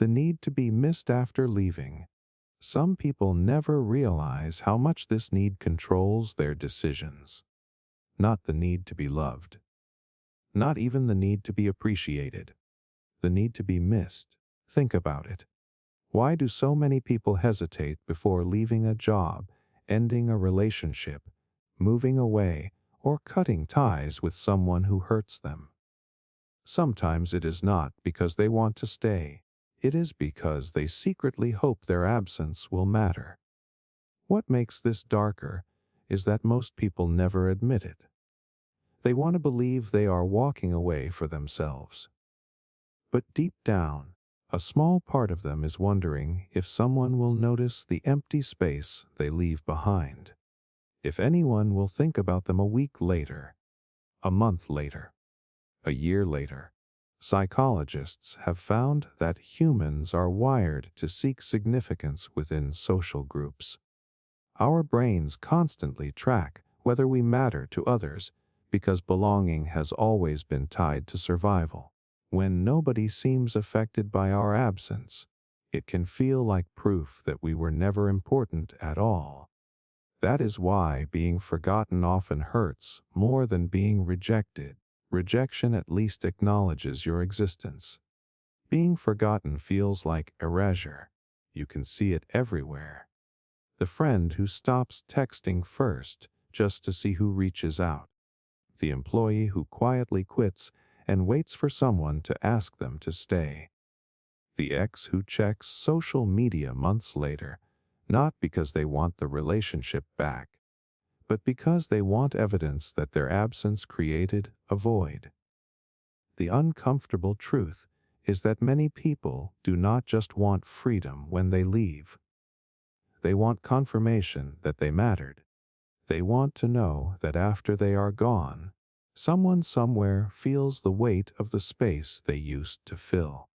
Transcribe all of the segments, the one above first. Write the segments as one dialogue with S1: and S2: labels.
S1: The need to be missed after leaving. Some people never realize how much this need controls their decisions. Not the need to be loved. Not even the need to be appreciated. The need to be missed. Think about it. Why do so many people hesitate before leaving a job, ending a relationship, moving away, or cutting ties with someone who hurts them? Sometimes it is not because they want to stay. It is because they secretly hope their absence will matter. What makes this darker is that most people never admit it. They want to believe they are walking away for themselves. But deep down, a small part of them is wondering if someone will notice the empty space they leave behind. If anyone will think about them a week later, a month later, a year later. Psychologists have found that humans are wired to seek significance within social groups. Our brains constantly track whether we matter to others because belonging has always been tied to survival. When nobody seems affected by our absence, it can feel like proof that we were never important at all. That is why being forgotten often hurts more than being rejected. Rejection at least acknowledges your existence. Being forgotten feels like erasure. You can see it everywhere. The friend who stops texting first just to see who reaches out. The employee who quietly quits and waits for someone to ask them to stay. The ex who checks social media months later, not because they want the relationship back, but because they want evidence that their absence created a void. The uncomfortable truth is that many people do not just want freedom when they leave. They want confirmation that they mattered. They want to know that after they are gone, someone somewhere feels the weight of the space they used to fill.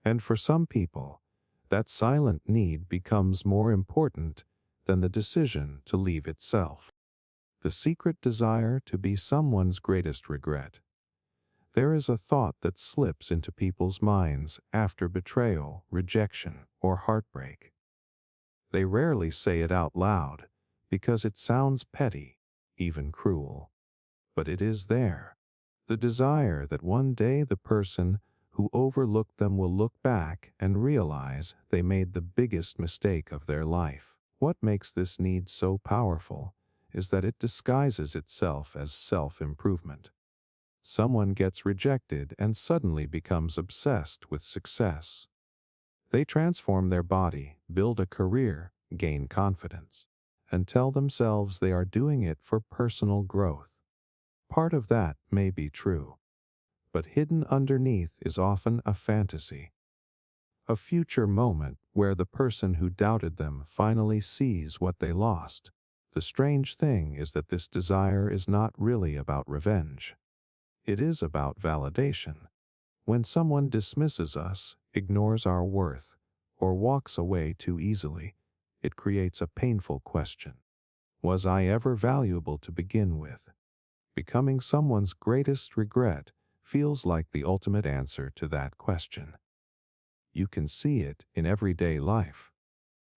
S1: And for some people, that silent need becomes more important than the decision to leave itself. The secret desire to be someone's greatest regret. There is a thought that slips into people's minds after betrayal, rejection, or heartbreak. They rarely say it out loud because it sounds petty, even cruel. But it is there. The desire that one day the person who overlooked them will look back and realize they made the biggest mistake of their life. What makes this need so powerful is that it disguises itself as self-improvement. Someone gets rejected and suddenly becomes obsessed with success. They transform their body, build a career, gain confidence, and tell themselves they are doing it for personal growth. Part of that may be true, but hidden underneath is often a fantasy. A future moment where the person who doubted them finally sees what they lost. The strange thing is that this desire is not really about revenge. It is about validation. When someone dismisses us, ignores our worth, or walks away too easily, it creates a painful question. Was I ever valuable to begin with? Becoming someone's greatest regret feels like the ultimate answer to that question. You can see it in everyday life.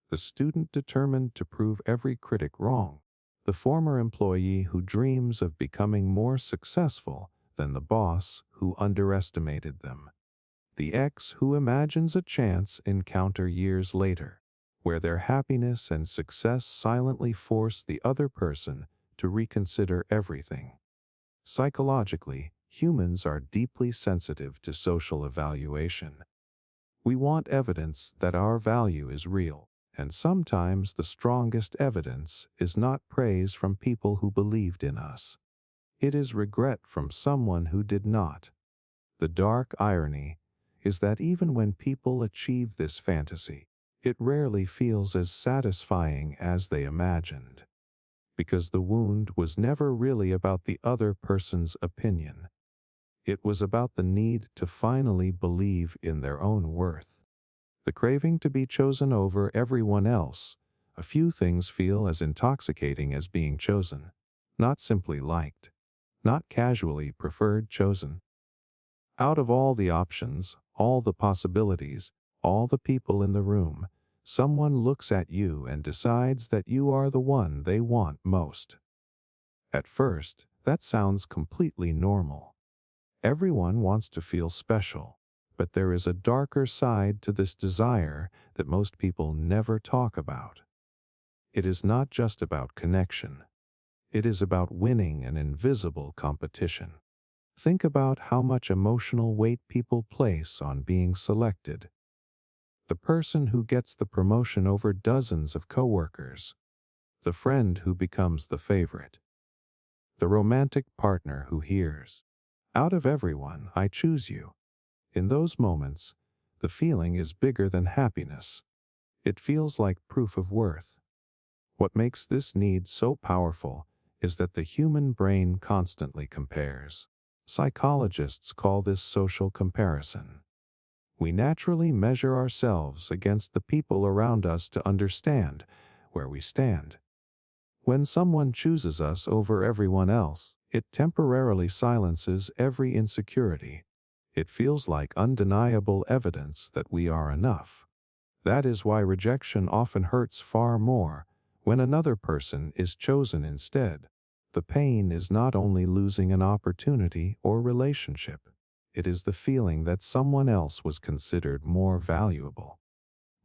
S1: The student determined to prove every critic wrong. The former employee who dreams of becoming more successful than the boss who underestimated them. The ex who imagines a chance encounter years later, where their happiness and success silently force the other person to reconsider everything. Psychologically, humans are deeply sensitive to social evaluation. We want evidence that our value is real, and sometimes the strongest evidence is not praise from people who believed in us. It is regret from someone who did not. The dark irony is that even when people achieve this fantasy, it rarely feels as satisfying as they imagined. Because the wound was never really about the other person's opinion. It was about the need to finally believe in their own worth. The craving to be chosen over everyone else. A few things feel as intoxicating as being chosen. Not simply liked. Not casually preferred, chosen. Out of all the options, all the possibilities, all the people in the room, someone looks at you and decides that you are the one they want most. At first, that sounds completely normal. Everyone wants to feel special, but there is a darker side to this desire that most people never talk about. It is not just about connection. It is about winning an invisible competition. Think about how much emotional weight people place on being selected. The person who gets the promotion over dozens of coworkers. The friend who becomes the favorite. The romantic partner who hears, "Out of everyone, I choose you." In those moments, the feeling is bigger than happiness. It feels like proof of worth. What makes this need so powerful is that the human brain constantly compares. Psychologists call this social comparison. We naturally measure ourselves against the people around us to understand where we stand. When someone chooses us over everyone else, it temporarily silences every insecurity. It feels like undeniable evidence that we are enough. That is why rejection often hurts far more when another person is chosen instead. The pain is not only losing an opportunity or relationship, it is the feeling that someone else was considered more valuable,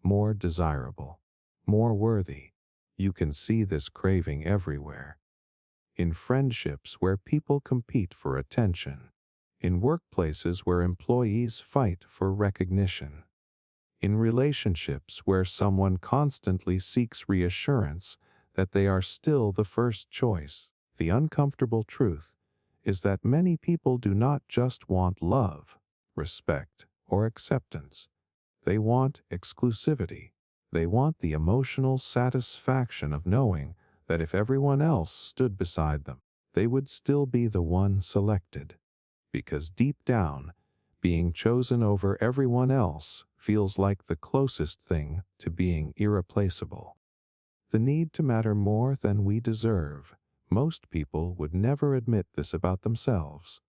S1: more desirable, more worthy. You can see this craving everywhere. In friendships where people compete for attention, in workplaces where employees fight for recognition, in relationships where someone constantly seeks reassurance that they are still the first choice. The uncomfortable truth is that many people do not just want love, respect, or acceptance. They want exclusivity. They want the emotional satisfaction of knowing that if everyone else stood beside them, they would still be the one selected. Because deep down, being chosen over everyone else feels like the closest thing to being irreplaceable. The need to matter more than we deserve. Most people would never admit this about themselves.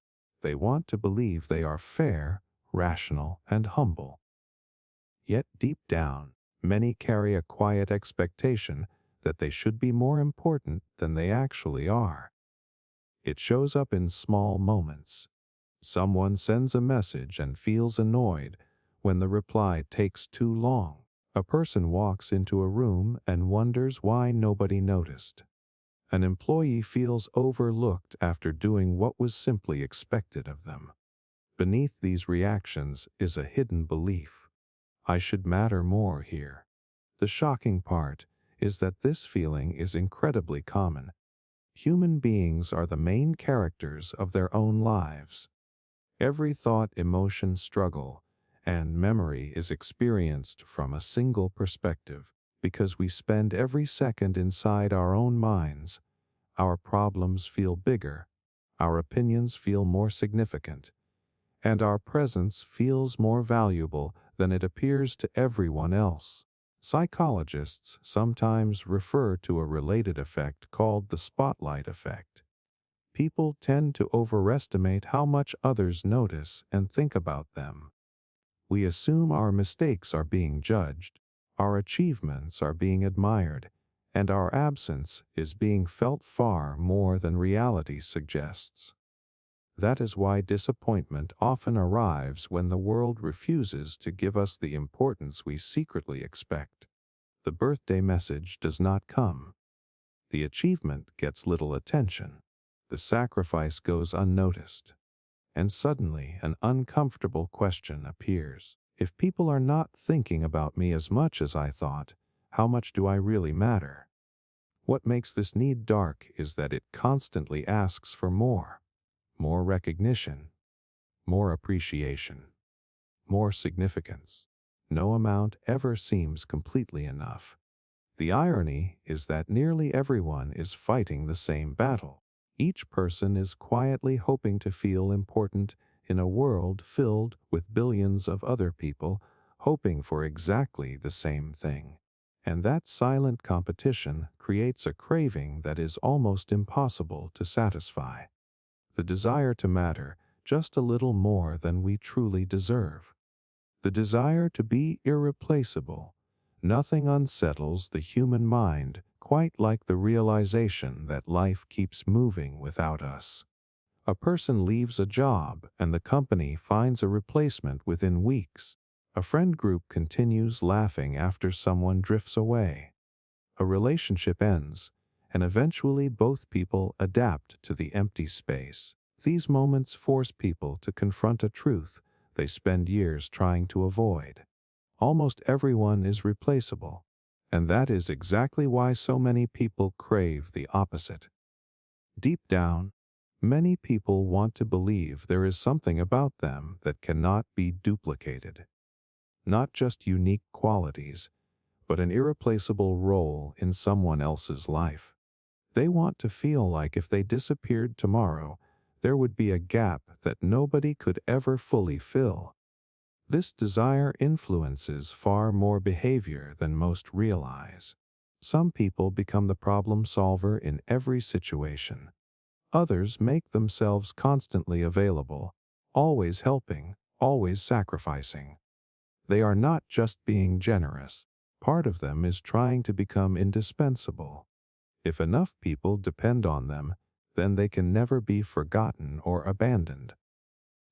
S1: They want to believe they are fair, rational, and humble. Yet deep down, many carry a quiet expectation that they should be more important than they actually are. It shows up in small moments. Someone sends a message and feels annoyed when the reply takes too long. A person walks into a room and wonders why nobody noticed. An employee feels overlooked after doing what was simply expected of them. Beneath these reactions is a hidden belief. I should matter more here. The shocking part is that this feeling is incredibly common. Human beings are the main characters of their own lives. Every thought, emotion, struggle, and memory is experienced from a single perspective. Because we spend every second inside our own minds, our problems feel bigger, our opinions feel more significant, and our presence feels more valuable than it appears to everyone else. Psychologists sometimes refer to a related effect called the spotlight effect. People tend to overestimate how much others notice and think about them. We assume our mistakes are being judged, our achievements are being admired, and our absence is being felt far more than reality suggests. That is why disappointment often arrives when the world refuses to give us the importance we secretly expect. The birthday message does not come. The achievement gets little attention. The sacrifice goes unnoticed. And suddenly an uncomfortable question appears. If people are not thinking about me as much as I thought, how much do I really matter? What makes this need dark is that it constantly asks for more. More recognition, more appreciation, more significance. No amount ever seems completely enough. The irony is that nearly everyone is fighting the same battle. Each person is quietly hoping to feel important in a world filled with billions of other people hoping for exactly the same thing. And that silent competition creates a craving that is almost impossible to satisfy. The desire to matter just a little more than we truly deserve. The desire to be irreplaceable. Nothing unsettles the human mind quite like the realization that life keeps moving without us. A person leaves a job and the company finds a replacement within weeks. A friend group continues laughing after someone drifts away. A relationship ends, and eventually both people adapt to the empty space. These moments force people to confront a truth they spend years trying to avoid. Almost everyone is replaceable, and that is exactly why so many people crave the opposite. Deep down, many people want to believe there is something about them that cannot be duplicated. Not just unique qualities, but an irreplaceable role in someone else's life. They want to feel like if they disappeared tomorrow, there would be a gap that nobody could ever fully fill. This desire influences far more behavior than most realize. Some people become the problem solver in every situation. Others make themselves constantly available, always helping, always sacrificing. They are not just being generous. Part of them is trying to become indispensable. If enough people depend on them, then they can never be forgotten or abandoned.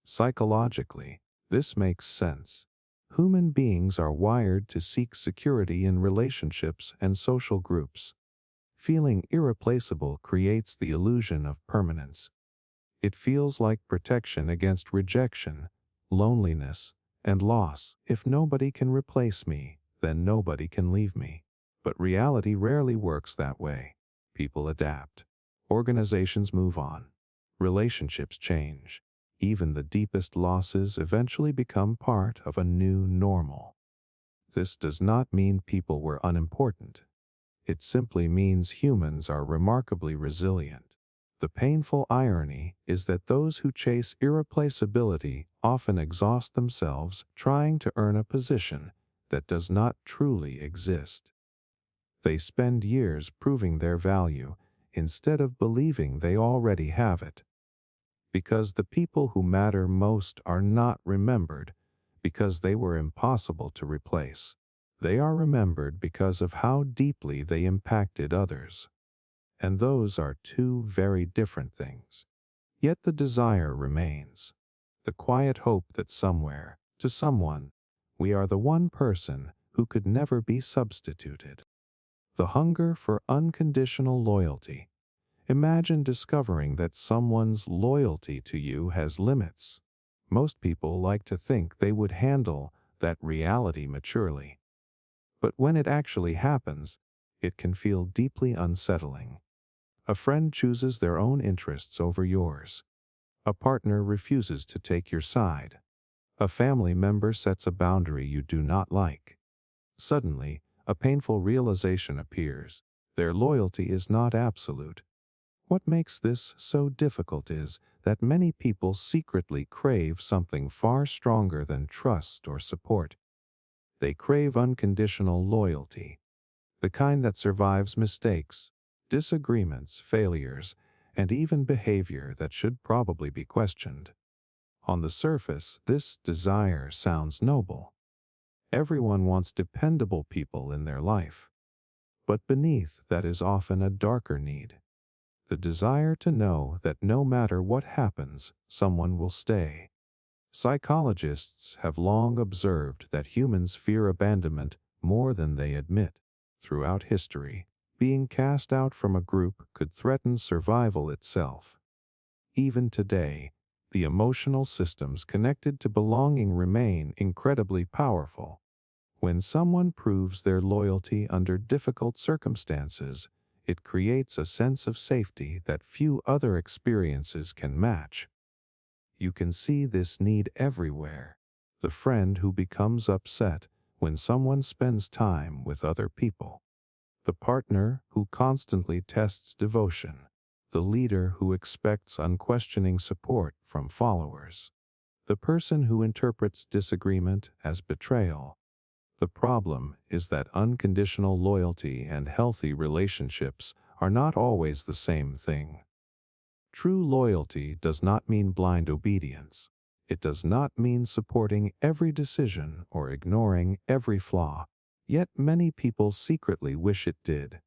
S1: Psychologically, this makes sense. Human beings are wired to seek security in relationships and social groups. Feeling irreplaceable creates the illusion of permanence. It feels like protection against rejection, loneliness, and loss. If nobody can replace me, then nobody can leave me. But reality rarely works that way. People adapt. Organizations move on. Relationships change. Even the deepest losses eventually become part of a new normal. This does not mean people were unimportant. It simply means humans are remarkably resilient. The painful irony is that those who chase irreplaceability often exhaust themselves trying to earn a position that does not truly exist. They spend years proving their value instead of believing they already have it. Because the people who matter most are not remembered because they were impossible to replace. They are remembered because of how deeply they impacted others. And those are two very different things. Yet the desire remains. The quiet hope that somewhere, to someone, we are the one person who could never be substituted. The hunger for unconditional loyalty. Imagine discovering that someone's loyalty to you has limits. Most people like to think they would handle that reality maturely. But when it actually happens, it can feel deeply unsettling. A friend chooses their own interests over yours. A partner refuses to take your side. A family member sets a boundary you do not like. Suddenly, a painful realization appears. Their loyalty is not absolute. What makes this so difficult is that many people secretly crave something far stronger than trust or support. They crave unconditional loyalty, the kind that survives mistakes, disagreements, failures, and even behavior that should probably be questioned. On the surface, this desire sounds noble. Everyone wants dependable people in their life. But beneath that is often a darker need. The desire to know that no matter what happens, someone will stay. Psychologists have long observed that humans fear abandonment more than they admit. Throughout history, being cast out from a group could threaten survival itself. Even today, the emotional systems connected to belonging remain incredibly powerful. When someone proves their loyalty under difficult circumstances, it creates a sense of safety that few other experiences can match. You can see this need everywhere. The friend who becomes upset when someone spends time with other people. The partner who constantly tests devotion. The leader who expects unquestioning support from followers. The person who interprets disagreement as betrayal. The problem is that unconditional loyalty and healthy relationships are not always the same thing. True loyalty does not mean blind obedience. It does not mean supporting every decision or ignoring every flaw, yet many people secretly wish it did.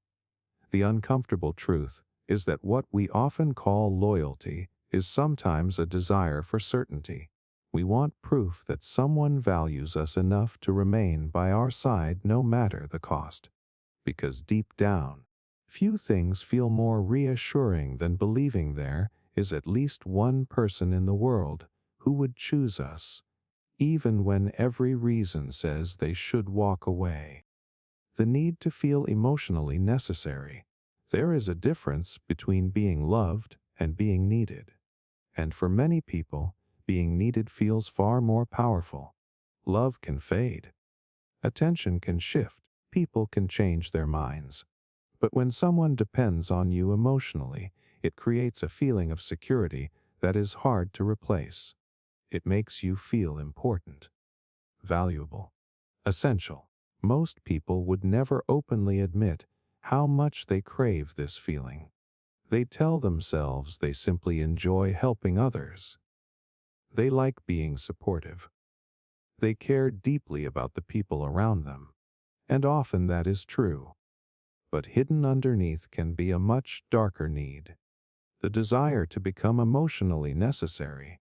S1: The uncomfortable truth is that what we often call loyalty is sometimes a desire for certainty. We want proof that someone values us enough to remain by our side no matter the cost. Because deep down, few things feel more reassuring than believing there is at least one person in the world who would choose us, even when every reason says they should walk away. The need to feel emotionally necessary. There is a difference between being loved and being needed. And for many people, being needed feels far more powerful. Love can fade. Attention can shift. People can change their minds. But when someone depends on you emotionally, it creates a feeling of security that is hard to replace. It makes you feel important, valuable, essential. Most people would never openly admit how much they crave this feeling. They tell themselves they simply enjoy helping others. They like being supportive. They care deeply about the people around them. And often that is true. But hidden underneath can be a much darker need. The desire to become emotionally necessary.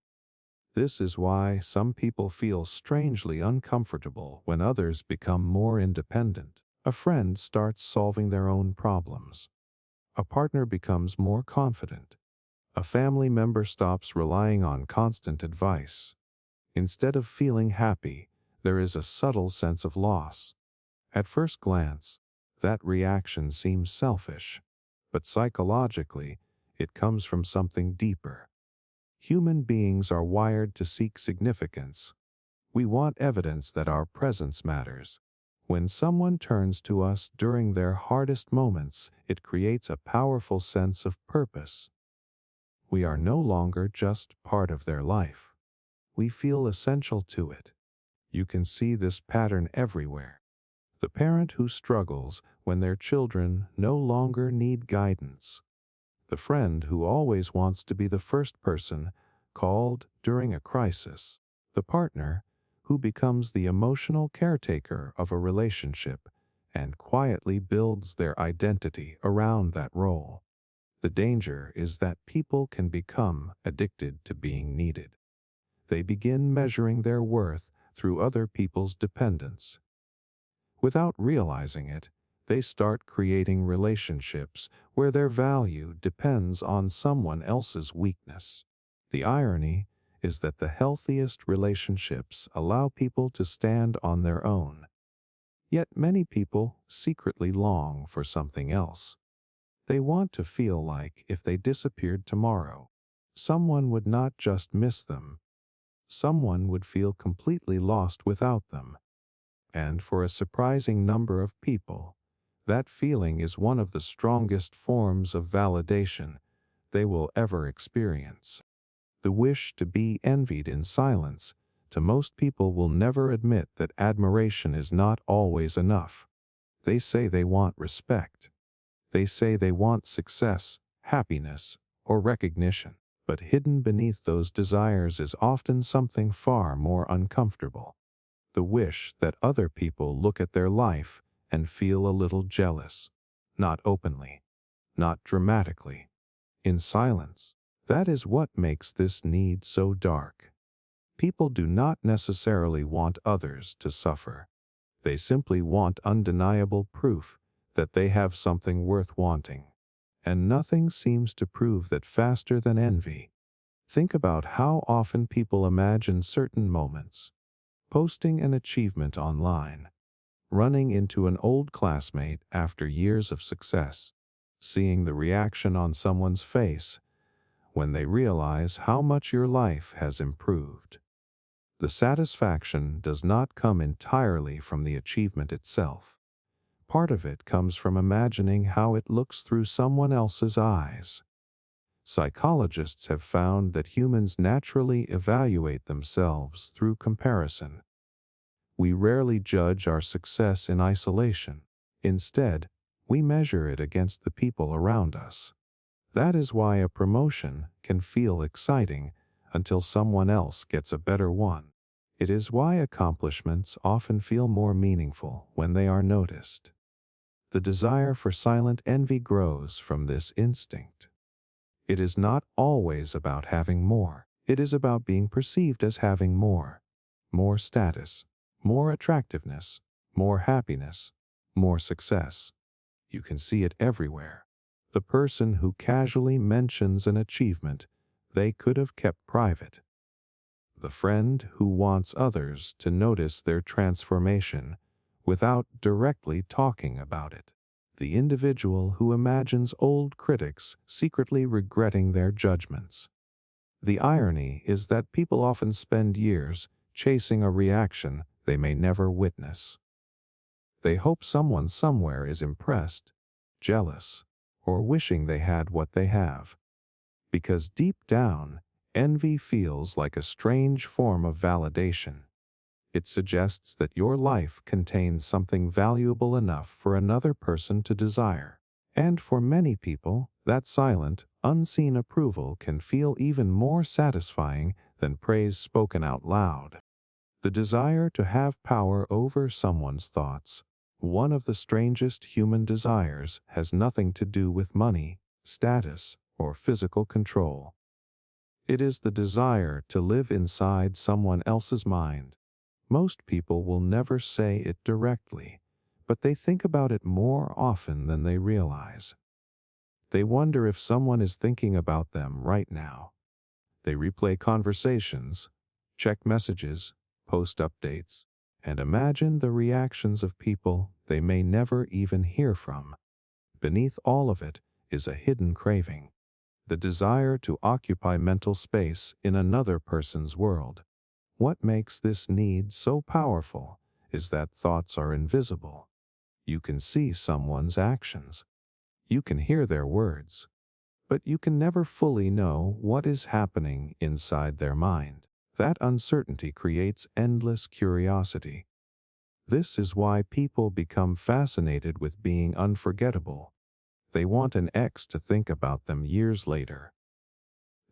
S1: This is why some people feel strangely uncomfortable when others become more independent. A friend starts solving their own problems. A partner becomes more confident. A family member stops relying on constant advice. Instead of feeling happy, there is a subtle sense of loss. At first glance, that reaction seems selfish, but psychologically, it comes from something deeper. Human beings are wired to seek significance. We want evidence that our presence matters. When someone turns to us during their hardest moments, it creates a powerful sense of purpose. We are no longer just part of their life. We feel essential to it. You can see this pattern everywhere. The parent who struggles when their children no longer need guidance. The friend who always wants to be the first person called during a crisis. The partner who becomes the emotional caretaker of a relationship and quietly builds their identity around that role. The danger is that people can become addicted to being needed. They begin measuring their worth through other people's dependence. Without realizing it, they start creating relationships where their value depends on someone else's weakness. The irony is that the healthiest relationships allow people to stand on their own. Yet many people secretly long for something else. They want to feel like if they disappeared tomorrow, someone would not just miss them. Someone would feel completely lost without them. And for a surprising number of people, that feeling is one of the strongest forms of validation they will ever experience. The wish to be envied in silence. To most people will never admit that admiration is not always enough. They say they want respect. They say they want success, happiness, or recognition. But hidden beneath those desires is often something far more uncomfortable. The wish that other people look at their life and feel a little jealous. Not openly, not dramatically, in silence. That is what makes this need so dark. People do not necessarily want others to suffer. They simply want undeniable proof that they have something worth wanting. And nothing seems to prove that faster than envy. Think about how often people imagine certain moments. Posting an achievement online. Running into an old classmate after years of success. Seeing the reaction on someone's face when they realize how much your life has improved. The satisfaction does not come entirely from the achievement itself. Part of it comes from imagining how it looks through someone else's eyes. Psychologists have found that humans naturally evaluate themselves through comparison. We rarely judge our success in isolation. Instead, we measure it against the people around us. That is why a promotion can feel exciting until someone else gets a better one. It is why accomplishments often feel more meaningful when they are noticed. The desire for silent envy grows from this instinct. It is not always about having more. It is about being perceived as having more. More status, more attractiveness, more happiness, more success. You can see it everywhere. The person who casually mentions an achievement they could have kept private. The friend who wants others to notice their transformation without directly talking about it. The individual who imagines old critics secretly regretting their judgments. The irony is that people often spend years chasing a reaction they may never witness. They hope someone somewhere is impressed, jealous, or wishing they had what they have. Because deep down, envy feels like a strange form of validation. It suggests that your life contains something valuable enough for another person to desire. And for many people, that silent, unseen approval can feel even more satisfying than praise spoken out loud. The desire to have power over someone's thoughts, one of the strangest human desires, has nothing to do with money, status, or physical control. It is the desire to live inside someone else's mind. Most people will never say it directly, but they think about it more often than they realize. They wonder if someone is thinking about them right now. They replay conversations, check messages, post updates, and imagine the reactions of people they may never even hear from. Beneath all of it is a hidden craving, the desire to occupy mental space in another person's world. What makes this need so powerful is that thoughts are invisible. You can see someone's actions. You can hear their words. But you can never fully know what is happening inside their mind. That uncertainty creates endless curiosity. This is why people become fascinated with being unforgettable. They want an ex to think about them years later.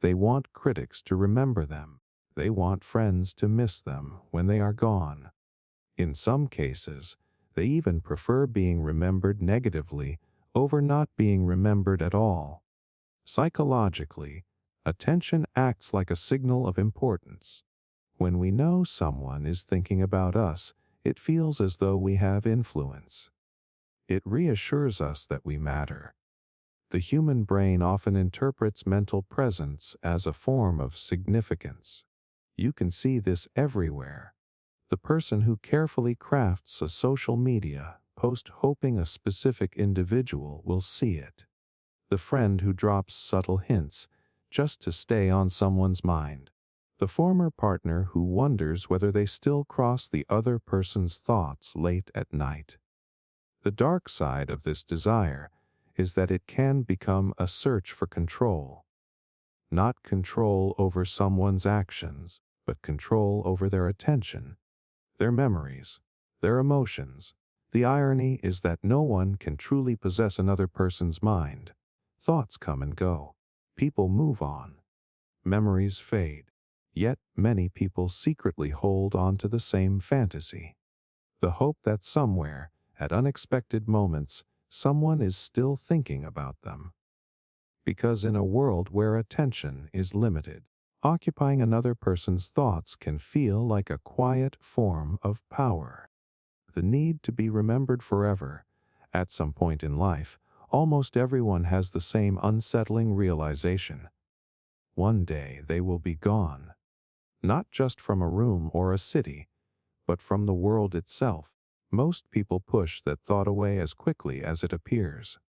S1: They want critics to remember them. They want friends to miss them when they are gone. In some cases, they even prefer being remembered negatively over not being remembered at all. Psychologically, attention acts like a signal of importance. When we know someone is thinking about us, it feels as though we have influence. It reassures us that we matter. The human brain often interprets mental presence as a form of significance. You can see this everywhere. The person who carefully crafts a social media post hoping a specific individual will see it. The friend who drops subtle hints just to stay on someone's mind. The former partner who wonders whether they still cross the other person's thoughts late at night. The dark side of this desire is that it can become a search for control. Not control over someone's actions, but control over their attention, their memories, their emotions. The irony is that no one can truly possess another person's mind. Thoughts come and go. People move on. Memories fade. Yet many people secretly hold on to the same fantasy. The hope that somewhere, at unexpected moments, someone is still thinking about them. Because in a world where attention is limited, occupying another person's thoughts can feel like a quiet form of power. The need to be remembered forever. At some point in life, almost everyone has the same unsettling realization. One day they will be gone. Not just from a room or a city, but from the world itself. Most people push that thought away as quickly as it appears.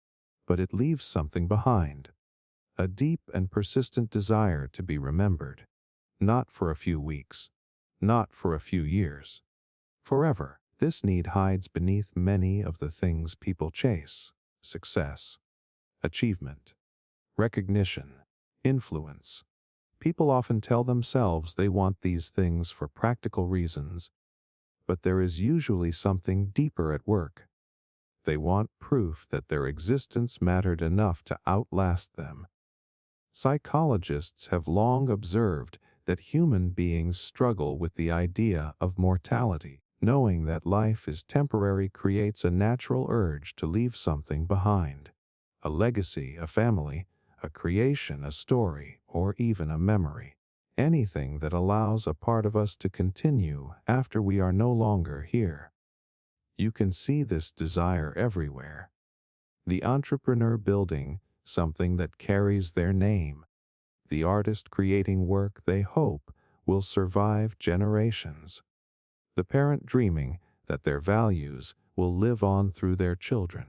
S1: But it leaves something behind. A deep and persistent desire to be remembered. Not for a few weeks. Not for a few years. Forever. This need hides beneath many of the things people chase: success, achievement, recognition, influence. People often tell themselves they want these things for practical reasons, but there is usually something deeper at work. They want proof that their existence mattered enough to outlast them. Psychologists have long observed that human beings struggle with the idea of mortality. Knowing that life is temporary creates a natural urge to leave something behind. A legacy, a family, a creation, a story, or even a memory. Anything that allows a part of us to continue after we are no longer here. You can see this desire everywhere. The entrepreneur building something that carries their name. The artist creating work they hope will survive generations. The parent dreaming that their values will live on through their children.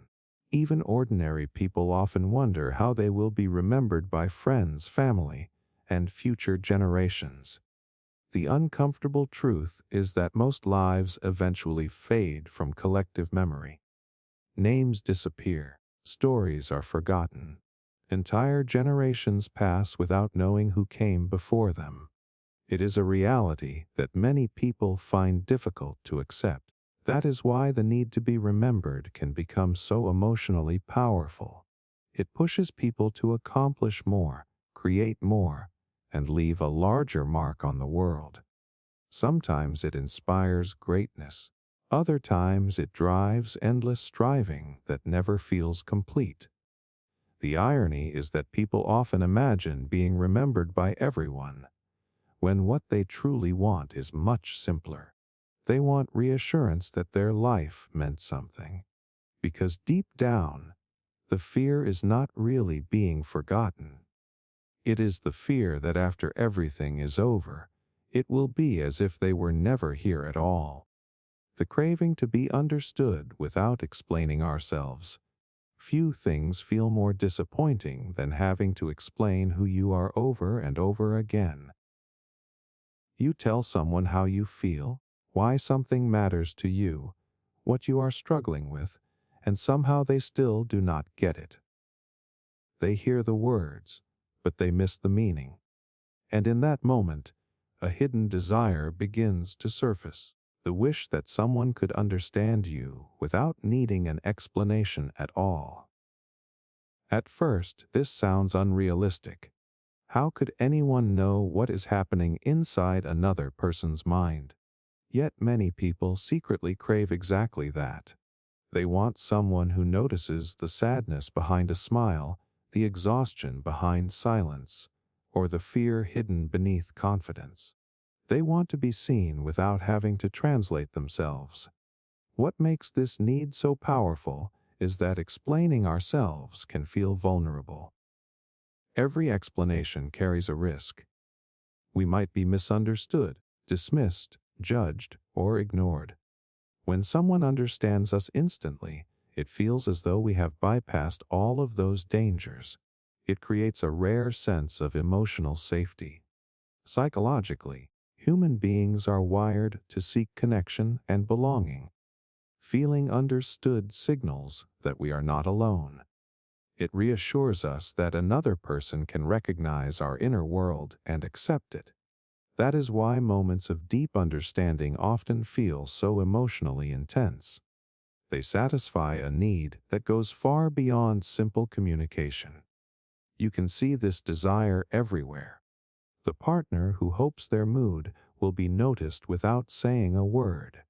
S1: Even ordinary people often wonder how they will be remembered by friends, family, and future generations. The uncomfortable truth is that most lives eventually fade from collective memory. Names disappear, stories are forgotten. Entire generations pass without knowing who came before them. It is a reality that many people find difficult to accept. That is why the need to be remembered can become so emotionally powerful. It pushes people to accomplish more, create more, and leave a larger mark on the world. Sometimes it inspires greatness. Other times it drives endless striving that never feels complete. The irony is that people often imagine being remembered by everyone, when what they truly want is much simpler. They want reassurance that their life meant something. Because deep down, the fear is not really being forgotten. It is the fear that after everything is over, it will be as if they were never here at all. The craving to be understood without explaining ourselves. Few things feel more disappointing than having to explain who you are over and over again. You tell someone how you feel, why something matters to you, what you are struggling with, and somehow they still do not get it. They hear the words, but they miss the meaning. And in that moment, a hidden desire begins to surface. The wish that someone could understand you without needing an explanation at all. At first, this sounds unrealistic. How could anyone know what is happening inside another person's mind? Yet many people secretly crave exactly that. They want someone who notices the sadness behind a smile, the exhaustion behind silence, or the fear hidden beneath confidence. They want to be seen without having to translate themselves. What makes this need so powerful is that explaining ourselves can feel vulnerable. Every explanation carries a risk. We might be misunderstood, dismissed, judged, or ignored. When someone understands us instantly, it feels as though we have bypassed all of those dangers. It creates a rare sense of emotional safety. Psychologically, human beings are wired to seek connection and belonging. Feeling understood signals that we are not alone. It reassures us that another person can recognize our inner world and accept it. That is why moments of deep understanding often feel so emotionally intense. They satisfy a need that goes far beyond simple communication. You can see this desire everywhere. The partner who hopes their mood will be noticed without saying a word.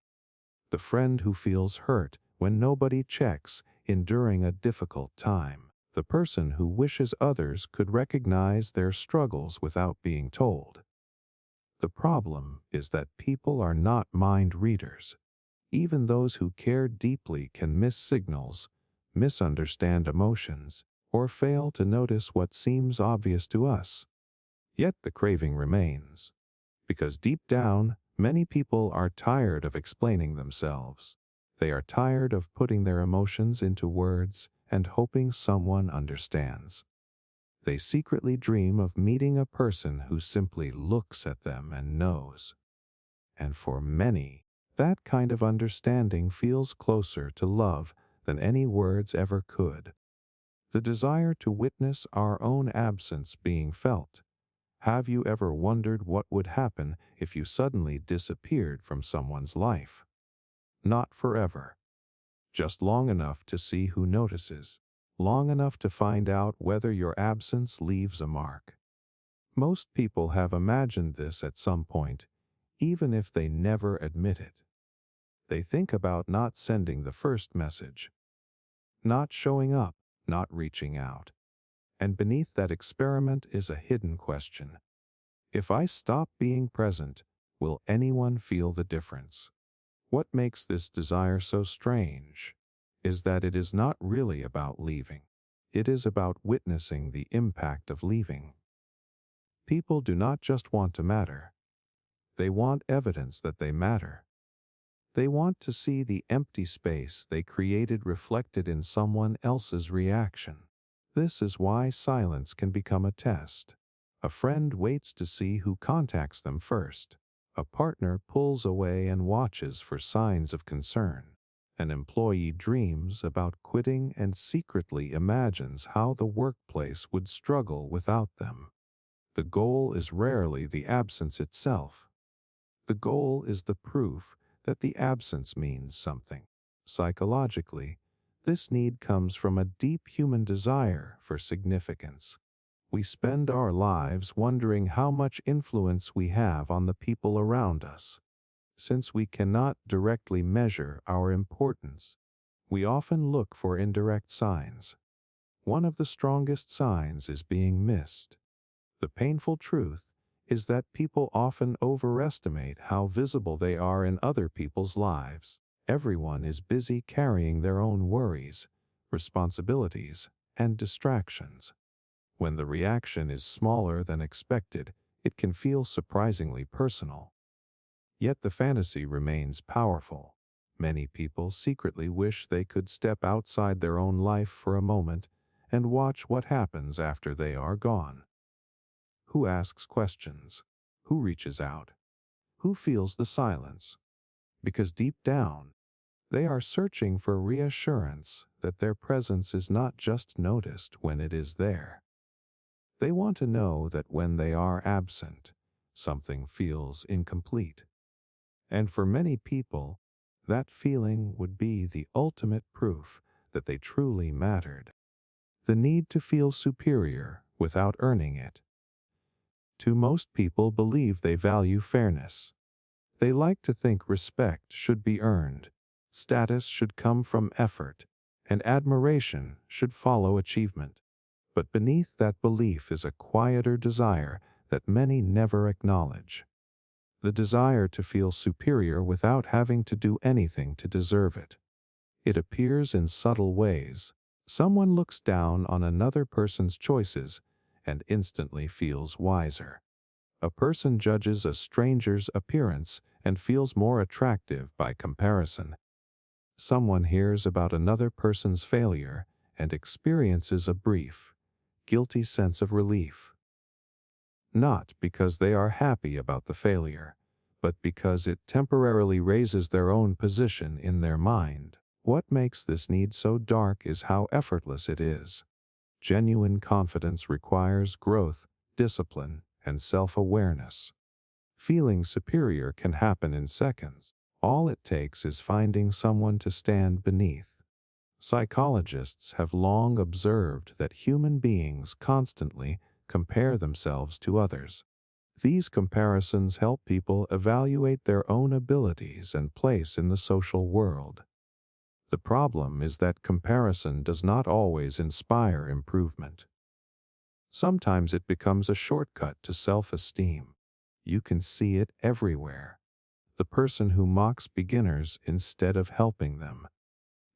S1: The friend who feels hurt when nobody checks, enduring a difficult time. The person who wishes others could recognize their struggles without being told. The problem is that people are not mind readers. Even those who care deeply can miss signals, misunderstand emotions, or fail to notice what seems obvious to us. Yet the craving remains. Because deep down, many people are tired of explaining themselves. They are tired of putting their emotions into words and hoping someone understands. They secretly dream of meeting a person who simply looks at them and knows. And for many, that kind of understanding feels closer to love than any words ever could. The desire to witness our own absence being felt. Have you ever wondered what would happen if you suddenly disappeared from someone's life? Not forever. Just long enough to see who notices. Long enough to find out whether your absence leaves a mark. Most people have imagined this at some point, even if they never admit it. They think about not sending the first message, not showing up, not reaching out. And beneath that experiment is a hidden question. If I stop being present, will anyone feel the difference? What makes this desire so strange is that it is not really about leaving. It is about witnessing the impact of leaving. People do not just want to matter. They want evidence that they matter. They want to see the empty space they created reflected in someone else's reaction. This is why silence can become a test. A friend waits to see who contacts them first. A partner pulls away and watches for signs of concern. An employee dreams about quitting and secretly imagines how the workplace would struggle without them. The goal is rarely the absence itself. The goal is the proof that the absence means something. Psychologically, this need comes from a deep human desire for significance. We spend our lives wondering how much influence we have on the people around us. Since we cannot directly measure our importance, we often look for indirect signs. One of the strongest signs is being missed. The painful truth is that people often overestimate how visible they are in other people's lives. Everyone is busy carrying their own worries, responsibilities, and distractions. When the reaction is smaller than expected, it can feel surprisingly personal. Yet the fantasy remains powerful. Many people secretly wish they could step outside their own life for a moment and watch what happens after they are gone. Who asks questions? Who reaches out? Who feels the silence? Because deep down, they are searching for reassurance that their presence is not just noticed when it is there. They want to know that when they are absent, something feels incomplete. And for many people, that feeling would be the ultimate proof that they truly mattered. The need to feel superior without earning it. To most people believe they value fairness. They like to think respect should be earned, status should come from effort, and admiration should follow achievement. But beneath that belief is a quieter desire that many never acknowledge. The desire to feel superior without having to do anything to deserve it. It appears in subtle ways. Someone looks down on another person's choices and instantly feels wiser. A person judges a stranger's appearance and feels more attractive by comparison. Someone hears about another person's failure and experiences a brief, guilty sense of relief. Not because they are happy about the failure, but because it temporarily raises their own position in their mind. What makes this need so dark is how effortless it is. Genuine confidence requires growth, discipline, and self-awareness. Feeling superior can happen in seconds. All it takes is finding someone to stand beneath. Psychologists have long observed that human beings constantly compare themselves to others. These comparisons help people evaluate their own abilities and place in the social world. The problem is that comparison does not always inspire improvement. Sometimes it becomes a shortcut to self-esteem. You can see it everywhere. The person who mocks beginners instead of helping them.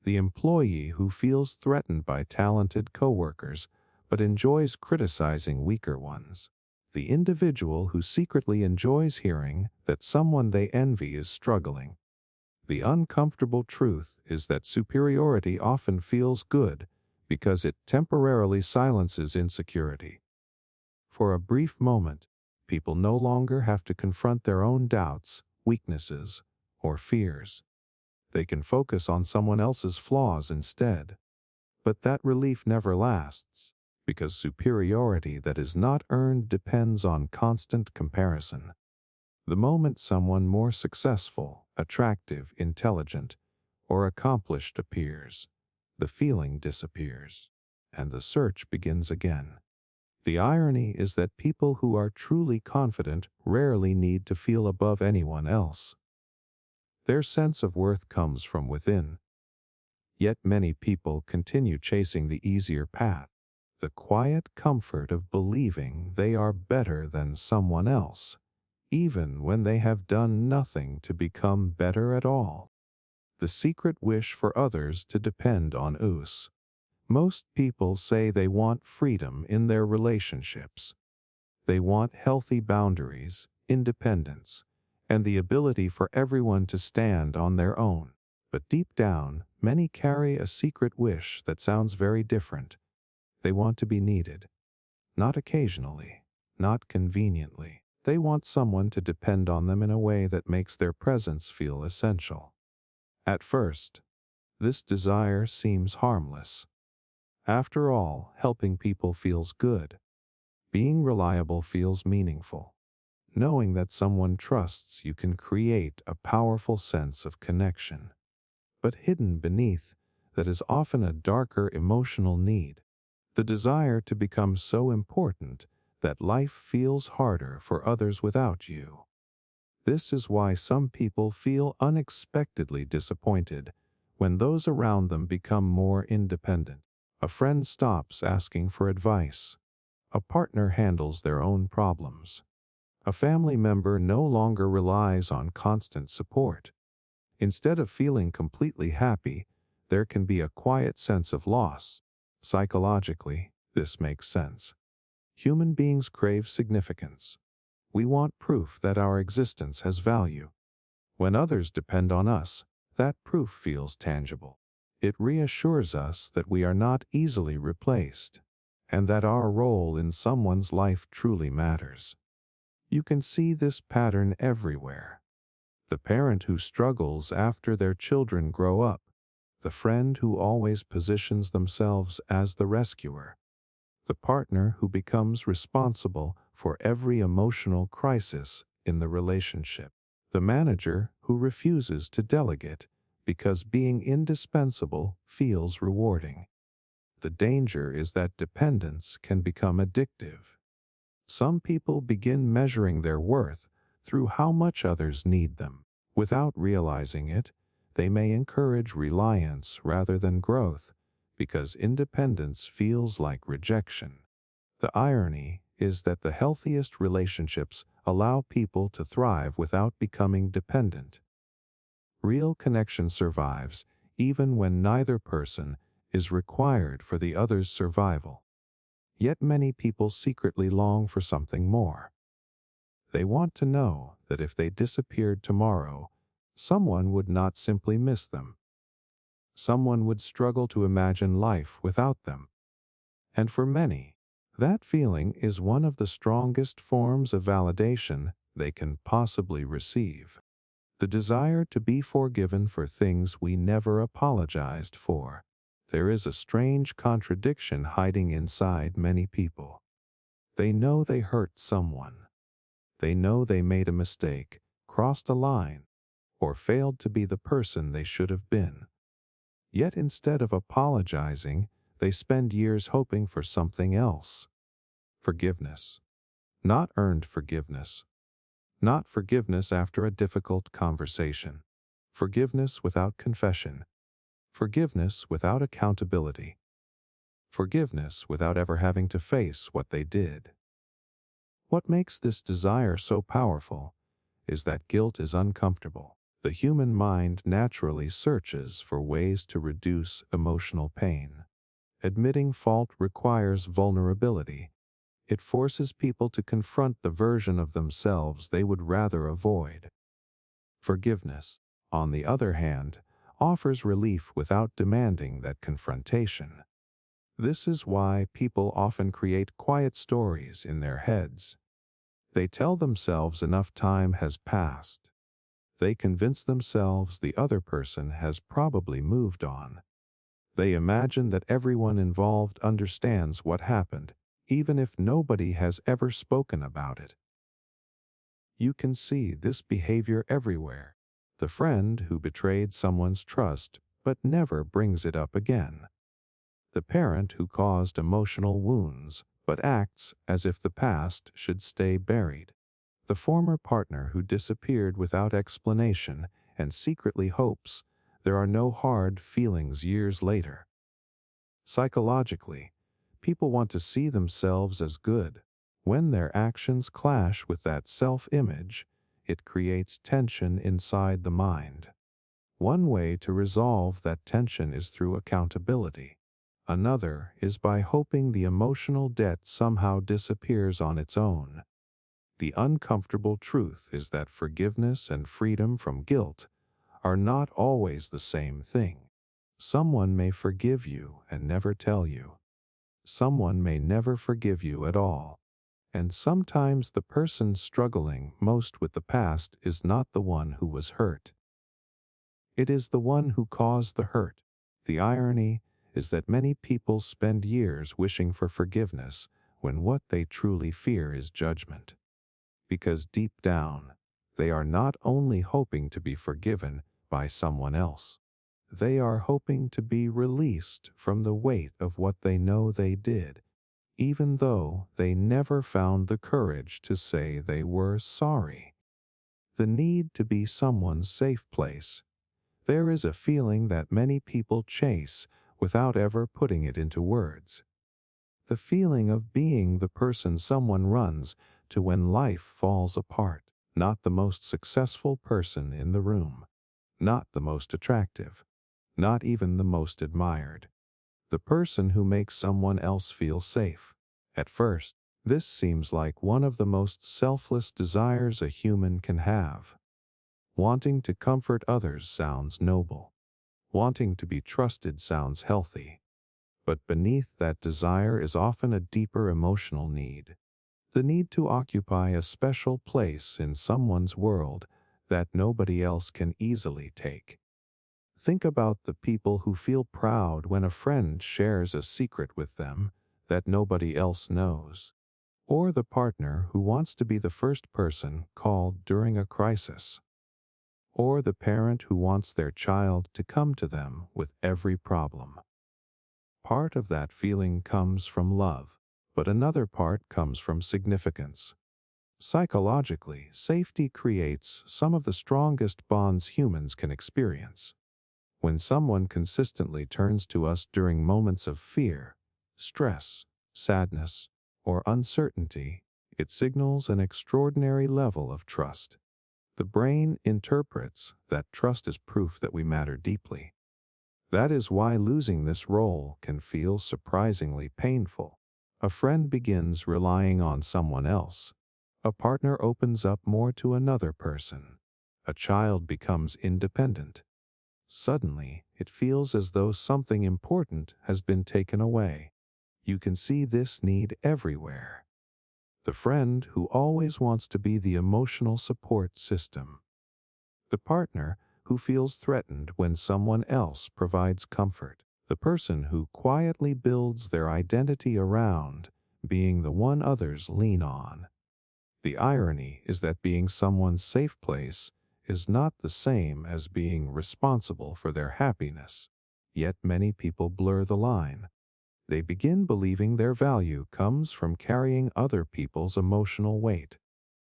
S1: The employee who feels threatened by talented coworkers but enjoys criticizing weaker ones. The individual who secretly enjoys hearing that someone they envy is struggling. The uncomfortable truth is that superiority often feels good because it temporarily silences insecurity. For a brief moment, people no longer have to confront their own doubts, weaknesses, or fears. They can focus on someone else's flaws instead. But that relief never lasts, because superiority that is not earned depends on constant comparison. The moment someone more successful, attractive, intelligent, or accomplished appears, the feeling disappears, and the search begins again. The irony is that people who are truly confident rarely need to feel above anyone else. Their sense of worth comes from within. Yet many people continue chasing the easier path, the quiet comfort of believing they are better than someone else, even when they have done nothing to become better at all. The secret wish for others to depend on us. Most people say they want freedom in their relationships. They want healthy boundaries, independence, and the ability for everyone to stand on their own. But deep down, many carry a secret wish that sounds very different. They want to be needed. Not occasionally, not conveniently. They want someone to depend on them in a way that makes their presence feel essential. At first, this desire seems harmless. After all, helping people feels good. Being reliable feels meaningful. Knowing that someone trusts you can create a powerful sense of connection. But hidden beneath that is often a darker emotional need. The desire to become so important that life feels harder for others without you. This is why some people feel unexpectedly disappointed when those around them become more independent. A friend stops asking for advice. A partner handles their own problems. A family member no longer relies on constant support. Instead of feeling completely happy, there can be a quiet sense of loss. Psychologically, this makes sense. Human beings crave significance. We want proof that our existence has value. When others depend on us, that proof feels tangible. It reassures us that we are not easily replaced, and that our role in someone's life truly matters. You can see this pattern everywhere. The parent who struggles after their children grow up, the friend who always positions themselves as the rescuer, the partner who becomes responsible for every emotional crisis in the relationship, the manager who refuses to delegate because being indispensable feels rewarding. The danger is that dependence can become addictive. Some people begin measuring their worth through how much others need them. Without realizing it, they may encourage reliance rather than growth because independence feels like rejection. The irony is that the healthiest relationships allow people to thrive without becoming dependent. Real connection survives even when neither person is required for the other's survival. Yet many people secretly long for something more. They want to know that if they disappeared tomorrow, someone would not simply miss them. Someone would struggle to imagine life without them. And for many, that feeling is one of the strongest forms of validation they can possibly receive. The desire to be forgiven for things we never apologized for. There is a strange contradiction hiding inside many people. They know they hurt someone. They know they made a mistake, crossed a line, or failed to be the person they should have been. Yet instead of apologizing, they spend years hoping for something else. Forgiveness. Not earned forgiveness. Not forgiveness after a difficult conversation. Forgiveness without confession. Forgiveness without accountability. Forgiveness without ever having to face what they did. What makes this desire so powerful is that guilt is uncomfortable. The human mind naturally searches for ways to reduce emotional pain. Admitting fault requires vulnerability. It forces people to confront the version of themselves they would rather avoid. Forgiveness, on the other hand, offers relief without demanding that confrontation. This is why people often create quiet stories in their heads. They tell themselves enough time has passed. They convince themselves the other person has probably moved on. They imagine that everyone involved understands what happened, even if nobody has ever spoken about it. You can see this behavior everywhere. The friend who betrayed someone's trust but never brings it up again. The parent who caused emotional wounds but acts as if the past should stay buried. The former partner who disappeared without explanation and secretly hopes there are no hard feelings years later. Psychologically, people want to see themselves as good. When their actions clash with that self-image, it creates tension inside the mind. One way to resolve that tension is through accountability. Another is by hoping the emotional debt somehow disappears on its own. The uncomfortable truth is that forgiveness and freedom from guilt are not always the same thing. Someone may forgive you and never tell you. Someone may never forgive you at all. And sometimes the person struggling most with the past is not the one who was hurt. It is the one who caused the hurt. The irony is that many people spend years wishing for forgiveness when what they truly fear is judgment. Because deep down, they are not only hoping to be forgiven by someone else, they are hoping to be released from the weight of what they know they did, even though they never found the courage to say they were sorry. The need to be someone's safe place. There is a feeling that many people chase without ever putting it into words. The feeling of being the person someone runs to when life falls apart. Not the most successful person in the room. Not the most attractive. Not even the most admired. The person who makes someone else feel safe. At first, this seems like one of the most selfless desires a human can have. Wanting to comfort others sounds noble. Wanting to be trusted sounds healthy. But beneath that desire is often a deeper emotional need. The need to occupy a special place in someone's world that nobody else can easily take. Think about the people who feel proud when a friend shares a secret with them that nobody else knows. Or the partner who wants to be the first person called during a crisis. Or the parent who wants their child to come to them with every problem. Part of that feeling comes from love, but another part comes from significance. Psychologically, safety creates some of the strongest bonds humans can experience. When someone consistently turns to us during moments of fear, stress, sadness, or uncertainty, it signals an extraordinary level of trust. The brain interprets that trust as proof that we matter deeply. That is why losing this role can feel surprisingly painful. A friend begins relying on someone else. A partner opens up more to another person. A child becomes independent. Suddenly, it feels as though something important has been taken away. You can see this need everywhere. The friend who always wants to be the emotional support system. The partner who feels threatened when someone else provides comfort. The person who quietly builds their identity around being the one others lean on. The irony is that being someone's safe place is not the same as being responsible for their happiness. Yet many people blur the line. They begin believing their value comes from carrying other people's emotional weight.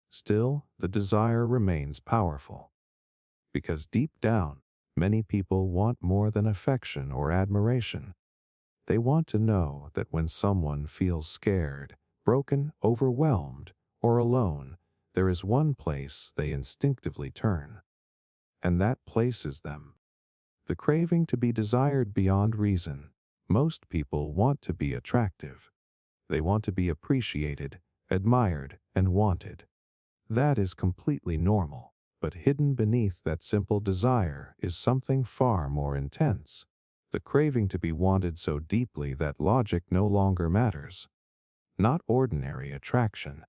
S1: Still, the desire remains powerful. Because deep down, many people want more than affection or admiration. They want to know that when someone feels scared, broken, overwhelmed, or alone, there is one place they instinctively turn. And that place is them. The craving to be desired beyond reason. Most people want to be attractive. They want to be appreciated, admired, and wanted. That is completely normal. But hidden beneath that simple desire is something far more intense. The craving to be wanted so deeply that logic no longer matters. Not ordinary attraction.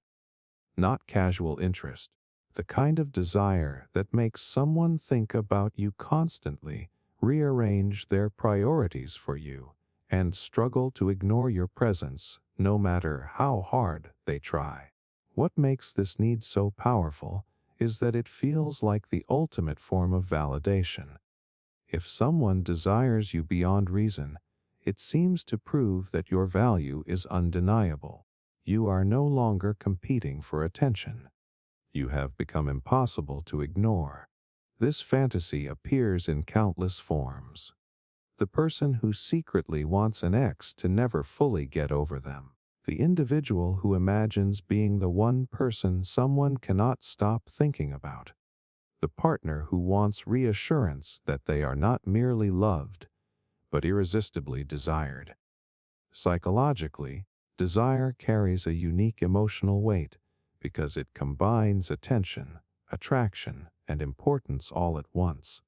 S1: Not casual interest. The kind of desire that makes someone think about you constantly, rearrange their priorities for you, and struggle to ignore your presence, no matter how hard they try. What makes this need so powerful is that it feels like the ultimate form of validation. If someone desires you beyond reason, it seems to prove that your value is undeniable. You are no longer competing for attention. You have become impossible to ignore. This fantasy appears in countless forms. The person who secretly wants an ex to never fully get over them. The individual who imagines being the one person someone cannot stop thinking about. The partner who wants reassurance that they are not merely loved, but irresistibly desired. Psychologically, desire carries a unique emotional weight because it combines attention, attraction, and importance all at once.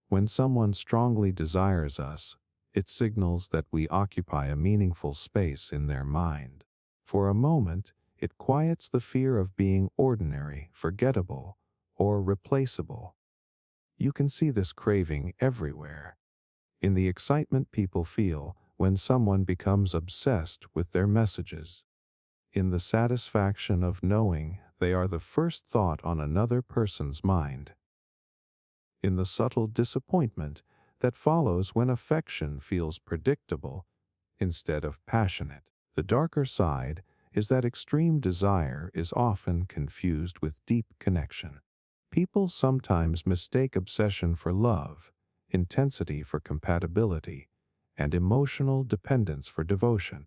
S1: When someone strongly desires us, it signals that we occupy a meaningful space in their mind. For a moment, it quiets the fear of being ordinary, forgettable, or replaceable. You can see this craving everywhere. In the excitement people feel when someone becomes obsessed with their messages. In the satisfaction of knowing they are the first thought on another person's mind. In the subtle disappointment that follows when affection feels predictable instead of passionate. The darker side is that extreme desire is often confused with deep connection. People sometimes mistake obsession for love, intensity for compatibility, and emotional dependence for devotion.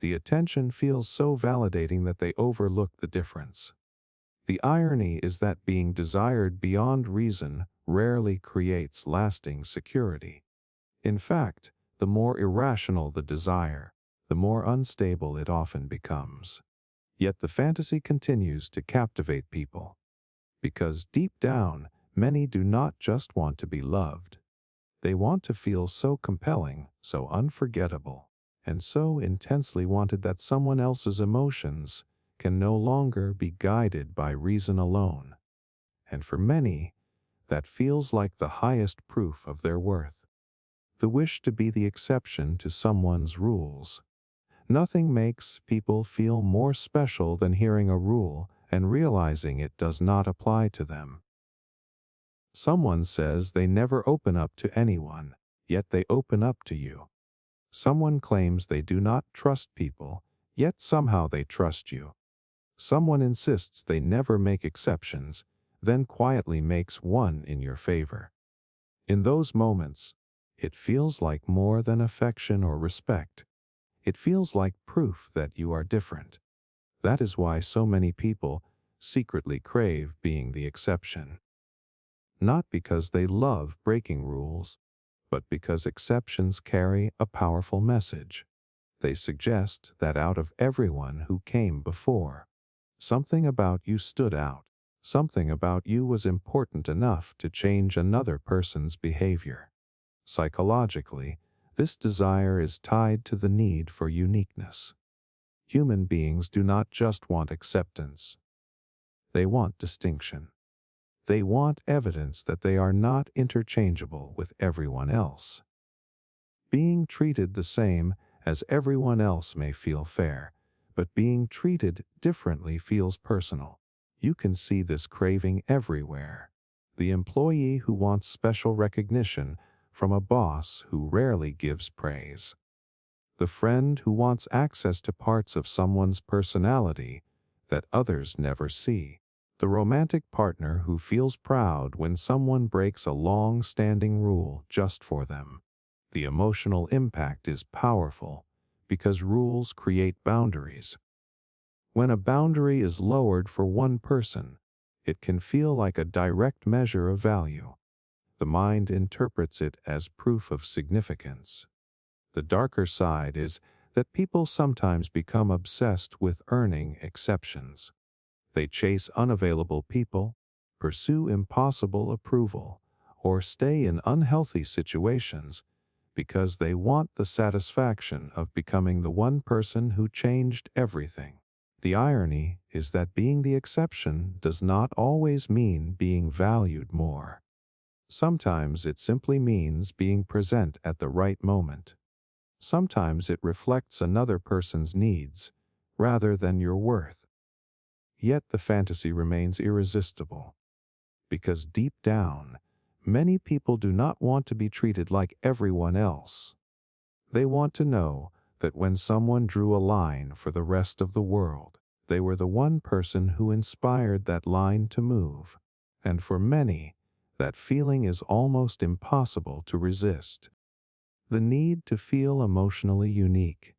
S1: The attention feels so validating that they overlook the difference. The irony is that being desired beyond reason rarely creates lasting security. In fact, the more irrational the desire, the more unstable it often becomes. Yet the fantasy continues to captivate people. Because deep down, many do not just want to be loved. They want to feel so compelling, so unforgettable, and so intensely wanted that someone else's emotions can no longer be guided by reason alone. And for many, that feels like the highest proof of their worth. The wish to be the exception to someone's rules. Nothing makes people feel more special than hearing a rule and realizing it does not apply to them. Someone says they never open up to anyone, yet they open up to you. Someone claims they do not trust people, yet somehow they trust you. Someone insists they never make exceptions, then quietly makes one in your favor. In those moments, it feels like more than affection or respect. It feels like proof that you are different. That is why so many people secretly crave being the exception. Not because they love breaking rules, but because exceptions carry a powerful message. They suggest that out of everyone who came before, something about you stood out. Something about you was important enough to change another person's behavior. Psychologically, this desire is tied to the need for uniqueness. Human beings do not just want acceptance. They want distinction. They want evidence that they are not interchangeable with everyone else. Being treated the same as everyone else may feel fair, but being treated differently feels personal. You can see this craving everywhere. The employee who wants special recognition from a boss who rarely gives praise. The friend who wants access to parts of someone's personality that others never see. The romantic partner who feels proud when someone breaks a long-standing rule just for them. The emotional impact is powerful because rules create boundaries. When a boundary is lowered for one person, it can feel like a direct measure of value. The mind interprets it as proof of significance. The darker side is that people sometimes become obsessed with earning exceptions. They chase unavailable people, pursue impossible approval, or stay in unhealthy situations because they want the satisfaction of becoming the one person who changed everything. The irony is that being the exception does not always mean being valued more. Sometimes it simply means being present at the right moment. Sometimes it reflects another person's needs rather than your worth. Yet the fantasy remains irresistible. Because deep down, many people do not want to be treated like everyone else. They want to know that when someone drew a line for the rest of the world, they were the one person who inspired that line to move. And for many, that feeling is almost impossible to resist. The need to feel emotionally unique.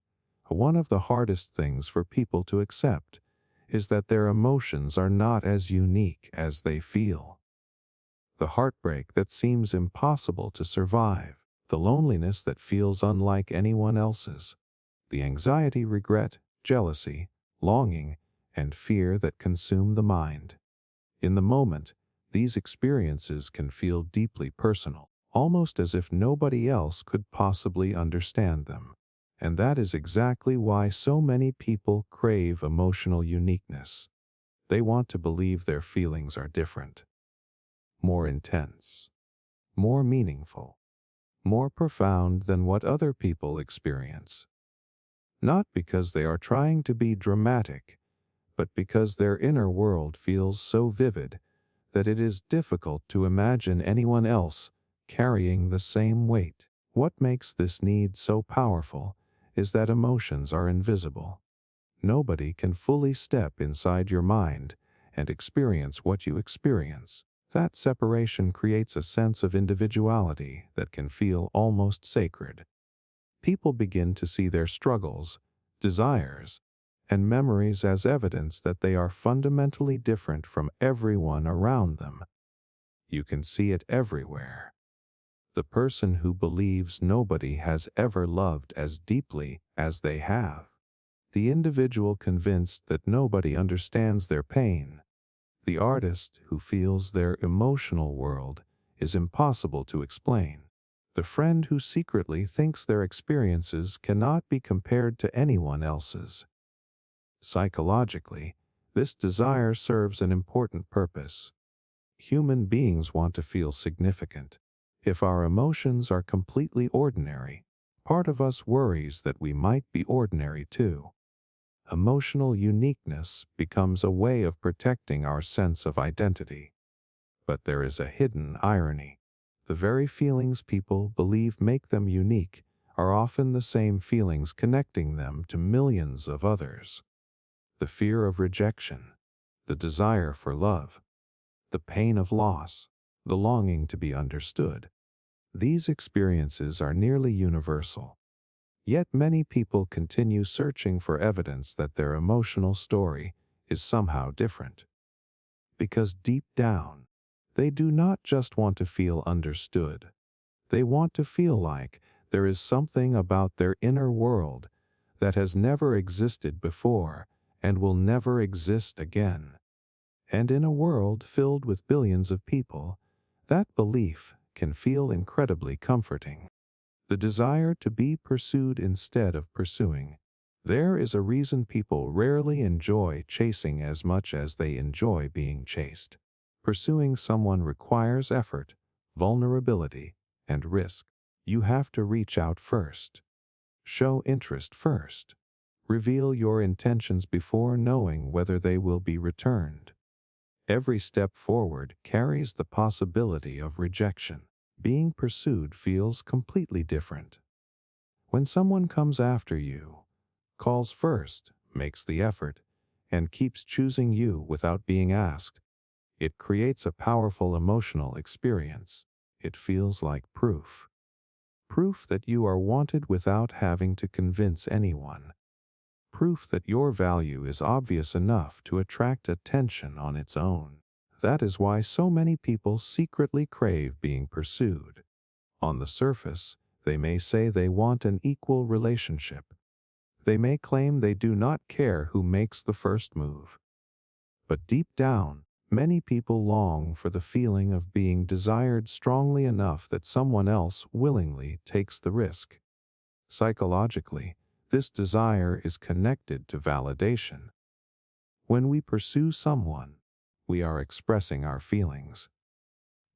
S1: One of the hardest things for people to accept is that their emotions are not as unique as they feel. The heartbreak that seems impossible to survive, the loneliness that feels unlike anyone else's, the anxiety, regret, jealousy, longing, and fear that consume the mind. In the moment, these experiences can feel deeply personal, almost as if nobody else could possibly understand them. And that is exactly why so many people crave emotional uniqueness. They want to believe their feelings are different, more intense, more meaningful, more profound than what other people experience. Not because they are trying to be dramatic, but because their inner world feels so vivid that it is difficult to imagine anyone else carrying the same weight. What makes this need so powerful is that emotions are invisible. Nobody can fully step inside your mind and experience what you experience. That separation creates a sense of individuality that can feel almost sacred. People begin to see their struggles, desires, and memories as evidence that they are fundamentally different from everyone around them. You can see it everywhere. The person who believes nobody has ever loved as deeply as they have. The individual convinced that nobody understands their pain. The artist who feels their emotional world is impossible to explain. The friend who secretly thinks their experiences cannot be compared to anyone else's. Psychologically, this desire serves an important purpose. Human beings want to feel significant. If our emotions are completely ordinary, part of us worries that we might be ordinary too. Emotional uniqueness becomes a way of protecting our sense of identity. But there is a hidden irony. The very feelings people believe make them unique are often the same feelings connecting them to millions of others. The fear of rejection, the desire for love, the pain of loss, the longing to be understood. These experiences are nearly universal. Yet many people continue searching for evidence that their emotional story is somehow different. Because deep down, they do not just want to feel understood. They want to feel like there is something about their inner world that has never existed before and will never exist again. And in a world filled with billions of people, that belief can feel incredibly comforting. The desire to be pursued instead of pursuing. There is a reason people rarely enjoy chasing as much as they enjoy being chased. Pursuing someone requires effort, vulnerability, and risk. You have to reach out first. Show interest first. Reveal your intentions before knowing whether they will be returned. Every step forward carries the possibility of rejection. Being pursued feels completely different. When someone comes after you, calls first, makes the effort, and keeps choosing you without being asked, it creates a powerful emotional experience. It feels like proof. Proof that you are wanted without having to convince anyone. Proof that your value is obvious enough to attract attention on its own. That is why so many people secretly crave being pursued. On the surface, they may say they want an equal relationship. They may claim they do not care who makes the first move. But deep down, many people long for the feeling of being desired strongly enough that someone else willingly takes the risk. Psychologically, this desire is connected to validation. When we pursue someone, we are expressing our feelings.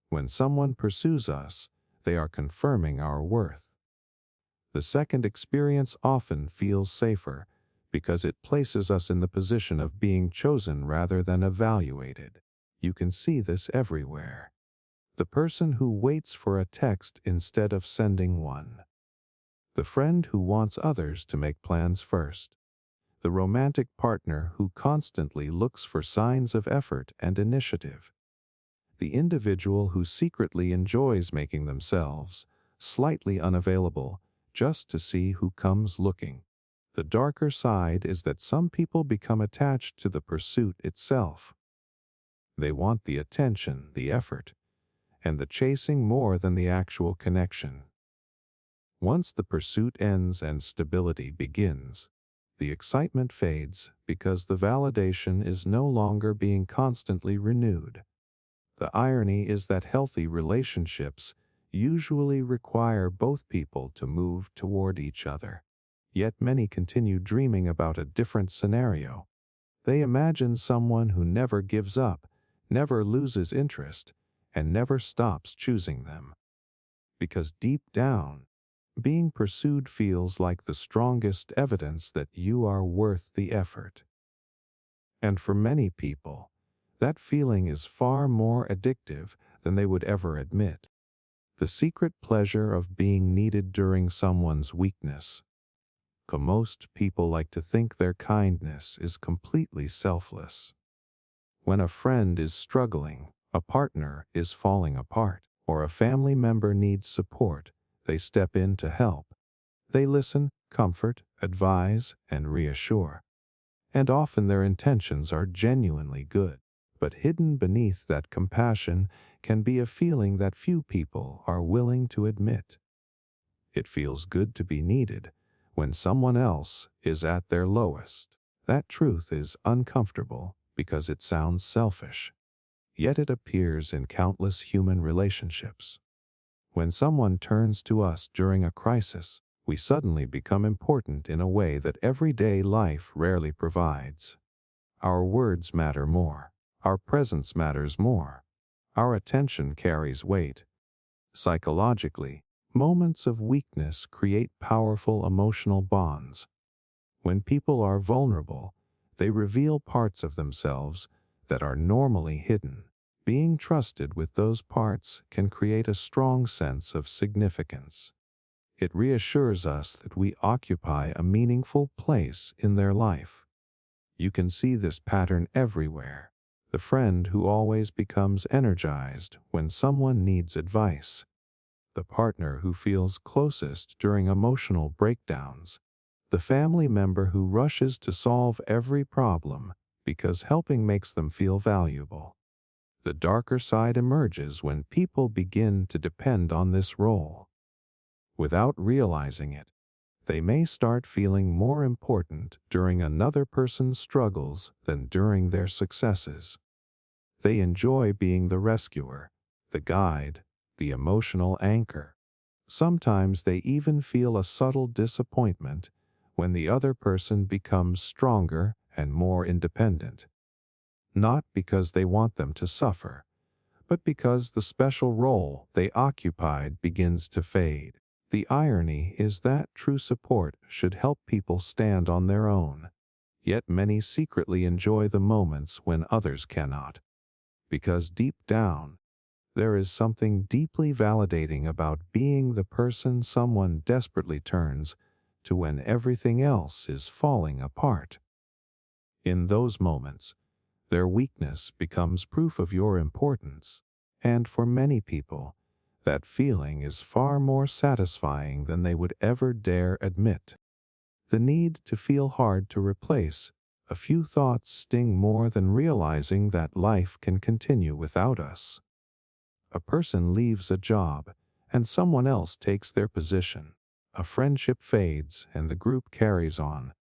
S1: When someone pursues us, they are confirming our worth. The second experience often feels safer because it places us in the position of being chosen rather than evaluated. You can see this everywhere. The person who waits for a text instead of sending one. the friend who wants others to make plans first, the romantic partner who constantly looks for signs of effort and initiative, the individual who secretly enjoys making themselves slightly unavailable just to see who comes looking. The darker side is that some people become attached to the pursuit itself. They want the attention, the effort, and the chasing more than the actual connection. Once the pursuit ends and stability begins, the excitement fades because the validation is no longer being constantly renewed. The irony is that healthy relationships usually require both people to move toward each other. Yet many continue dreaming about a different scenario. They imagine someone who never gives up, never loses interest, and never stops choosing them. Because deep down, being pursued feels like the strongest evidence that you are worth the effort. And for many people, that feeling is far more addictive than they would ever admit. The secret pleasure of being needed during someone's weakness. Most people like to think their kindness is completely selfless. When a friend is struggling, a partner is falling apart, or a family member needs support, they step in to help. They listen, comfort, advise, and reassure. And often their intentions are genuinely good. But hidden beneath that compassion can be a feeling that few people are willing to admit. It feels good to be needed when someone else is at their lowest. That truth is uncomfortable because it sounds selfish. Yet it appears in countless human relationships. When someone turns to us during a crisis, we suddenly become important in a way that everyday life rarely provides. Our words matter more. Our presence matters more. Our attention carries weight. Psychologically, moments of weakness create powerful emotional bonds. When people are vulnerable, they reveal parts of themselves that are normally hidden. Being trusted with those parts can create a strong sense of significance. It reassures us that we occupy a meaningful place in their life. You can see this pattern everywhere. The friend who always becomes energized when someone needs advice. The partner who feels closest during emotional breakdowns. The family member who rushes to solve every problem because helping makes them feel valuable. The darker side emerges when people begin to depend on this role. Without realizing it, they may start feeling more important during another person's struggles than during their successes. They enjoy being the rescuer, the guide, the emotional anchor. Sometimes they even feel a subtle disappointment when the other person becomes stronger and more independent. Not because they want them to suffer, but because the special role they occupied begins to fade. The irony is that true support should help people stand on their own. Yet many secretly enjoy the moments when others cannot. Because deep down, there is something deeply validating about being the person someone desperately turns to when everything else is falling apart. In those moments, their weakness becomes proof of your importance, and for many people, that feeling is far more satisfying than they would ever dare admit. The need to feel hard to replace. A few thoughts sting more than realizing that life can continue without us. A person leaves a job, and someone else takes their position. A friendship fades, and the group carries on.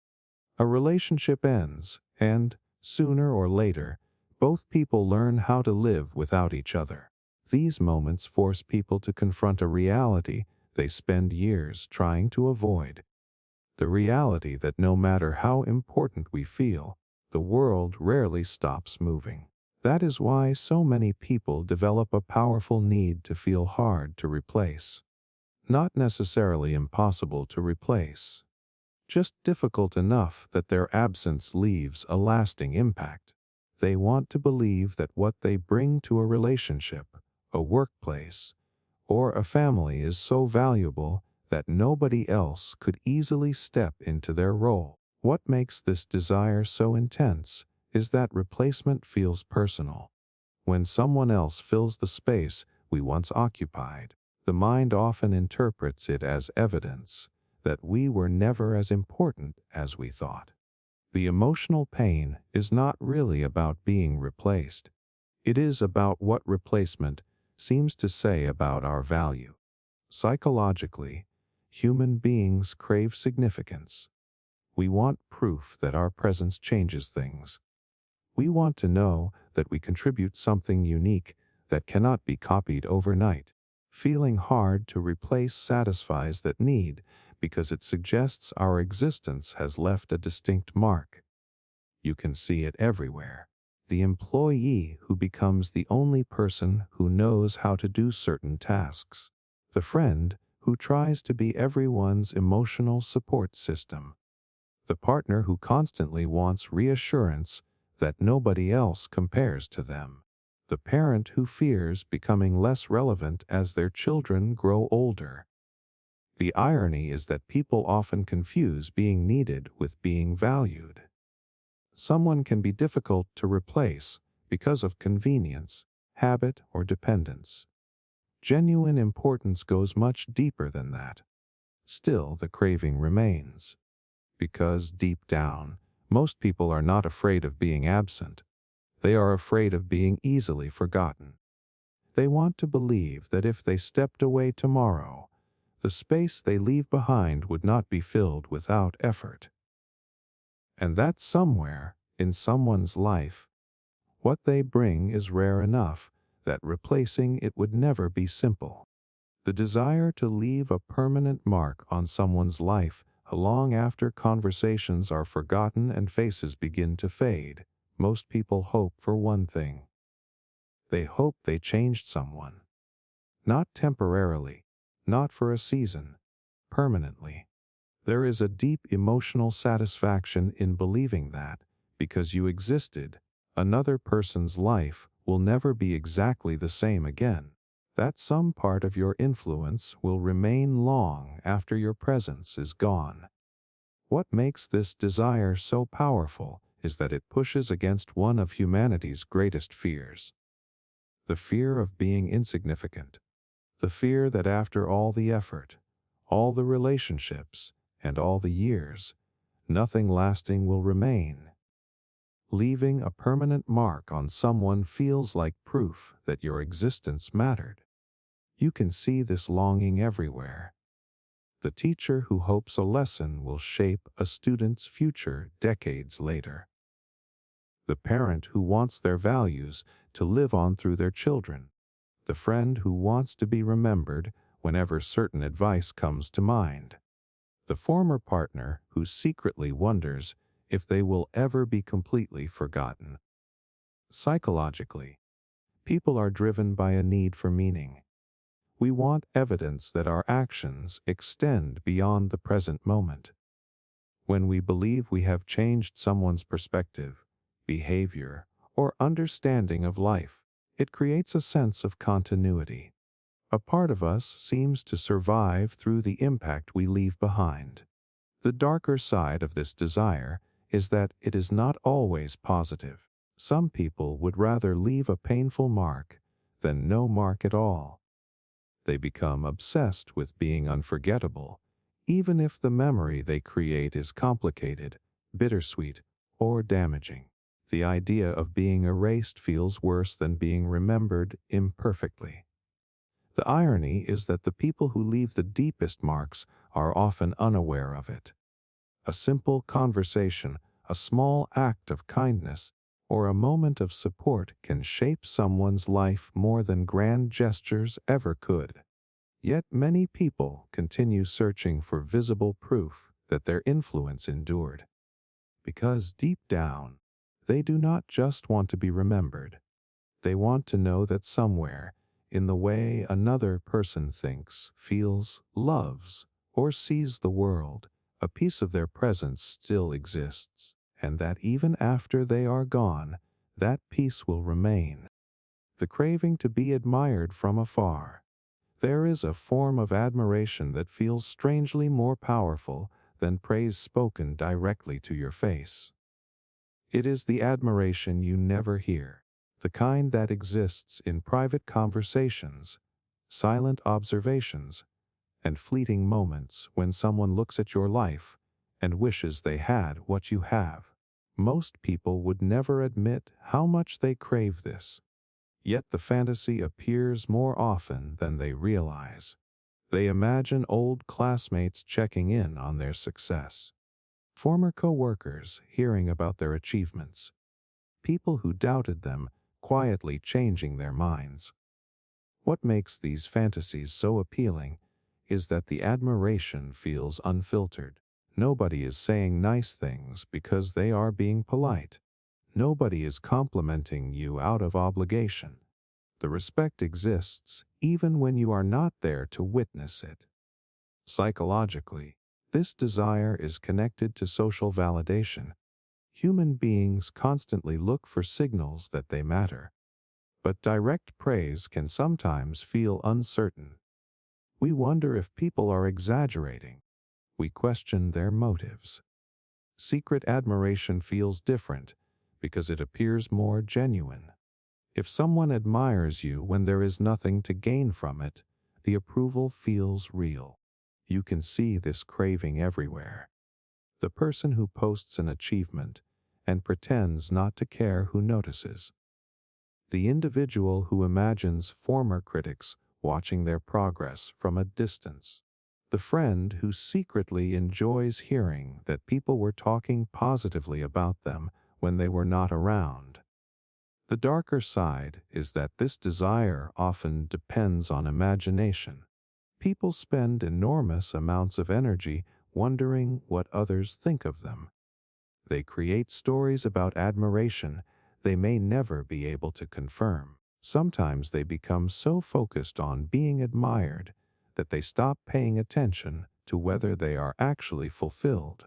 S1: A relationship ends, and, sooner or later, both people learn how to live without each other. These moments force people to confront a reality they spend years trying to avoid. The reality that no matter how important we feel, the world rarely stops moving. That is why so many people develop a powerful need to feel hard to replace. Not necessarily impossible to replace, just difficult enough that their absence leaves a lasting impact. They want to believe that what they bring to a relationship, a workplace, or a family is so valuable that nobody else could easily step into their role. What makes this desire so intense is that replacement feels personal. When someone else fills the space we once occupied, the mind often interprets it as evidence that we were never as important as we thought. The emotional pain is not really about being replaced. It is about what replacement seems to say about our value. Psychologically, human beings crave significance. We want proof that our presence changes things. We want to know that we contribute something unique that cannot be copied overnight. Feeling hard to replace satisfies that need because it suggests our existence has left a distinct mark. You can see it everywhere. The employee who becomes the only person who knows how to do certain tasks. The friend who tries to be everyone's emotional support system. The partner who constantly wants reassurance that nobody else compares to them. The parent who fears becoming less relevant as their children grow older. The irony is that people often confuse being needed with being valued. Someone can be difficult to replace because of convenience, habit, or dependence. Genuine importance goes much deeper than that. Still, the craving remains. Because deep down, most people are not afraid of being absent. They are afraid of being easily forgotten. They want to believe that if they stepped away tomorrow, the space they leave behind would not be filled without effort. And that somewhere, in someone's life, what they bring is rare enough that replacing it would never be simple. The desire to leave a permanent mark on someone's life long after conversations are forgotten and faces begin to fade. Most people hope for one thing. They hope they changed someone. Not temporarily, not for a season, permanently. There is a deep emotional satisfaction in believing that, because you existed, another person's life will never be exactly the same again. That some part of your influence will remain long after your presence is gone. What makes this desire so powerful is that it pushes against one of humanity's greatest fears. The fear of being insignificant. The fear that after all the effort, all the relationships, and all the years, nothing lasting will remain. Leaving a permanent mark on someone feels like proof that your existence mattered. You can see this longing everywhere. The teacher who hopes a lesson will shape a student's future decades later. The parent who wants their values to live on through their children. The friend who wants to be remembered whenever certain advice comes to mind. The former partner who secretly wonders if they will ever be completely forgotten. Psychologically, people are driven by a need for meaning. We want evidence that our actions extend beyond the present moment. When we believe we have changed someone's perspective, behavior, or understanding of life, it creates a sense of continuity. A part of us seems to survive through the impact we leave behind. The darker side of this desire is that it is not always positive. Some people would rather leave a painful mark than no mark at all. They become obsessed with being unforgettable, even if the memory they create is complicated, bittersweet, or damaging. The idea of being erased feels worse than being remembered imperfectly. The irony is that the people who leave the deepest marks are often unaware of it. A simple conversation, a small act of kindness, or a moment of support can shape someone's life more than grand gestures ever could. Yet many people continue searching for visible proof that their influence endured. Because deep down, they do not just want to be remembered. They want to know that somewhere, in the way another person thinks, feels, loves, or sees the world, a piece of their presence still exists, and that even after they are gone, that piece will remain. The craving to be admired from afar. There is a form of admiration that feels strangely more powerful than praise spoken directly to your face. It is the admiration you never hear, the kind that exists in private conversations, silent observations, and fleeting moments when someone looks at your life and wishes they had what you have. Most people would never admit how much they crave this, yet the fantasy appears more often than they realize. They imagine old classmates checking in on their success, former co-workers hearing about their achievements, people who doubted them quietly changing their minds. What makes these fantasies so appealing is that the admiration feels unfiltered. Nobody is saying nice things because they are being polite. Nobody is complimenting you out of obligation. The respect exists even when you are not there to witness it. Psychologically, this desire is connected to social validation. Human beings constantly look for signals that they matter, but direct praise can sometimes feel uncertain. We wonder if people are exaggerating. We question their motives. Secret admiration feels different because it appears more genuine. If someone admires you when there is nothing to gain from it, the approval feels real. You can see this craving everywhere. The person who posts an achievement and pretends not to care who notices. The individual who imagines former critics watching their progress from a distance. The friend who secretly enjoys hearing that people were talking positively about them when they were not around. The darker side is that this desire often depends on imagination. People spend enormous amounts of energy wondering what others think of them. They create stories about admiration they may never be able to confirm. Sometimes they become so focused on being admired that they stop paying attention to whether they are actually fulfilled.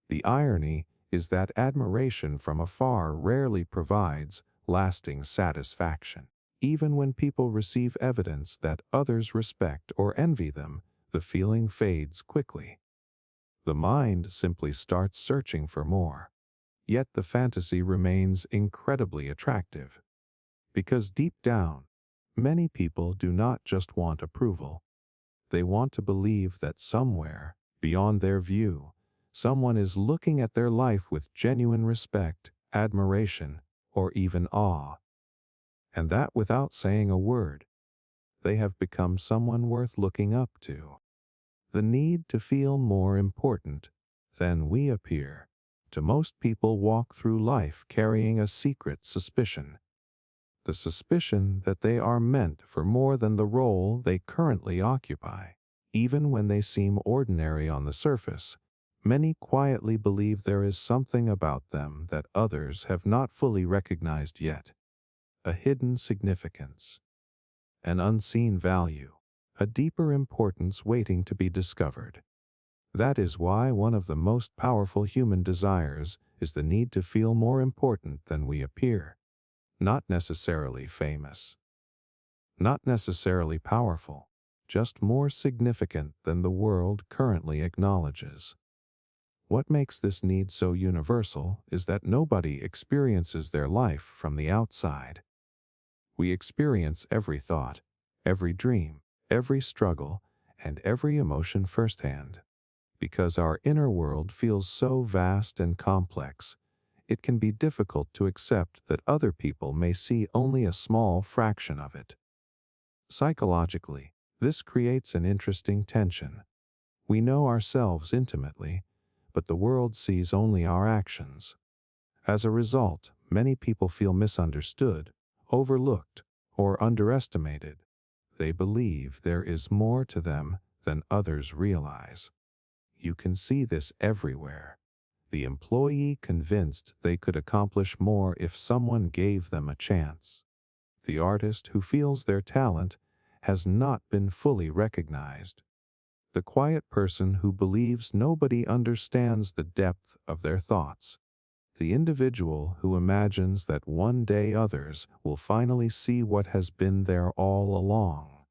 S1: The irony is that admiration from afar rarely provides lasting satisfaction. Even when people receive evidence that others respect or envy them, the feeling fades quickly. The mind simply starts searching for more. Yet the fantasy remains incredibly attractive. Because deep down, many people do not just want approval. They want to believe that somewhere, beyond their view, someone is looking at their life with genuine respect, admiration, or even awe. And that without saying a word, they have become someone worth looking up to. The need to feel more important than we appear. To most people walk through life carrying a secret suspicion. The suspicion that they are meant for more than the role they currently occupy. Even when they seem ordinary on the surface, many quietly believe there is something about them that others have not fully recognized yet. A hidden significance, an unseen value, a deeper importance waiting to be discovered. That is why one of the most powerful human desires is the need to feel more important than we appear. Not necessarily famous, not necessarily powerful, just more significant than the world currently acknowledges. What makes this need so universal is that nobody experiences their life from the outside. We experience every thought, every dream, every struggle, and every emotion firsthand. Because our inner world feels so vast and complex, it can be difficult to accept that other people may see only a small fraction of it. Psychologically, this creates an interesting tension. We know ourselves intimately, but the world sees only our actions. As a result, many people feel misunderstood, overlooked, or underestimated. They believe there is more to them than others realize. You can see this everywhere. The employee convinced they could accomplish more if someone gave them a chance. The artist who feels their talent has not been fully recognized. The quiet person who believes nobody understands the depth of their thoughts. The individual who imagines that one day others will finally see what has been there all along.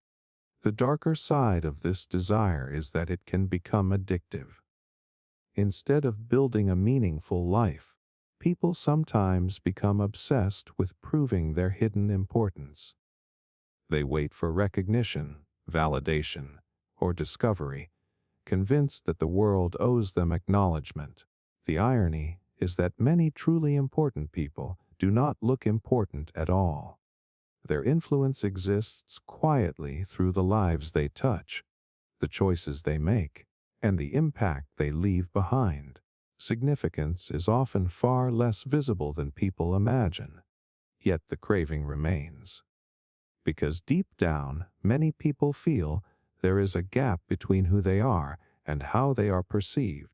S1: The darker side of this desire is that it can become addictive. Instead of building a meaningful life, people sometimes become obsessed with proving their hidden importance. They wait for recognition, validation, or discovery, convinced that the world owes them acknowledgement. The irony is that many truly important people do not look important at all. Their influence exists quietly through the lives they touch, the choices they make, and the impact they leave behind. Significance is often far less visible than people imagine, yet the craving remains. Because deep down, many people feel there is a gap between who they are and how they are perceived.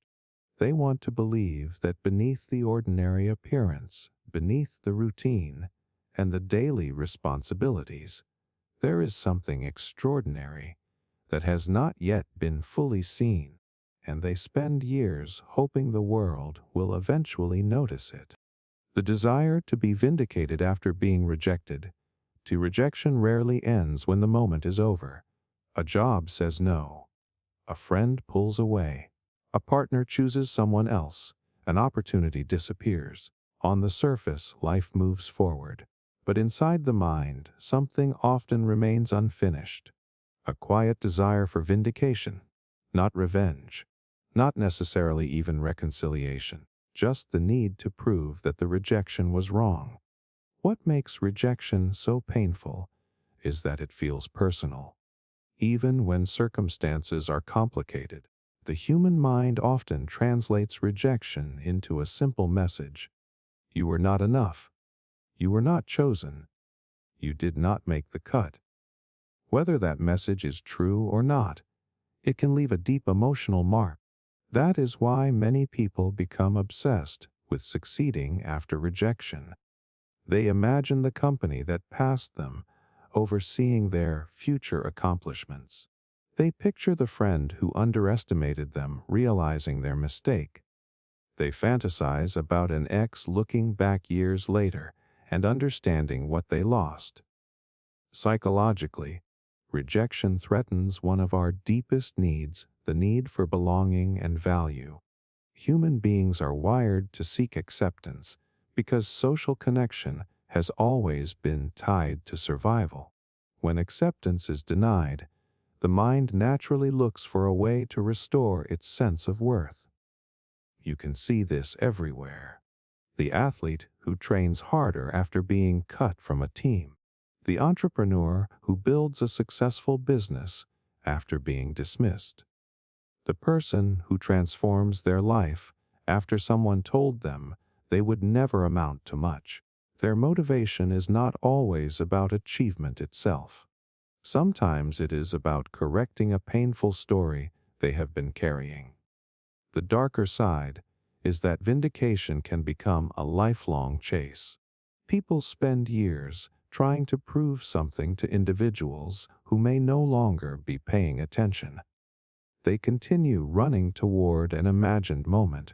S1: They want to believe that beneath the ordinary appearance, beneath the routine, and the daily responsibilities, there is something extraordinary that has not yet been fully seen, and they spend years hoping the world will eventually notice it. The desire to be vindicated after being rejected. To rejection rarely ends when the moment is over. A job says no. A friend pulls away. A partner chooses someone else. An opportunity disappears. On the surface, life moves forward. But inside the mind, something often remains unfinished. A quiet desire for vindication, not revenge, not necessarily even reconciliation, just the need to prove that the rejection was wrong. What makes rejection so painful is that it feels personal. Even when circumstances are complicated, the human mind often translates rejection into a simple message. You were not enough. You were not chosen. You did not make the cut. Whether that message is true or not, it can leave a deep emotional mark. That is why many people become obsessed with succeeding after rejection. They imagine the company that passed them, overseeing their future accomplishments. They picture the friend who underestimated them realizing their mistake. They fantasize about an ex looking back years later and understanding what they lost. Psychologically, rejection threatens one of our deepest needs, the need for belonging and value. Human beings are wired to seek acceptance because social connection has always been tied to survival. When acceptance is denied, the mind naturally looks for a way to restore its sense of worth. You can see this everywhere. The athlete who trains harder after being cut from a team. The entrepreneur who builds a successful business after being dismissed. The person who transforms their life after someone told them they would never amount to much. Their motivation is not always about achievement itself. Sometimes it is about correcting a painful story they have been carrying. The darker side is that vindication can become a lifelong chase. People spend years trying to prove something to individuals who may no longer be paying attention. They continue running toward an imagined moment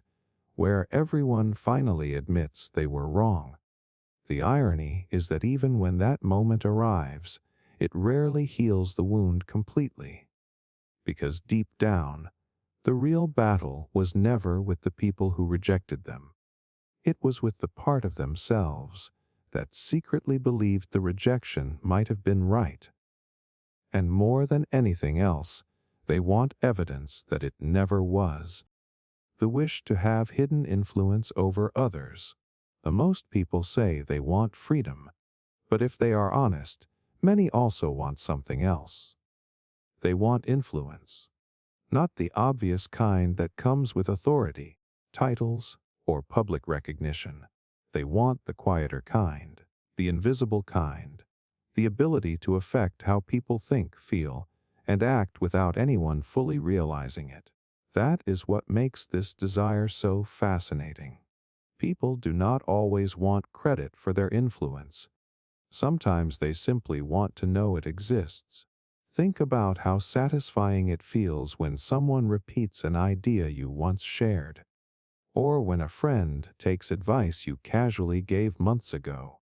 S1: where everyone finally admits they were wrong. The irony is that even when that moment arrives, it rarely heals the wound completely. Because deep down, the real battle was never with the people who rejected them. It was with the part of themselves that secretly believed the rejection might have been right. And more than anything else, they want evidence that it never was. The wish to have hidden influence over others. Most people say they want freedom, but if they are honest, many also want something else. They want influence. Not the obvious kind that comes with authority, titles, or public recognition. They want the quieter kind, the invisible kind, the ability to affect how people think, feel, and act without anyone fully realizing it. That is what makes this desire so fascinating. People do not always want credit for their influence. Sometimes they simply want to know it exists. Think about how satisfying it feels when someone repeats an idea you once shared, or when a friend takes advice you casually gave months ago,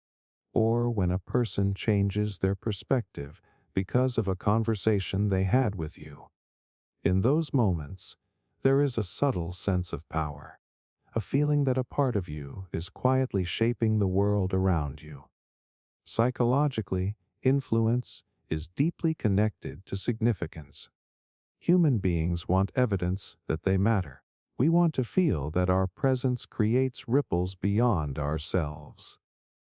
S1: or when a person changes their perspective because of a conversation they had with you. In those moments, there is a subtle sense of power, a feeling that a part of you is quietly shaping the world around you. Psychologically, influence is deeply connected to significance. Human beings want evidence that they matter. We want to feel that our presence creates ripples beyond ourselves.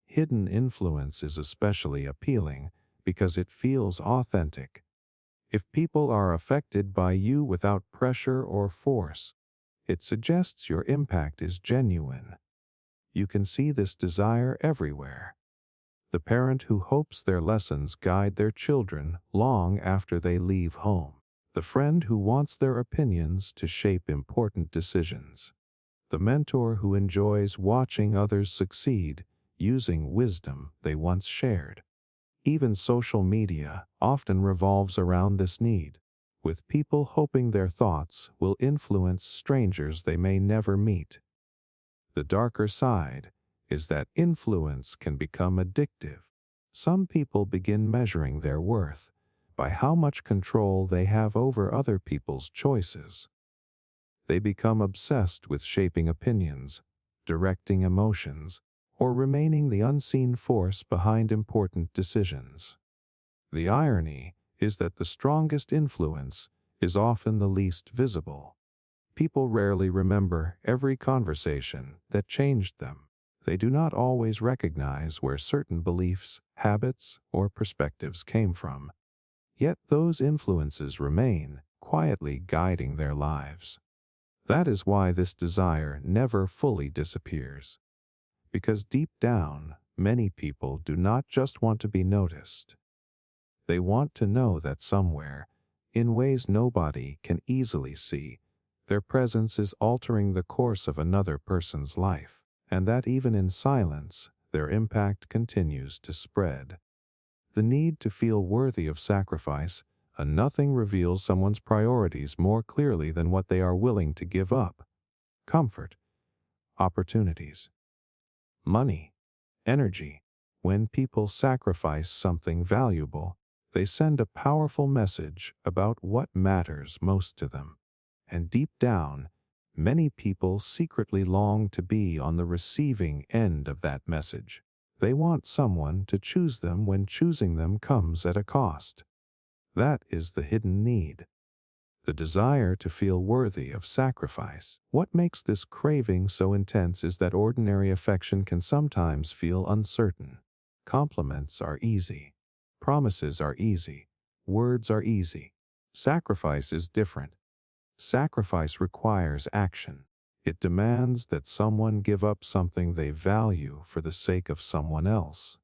S1: Hidden influence is especially appealing because it feels authentic. If people are affected by you without pressure or force, it suggests your impact is genuine. You can see this desire everywhere. The parent who hopes their lessons guide their children long after they leave home. The friend who wants their opinions to shape important decisions. The mentor who enjoys watching others succeed using wisdom they once shared. Even social media often revolves around this need, with people hoping their thoughts will influence strangers they may never meet. The darker side is that influence can become addictive. Some people begin measuring their worth by how much control they have over other people's choices. They become obsessed with shaping opinions, directing emotions, or remaining the unseen force behind important decisions. The irony is that the strongest influence is often the least visible. People rarely remember every conversation that changed them. They do not always recognize where certain beliefs, habits, or perspectives came from. Yet those influences remain, quietly guiding their lives. That is why this desire never fully disappears. Because deep down, many people do not just want to be noticed. They want to know that somewhere, in ways nobody can easily see, their presence is altering the course of another person's life, and that even in silence, their impact continues to spread. The need to feel worthy of sacrifice, nothing reveals someone's priorities more clearly than what they are willing to give up. Comfort, opportunities, money, energy. When people sacrifice something valuable, they send a powerful message about what matters most to them. And deep down, many people secretly long to be on the receiving end of that message. They want someone to choose them when choosing them comes at a cost. That is the hidden need. The desire to feel worthy of sacrifice. What makes this craving so intense is that ordinary affection can sometimes feel uncertain. Compliments are easy. Promises are easy. Words are easy. Sacrifice is different. Sacrifice requires action. It demands that someone give up something they value for the sake of someone else.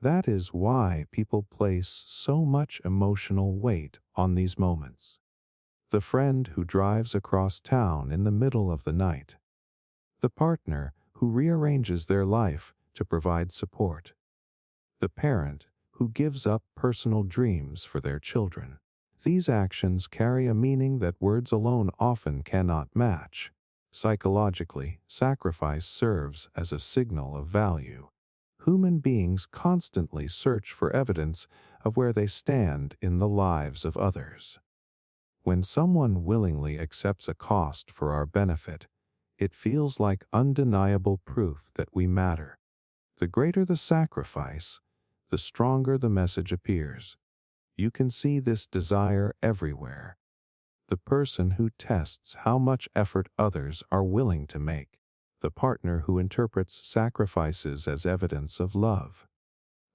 S1: That is why people place so much emotional weight on these moments. The friend who drives across town in the middle of the night. The partner who rearranges their life to provide support. The parent who gives up personal dreams for their children. These actions carry a meaning that words alone often cannot match. Psychologically, sacrifice serves as a signal of value. Human beings constantly search for evidence of where they stand in the lives of others. When someone willingly accepts a cost for our benefit, it feels like undeniable proof that we matter. The greater the sacrifice, the stronger the message appears. You can see this desire everywhere. The person who tests how much effort others are willing to make. The partner who interprets sacrifices as evidence of love.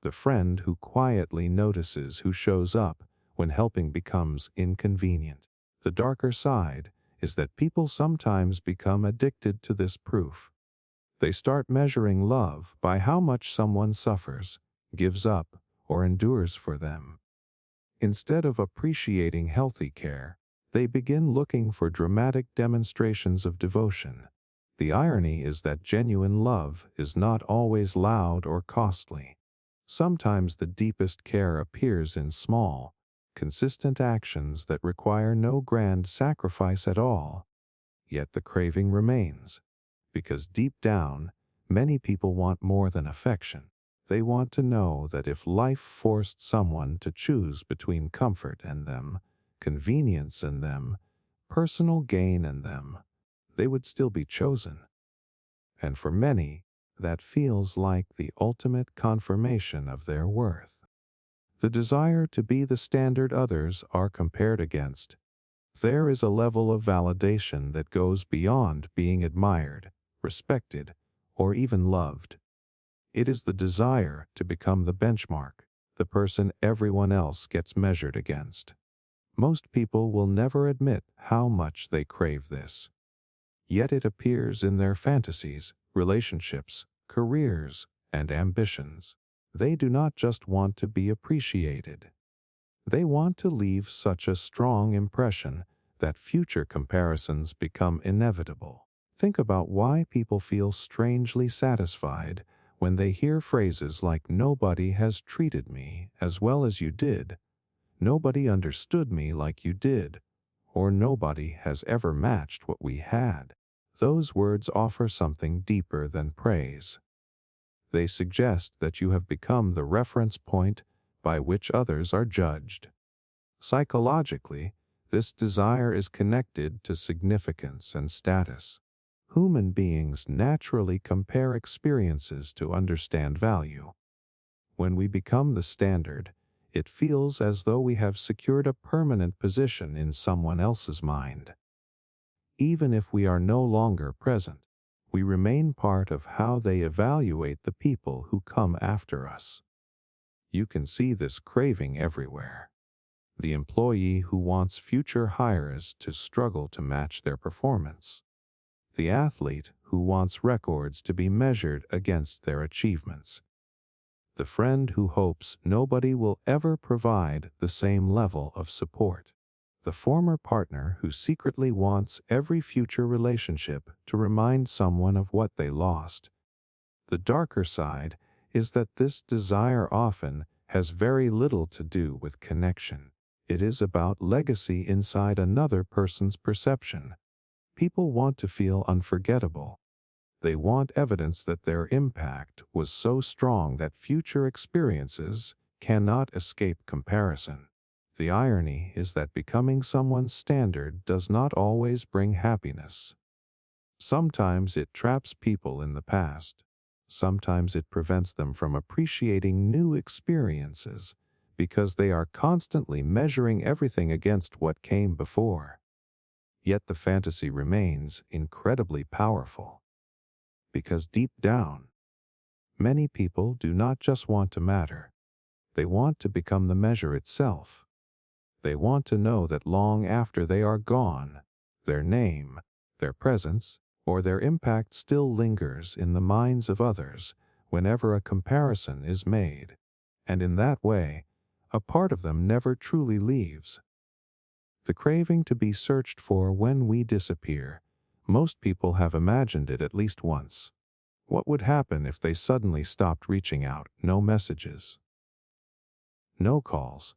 S1: The friend who quietly notices who shows up when helping becomes inconvenient. The darker side is that people sometimes become addicted to this proof. They start measuring love by how much someone suffers, gives up, or endures for them. Instead of appreciating healthy care, they begin looking for dramatic demonstrations of devotion. The irony is that genuine love is not always loud or costly. Sometimes the deepest care appears in small, consistent actions that require no grand sacrifice at all. Yet the craving remains, because deep down, many people want more than affection. They want to know that if life forced someone to choose between comfort and them, convenience and them, personal gain and them, they would still be chosen. And for many, that feels like the ultimate confirmation of their worth. The desire to be the standard others are compared against. There is a level of validation that goes beyond being admired, respected, or even loved. It is the desire to become the benchmark, the person everyone else gets measured against. Most people will never admit how much they crave this. Yet it appears in their fantasies, relationships, careers, and ambitions. They do not just want to be appreciated. They want to leave such a strong impression that future comparisons become inevitable. Think about why people feel strangely satisfied when they hear phrases like "nobody has treated me as well as you did," "nobody understood me like you did," or "nobody has ever matched what we had." Those words offer something deeper than praise. They suggest that you have become the reference point by which others are judged. Psychologically, this desire is connected to significance and status. Human beings naturally compare experiences to understand value. When we become the standard, it feels as though we have secured a permanent position in someone else's mind. Even if we are no longer present, we remain part of how they evaluate the people who come after us. You can see this craving everywhere. The employee who wants future hires to struggle to match their performance. The athlete who wants records to be measured against their achievements. The friend who hopes nobody will ever provide the same level of support. The former partner who secretly wants every future relationship to remind someone of what they lost. The darker side is that this desire often has very little to do with connection. It is about legacy inside another person's perception. People want to feel unforgettable. They want evidence that their impact was so strong that future experiences cannot escape comparison. The irony is that becoming someone's standard does not always bring happiness. Sometimes it traps people in the past. Sometimes it prevents them from appreciating new experiences because they are constantly measuring everything against what came before. Yet the fantasy remains incredibly powerful. Because deep down, many people do not just want to matter. They want to become the measure itself. They want to know that long after they are gone, their name, their presence, or their impact still lingers in the minds of others whenever a comparison is made. And in that way, a part of them never truly leaves. The craving to be searched for when we disappear, most people have imagined it at least once. What would happen if they suddenly stopped reaching out? No messages, no calls,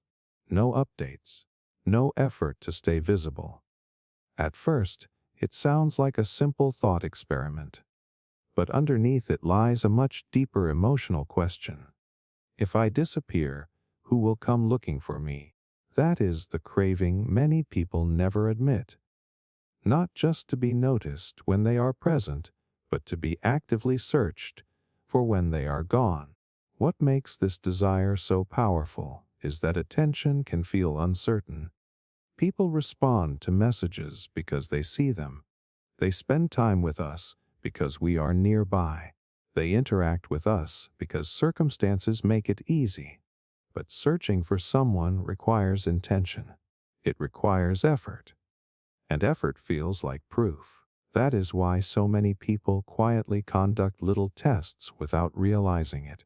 S1: no updates, no effort to stay visible. At first, it sounds like a simple thought experiment. But underneath it lies a much deeper emotional question. If I disappear, who will come looking for me? That is the craving many people never admit. Not just to be noticed when they are present, but to be actively searched for when they are gone. What makes this desire so powerful is that attention can feel uncertain. People respond to messages because they see them. They spend time with us because we are nearby. They interact with us because circumstances make it easy. But searching for someone requires intention. It requires effort. And effort feels like proof. That is why so many people quietly conduct little tests without realizing it.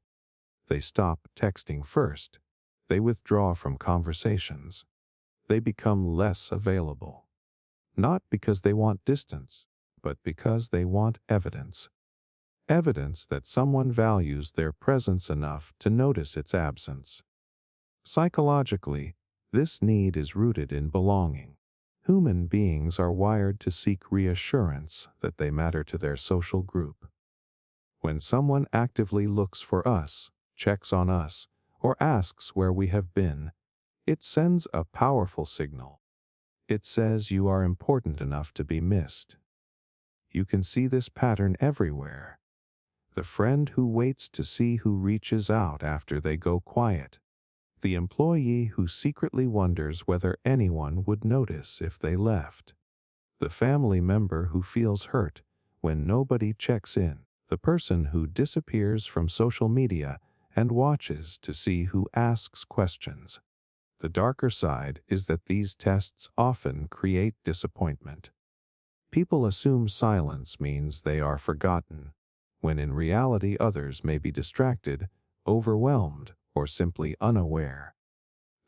S1: They stop texting first. They withdraw from conversations. They become less available. Not because they want distance, but because they want evidence. Evidence that someone values their presence enough to notice its absence. Psychologically, this need is rooted in belonging. Human beings are wired to seek reassurance that they matter to their social group. When someone actively looks for us, checks on us, or asks where we have been, it sends a powerful signal. It says you are important enough to be missed. You can see this pattern everywhere. The friend who waits to see who reaches out after they go quiet. The employee who secretly wonders whether anyone would notice if they left. The family member who feels hurt when nobody checks in. The person who disappears from social media and watches to see who asks questions. The darker side is that these tests often create disappointment. People assume silence means they are forgotten, when in reality others may be distracted, overwhelmed, or simply unaware.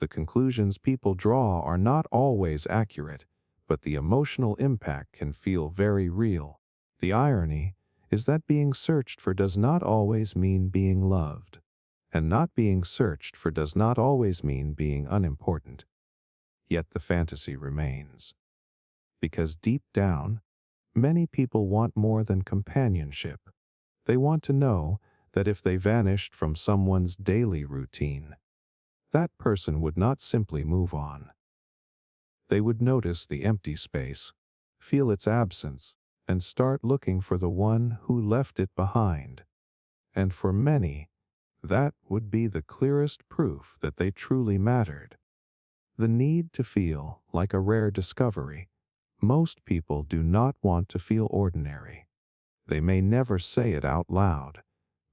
S1: The conclusions people draw are not always accurate, but the emotional impact can feel very real. The irony is that being searched for does not always mean being loved, and not being searched for does not always mean being unimportant. Yet the fantasy remains. Because deep down, many people want more than companionship. They want to know that if they vanished from someone's daily routine, that person would not simply move on. They would notice the empty space, feel its absence, and start looking for the one who left it behind. And for many, that would be the clearest proof that they truly mattered. The need to feel like a rare discovery. Most people do not want to feel ordinary. They may never say it out loud,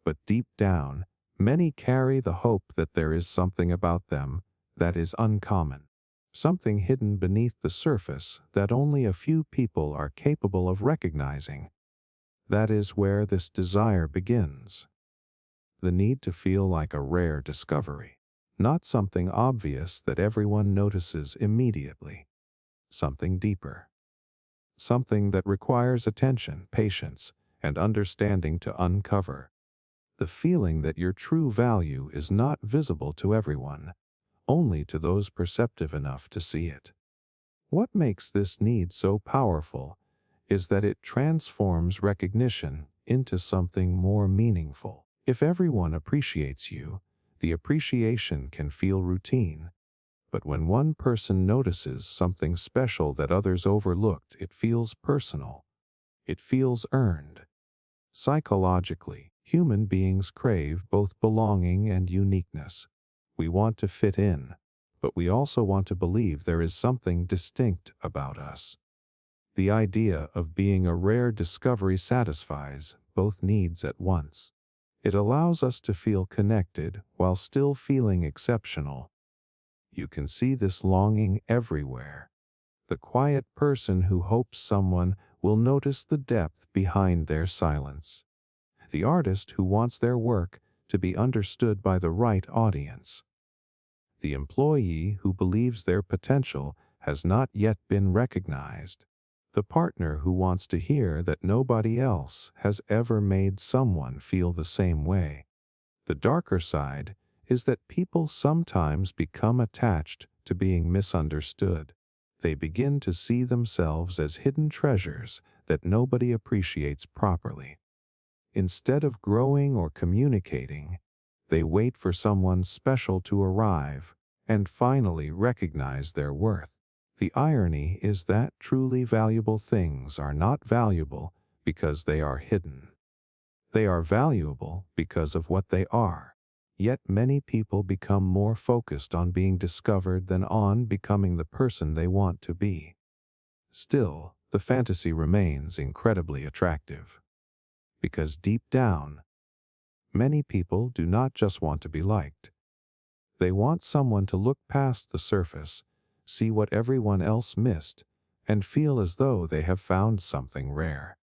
S1: but deep down, many carry the hope that there is something about them that is uncommon, something hidden beneath the surface that only a few people are capable of recognizing. That is where this desire begins. The need to feel like a rare discovery, not something obvious that everyone notices immediately. Something deeper. Something that requires attention, patience, and understanding to uncover. The feeling that your true value is not visible to everyone, only to those perceptive enough to see it. What makes this need so powerful is that it transforms recognition into something more meaningful. If everyone appreciates you, the appreciation can feel routine. But when one person notices something special that others overlooked, it feels personal. It feels earned. Psychologically, human beings crave both belonging and uniqueness. We want to fit in, but we also want to believe there is something distinct about us. The idea of being a rare discovery satisfies both needs at once. It allows us to feel connected while still feeling exceptional. You can see this longing everywhere. The quiet person who hopes someone will notice the depth behind their silence. The artist who wants their work to be understood by the right audience. The employee who believes their potential has not yet been recognized. The partner who wants to hear that nobody else has ever made someone feel the same way. The darker side is that people sometimes become attached to being misunderstood. They begin to see themselves as hidden treasures that nobody appreciates properly. Instead of growing or communicating, they wait for someone special to arrive and finally recognize their worth. The irony is that truly valuable things are not valuable because they are hidden. They are valuable because of what they are. Yet many people become more focused on being discovered than on becoming the person they want to be. Still, the fantasy remains incredibly attractive. Because deep down, many people do not just want to be liked. They want someone to look past the surface, see what everyone else missed, and feel as though they have found something rare.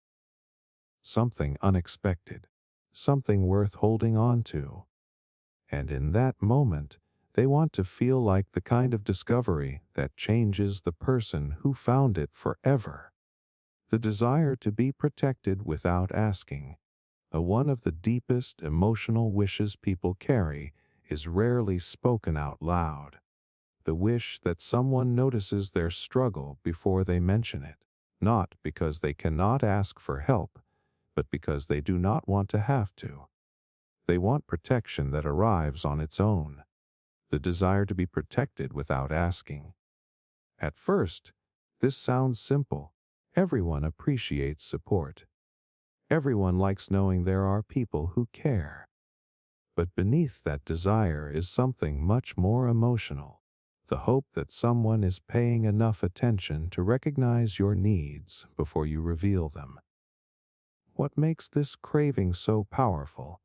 S1: Something unexpected. Something worth holding on to. And in that moment, they want to feel like the kind of discovery that changes the person who found it forever. The desire to be protected without asking. One of the deepest emotional wishes people carry is rarely spoken out loud. The wish that someone notices their struggle before they mention it, not because they cannot ask for help, but because they do not want to have to. They want protection that arrives on its own, the desire to be protected without asking. At first, this sounds simple. Everyone appreciates support. Everyone likes knowing there are people who care. But beneath that desire is something much more emotional. The hope that someone is paying enough attention to recognize your needs before you reveal them. What makes this craving so powerful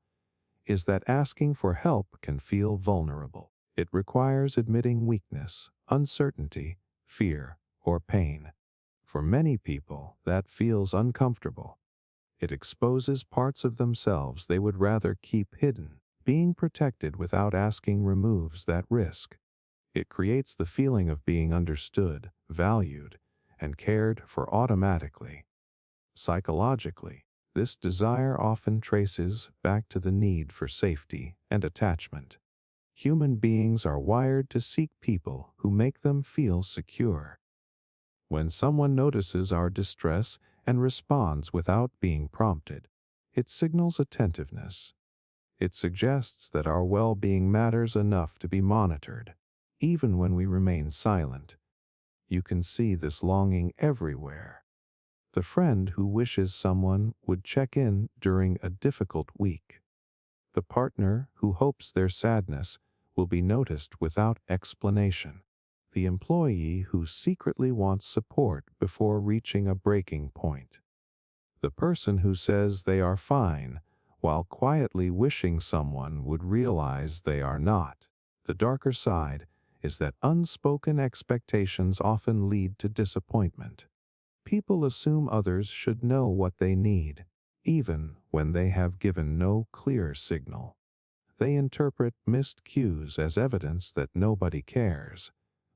S1: is that asking for help can feel vulnerable. It requires admitting weakness, uncertainty, fear, or pain. For many people, that feels uncomfortable. It exposes parts of themselves they would rather keep hidden. Being protected without asking removes that risk. It creates the feeling of being understood, valued, and cared for automatically. Psychologically, this desire often traces back to the need for safety and attachment. Human beings are wired to seek people who make them feel secure. When someone notices our distress and responds without being prompted, it signals attentiveness. It suggests that our well-being matters enough to be monitored, even when we remain silent. You can see this longing everywhere. The friend who wishes someone would check in during a difficult week. The partner who hopes their sadness will be noticed without explanation. The employee who secretly wants support before reaching a breaking point. The person who says they are fine while quietly wishing someone would realize they are not. The darker side is that unspoken expectations often lead to disappointment. People assume others should know what they need, even when they have given no clear signal. They interpret missed cues as evidence that nobody cares,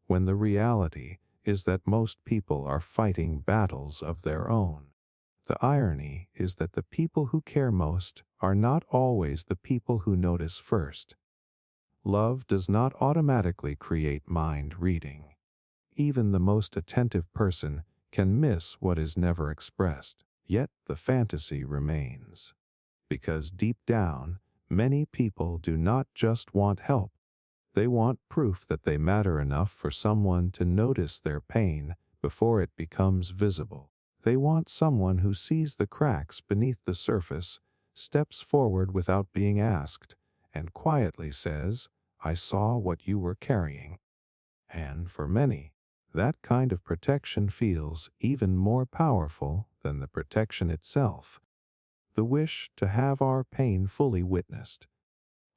S1: when the reality is that most people are fighting battles of their own. The irony is that the people who care most are not always the people who notice first. Love does not automatically create mind reading. Even the most attentive person can miss what is never expressed, yet the fantasy remains. Because deep down, many people do not just want help. They want proof that they matter enough for someone to notice their pain before it becomes visible. They want someone who sees the cracks beneath the surface, steps forward without being asked, and quietly says, "I saw what you were carrying." And for many, that kind of protection feels even more powerful than the protection itself. The wish to have our pain fully witnessed.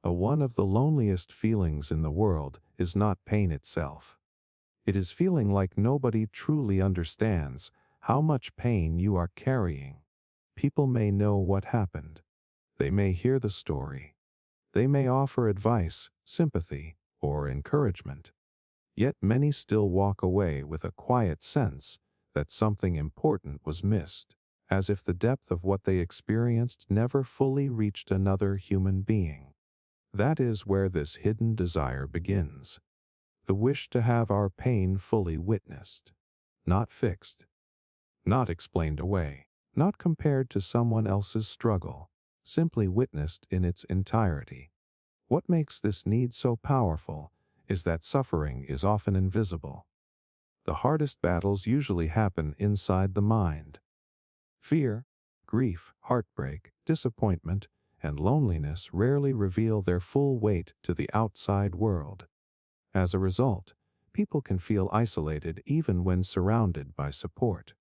S1: One of the loneliest feelings in the world is not pain itself. It is feeling like nobody truly understands how much pain you are carrying. People may know what happened. They may hear the story. They may offer advice, sympathy, or encouragement. Yet many still walk away with a quiet sense that something important was missed, as if the depth of what they experienced never fully reached another human being. That is where this hidden desire begins. The wish to have our pain fully witnessed, not fixed, not explained away, not compared to someone else's struggle, simply witnessed in its entirety. What makes this need so powerful is that suffering is often invisible. The hardest battles usually happen inside the mind. Fear, grief, heartbreak, disappointment, and loneliness rarely reveal their full weight to the outside world. As a result, people can feel isolated even when surrounded by support.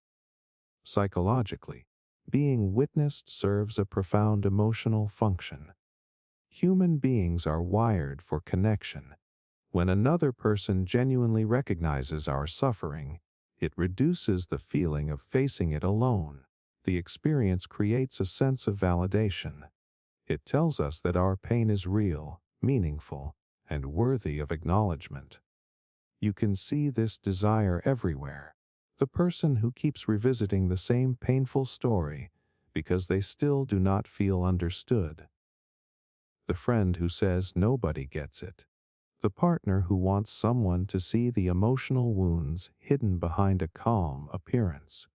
S1: Psychologically, being witnessed serves a profound emotional function. Human beings are wired for connection. When another person genuinely recognizes our suffering, it reduces the feeling of facing it alone. The experience creates a sense of validation. It tells us that our pain is real, meaningful, and worthy of acknowledgement. You can see this desire everywhere. The person who keeps revisiting the same painful story because they still do not feel understood. The friend who says nobody gets it. The partner who wants someone to see the emotional wounds hidden behind a calm appearance.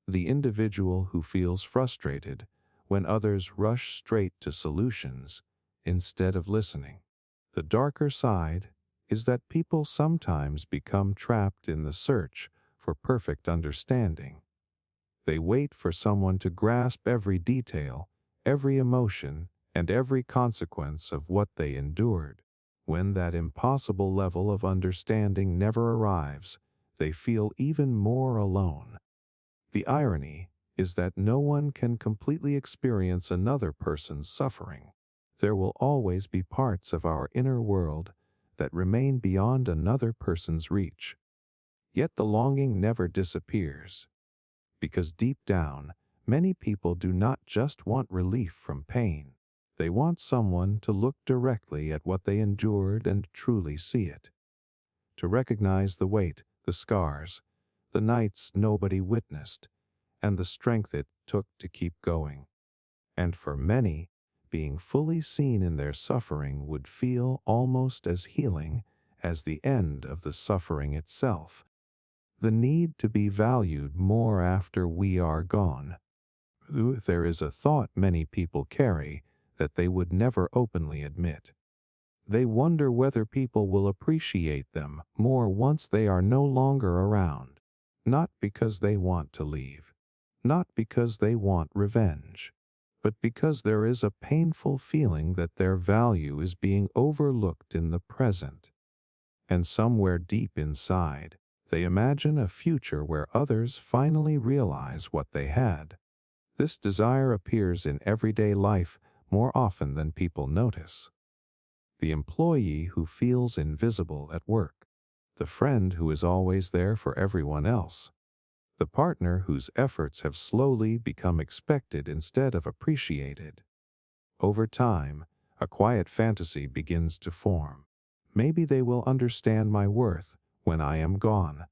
S1: The individual who feels frustrated when others rush straight to solutions instead of listening. The darker side is that people sometimes become trapped in the search for perfect understanding. They wait for someone to grasp every detail, every emotion, and every consequence of what they endured. When that impossible level of understanding never arrives, they feel even more alone. The irony is that no one can completely experience another person's suffering. There will always be parts of our inner world that remain beyond another person's reach. Yet the longing never disappears, because deep down, many people do not just want relief from pain. They want someone to look directly at what they endured and truly see it. To recognize the weight, the scars, the nights nobody witnessed, and the strength it took to keep going. And for many, being fully seen in their suffering would feel almost as healing as the end of the suffering itself. The need to be valued more after we are gone. There is a thought many people carry that they would never openly admit. They wonder whether people will appreciate them more once they are no longer around, not because they want to leave, not because they want revenge, but because there is a painful feeling that their value is being overlooked in the present. And somewhere deep inside, they imagine a future where others finally realize what they had. This desire appears in everyday life more often than people notice. The employee who feels invisible at work, the friend who is always there for everyone else, the partner whose efforts have slowly become expected instead of appreciated. Over time, a quiet fantasy begins to form. Maybe they will understand my worth when I am gone.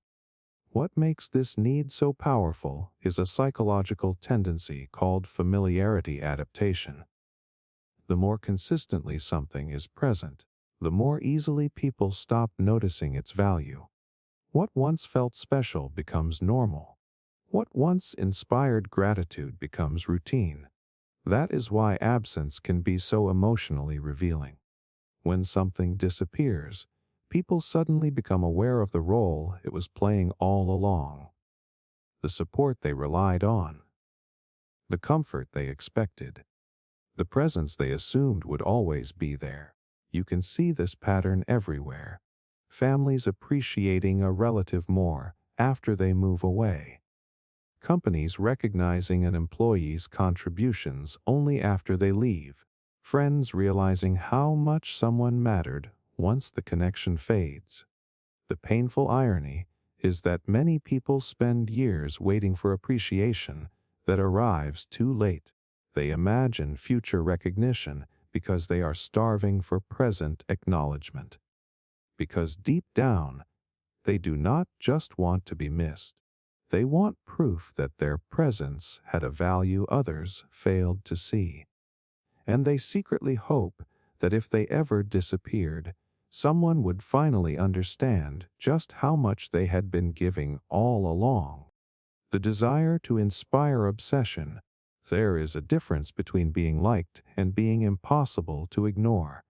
S1: What makes this need so powerful is a psychological tendency called familiarity adaptation. The more consistently something is present, the more easily people stop noticing its value. What once felt special becomes normal. What once inspired gratitude becomes routine. That is why absence can be so emotionally revealing. When something disappears, people suddenly become aware of the role it was playing all along. The support they relied on, the comfort they expected, the presence they assumed would always be there. You can see this pattern everywhere. Families appreciating a relative more after they move away. Companies recognizing an employee's contributions only after they leave. Friends realizing how much someone mattered once the connection fades. The painful irony is that many people spend years waiting for appreciation that arrives too late. They imagine future recognition because they are starving for present acknowledgement. Because deep down, they do not just want to be missed. They want proof that their presence had a value others failed to see. And they secretly hope that if they ever disappeared, someone would finally understand just how much they had been giving all along. The desire to inspire obsession. There is a difference between being liked and being impossible to ignore.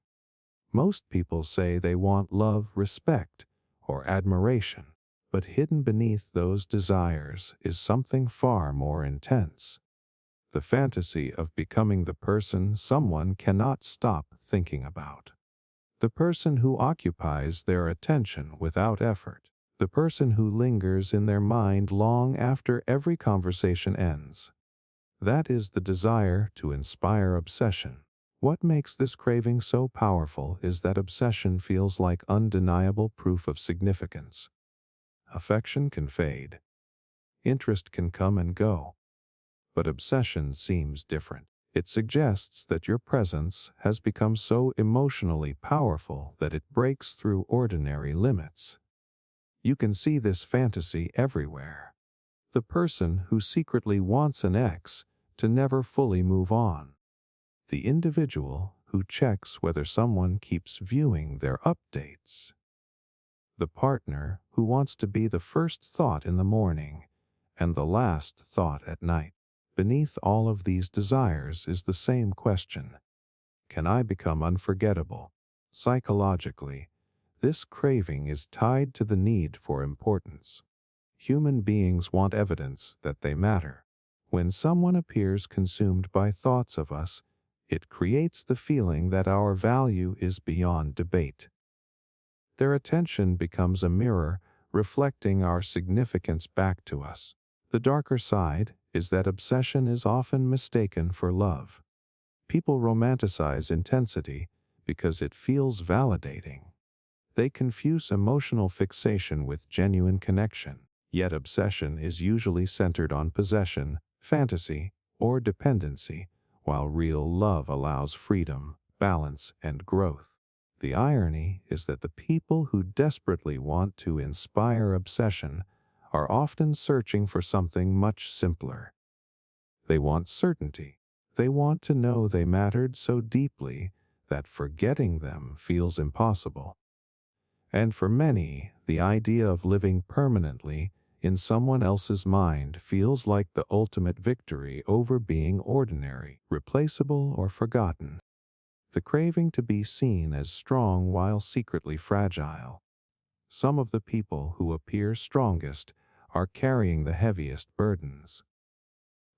S1: Most people say they want love, respect, or admiration, but hidden beneath those desires is something far more intense. The fantasy of becoming the person someone cannot stop thinking about. The person who occupies their attention without effort. The person who lingers in their mind long after every conversation ends. That is the desire to inspire obsession. What makes this craving so powerful is that obsession feels like undeniable proof of significance. Affection can fade. Interest can come and go. But obsession seems different. It suggests that your presence has become so emotionally powerful that it breaks through ordinary limits. You can see this fantasy everywhere. The person who secretly wants an ex to never fully move on. The individual who checks whether someone keeps viewing their updates. The partner who wants to be the first thought in the morning and the last thought at night. Beneath all of these desires is the same question: can I become unforgettable? Psychologically, this craving is tied to the need for importance. Human beings want evidence that they matter. When someone appears consumed by thoughts of us, it creates the feeling that our value is beyond debate. Their attention becomes a mirror reflecting our significance back to us. The darker side is that obsession is often mistaken for love. People romanticize intensity because it feels validating. They confuse emotional fixation with genuine connection, yet obsession is usually centered on possession, fantasy, or dependency, while real love allows freedom, balance, and growth. The irony is that the people who desperately want to inspire obsession are often searching for something much simpler. They want certainty. They want to know they mattered so deeply that forgetting them feels impossible. And for many, the idea of living permanently in someone else's mind feels like the ultimate victory over being ordinary, replaceable, or forgotten. The craving to be seen as strong while secretly fragile. Some of the people who appear strongest are carrying the heaviest burdens.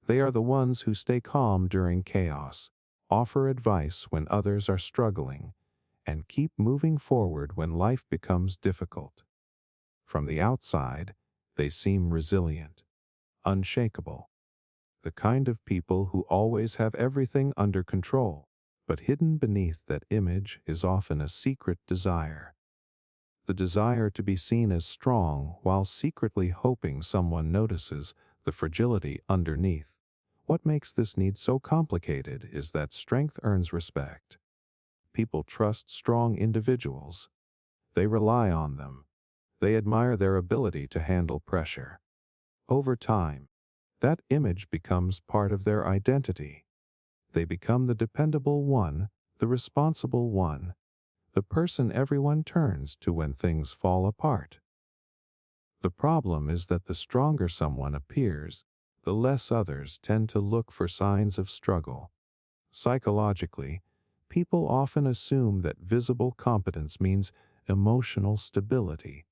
S1: They are the ones who stay calm during chaos, offer advice when others are struggling, and keep moving forward when life becomes difficult. From the outside, they seem resilient, unshakable, the kind of people who always have everything under control. But hidden beneath that image is often a secret desire. The desire to be seen as strong while secretly hoping someone notices the fragility underneath. What makes this need so complicated is that strength earns respect. People trust strong individuals. They rely on them. They admire their ability to handle pressure. Over time, that image becomes part of their identity. They become the dependable one, the responsible one, the person everyone turns to when things fall apart. The problem is that the stronger someone appears, the less others tend to look for signs of struggle. Psychologically, people often assume that visible competence means emotional stability.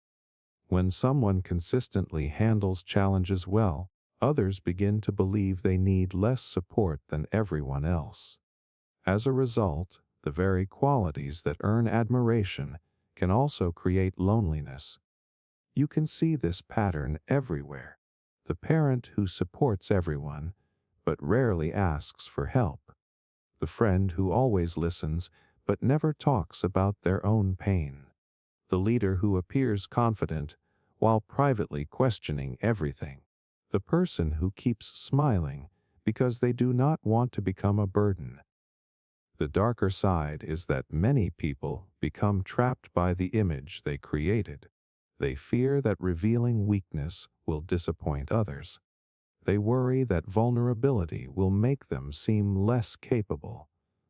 S1: When someone consistently handles challenges well, others begin to believe they need less support than everyone else. As a result, the very qualities that earn admiration can also create loneliness. You can see this pattern everywhere. The parent who supports everyone, but rarely asks for help. The friend who always listens, but never talks about their own pain. The leader who appears confident, while privately questioning everything. The person who keeps smiling, because they do not want to become a burden. The darker side is that many people become trapped by the image they created. They fear that revealing weakness will disappoint others. They worry that vulnerability will make them seem less capable,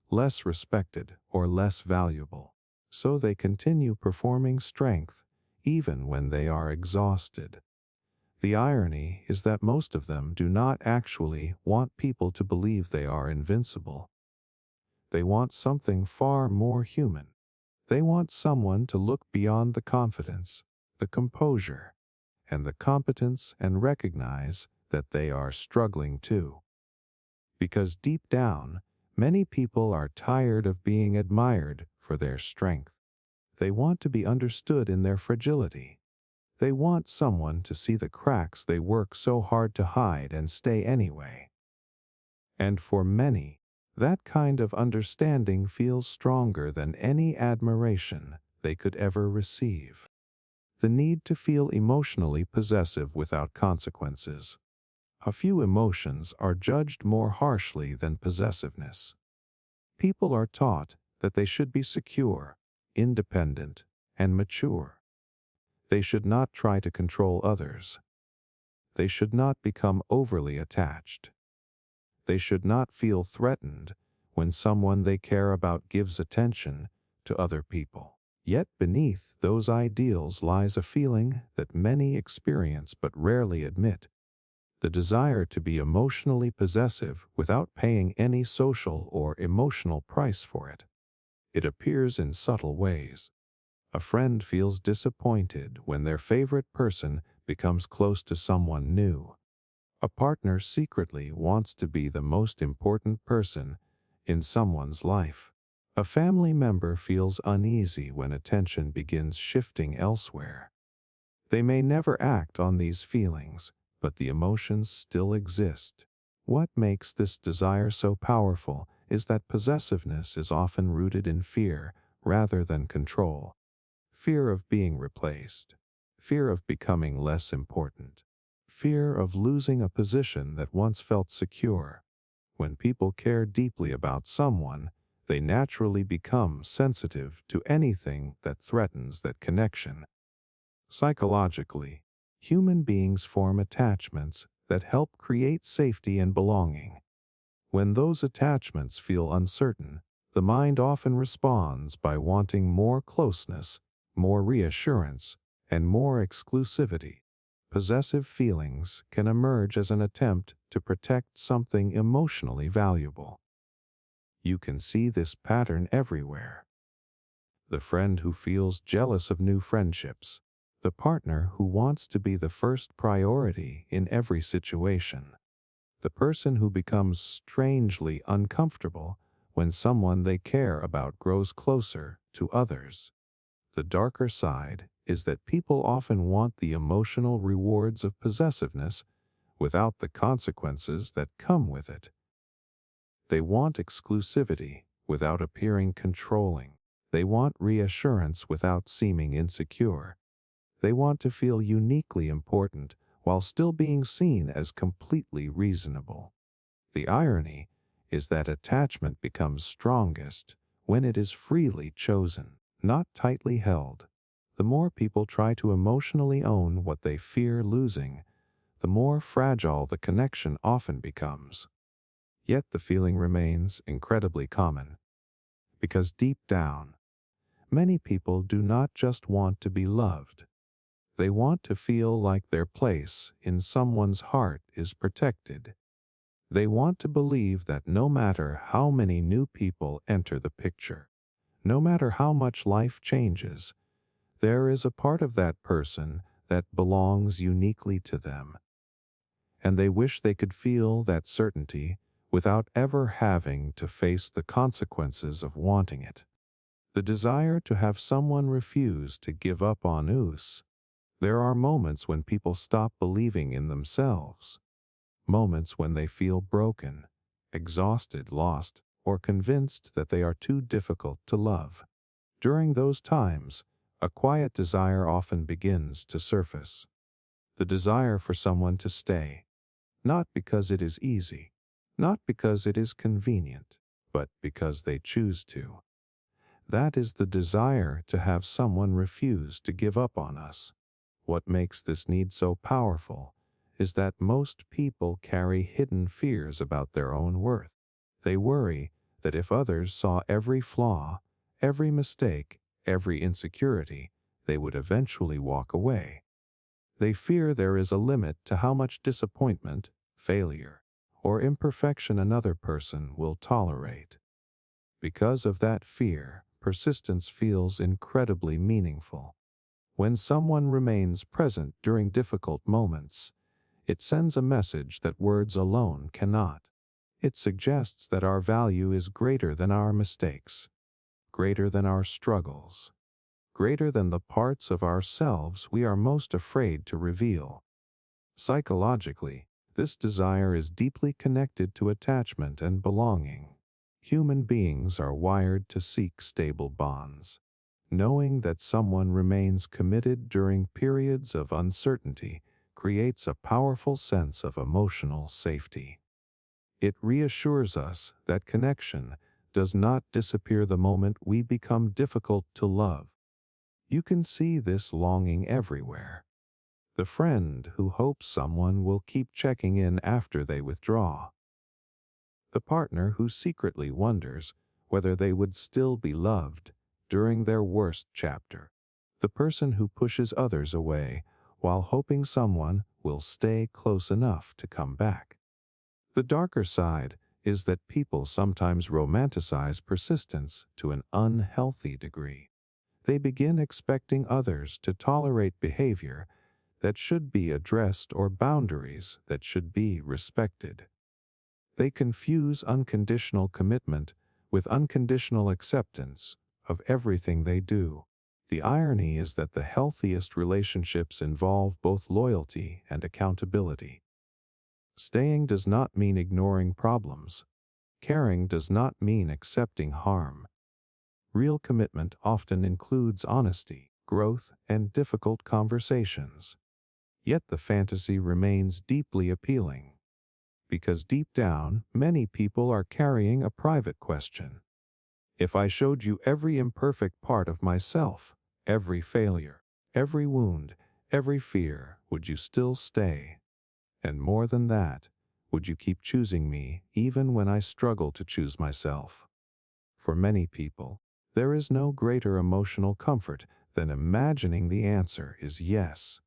S1: less respected, or less valuable. So they continue performing strength even when they are exhausted. The irony is that most of them do not actually want people to believe they are invincible. They want something far more human. They want someone to look beyond the confidence, the composure, and the competence and recognize that they are struggling too. Because deep down, many people are tired of being admired for their strength. They want to be understood in their fragility. They want someone to see the cracks they work so hard to hide and stay anyway. And for many, that kind of understanding feels stronger than any admiration they could ever receive. The need to feel emotionally possessive without consequences. A few emotions are judged more harshly than possessiveness. People are taught that they should be secure, independent, and mature. They should not try to control others. They should not become overly attached. They should not feel threatened when someone they care about gives attention to other people. Yet beneath those ideals lies a feeling that many experience but rarely admit. the desire to be emotionally possessive without paying any social or emotional price for it. It appears in subtle ways. A friend feels disappointed when their favorite person becomes close to someone new. A partner secretly wants to be the most important person in someone's life. A family member feels uneasy when attention begins shifting elsewhere. They may never act on these feelings, but the emotions still exist. What makes this desire so powerful is that possessiveness is often rooted in fear rather than control. Fear of being replaced, fear of becoming less important, fear of losing a position that once felt secure. When people care deeply about someone, they naturally become sensitive to anything that threatens that connection. Psychologically, human beings form attachments that help create safety and belonging. When those attachments feel uncertain, the mind often responds by wanting more closeness, more reassurance, and more exclusivity. Possessive feelings can emerge as an attempt to protect something emotionally valuable. You can see this pattern everywhere. The friend who feels jealous of new friendships, the partner who wants to be the first priority in every situation, the person who becomes strangely uncomfortable when someone they care about grows closer to others. The darker side is that people often want the emotional rewards of possessiveness without the consequences that come with it. They want exclusivity without appearing controlling. They want reassurance without seeming insecure. They want to feel uniquely important while still being seen as completely reasonable. The irony is that attachment becomes strongest when it is freely chosen, not tightly held. The more people try to emotionally own what they fear losing, the more fragile the connection often becomes. Yet the feeling remains incredibly common, because deep down, many people do not just want to be loved. They want to feel like their place in someone's heart is protected. They want to believe that no matter how many new people enter the picture, no matter how much life changes, there is a part of that person that belongs uniquely to them. And they wish they could feel that certainty without ever having to face the consequences of wanting it. The desire to have someone refuse to give up on us. There are moments when people stop believing in themselves. Moments when they feel broken, exhausted, lost, or convinced that they are too difficult to love. During those times, a quiet desire often begins to surface. The desire for someone to stay, not because it is easy, not because it is convenient, but because they choose to. That is the desire to have someone refuse to give up on us. What makes this need so powerful is that most people carry hidden fears about their own worth. They worry that if others saw every flaw, every mistake, every insecurity, they would eventually walk away. They fear there is a limit to how much disappointment, failure, or imperfection another person will tolerate. Because of that fear, persistence feels incredibly meaningful. When someone remains present during difficult moments, it sends a message that words alone cannot. It suggests that our value is greater than our mistakes, greater than our struggles, greater than the parts of ourselves we are most afraid to reveal. Psychologically, this desire is deeply connected to attachment and belonging. Human beings are wired to seek stable bonds. Knowing that someone remains committed during periods of uncertainty creates a powerful sense of emotional safety. It reassures us that connection does not disappear the moment we become difficult to love. You can see this longing everywhere. The friend who hopes someone will keep checking in after they withdraw. The partner who secretly wonders whether they would still be loved during their worst chapter. The person who pushes others away while hoping someone will stay close enough to come back. The darker side is that people sometimes romanticize persistence to an unhealthy degree. They begin expecting others to tolerate behavior that should be addressed or boundaries that should be respected. They confuse unconditional commitment with unconditional acceptance of everything they do. The irony is that the healthiest relationships involve both loyalty and accountability. Staying does not mean ignoring problems. Caring does not mean accepting harm. Real commitment often includes honesty, growth, and difficult conversations. Yet the fantasy remains deeply appealing. Because deep down, many people are carrying a private question. If I showed you every imperfect part of myself, every failure, every wound, every fear, would you still stay? And more than that, would you keep choosing me even when I struggle to choose myself? For many people, there is no greater emotional comfort than imagining the answer is yes.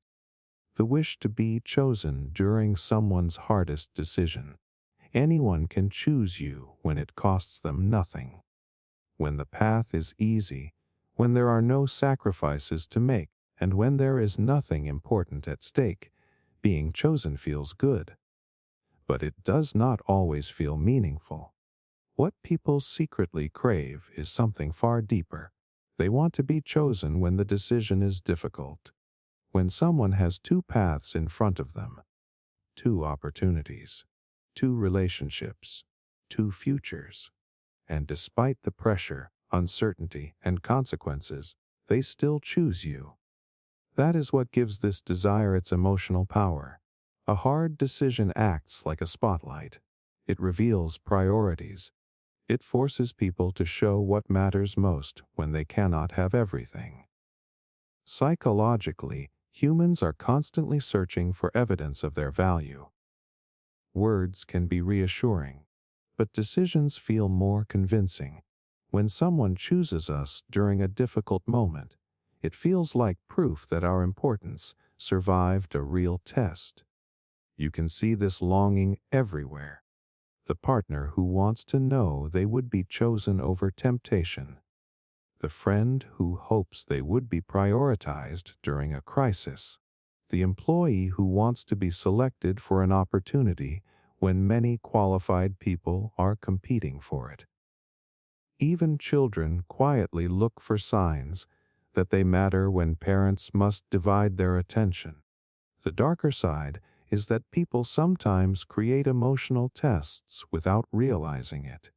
S1: The wish to be chosen during someone's hardest decision. Anyone can choose you when it costs them nothing. When the path is easy, when there are no sacrifices to make, and when there is nothing important at stake, being chosen feels good. But it does not always feel meaningful. What people secretly crave is something far deeper. They want to be chosen when the decision is difficult. When someone has two paths in front of them, two opportunities, two relationships, two futures, and despite the pressure, uncertainty, and consequences, they still choose you. That is what gives this desire its emotional power. A hard decision acts like a spotlight. It reveals priorities. It forces people to show what matters most when they cannot have everything. Psychologically, humans are constantly searching for evidence of their value. Words can be reassuring, but decisions feel more convincing. When someone chooses us during a difficult moment, it feels like proof that our importance survived a real test. You can see this longing everywhere. The partner who wants to know they would be chosen over temptation. The friend who hopes they would be prioritized during a crisis. The employee who wants to be selected for an opportunity when many qualified people are competing for it. Even children quietly look for signs that they matter when parents must divide their attention. The darker side is that people sometimes create emotional tests without realizing it.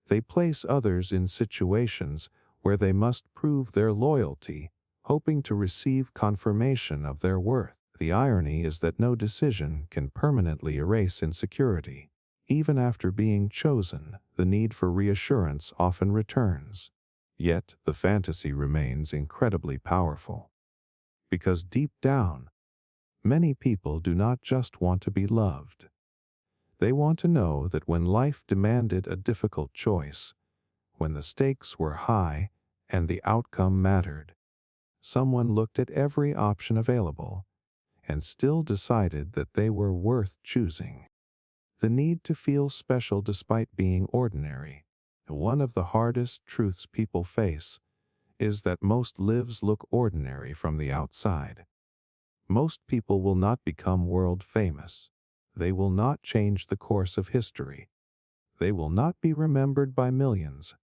S1: They place others in situations where they must prove their loyalty, hoping to receive confirmation of their worth. The irony is that no decision can permanently erase insecurity. Even after being chosen, the need for reassurance often returns. Yet the fantasy remains incredibly powerful. Because deep down, many people do not just want to be loved. They want to know that when life demanded a difficult choice, when the stakes were high and the outcome mattered, someone looked at every option available and still decided that they were worth choosing. The need to feel special despite being ordinary. One of the hardest truths people face is that most lives look ordinary from the outside. Most people will not become world famous. They will not change the course of history. They will not be remembered by millions.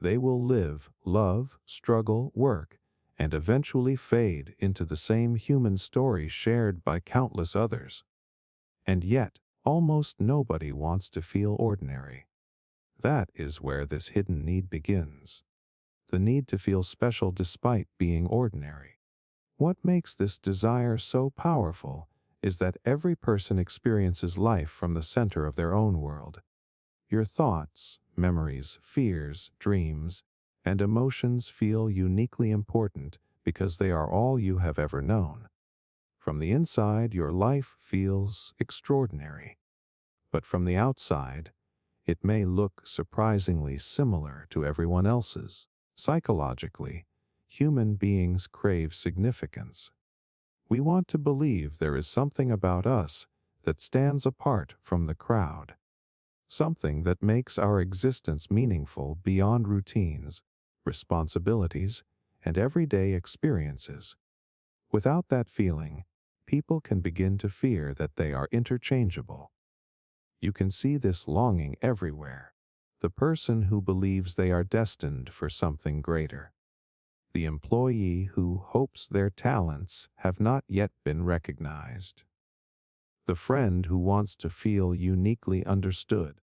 S1: They will live, love, struggle, work, and eventually fade into the same human story shared by countless others. And yet, almost nobody wants to feel ordinary. That is where this hidden need begins. The need to feel special despite being ordinary. What makes this desire so powerful is that every person experiences life from the center of their own world. Your thoughts, memories, fears, dreams, and emotions feel uniquely important because they are all you have ever known. From the inside, your life feels extraordinary. But from the outside, it may look surprisingly similar to everyone else's. Psychologically, human beings crave significance. We want to believe there is something about us that stands apart from the crowd, something that makes our existence meaningful beyond routines, responsibilities, and everyday experiences. Without that feeling, people can begin to fear that they are interchangeable. You can see this longing everywhere. The person who believes they are destined for something greater. The employee who hopes their talents have not yet been recognized. The friend who wants to feel uniquely understood.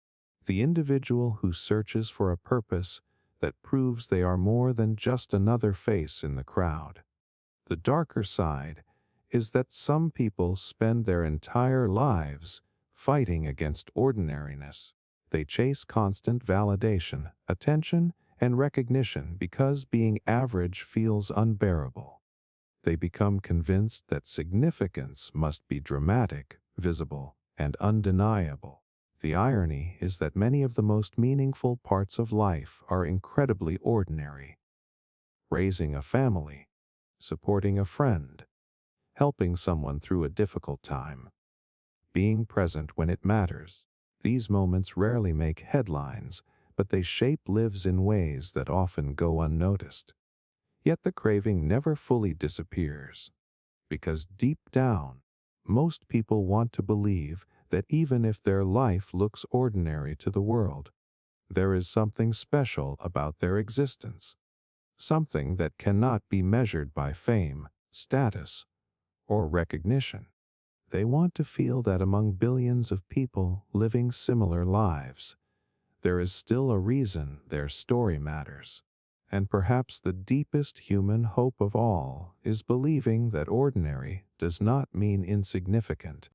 S1: The individual who searches for a purpose that proves they are more than just another face in the crowd. The darker side is that some people spend their entire lives fighting against ordinariness. They chase constant validation, attention, and recognition because being average feels unbearable. They become convinced that significance must be dramatic, visible, and undeniable. The irony is that many of the most meaningful parts of life are incredibly ordinary. Raising a family, supporting a friend, helping someone through a difficult time, being present when it matters. These moments rarely make headlines, but they shape lives in ways that often go unnoticed. Yet the craving never fully disappears, because deep down, most people want to believe that even if their life looks ordinary to the world, there is something special about their existence, something that cannot be measured by fame, status, or recognition. They want to feel that among billions of people living similar lives, there is still a reason their story matters. And perhaps the deepest human hope of all is believing that ordinary does not mean insignificant.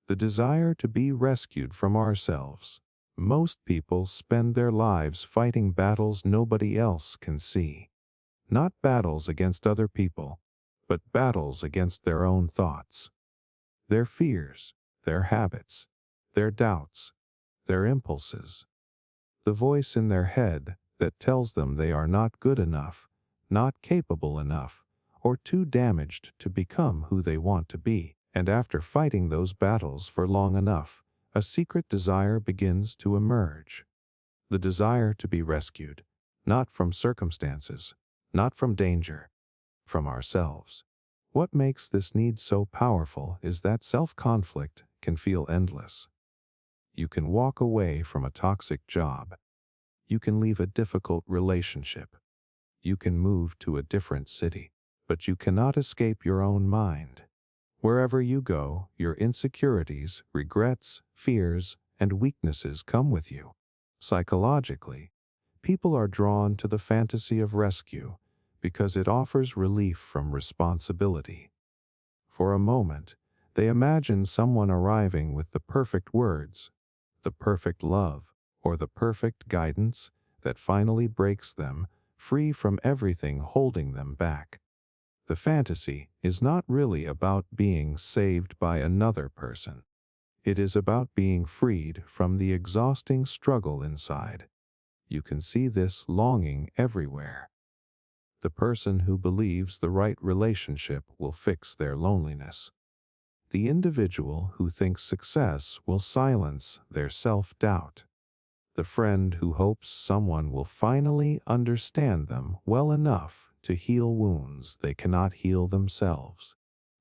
S1: The desire to be rescued from ourselves. Most people spend their lives fighting battles nobody else can see. Not battles against other people, but battles against their own thoughts, their fears, their habits, their doubts, their impulses. The voice in their head that tells them they are not good enough, not capable enough, or too damaged to become who they want to be. And after fighting those battles for long enough, a secret desire begins to emerge. The desire to be rescued, not from circumstances, not from danger, from ourselves. What makes this need so powerful is that self-conflict can feel endless. You can walk away from a toxic job. You can leave a difficult relationship. You can move to a different city. But you cannot escape your own mind. Wherever you go, your insecurities, regrets, fears, and weaknesses come with you. Psychologically, people are drawn to the fantasy of rescue because it offers relief from responsibility. For a moment, they imagine someone arriving with the perfect words, the perfect love, or the perfect guidance that finally breaks them free from everything holding them back. The fantasy is not really about being saved by another person. It is about being freed from the exhausting struggle inside. You can see this longing everywhere. The person who believes the right relationship will fix their loneliness. The individual who thinks success will silence their self-doubt. The friend who hopes someone will finally understand them well enough to heal wounds they cannot heal themselves.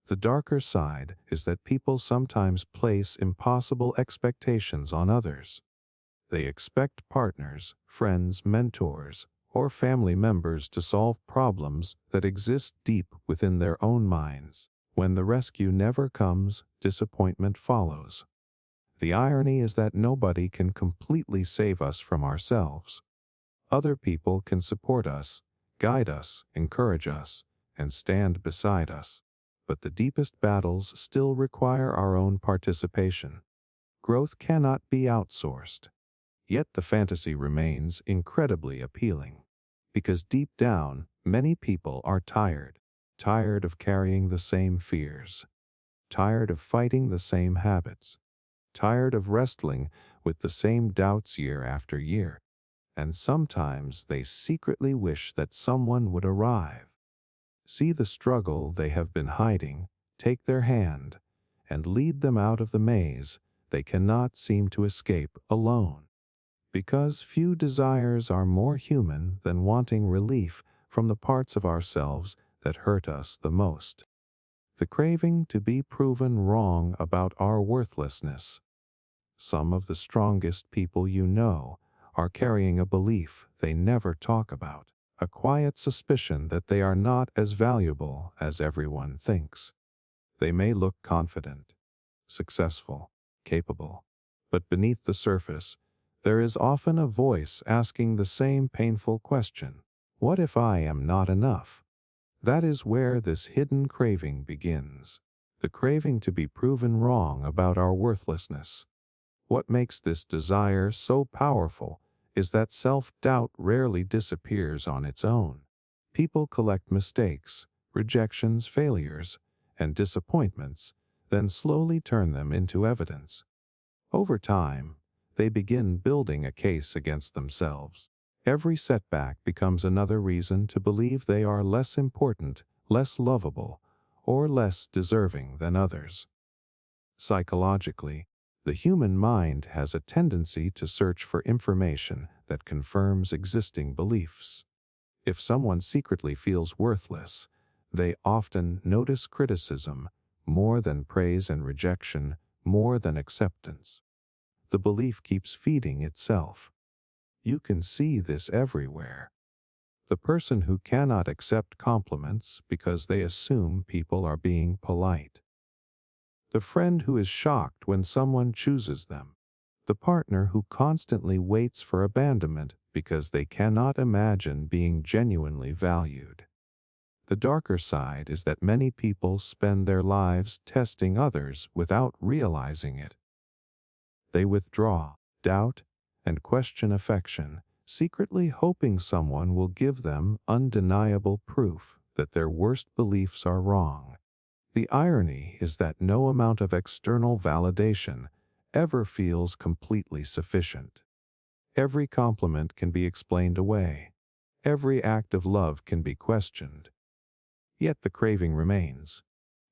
S1: The darker side is that people sometimes place impossible expectations on others. They expect partners, friends, mentors, or family members to solve problems that exist deep within their own minds. When the rescue never comes, disappointment follows. The irony is that nobody can completely save us from ourselves. Other people can support us, guide us, encourage us, and stand beside us. But the deepest battles still require our own participation. Growth cannot be outsourced. Yet the fantasy remains incredibly appealing. Because deep down, many people are tired. Tired of carrying the same fears. Tired of fighting the same habits. Tired of wrestling with the same doubts year after year. And sometimes they secretly wish that someone would arrive. See the struggle they have been hiding, take their hand, and lead them out of the maze they cannot seem to escape alone. Because few desires are more human than wanting relief from the parts of ourselves that hurt us the most. The craving to be proven wrong about our worthlessness. Some of the strongest people you know are carrying a belief they never talk about, a quiet suspicion that they are not as valuable as everyone thinks. They may look confident, successful, capable, but beneath the surface, there is often a voice asking the same painful question: what if I am not enough? That is where this hidden craving begins, the craving to be proven wrong about our worthlessness. What makes this desire so powerful is that self-doubt rarely disappears on its own. People collect mistakes, rejections, failures, and disappointments, then slowly turn them into evidence. Over time, they begin building a case against themselves. Every setback becomes another reason to believe they are less important, less lovable, or less deserving than others. Psychologically, the human mind has a tendency to search for information that confirms existing beliefs. If someone secretly feels worthless, they often notice criticism more than praise and rejection more than acceptance. The belief keeps feeding itself. You can see this everywhere. The person who cannot accept compliments because they assume people are being polite. The friend who is shocked when someone chooses them. The partner who constantly waits for abandonment because they cannot imagine being genuinely valued. The darker side is that many people spend their lives testing others without realizing it. They withdraw, doubt, and question affection, secretly hoping someone will give them undeniable proof that their worst beliefs are wrong. The irony is that no amount of external validation ever feels completely sufficient. Every compliment can be explained away. Every act of love can be questioned. Yet the craving remains,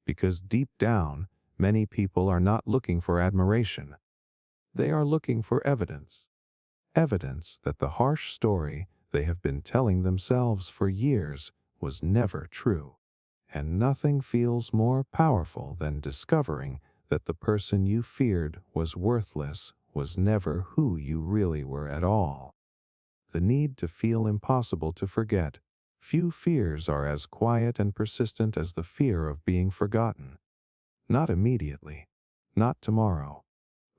S1: because deep down, many people are not looking for admiration. They are looking for evidence. Evidence that the harsh story they have been telling themselves for years was never true. And nothing feels more powerful than discovering that the person you feared was worthless was never who you really were at all. The need to feel impossible to forget. Few fears are as quiet and persistent as the fear of being forgotten. Not immediately, not tomorrow,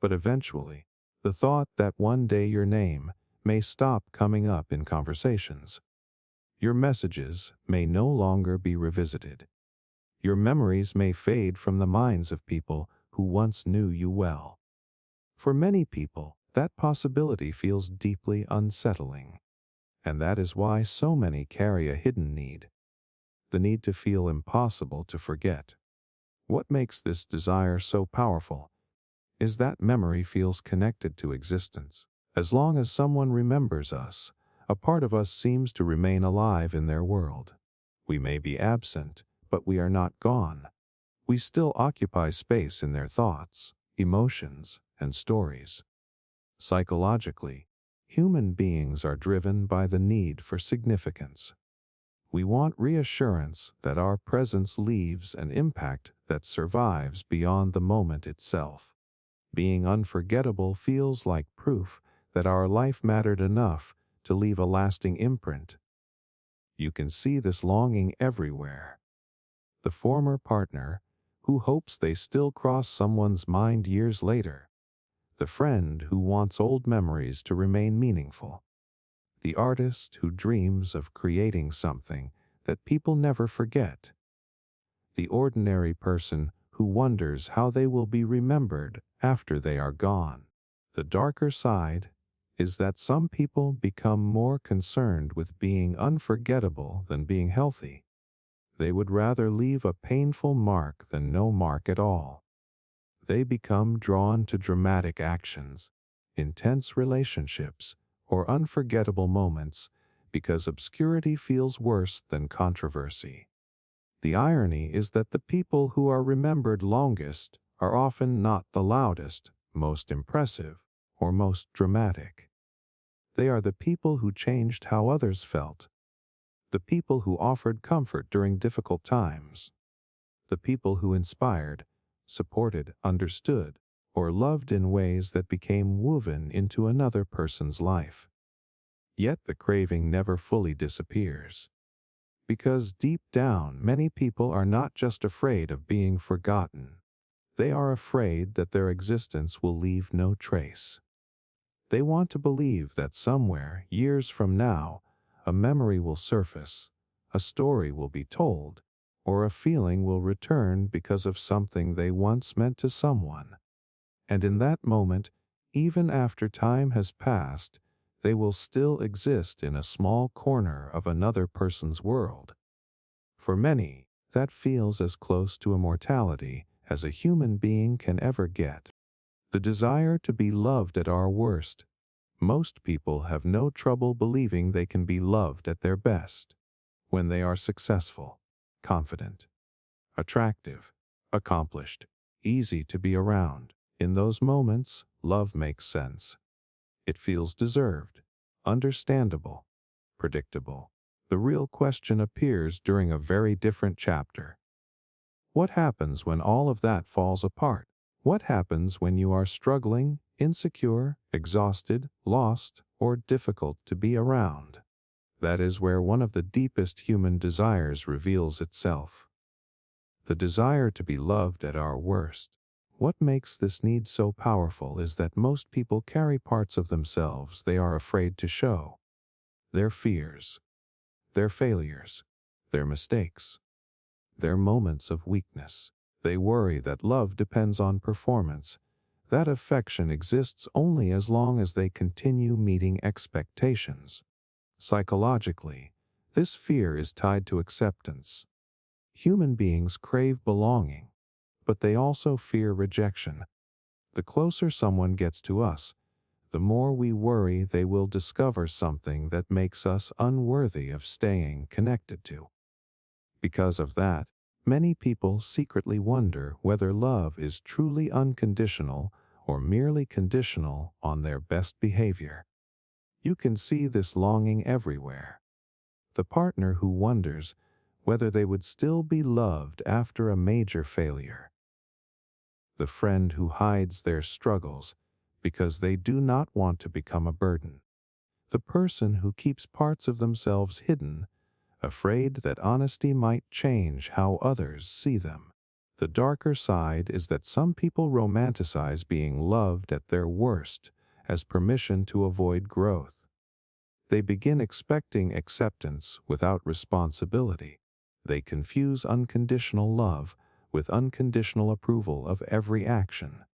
S1: but eventually, the thought that one day your name may stop coming up in conversations. Your messages may no longer be revisited. Your memories may fade from the minds of people who once knew you well. For many people, that possibility feels deeply unsettling. And that is why so many carry a hidden need, the need to feel impossible to forget. What makes this desire so powerful is that memory feels connected to existence. As long as someone remembers us, a part of us seems to remain alive in their world. We may be absent, but we are not gone. We still occupy space in their thoughts, emotions, and stories. Psychologically, human beings are driven by the need for significance. We want reassurance that our presence leaves an impact that survives beyond the moment itself. Being unforgettable feels like proof that our life mattered enough to leave a lasting imprint. You can see this longing everywhere. The former partner who hopes they still cross someone's mind years later. The friend who wants old memories to remain meaningful. The artist who dreams of creating something that people never forget. The ordinary person who wonders how they will be remembered after they are gone. The darker side is that some people become more concerned with being unforgettable than being healthy. They would rather leave a painful mark than no mark at all. They become drawn to dramatic actions, intense relationships, or unforgettable moments because obscurity feels worse than controversy. The irony is that the people who are remembered longest are often not the loudest, most impressive, or most dramatic. They are the people who changed how others felt, the people who offered comfort during difficult times, the people who inspired, supported, understood, or loved in ways that became woven into another person's life. Yet the craving never fully disappears. Because deep down, many people are not just afraid of being forgotten. They are afraid that their existence will leave no trace. They want to believe that somewhere, years from now, a memory will surface, a story will be told, or a feeling will return because of something they once meant to someone. And in that moment, even after time has passed, they will still exist in a small corner of another person's world. For many, that feels as close to immortality as a human being can ever get. The desire to be loved at our worst. Most people have no trouble believing they can be loved at their best. When they are successful, confident, attractive, accomplished, easy to be around. In those moments, love makes sense. It feels deserved, understandable, predictable. The real question appears during a very different chapter. What happens when all of that falls apart? What happens when you are struggling, insecure, exhausted, lost, or difficult to be around? That is where one of the deepest human desires reveals itself. The desire to be loved at our worst. What makes this need so powerful is that most people carry parts of themselves they are afraid to show. Their fears, their failures, their mistakes, their moments of weakness. They worry that love depends on performance, that affection exists only as long as they continue meeting expectations. Psychologically, this fear is tied to acceptance. Human beings crave belonging, but they also fear rejection. The closer someone gets to us, the more we worry they will discover something that makes us unworthy of staying connected to. Because of that, many people secretly wonder whether love is truly unconditional or merely conditional on their best behavior. You can see this longing everywhere. The partner who wonders whether they would still be loved after a major failure. The friend who hides their struggles because they do not want to become a burden. The person who keeps parts of themselves hidden, afraid that honesty might change how others see them. The darker side is that some people romanticize being loved at their worst as permission to avoid growth. They begin expecting acceptance without responsibility. They confuse unconditional love with unconditional approval of every action.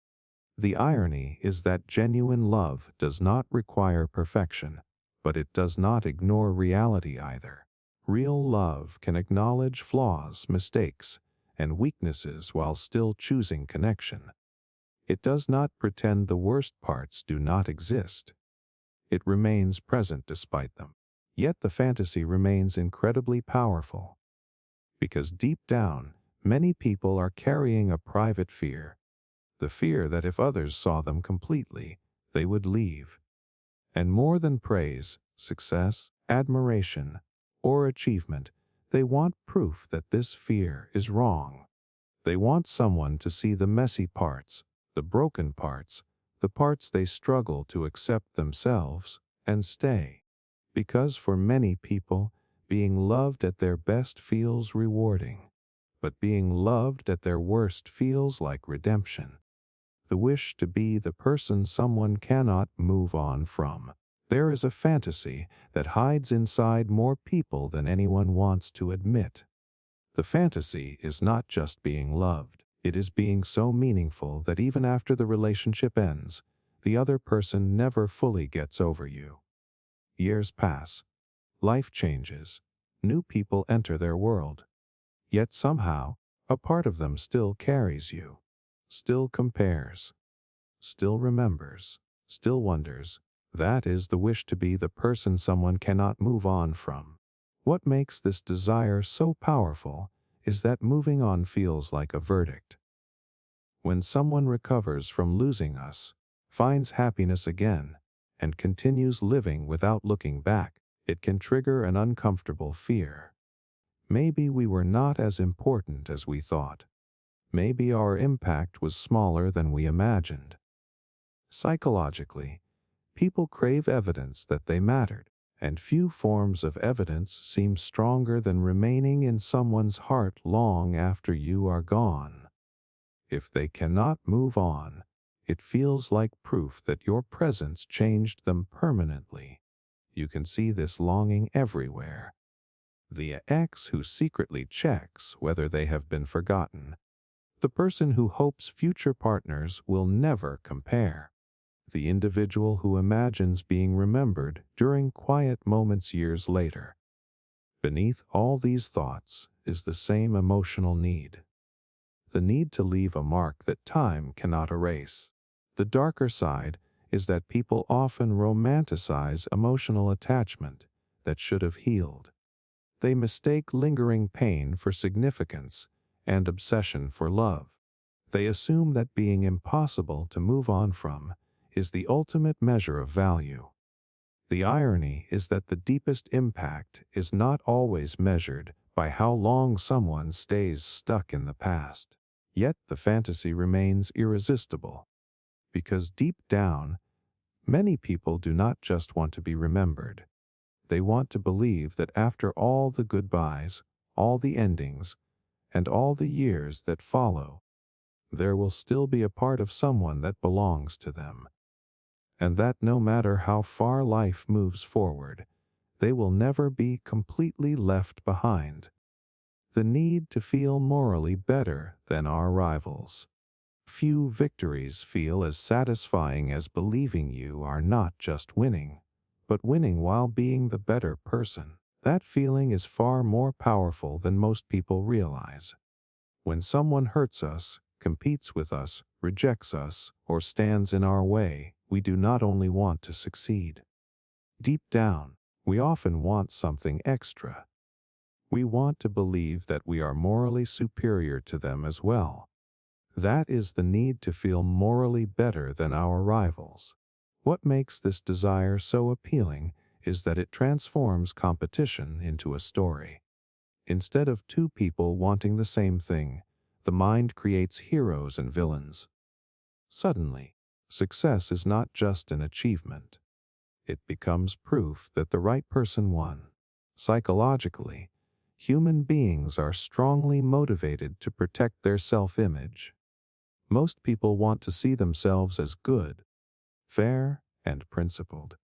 S1: The irony is that genuine love does not require perfection, but it does not ignore reality either. Real love can acknowledge flaws, mistakes, and weaknesses while still choosing connection. It does not pretend the worst parts do not exist. It remains present despite them. Yet the fantasy remains incredibly powerful. Because deep down, many people are carrying a private fear. The fear that if others saw them completely, they would leave. And more than praise, success, admiration, or achievement, they want proof that this fear is wrong. They want someone to see the messy parts, the broken parts, the parts they struggle to accept themselves, and stay. Because for many people, being loved at their best feels rewarding. But being loved at their worst feels like redemption. The wish to be the person someone cannot move on from. There is a fantasy that hides inside more people than anyone wants to admit. The fantasy is not just being loved. It is being so meaningful that even after the relationship ends, the other person never fully gets over you. Years pass. Life changes. New people enter their world. Yet somehow, a part of them still carries you. Still compares. Still remembers. Still wonders. That is the wish to be the person someone cannot move on from. What makes this desire so powerful is that moving on feels like a verdict. When someone recovers from losing us, finds happiness again, and continues living without looking back, it can trigger an uncomfortable fear. Maybe we were not as important as we thought. Maybe our impact was smaller than we imagined. Psychologically, people crave evidence that they mattered, and few forms of evidence seem stronger than remaining in someone's heart long after you are gone. If they cannot move on, it feels like proof that your presence changed them permanently. You can see this longing everywhere. The ex who secretly checks whether they have been forgotten. The person who hopes future partners will never compare. The individual who imagines being remembered during quiet moments years later. Beneath all these thoughts is the same emotional need. The need to leave a mark that time cannot erase. The darker side is that people often romanticize emotional attachment that should have healed. They mistake lingering pain for significance and obsession for love. They assume that being impossible to move on from is the ultimate measure of value. The irony is that the deepest impact is not always measured by how long someone stays stuck in the past. Yet the fantasy remains irresistible. Because deep down, many people do not just want to be remembered. They want to believe that after all the goodbyes, all the endings, and all the years that follow, there will still be a part of someone that belongs to them. And that no matter how far life moves forward, they will never be completely left behind. The need to feel morally better than our rivals. Few victories feel as satisfying as believing you are not just winning, but winning while being the better person. That feeling is far more powerful than most people realize. When someone hurts us, competes with us, rejects us, or stands in our way, we do not only want to succeed. Deep down, we often want something extra. We want to believe that we are morally superior to them as well. That is the need to feel morally better than our rivals. What makes this desire so appealing is that it transforms competition into a story. Instead of two people wanting the same thing, the mind creates heroes and villains. Suddenly, success is not just an achievement. It becomes proof that the right person won. Psychologically, human beings are strongly motivated to protect their self-image. Most people want to see themselves as good, fair, and principled.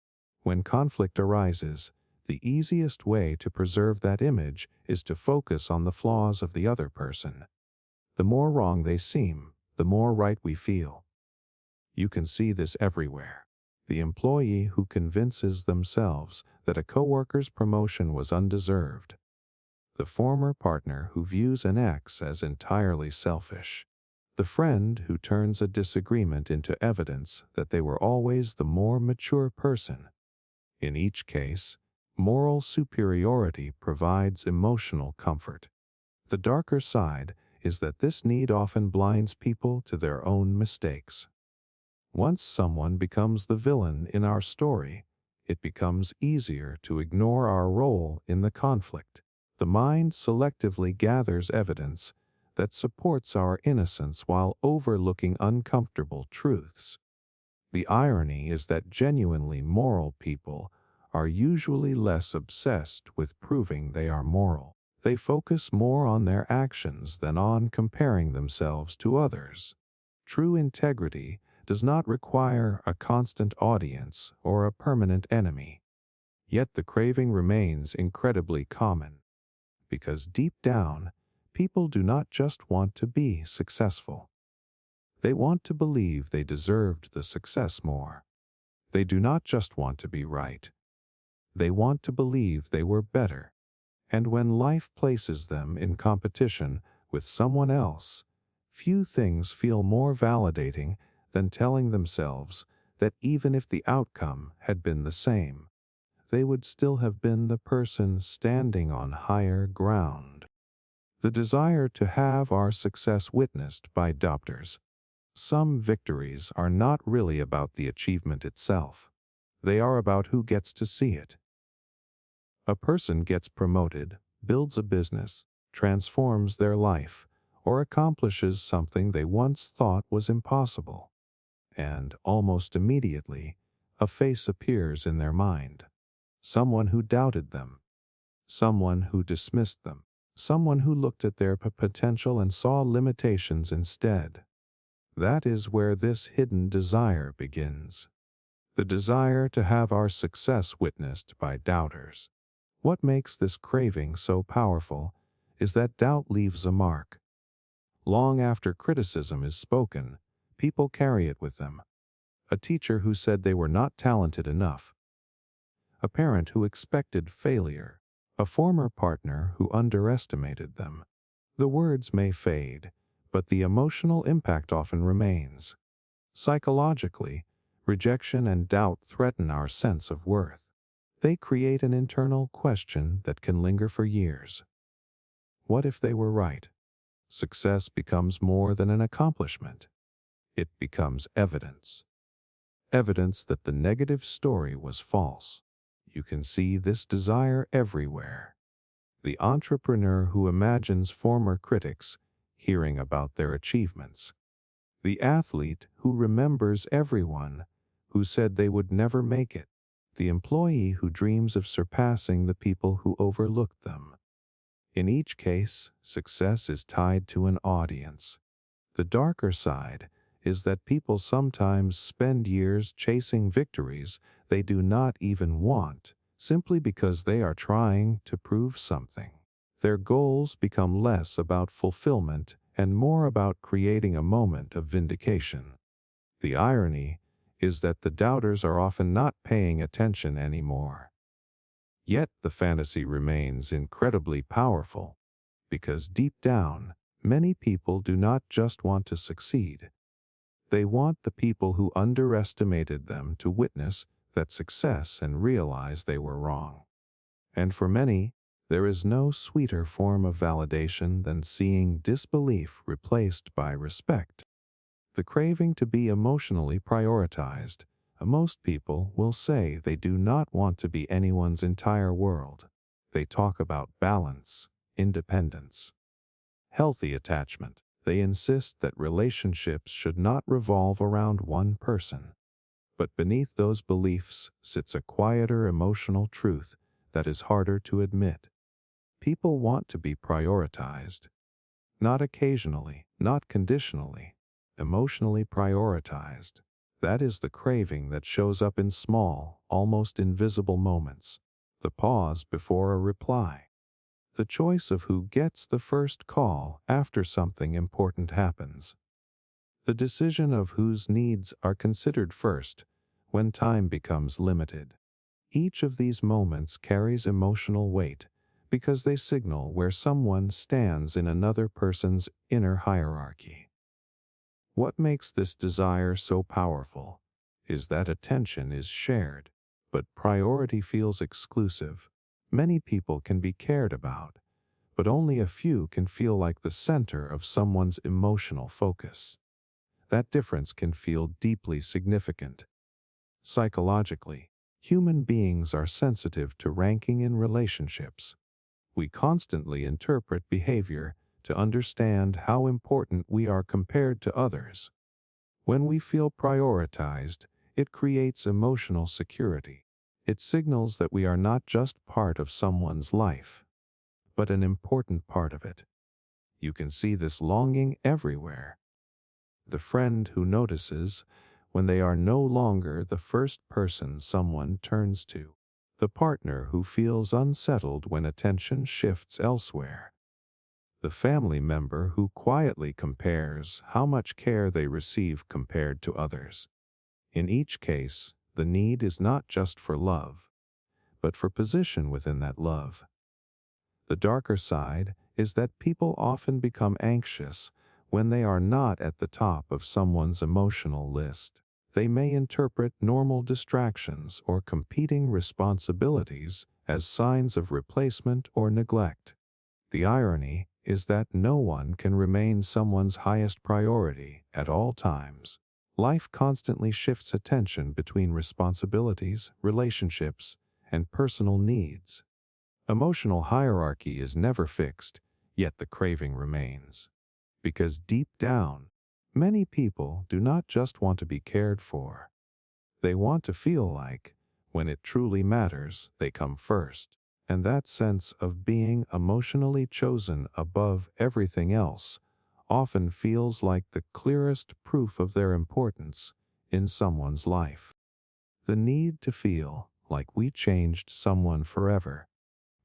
S1: When conflict arises, the easiest way to preserve that image is to focus on the flaws of the other person. The more wrong they seem, the more right we feel. You can see this everywhere. The employee who convinces themselves that a coworker's promotion was undeserved. The former partner who views an ex as entirely selfish. The friend who turns a disagreement into evidence that they were always the more mature person. In each case, moral superiority provides emotional comfort. The darker side is that this need often blinds people to their own mistakes. Once someone becomes the villain in our story, it becomes easier to ignore our role in the conflict. The mind selectively gathers evidence that supports our innocence while overlooking uncomfortable truths. The irony is that genuinely moral people are usually less obsessed with proving they are moral. They focus more on their actions than on comparing themselves to others. True integrity does not require a constant audience or a permanent enemy. Yet the craving remains incredibly common. Because deep down, people do not just want to be successful. They want to believe they deserved the success more. They do not just want to be right. They want to believe they were better. And when life places them in competition with someone else, few things feel more validating than telling themselves that even if the outcome had been the same, they would still have been the person standing on higher ground. The desire to have our success witnessed by doubters. Some victories are not really about the achievement itself. They are about who gets to see it. A person gets promoted, builds a business, transforms their life, or accomplishes something they once thought was impossible. And, almost immediately, a face appears in their mind. Someone who doubted them. Someone who dismissed them. Someone who looked at their potential and saw limitations instead. That is where this hidden desire begins. The desire to have our success witnessed by doubters. What makes this craving so powerful is that doubt leaves a mark. Long after criticism is spoken, people carry it with them. A teacher who said they were not talented enough. A parent who expected failure. A former partner who underestimated them. The words may fade, but the emotional impact often remains. Psychologically, rejection and doubt threaten our sense of worth. They create an internal question that can linger for years. What if they were right? Success becomes more than an accomplishment. It becomes evidence. Evidence that the negative story was false. You can see this desire everywhere. The entrepreneur who imagines former critics hearing about their achievements. The athlete who remembers everyone who said they would never make it. The employee who dreams of surpassing the people who overlooked them. In each case, success is tied to an audience. The darker side is that people sometimes spend years chasing victories they do not even want, simply because they are trying to prove something. Their goals become less about fulfillment and more about creating a moment of vindication. The irony is that the doubters are often not paying attention anymore. Yet the fantasy remains incredibly powerful, because deep down, many people do not just want to succeed. They want the people who underestimated them to witness that success and realize they were wrong. And for many, there is no sweeter form of validation than seeing disbelief replaced by respect. The craving to be emotionally prioritized. Most people will say they do not want to be anyone's entire world. They talk about balance, independence, healthy attachment. They insist that relationships should not revolve around one person. But beneath those beliefs sits a quieter emotional truth that is harder to admit. People want to be prioritized. Not occasionally, not conditionally, emotionally prioritized. That is the craving that shows up in small, almost invisible moments. The pause before a reply. The choice of who gets the first call after something important happens. The decision of whose needs are considered first when time becomes limited. Each of these moments carries emotional weight because they signal where someone stands in another person's inner hierarchy. What makes this desire so powerful is that attention is shared, but priority feels exclusive. Many people can be cared about, but only a few can feel like the center of someone's emotional focus. That difference can feel deeply significant. Psychologically, human beings are sensitive to ranking in relationships. We constantly interpret behavior to understand how important we are compared to others. When we feel prioritized, it creates emotional security. It signals that we are not just part of someone's life, but an important part of it. You can see this longing everywhere. The friend who notices when they are no longer the first person someone turns to. The partner who feels unsettled when attention shifts elsewhere. The family member who quietly compares how much care they receive compared to others. In each case, the need is not just for love, but for position within that love. The darker side is that people often become anxious when they are not at the top of someone's emotional list. They may interpret normal distractions or competing responsibilities as signs of replacement or neglect. The irony is that no one can remain someone's highest priority at all times. Life constantly shifts attention between responsibilities, relationships, and personal needs. Emotional hierarchy is never fixed, yet the craving remains. Because deep down, many people do not just want to be cared for. They want to feel like, when it truly matters, they come first. And that sense of being emotionally chosen above everything else often feels like the clearest proof of their importance in someone's life. The need to feel like we changed someone forever.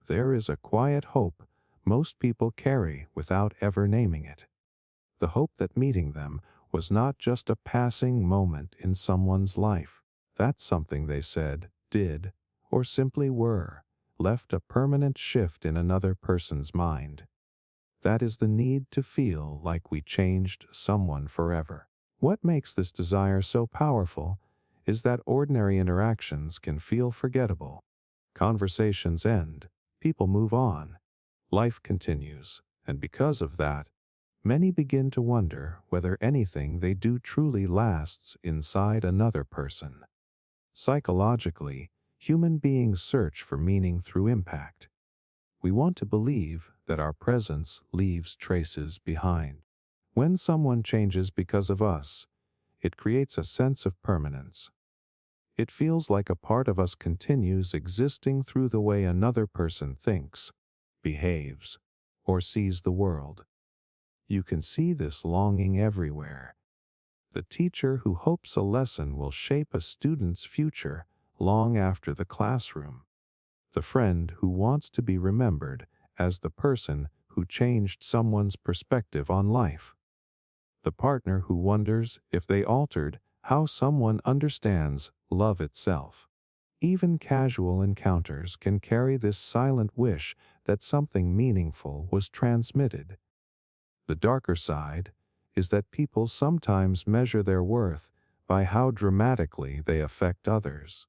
S1: There is a quiet hope most people carry without ever naming it. The hope that meeting them was not just a passing moment in someone's life. That something they said, did, or simply were, left a permanent shift in another person's mind. That is the need to feel like we changed someone forever. What makes this desire so powerful is that ordinary interactions can feel forgettable. Conversations end, people move on, life continues, and because of that, many begin to wonder whether anything they do truly lasts inside another person. Psychologically, human beings search for meaning through impact. We want to believe that our presence leaves traces behind. When someone changes because of us, it creates a sense of permanence. It feels like a part of us continues existing through the way another person thinks, behaves, or sees the world. You can see this longing everywhere. The teacher who hopes a lesson will shape a student's future long after the classroom. The friend who wants to be remembered as the person who changed someone's perspective on life. The partner who wonders if they altered how someone understands love itself. Even casual encounters can carry this silent wish that something meaningful was transmitted. The darker side is that people sometimes measure their worth by how dramatically they affect others.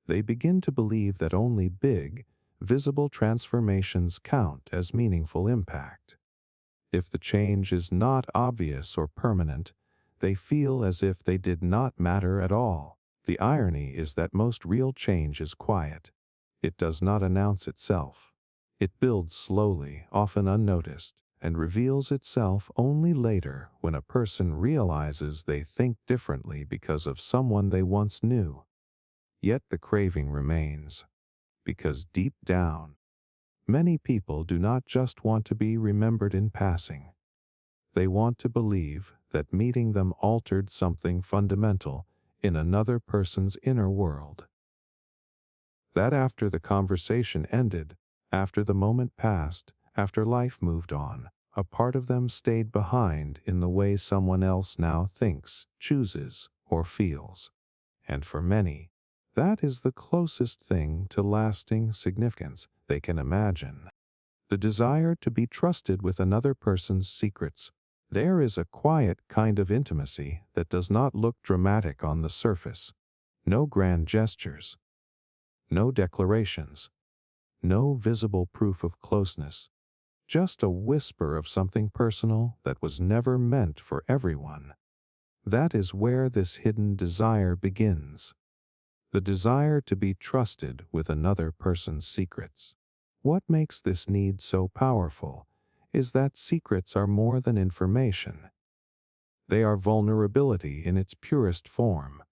S1: They begin to believe that only big, visible transformations count as meaningful impact. If the change is not obvious or permanent, they feel as if they did not matter at all. The irony is that most real change is quiet. It does not announce itself. It builds slowly, often unnoticed, and reveals itself only later when a person realizes they think differently because of someone they once knew. Yet the craving remains, because deep down, many people do not just want to be remembered in passing. They want to believe that meeting them altered something fundamental in another person's inner world. That after the conversation ended, after the moment passed, after life moved on, a part of them stayed behind in the way someone else now thinks, chooses, or feels. And for many, that is the closest thing to lasting significance they can imagine. The desire to be trusted with another person's secrets. There is a quiet kind of intimacy that does not look dramatic on the surface. No grand gestures. No declarations. No visible proof of closeness. Just a whisper of something personal that was never meant for everyone. That is where this hidden desire begins. The desire to be trusted with another person's secrets. What makes this need so powerful is that secrets are more than information. They are vulnerability in its purest form.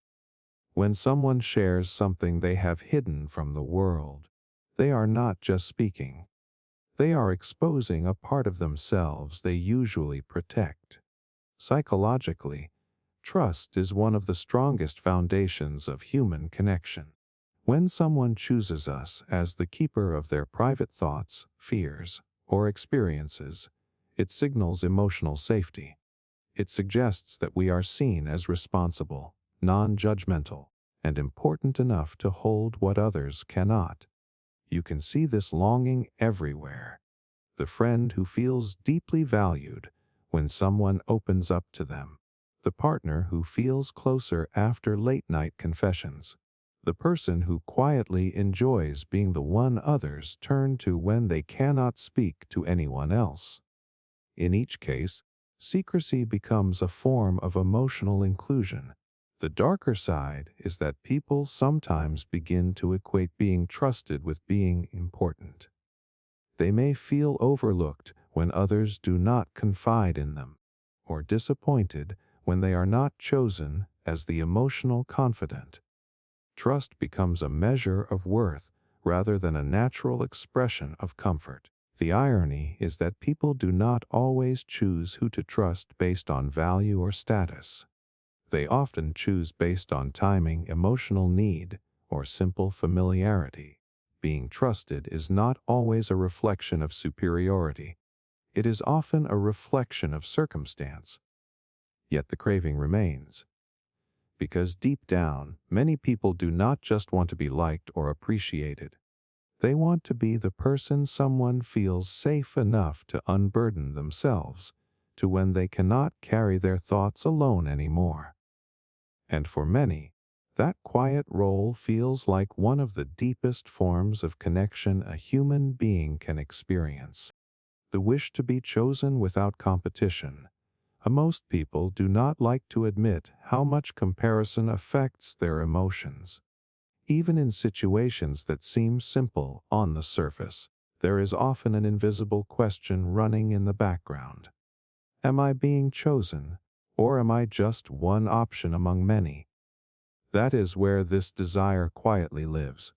S1: When someone shares something they have hidden from the world, they are not just speaking. They are exposing a part of themselves they usually protect. Psychologically, trust is one of the strongest foundations of human connection. When someone chooses us as the keeper of their private thoughts, fears, or experiences, it signals emotional safety. It suggests that we are seen as responsible, non-judgmental, and important enough to hold what others cannot. You can see this longing everywhere. The friend who feels deeply valued when someone opens up to them. The partner who feels closer after late-night confessions. The person who quietly enjoys being the one others turn to when they cannot speak to anyone else. In each case, secrecy becomes a form of emotional inclusion. The darker side is that people sometimes begin to equate being trusted with being important. They may feel overlooked when others do not confide in them, or disappointed when they are not chosen as the emotional confidant. Trust becomes a measure of worth rather than a natural expression of comfort. The irony is that people do not always choose who to trust based on value or status. They often choose based on timing, emotional need, or simple familiarity. Being trusted is not always a reflection of superiority. It is often a reflection of circumstance. Yet the craving remains. Because deep down, many people do not just want to be liked or appreciated. They want to be the person someone feels safe enough to unburden themselves to when they cannot carry their thoughts alone anymore. And for many, that quiet role feels like one of the deepest forms of connection a human being can experience. The wish to be chosen without competition. Most people do not like to admit how much comparison affects their emotions. Even in situations that seem simple on the surface, there is often an invisible question running in the background. Am I being chosen, or am I just one option among many? That is where this desire quietly lives.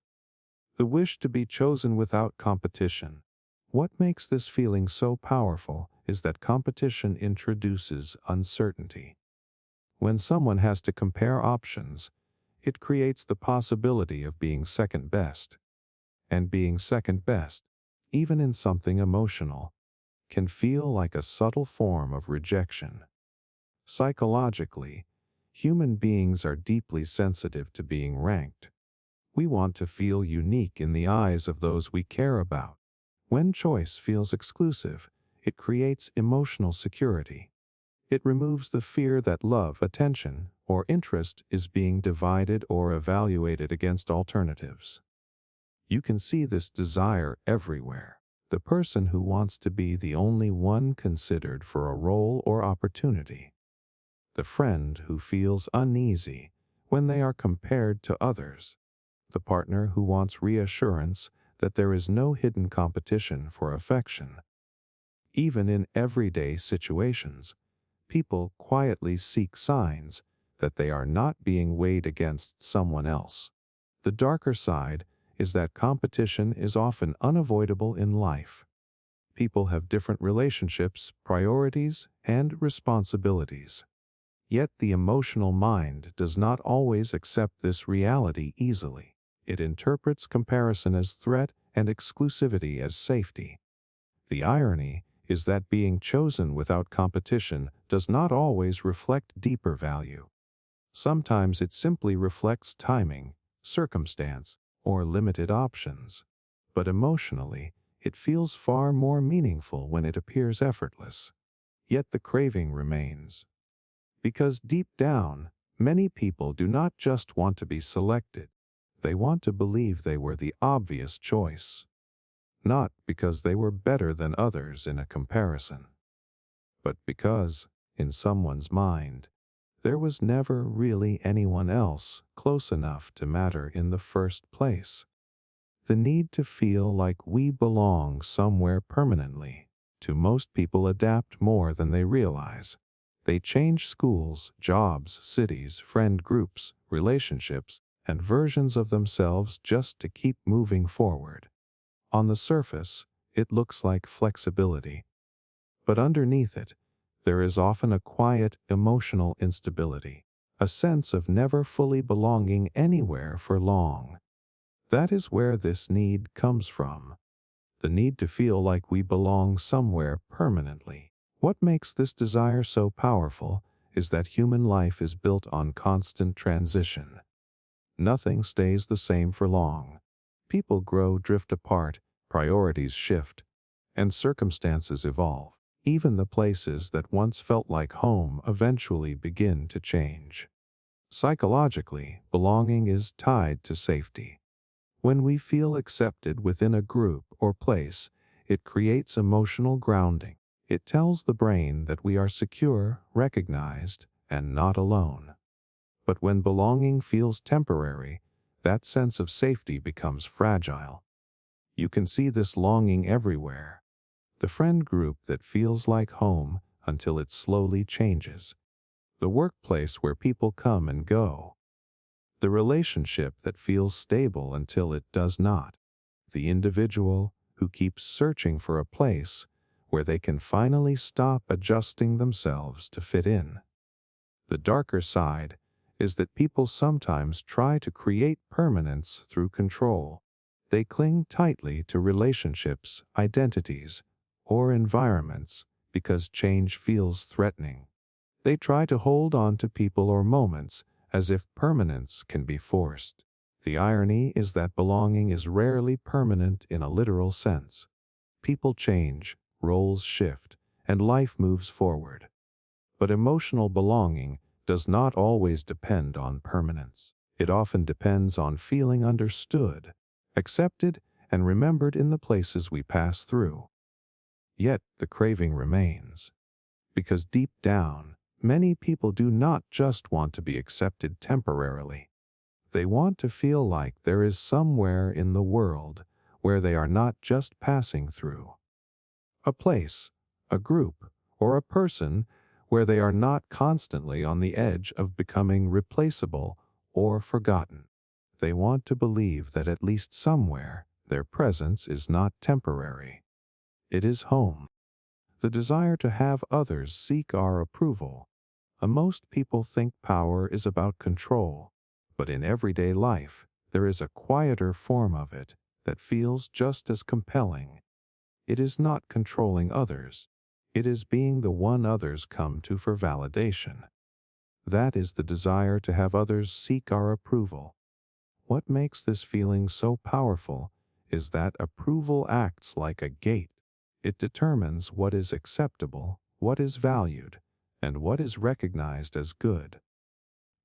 S1: The wish to be chosen without competition. What makes this feeling so powerful is that competition introduces uncertainty. When someone has to compare options, it creates the possibility of being second best. And being second best, even in something emotional, can feel like a subtle form of rejection. Psychologically, human beings are deeply sensitive to being ranked. We want to feel unique in the eyes of those we care about. When choice feels exclusive, it creates emotional security. It removes the fear that love, attention, or interest is being divided or evaluated against alternatives. You can see this desire everywhere. The person who wants to be the only one considered for a role or opportunity. The friend who feels uneasy when they are compared to others. The partner who wants reassurance that there is no hidden competition for affection. Even in everyday situations, people quietly seek signs that they are not being weighed against someone else. The darker side is that competition is often unavoidable in life. People have different relationships, priorities, and responsibilities. Yet the emotional mind does not always accept this reality easily. It interprets comparison as threat and exclusivity as safety. The irony is that being chosen without competition does not always reflect deeper value. Sometimes it simply reflects timing, circumstance, or limited options. But emotionally, it feels far more meaningful when it appears effortless. Yet the craving remains. Because deep down, many people do not just want to be selected. They want to believe they were the obvious choice. Not because they were better than others in a comparison, but because, in someone's mind, there was never really anyone else close enough to matter in the first place. The need to feel like we belong somewhere permanently. To most people adapt more than they realize. They change schools, jobs, cities, friend groups, relationships, and versions of themselves just to keep moving forward. On the surface, it looks like flexibility. But underneath it, there is often a quiet, emotional instability, a sense of never fully belonging anywhere for long. That is where this need comes from. The need to feel like we belong somewhere permanently. What makes this desire so powerful is that human life is built on constant transition. Nothing stays the same for long. People grow, drift apart, priorities shift, and circumstances evolve. Even the places that once felt like home eventually begin to change. Psychologically, belonging is tied to safety. When we feel accepted within a group or place, it creates emotional grounding. It tells the brain that we are secure, recognized, and not alone. But when belonging feels temporary, that sense of safety becomes fragile. You can see this longing everywhere. The friend group that feels like home until it slowly changes. The workplace where people come and go. The relationship that feels stable until it does not. The individual who keeps searching for a place where they can finally stop adjusting themselves to fit in. The darker side is that people sometimes try to create permanence through control. They cling tightly to relationships, identities, or environments because change feels threatening. They try to hold on to people or moments as if permanence can be forced. The irony is that belonging is rarely permanent in a literal sense. People change, roles shift, and life moves forward. But emotional belonging does not always depend on permanence. It often depends on feeling understood, accepted, and remembered in the places we pass through. Yet the craving remains. Because deep down, many people do not just want to be accepted temporarily. They want to feel like there is somewhere in the world where they are not just passing through. A place, a group, or a person where they are not constantly on the edge of becoming replaceable or forgotten. They want to believe that at least somewhere their presence is not temporary. It is home. The desire to have others seek our approval. Most people think power is about control, but in everyday life, there is a quieter form of it that feels just as compelling. It is not controlling others. It is being the one others come to for validation. That is the desire to have others seek our approval. What makes this feeling so powerful is that approval acts like a gate. It determines what is acceptable, what is valued, and what is recognized as good.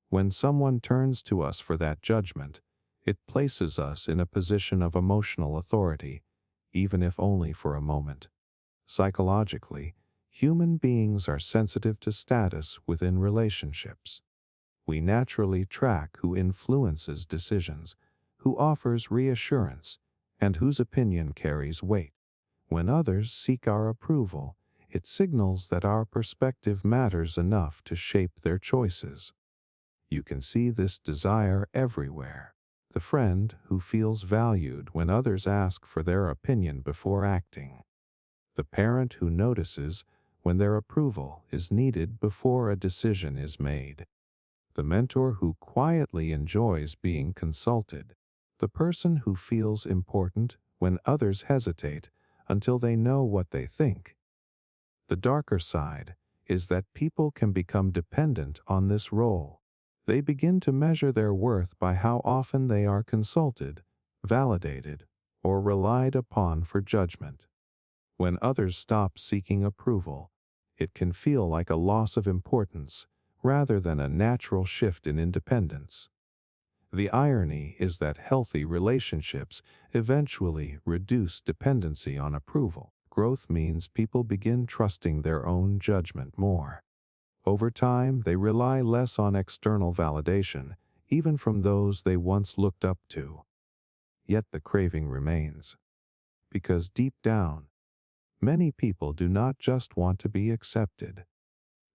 S1: When someone turns to us for that judgment, it places us in a position of emotional authority, even if only for a moment. Psychologically, human beings are sensitive to status within relationships. We naturally track who influences decisions, who offers reassurance, and whose opinion carries weight. When others seek our approval, it signals that our perspective matters enough to shape their choices. You can see this desire everywhere. The friend who feels valued when others ask for their opinion before acting. The parent who notices when their approval is needed before a decision is made. The mentor who quietly enjoys being consulted. The person who feels important when others hesitate until they know what they think. The darker side is that people can become dependent on this role. They begin to measure their worth by how often they are consulted, validated, or relied upon for judgment. When others stop seeking approval, it can feel like a loss of importance rather than a natural shift in independence. The irony is that healthy relationships eventually reduce dependency on approval. Growth means people begin trusting their own judgment more. Over time, they rely less on external validation, even from those they once looked up to. Yet the craving remains. Because deep down, many people do not just want to be accepted.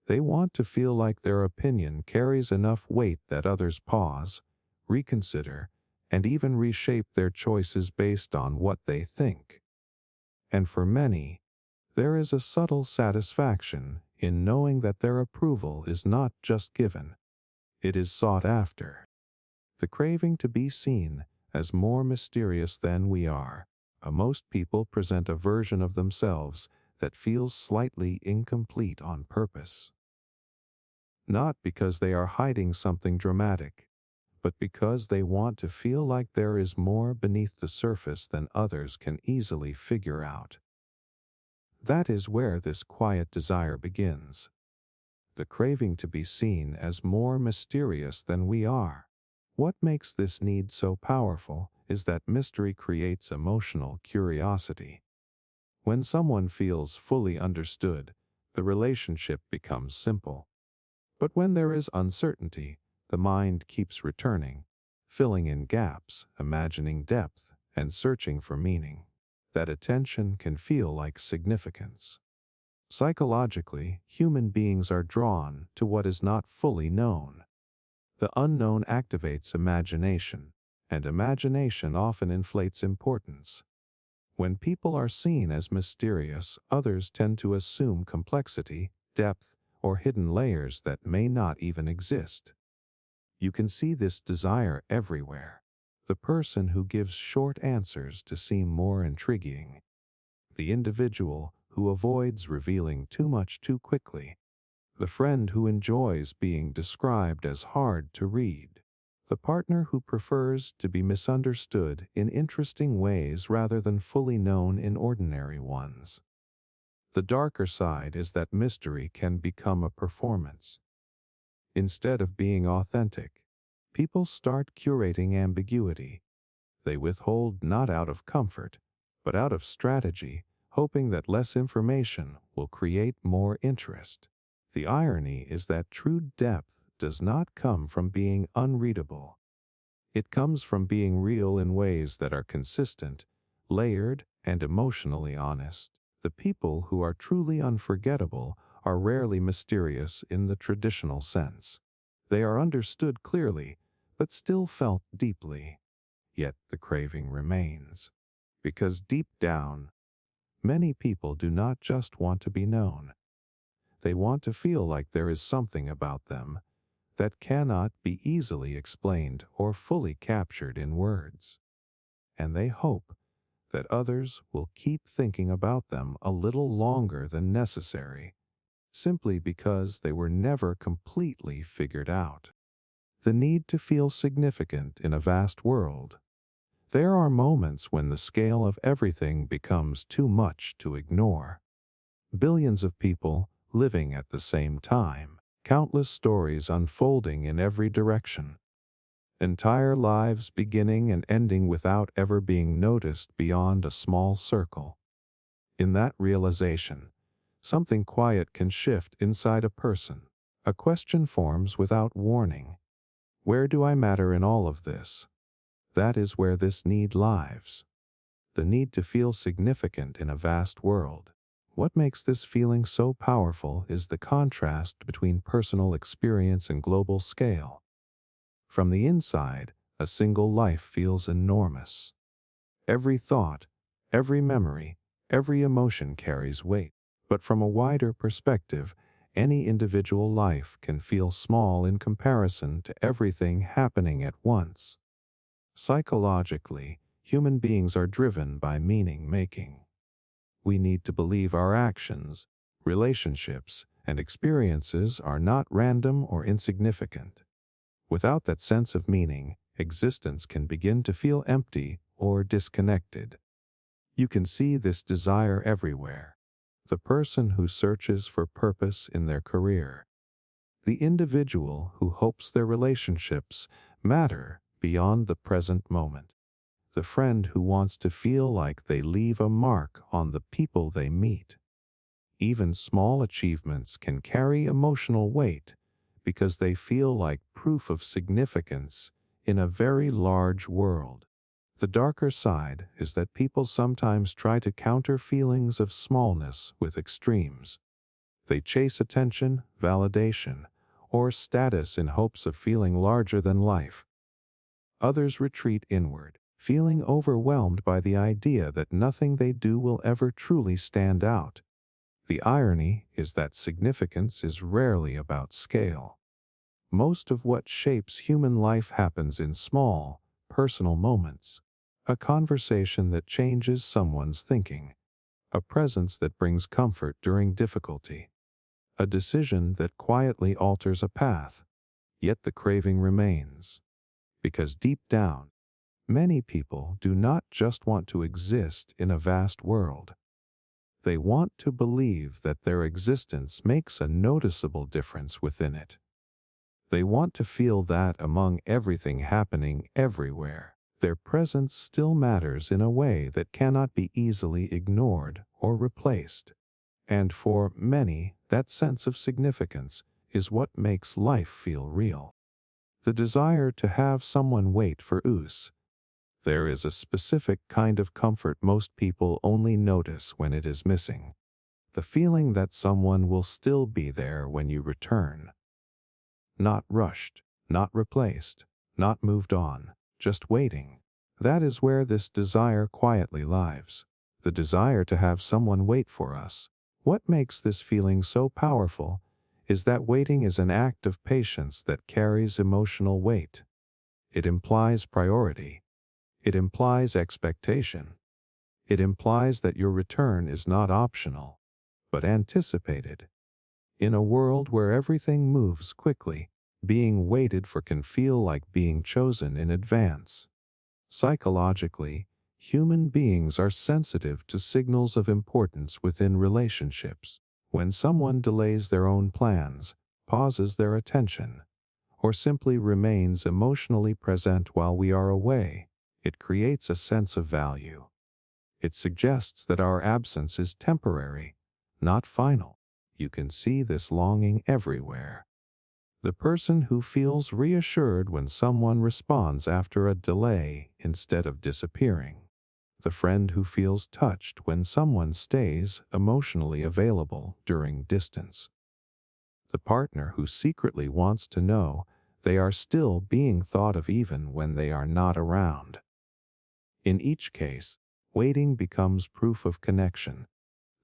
S1: They want to feel like their opinion carries enough weight that others pause, reconsider, and even reshape their choices based on what they think. And for many, there is a subtle satisfaction in knowing that their approval is not just given, it is sought after. The craving to be seen as more mysterious than we are. Most people present a version of themselves that feels slightly incomplete on purpose. Not because they are hiding something dramatic, but because they want to feel like there is more beneath the surface than others can easily figure out. That is where this quiet desire begins. The craving to be seen as more mysterious than we are. What makes this need so powerful is that mystery creates emotional curiosity. When someone feels fully understood, the relationship becomes simple. But when there is uncertainty, the mind keeps returning, filling in gaps, imagining depth, and searching for meaning. That attention can feel like significance. Psychologically, human beings are drawn to what is not fully known. The unknown activates imagination, and imagination often inflates importance. When people are seen as mysterious, others tend to assume complexity, depth, or hidden layers that may not even exist. You can see this desire everywhere. The person who gives short answers to seem more intriguing. The individual who avoids revealing too much too quickly. The friend who enjoys being described as hard to read. The partner who prefers to be misunderstood in interesting ways rather than fully known in ordinary ones. The darker side is that mystery can become a performance. Instead of being authentic, people start curating ambiguity. They withhold not out of comfort, but out of strategy, hoping that less information will create more interest. The irony is that true depth does not come from being unreadable. It comes from being real in ways that are consistent, layered, and emotionally honest. The people who are truly unforgettable are rarely mysterious in the traditional sense. They are understood clearly, but still felt deeply. Yet the craving remains. Because deep down, many people do not just want to be known. They want to feel like there is something about them that cannot be easily explained or fully captured in words. And they hope that others will keep thinking about them a little longer than necessary, simply because they were never completely figured out. The need to feel significant in a vast world. There are moments when the scale of everything becomes too much to ignore. Billions of people living at the same time, countless stories unfolding in every direction. Entire lives beginning and ending without ever being noticed beyond a small circle. In that realization, something quiet can shift inside a person. A question forms without warning. Where do I matter in all of this? That is where this need lies. The need to feel significant in a vast world. What makes this feeling so powerful is the contrast between personal experience and global scale. From the inside, a single life feels enormous. Every thought, every memory, every emotion carries weight. But from a wider perspective, any individual life can feel small in comparison to everything happening at once. Psychologically, human beings are driven by meaning-making. We need to believe our actions, relationships, and experiences are not random or insignificant. Without that sense of meaning, existence can begin to feel empty or disconnected. You can see this desire everywhere. The person who searches for purpose in their career. The individual who hopes their relationships matter beyond the present moment. The friend who wants to feel like they leave a mark on the people they meet. Even small achievements can carry emotional weight because they feel like proof of significance in a very large world. The darker side is that people sometimes try to counter feelings of smallness with extremes. They chase attention, validation, or status in hopes of feeling larger than life. Others retreat inward, feeling overwhelmed by the idea that nothing they do will ever truly stand out. The irony is that significance is rarely about scale. Most of what shapes human life happens in small, personal moments. A conversation that changes someone's thinking. A presence that brings comfort during difficulty. A decision that quietly alters a path. Yet the craving remains. Because deep down, many people do not just want to exist in a vast world. They want to believe that their existence makes a noticeable difference within it. They want to feel that among everything happening everywhere, their presence still matters in a way that cannot be easily ignored or replaced. And for many, that sense of significance is what makes life feel real. The desire to have someone wait for us. There is a specific kind of comfort most people only notice when it is missing. The feeling that someone will still be there when you return. Not rushed, not replaced, not moved on, just waiting. That is where this desire quietly lives. The desire to have someone wait for us. What makes this feeling so powerful is that waiting is an act of patience that carries emotional weight. It implies priority. It implies expectation. It implies that your return is not optional, but anticipated. In a world where everything moves quickly, being waited for can feel like being chosen in advance. Psychologically, human beings are sensitive to signals of importance within relationships. When someone delays their own plans, pauses their attention, or simply remains emotionally present while we are away, it creates a sense of value. It suggests that our absence is temporary, not final. You can see this longing everywhere. The person who feels reassured when someone responds after a delay instead of disappearing. The friend who feels touched when someone stays emotionally available during distance. The partner who secretly wants to know they are still being thought of even when they are not around. In each case, waiting becomes proof of connection.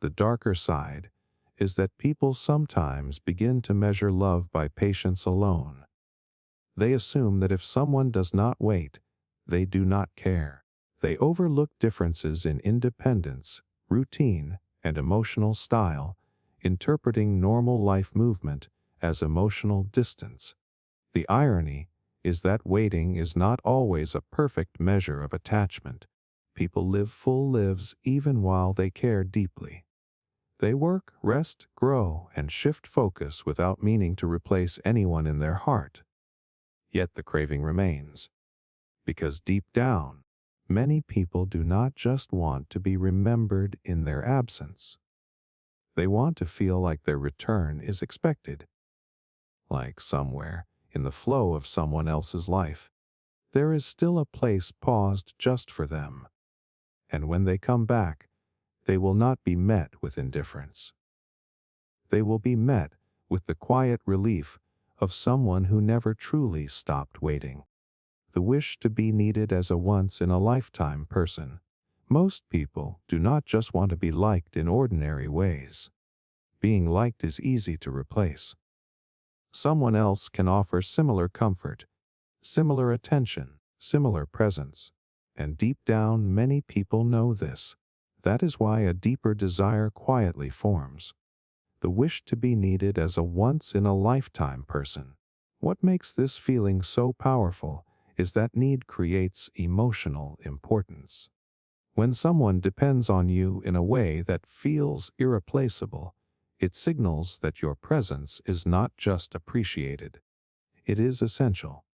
S1: The darker side is that people sometimes begin to measure love by patience alone. They assume that if someone does not wait, they do not care. They overlook differences in independence, routine, and emotional style, interpreting normal life movement as emotional distance. The irony is that waiting is not always a perfect measure of attachment. People live full lives even while they care deeply. They work, rest, grow, and shift focus without meaning to replace anyone in their heart. Yet the craving remains. Because deep down, many people do not just want to be remembered in their absence. They want to feel like their return is expected. Like somewhere, in the flow of someone else's life, there is still a place paused just for them. And when they come back, they will not be met with indifference. They will be met with the quiet relief of someone who never truly stopped waiting. The wish to be needed as a once-in-a-lifetime person. Most people do not just want to be liked in ordinary ways. Being liked is easy to replace. Someone else can offer similar comfort, similar attention, similar presence. And deep down, many people know this. That is why a deeper desire quietly forms. The wish to be needed as a once-in-a-lifetime person. What makes this feeling so powerful is that need creates emotional importance. When someone depends on you in a way that feels irreplaceable, it signals that your presence is not just appreciated. It is essential.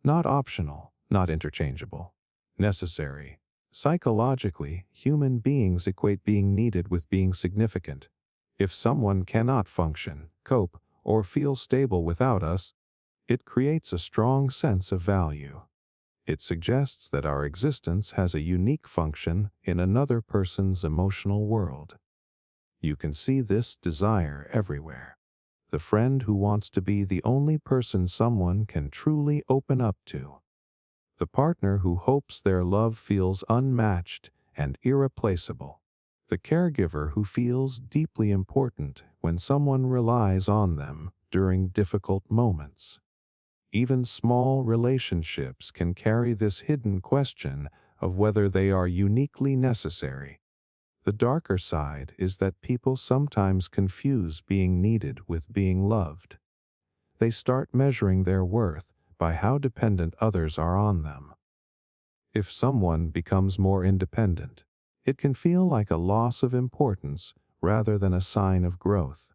S1: Not optional, not interchangeable. Necessary. Psychologically, human beings equate being needed with being significant. If someone cannot function, cope, or feel stable without us, it creates a strong sense of value. It suggests that our existence has a unique function in another person's emotional world. You can see this desire everywhere. The friend who wants to be the only person someone can truly open up to. The partner who hopes their love feels unmatched and irreplaceable. The caregiver who feels deeply important when someone relies on them during difficult moments. Even small relationships can carry this hidden question of whether they are uniquely necessary. The darker side is that people sometimes confuse being needed with being loved. They start measuring their worth by how dependent others are on them. If someone becomes more independent, it can feel like a loss of importance rather than a sign of growth.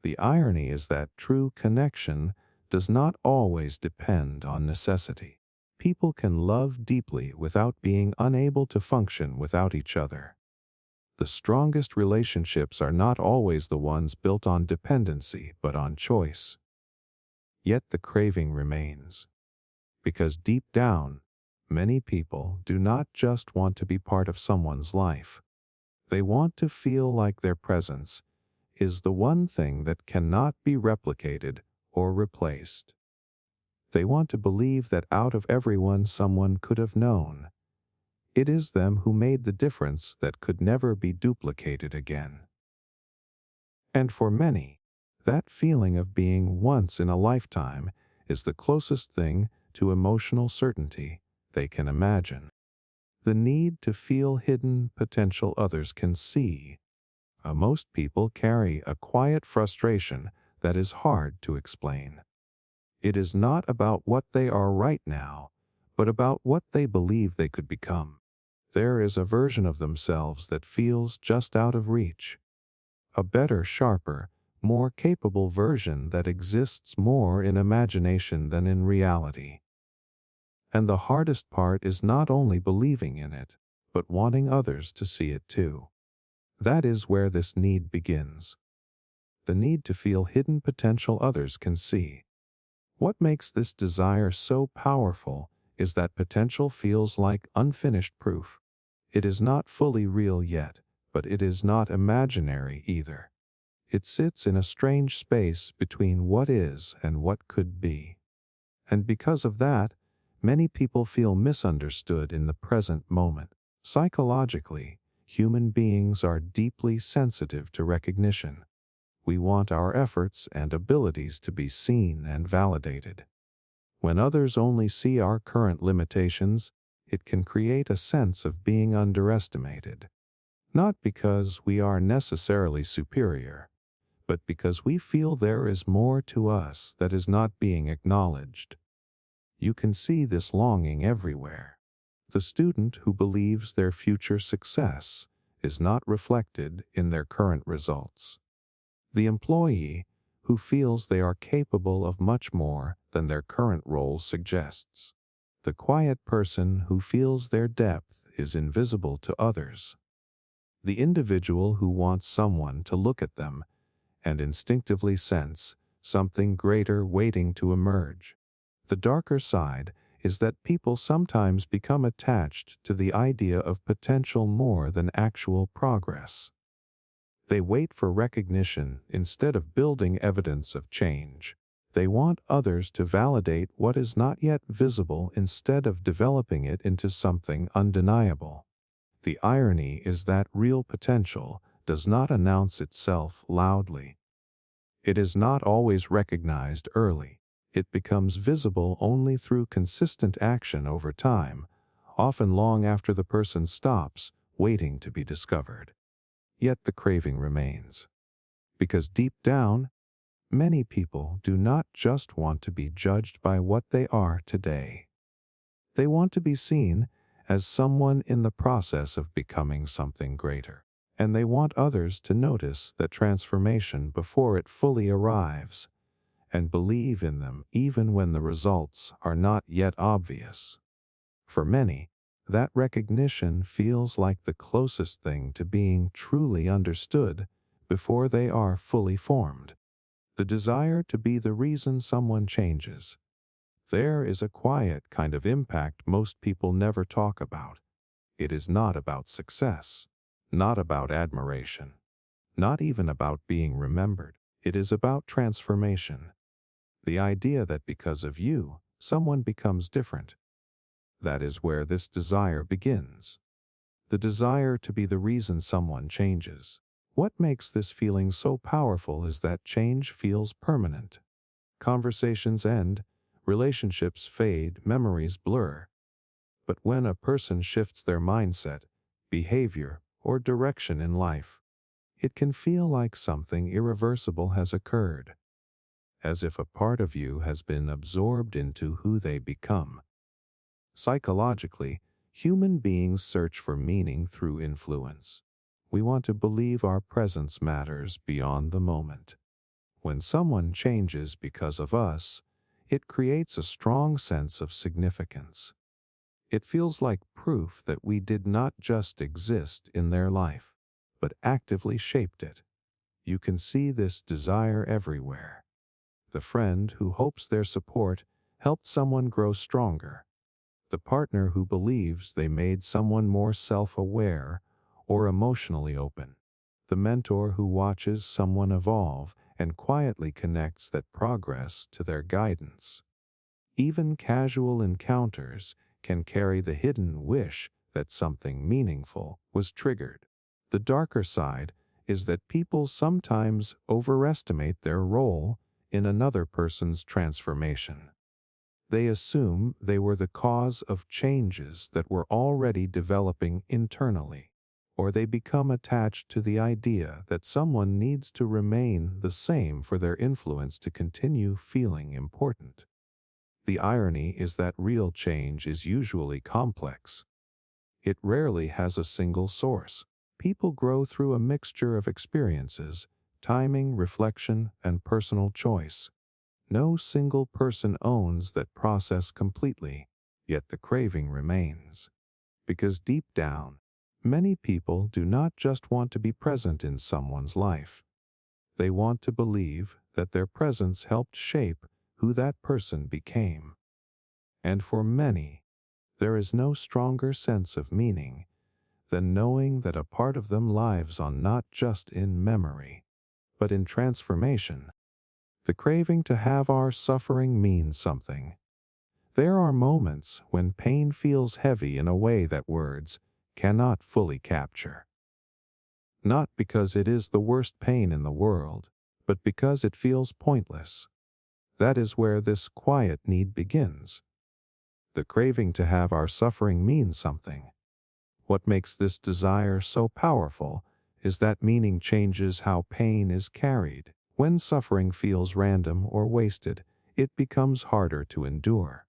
S1: The irony is that true connection does not always depend on necessity. People can love deeply without being unable to function without each other. The strongest relationships are not always the ones built on dependency but on choice. Yet the craving remains. Because deep down, many people do not just want to be part of someone's life. They want to feel like their presence is the one thing that cannot be replicated or replaced. They want to believe that out of everyone someone could have known, it is them who made the difference that could never be duplicated again. And for many, that feeling of being once in a lifetime is the closest thing to emotional certainty they can imagine. The need to feel hidden potential others can see. Most people carry a quiet frustration that is hard to explain. It is not about what they are right now, but about what they believe they could become. There is a version of themselves that feels just out of reach. A better, sharper, more capable version that exists more in imagination than in reality. And the hardest part is not only believing in it, but wanting others to see it too. That is where this need begins. The need to feel hidden potential others can see. What makes this desire so powerful is that potential feels like unfinished proof. It is not fully real yet, but it is not imaginary either. It sits in a strange space between what is and what could be. And because of that, many people feel misunderstood in the present moment. Psychologically, human beings are deeply sensitive to recognition. We want our efforts and abilities to be seen and validated. When others only see our current limitations, it can create a sense of being underestimated. Not because we are necessarily superior, but because we feel there is more to us that is not being acknowledged. You can see this longing everywhere. The student who believes their future success is not reflected in their current results. The employee who feels they are capable of much more than their current role suggests. The quiet person who feels their depth is invisible to others. The individual who wants someone to look at them and instinctively sense something greater waiting to emerge. The darker side is that people sometimes become attached to the idea of potential more than actual progress. They wait for recognition instead of building evidence of change. They want others to validate what is not yet visible instead of developing it into something undeniable. The irony is that real potential does not announce itself loudly. It is not always recognized early. It becomes visible only through consistent action over time, often long after the person stops waiting to be discovered. Yet the craving remains. Because deep down, many people do not just want to be judged by what they are today. They want to be seen as someone in the process of becoming something greater. And they want others to notice that transformation before it fully arrives, and believe in them even when the results are not yet obvious. For many, that recognition feels like the closest thing to being truly understood before they are fully formed. The desire to be the reason someone changes. There is a quiet kind of impact most people never talk about. It is not about success, not about admiration, not even about being remembered. It is about transformation. The idea that because of you, someone becomes different. That is where this desire begins. The desire to be the reason someone changes. What makes this feeling so powerful is that change feels permanent. Conversations end, relationships fade, memories blur. But when a person shifts their mindset, behavior, or direction in life, it can feel like something irreversible has occurred, as if a part of you has been absorbed into who they become. Psychologically, human beings search for meaning through influence. We want to believe our presence matters beyond the moment. When someone changes because of us, it creates a strong sense of significance. It feels like proof that we did not just exist in their life. but actively shaped it. You can see this desire everywhere. The friend who hopes their support helped someone grow stronger. The partner who believes they made someone more self-aware or emotionally open. The mentor who watches someone evolve and quietly connects that progress to their guidance. Even casual encounters can carry the hidden wish that something meaningful was triggered. The darker side is that people sometimes overestimate their role in another person's transformation. They assume they were the cause of changes that were already developing internally, or they become attached to the idea that someone needs to remain the same for their influence to continue feeling important. The irony is that real change is usually complex. It rarely has a single source. People grow through a mixture of experiences, timing, reflection, and personal choice. No single person owns that process completely, yet the craving remains. Because deep down, many people do not just want to be present in someone's life. They want to believe that their presence helped shape who that person became. And for many, there is no stronger sense of meaning than knowing that a part of them lives on not just in memory, but in transformation. The craving to have our suffering mean something. There are moments when pain feels heavy in a way that words cannot fully capture. Not because it is the worst pain in the world, but because it feels pointless. That is where this quiet need begins. The craving to have our suffering mean something. What makes this desire so powerful is that meaning changes how pain is carried. When suffering feels random or wasted, it becomes harder to endure.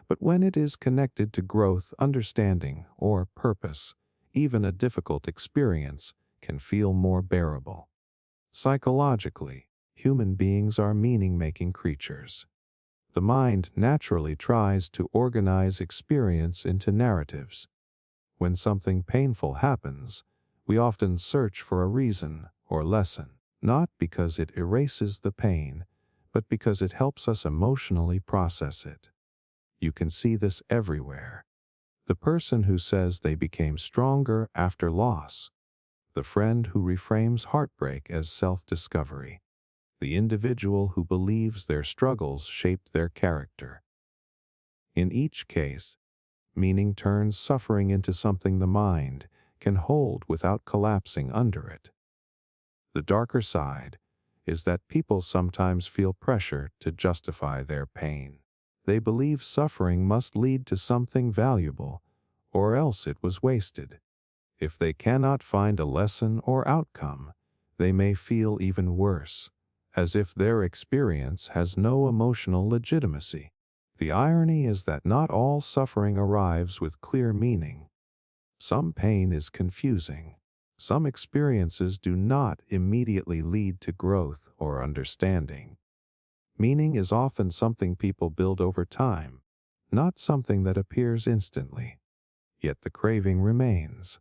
S1: But when it is connected to growth, understanding, or purpose, even a difficult experience can feel more bearable. Psychologically, human beings are meaning-making creatures. The mind naturally tries to organize experience into narratives. When something painful happens, we often search for a reason or lesson, not because it erases the pain, but because it helps us emotionally process it. You can see this everywhere. The person who says they became stronger after loss, the friend who reframes heartbreak as self-discovery, the individual who believes their struggles shaped their character. In each case, meaning turns suffering into something the mind can hold without collapsing under it. The darker side is that people sometimes feel pressure to justify their pain. They believe suffering must lead to something valuable, or else it was wasted. If they cannot find a lesson or outcome, they may feel even worse, as if their experience has no emotional legitimacy. The irony is that not all suffering arrives with clear meaning. Some pain is confusing. Some experiences do not immediately lead to growth or understanding. Meaning is often something people build over time, not something that appears instantly. Yet the craving remains.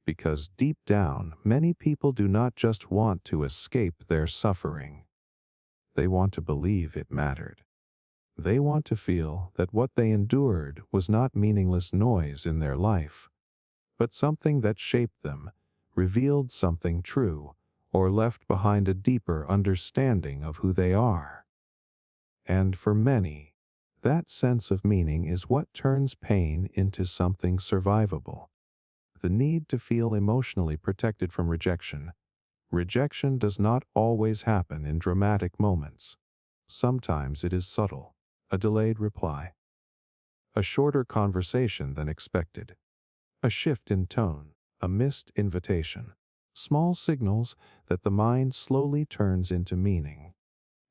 S1: Because deep down, many people do not just want to escape their suffering. They want to believe it mattered. They want to feel that what they endured was not meaningless noise in their life, but something that shaped them, revealed something true, or left behind a deeper understanding of who they are. And for many, that sense of meaning is what turns pain into something survivable. The need to feel emotionally protected from rejection. Rejection does not always happen in dramatic moments. Sometimes it is subtle. A delayed reply, a shorter conversation than expected, a shift in tone, a missed invitation. Small signals that the mind slowly turns into meaning.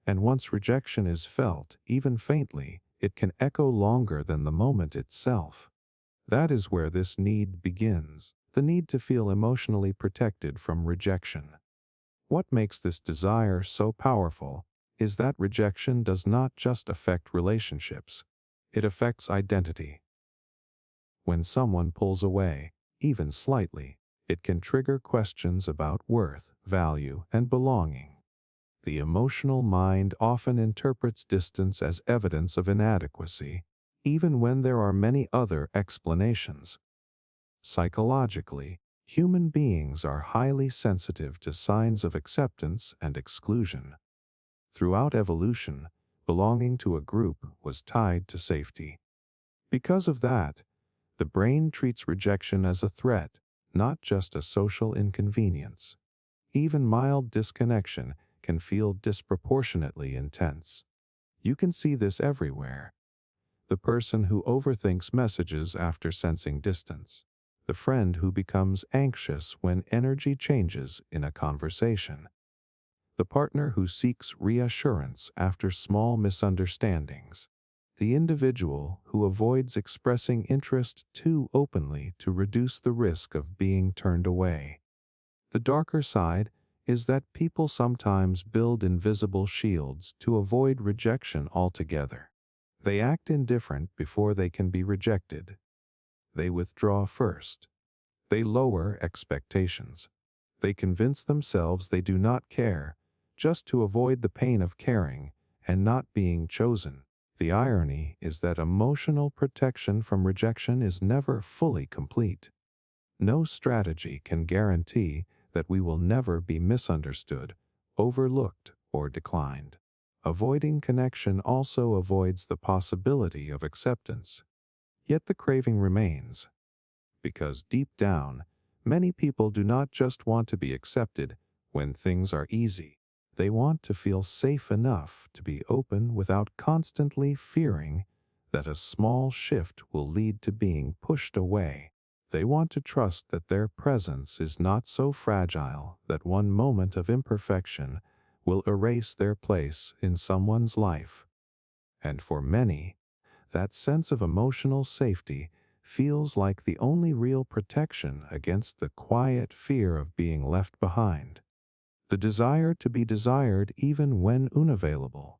S1: And once rejection is felt, even faintly, it can echo longer than the moment itself. That is where this need begins, the need to feel emotionally protected from rejection. What makes this desire so powerful is that rejection does not just affect relationships, it affects identity. When someone pulls away, even slightly, It can trigger questions about worth, value, and belonging. The emotional mind often interprets distance as evidence of inadequacy, even when there are many other explanations. Psychologically, human beings are highly sensitive to signs of acceptance and exclusion. Throughout evolution, belonging to a group was tied to safety. Because of that, the brain treats rejection as a threat, not just a social inconvenience. Even mild disconnection can feel disproportionately intense. You can see this everywhere. The person who overthinks messages after sensing distance. The friend who becomes anxious when energy changes in a conversation. The partner who seeks reassurance after small misunderstandings. The individual who avoids expressing interest too openly to reduce the risk of being turned away. The darker side is that people sometimes build invisible shields to avoid rejection altogether. They act indifferent before they can be rejected. They withdraw first. They lower expectations. They convince themselves they do not care, just to avoid the pain of caring and not being chosen. The irony is that emotional protection from rejection is never fully complete. No strategy can guarantee that we will never be misunderstood, overlooked, or declined. Avoiding connection also avoids the possibility of acceptance. Yet the craving remains. Because deep down, many people do not just want to be accepted when things are easy. They want to feel safe enough to be open without constantly fearing that a small shift will lead to being pushed away. They want to trust that their presence is not so fragile that one moment of imperfection will erase their place in someone's life. And for many, that sense of emotional safety feels like the only real protection against the quiet fear of being left behind. The desire to be desired even when unavailable.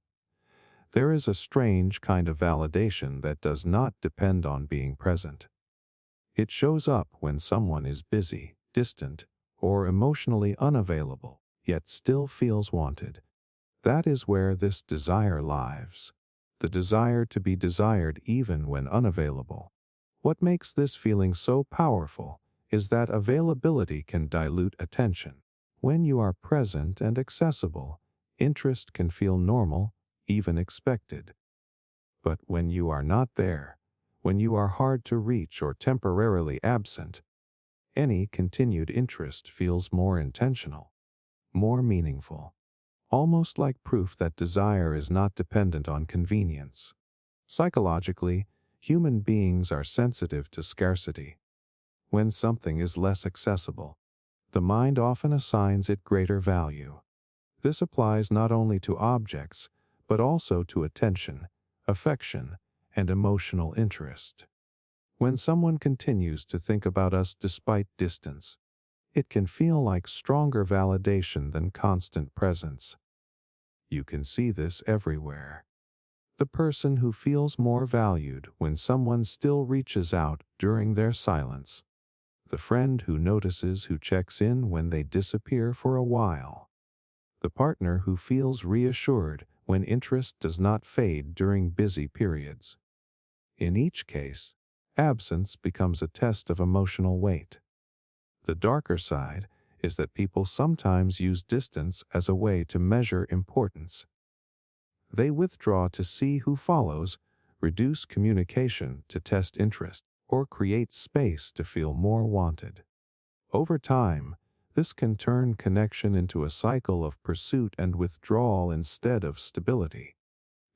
S1: There is a strange kind of validation that does not depend on being present. It shows up when someone is busy, distant, or emotionally unavailable, yet still feels wanted. That is where this desire lies. The desire to be desired even when unavailable. What makes this feeling so powerful is that availability can dilute attention. When you are present and accessible, interest can feel normal, even expected. But when you are not there, when you are hard to reach or temporarily absent, any continued interest feels more intentional, more meaningful, almost like proof that desire is not dependent on convenience. Psychologically, human beings are sensitive to scarcity. When something is less accessible, the mind often assigns it greater value. This applies not only to objects, but also to attention, affection, and emotional interest. When someone continues to think about us despite distance, it can feel like stronger validation than constant presence. You can see this everywhere. The person who feels more valued when someone still reaches out during their silence. The friend who notices who checks in when they disappear for a while. The partner who feels reassured when interest does not fade during busy periods. In each case, absence becomes a test of emotional weight. The darker side is that people sometimes use distance as a way to measure importance. They withdraw to see who follows, reduce communication to test interest, or create space to feel more wanted. Over time, this can turn connection into a cycle of pursuit and withdrawal instead of stability.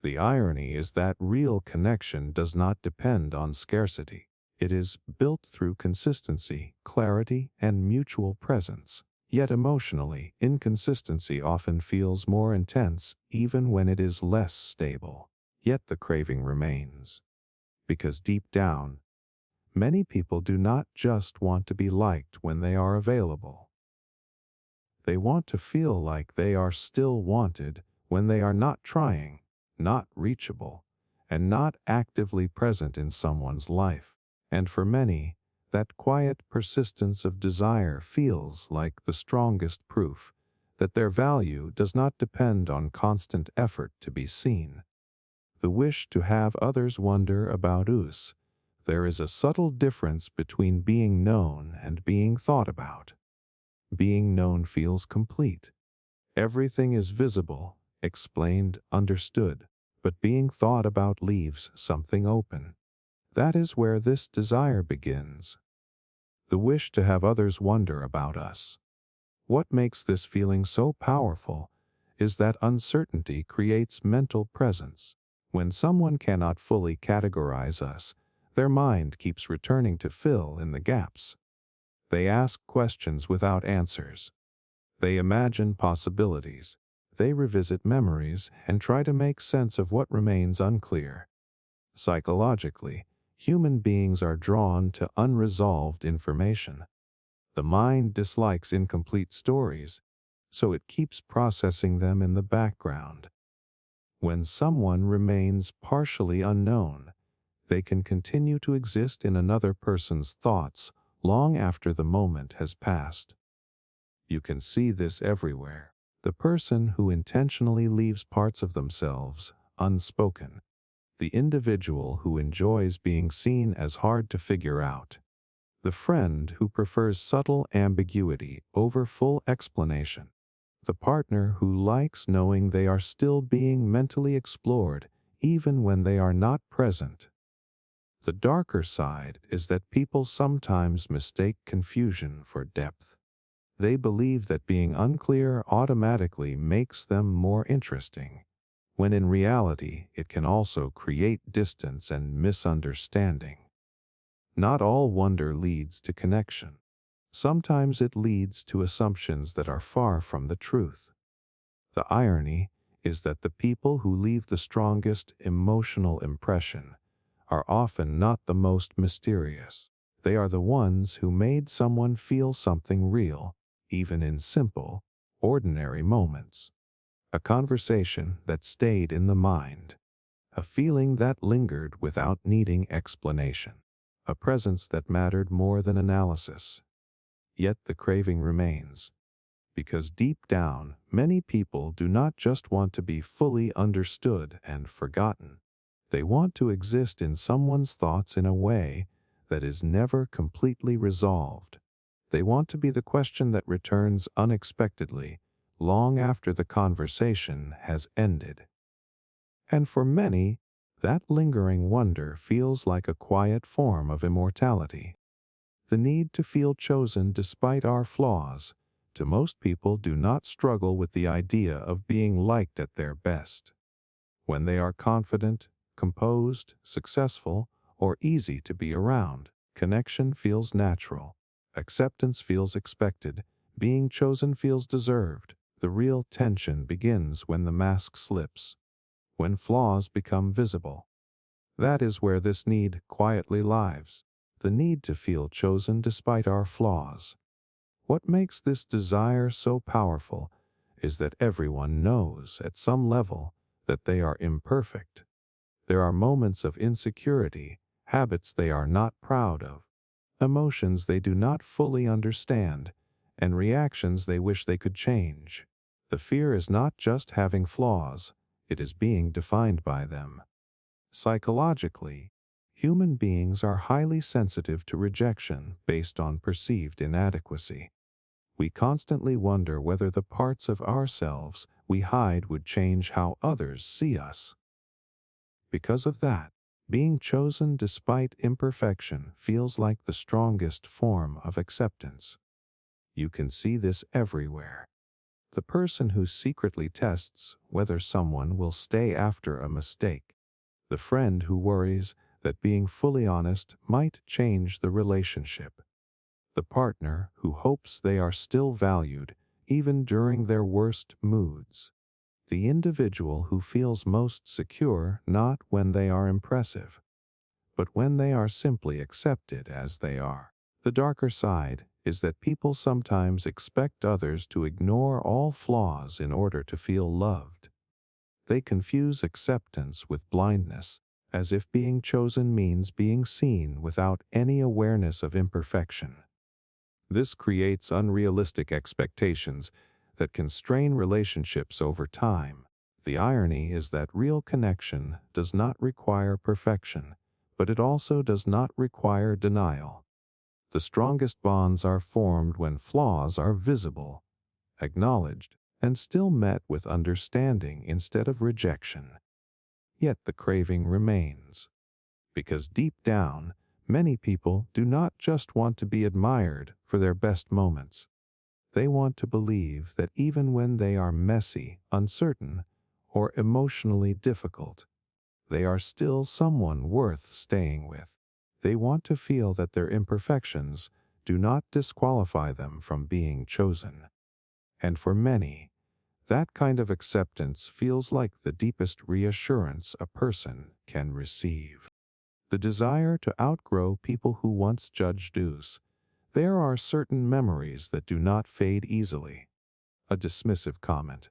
S1: The irony is that real connection does not depend on scarcity. It is built through consistency, clarity, and mutual presence. Yet emotionally, inconsistency often feels more intense even when it is less stable. Yet the craving remains. Because deep down, many people do not just want to be liked when they are available. They want to feel like they are still wanted when they are not trying, not reachable, and not actively present in someone's life. And for many, That quiet persistence of desire feels like the strongest proof that their value does not depend on constant effort to be seen. The wish to have others wonder about us. There is a subtle difference between being known and being thought about. Being known feels complete. Everything is visible, explained, understood, but being thought about leaves something open. That is where this desire begins. The wish to have others wonder about us. What makes this feeling so powerful is that uncertainty creates mental presence. When someone cannot fully categorize us, their mind keeps returning to fill in the gaps. They ask questions without answers. They imagine possibilities. They revisit memories and try to make sense of what remains unclear. Psychologically, human beings are drawn to unresolved information. The mind dislikes incomplete stories, so it keeps processing them in the background. When someone remains partially unknown, they can continue to exist in another person's thoughts long after the moment has passed. You can see this everywhere. The person who intentionally leaves parts of themselves unspoken. The individual who enjoys being seen as hard to figure out. The friend who prefers subtle ambiguity over full explanation. The partner who likes knowing they are still being mentally explored even when they are not present. The darker side is that people sometimes mistake confusion for depth. They believe that being unclear automatically makes them more interesting, when in reality it can also create distance and misunderstanding. Not all wonder leads to connection. Sometimes it leads to assumptions that are far from the truth. The irony is that the people who leave the strongest emotional impression are often not the most mysterious. They are the ones who made someone feel something real, even in simple, ordinary moments. A conversation that stayed in the mind. A feeling that lingered without needing explanation. A presence that mattered more than analysis. Yet the craving remains. Because deep down, many people do not just want to be fully understood and forgotten. They want to exist in someone's thoughts in a way that is never completely resolved. They want to be the question that returns unexpectedly, long after the conversation has ended. And for many, that lingering wonder feels like a quiet form of immortality. The need to feel chosen despite our flaws, to most people do not struggle with the idea of being liked at their best. When they are confident, composed, successful, or easy to be around, connection feels natural. Acceptance feels expected. Being chosen feels deserved. The real tension begins when the mask slips, when flaws become visible. That is where this need quietly lives, the need to feel chosen despite our flaws. What makes this desire so powerful is that everyone knows at some level that they are imperfect. There are moments of insecurity, habits they are not proud of, emotions they do not fully understand, and reactions they wish they could change. The fear is not just having flaws, it is being defined by them. Psychologically, human beings are highly sensitive to rejection based on perceived inadequacy. We constantly wonder whether the parts of ourselves we hide would change how others see us. Because of that, being chosen despite imperfection feels like the strongest form of acceptance. You can see this everywhere. The person who secretly tests whether someone will stay after a mistake. The friend who worries that being fully honest might change the relationship. The partner who hopes they are still valued even during their worst moods. The individual who feels most secure not when they are impressive, but when they are simply accepted as they are. The darker side is that people sometimes expect others to ignore all flaws in order to feel loved. They confuse acceptance with blindness, as if being chosen means being seen without any awareness of imperfection. This creates unrealistic expectations that can strain relationships over time. The irony is that real connection does not require perfection, but it also does not require denial. The strongest bonds are formed when flaws are visible, acknowledged, and still met with understanding instead of rejection. Yet the craving remains, because deep down, many people do not just want to be admired for their best moments. They want to believe that even when they are messy, uncertain, or emotionally difficult, they are still someone worth staying with. They want to feel that their imperfections do not disqualify them from being chosen. And for many, that kind of acceptance feels like the deepest reassurance a person can receive. The desire to outgrow people who once judged us. There are certain memories that do not fade easily. A dismissive comment,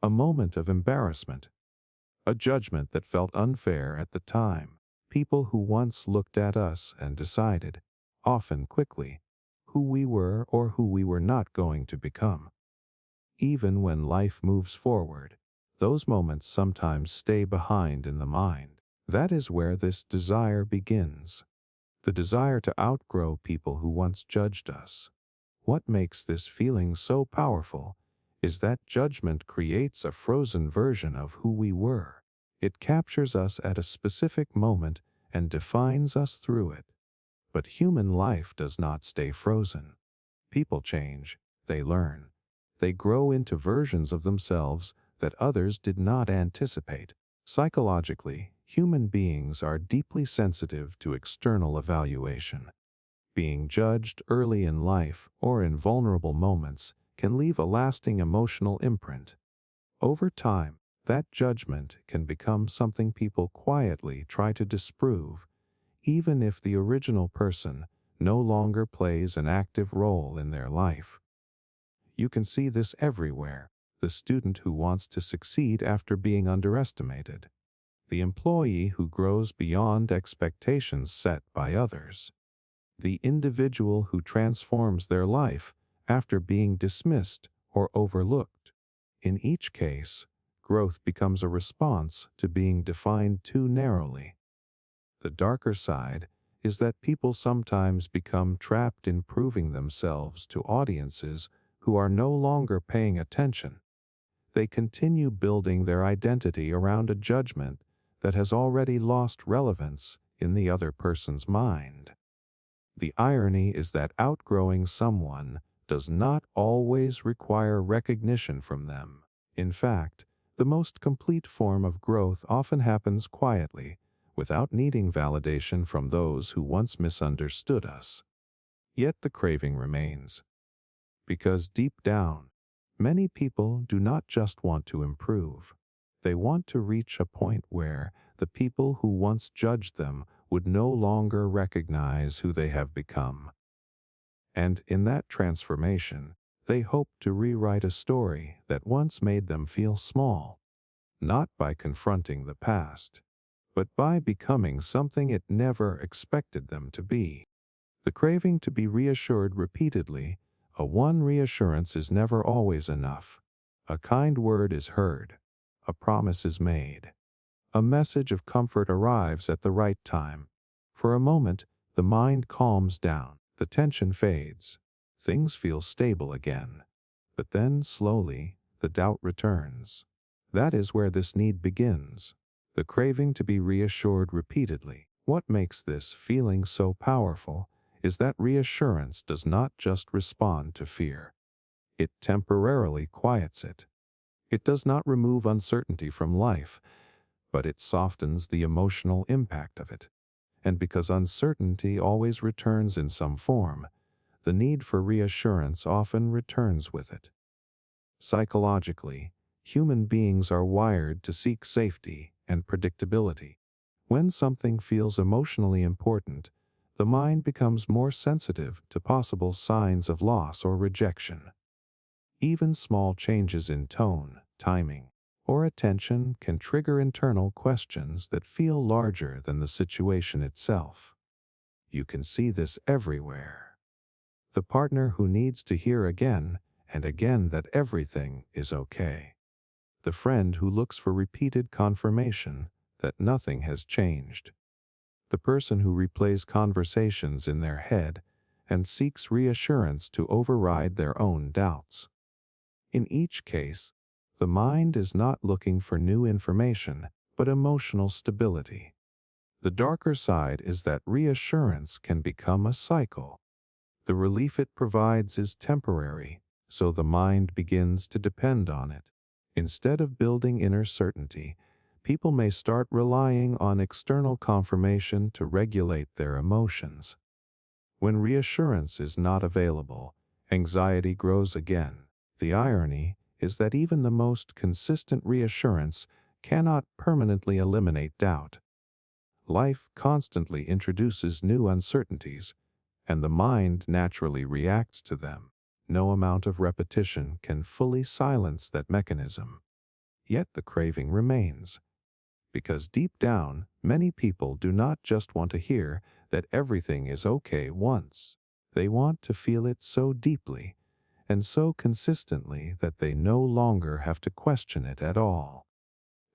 S1: a moment of embarrassment, a judgment that felt unfair at the time. People who once looked at us and decided, often quickly, who we were or who we were not going to become. Even when life moves forward, those moments sometimes stay behind in the mind. That is where this desire begins. The desire to outgrow people who once judged us. What makes this feeling so powerful is that judgment creates a frozen version of who we were. It captures us at a specific moment and defines us through it. But human life does not stay frozen. People change, they learn, they grow into versions of themselves that others did not anticipate. Psychologically, human beings are deeply sensitive to external evaluation. Being judged early in life or in vulnerable moments can leave a lasting emotional imprint. Over time, that judgment can become something people quietly try to disprove, even if the original person no longer plays an active role in their life. You can see this everywhere: the student who wants to succeed after being underestimated, the employee who grows beyond expectations set by others, the individual who transforms their life after being dismissed or overlooked. In each case, growth becomes a response to being defined too narrowly. The darker side is that people sometimes become trapped in proving themselves to audiences who are no longer paying attention. They continue building their identity around a judgment that has already lost relevance in the other person's mind. The irony is that outgrowing someone does not always require recognition from them. In fact, the most complete form of growth often happens quietly, without needing validation from those who once misunderstood us. Yet the craving remains. Because deep down, many people do not just want to improve. They want to reach a point where the people who once judged them would no longer recognize who they have become. And in that transformation, they hope to rewrite a story that once made them feel small, not by confronting the past, but by becoming something it never expected them to be. The craving to be reassured repeatedly. A one reassurance is never always enough. A kind word is heard. A promise is made. A message of comfort arrives at the right time. For a moment, the mind calms down. The tension fades. Things feel stable again. But then, slowly, the doubt returns. That is where this need begins. The craving to be reassured repeatedly. What makes this feeling so powerful is that reassurance does not just respond to fear. It temporarily quiets it. It does not remove uncertainty from life, but it softens the emotional impact of it. And because uncertainty always returns in some form, the need for reassurance often returns with it. Psychologically, human beings are wired to seek safety and predictability. When something feels emotionally important, the mind becomes more sensitive to possible signs of loss or rejection. Even small changes in tone, timing, or attention can trigger internal questions that feel larger than the situation itself. You can see this everywhere. The partner who needs to hear again and again that everything is okay. The friend who looks for repeated confirmation that nothing has changed. The person who replays conversations in their head and seeks reassurance to override their own doubts. In each case, the mind is not looking for new information, but emotional stability. The darker side is that reassurance can become a cycle. The relief it provides is temporary, so the mind begins to depend on it. Instead of building inner certainty, people may start relying on external confirmation to regulate their emotions. When reassurance is not available, anxiety grows again. The irony is that even the most consistent reassurance cannot permanently eliminate doubt. Life constantly introduces new uncertainties, and the mind naturally reacts to them. No amount of repetition can fully silence that mechanism. Yet the craving remains, because deep down, many people do not just want to hear that everything is okay once. They want to feel it so deeply and so consistently that they no longer have to question it at all.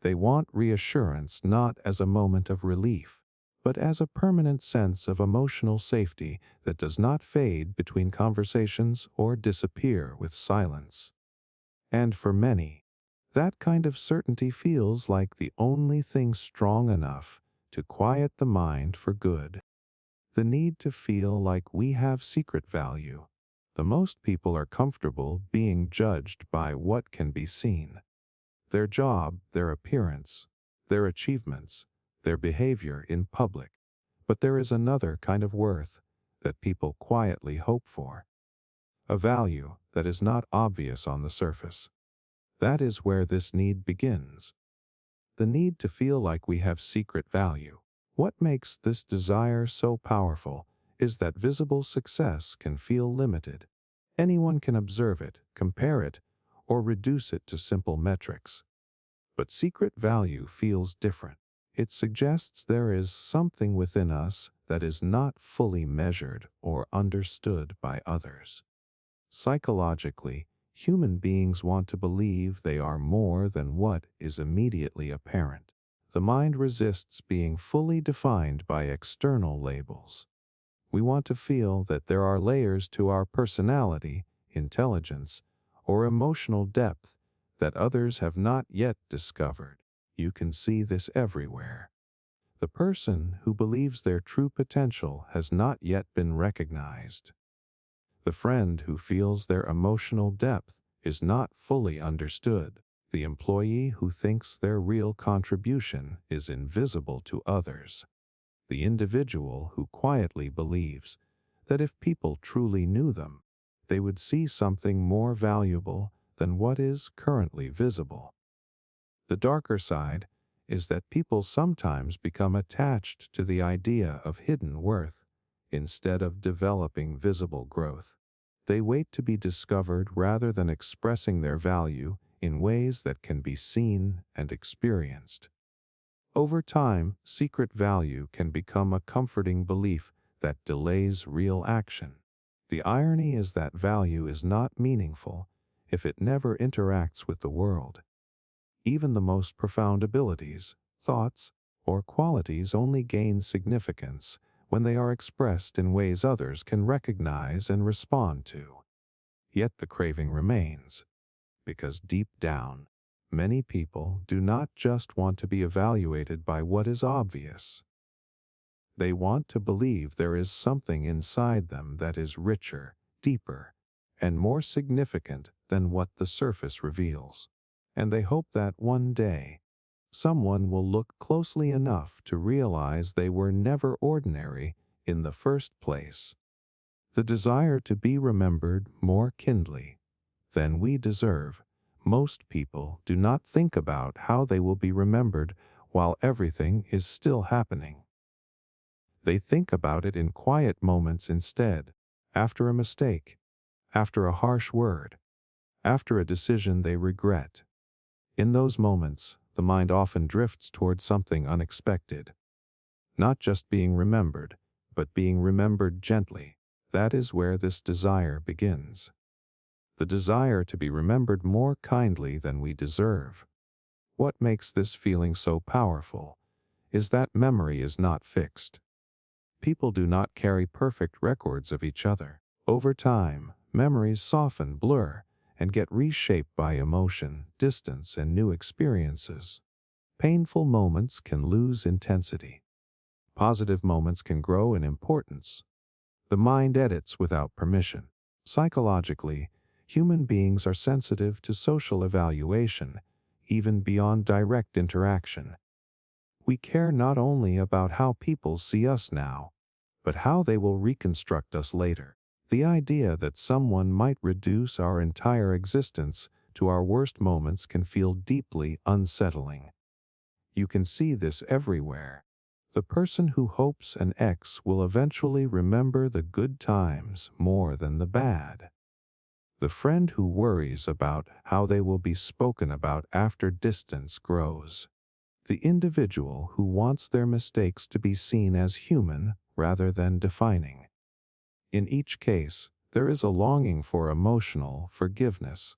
S1: They want reassurance not as a moment of relief, but as a permanent sense of emotional safety that does not fade between conversations or disappear with silence. And for many, that kind of certainty feels like the only thing strong enough to quiet the mind for good. The need to feel like we have secret value. The most people are comfortable being judged by what can be seen. Their job, their appearance, their achievements, their behavior in public. But there is another kind of worth that people quietly hope for. A value that is not obvious on the surface. That is where this need begins. The need to feel like we have secret value. What makes this desire so powerful is that visible success can feel limited. Anyone can observe it, compare it, or reduce it to simple metrics. But secret value feels different. It suggests there is something within us that is not fully measured or understood by others. Psychologically, human beings want to believe they are more than what is immediately apparent. The mind resists being fully defined by external labels. We want to feel that there are layers to our personality, intelligence, or emotional depth that others have not yet discovered. You can see this everywhere. The person who believes their true potential has not yet been recognized. The friend who feels their emotional depth is not fully understood. The employee who thinks their real contribution is invisible to others. The individual who quietly believes that if people truly knew them, they would see something more valuable than what is currently visible. The darker side is that people sometimes become attached to the idea of hidden worth instead of developing visible growth. They wait to be discovered rather than expressing their value in ways that can be seen and experienced. Over time, secret value can become a comforting belief that delays real action. The irony is that value is not meaningful if it never interacts with the world. Even the most profound abilities, thoughts, or qualities only gain significance when they are expressed in ways others can recognize and respond to. Yet the craving remains, because deep down, many people do not just want to be evaluated by what is obvious. They want to believe there is something inside them that is richer, deeper, and more significant than what the surface reveals. And they hope that one day, someone will look closely enough to realize they were never ordinary in the first place. The desire to be remembered more kindly than we deserve. Most people do not think about how they will be remembered while everything is still happening. They think about it in quiet moments instead, after a mistake, after a harsh word, after a decision they regret. In those moments, the mind often drifts toward something unexpected. Not just being remembered, but being remembered gently. That is where this desire begins. The desire to be remembered more kindly than we deserve. What makes this feeling so powerful is that memory is not fixed. People do not carry perfect records of each other. Over time, memories soften, blur, and get reshaped by emotion, distance, and new experiences. Painful moments can lose intensity. Positive moments can grow in importance. The mind edits without permission. Psychologically, human beings are sensitive to social evaluation, even beyond direct interaction. We care not only about how people see us now, but how they will reconstruct us later. The idea that someone might reduce our entire existence to our worst moments can feel deeply unsettling. You can see this everywhere. The person who hopes an ex will eventually remember the good times more than the bad. The friend who worries about how they will be spoken about after distance grows. The individual who wants their mistakes to be seen as human rather than defining. In each case, there is a longing for emotional forgiveness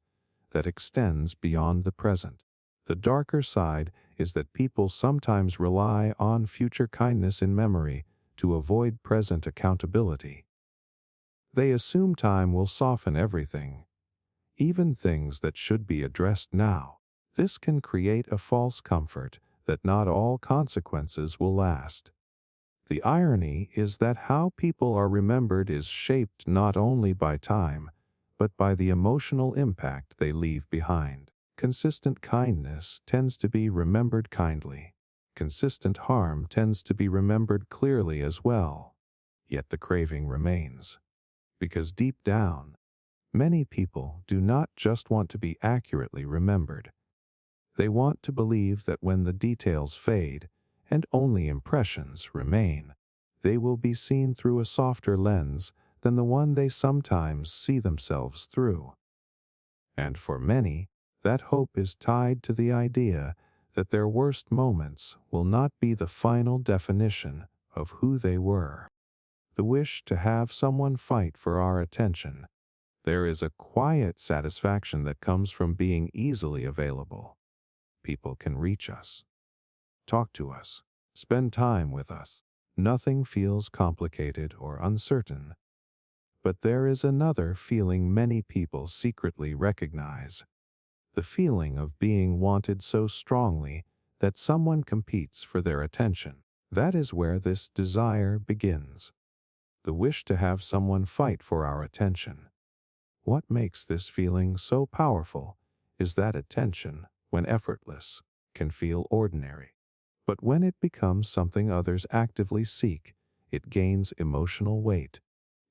S1: that extends beyond the present. The darker side is that people sometimes rely on future kindness in memory to avoid present accountability. They assume time will soften everything, even things that should be addressed now. This can create a false comfort that not all consequences will last. The irony is that how people are remembered is shaped not only by time, but by the emotional impact they leave behind. Consistent kindness tends to be remembered kindly. Consistent harm tends to be remembered clearly as well. Yet the craving remains. Because deep down, many people do not just want to be accurately remembered. They want to believe that when the details fade and only impressions remain, they will be seen through a softer lens than the one they sometimes see themselves through. And for many, that hope is tied to the idea that their worst moments will not be the final definition of who they were. The wish to have someone fight for our attention. There is a quiet satisfaction that comes from being easily available. People can reach us, talk to us, spend time with us. Nothing feels complicated or uncertain. But there is another feeling many people secretly recognize. The feeling of being wanted so strongly that someone competes for their attention. That is where this desire begins. The wish to have someone fight for our attention. What makes this feeling so powerful is that attention, when effortless, can feel ordinary. But when it becomes something others actively seek, it gains emotional weight.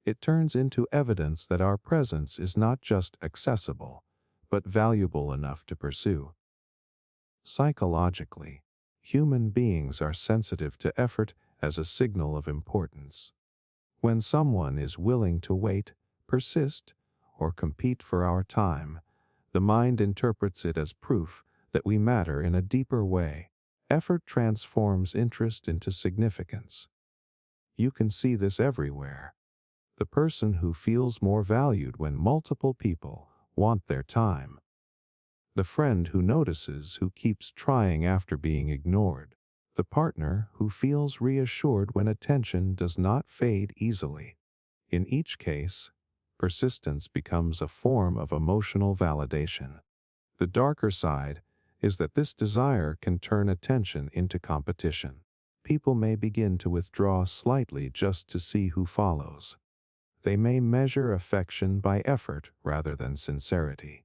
S1: It turns into evidence that our presence is not just accessible, but valuable enough to pursue. Psychologically, human beings are sensitive to effort as a signal of importance. When someone is willing to wait, persist, or compete for our time, the mind interprets it as proof that we matter in a deeper way. Effort transforms interest into significance. You can see this everywhere. The person who feels more valued when multiple people want their time. The friend who notices, who keeps trying after being ignored. The partner who feels reassured when attention does not fade easily. In each case, persistence becomes a form of emotional validation. The darker side is that this desire can turn attention into competition. People may begin to withdraw slightly just to see who follows. They may measure affection by effort rather than sincerity.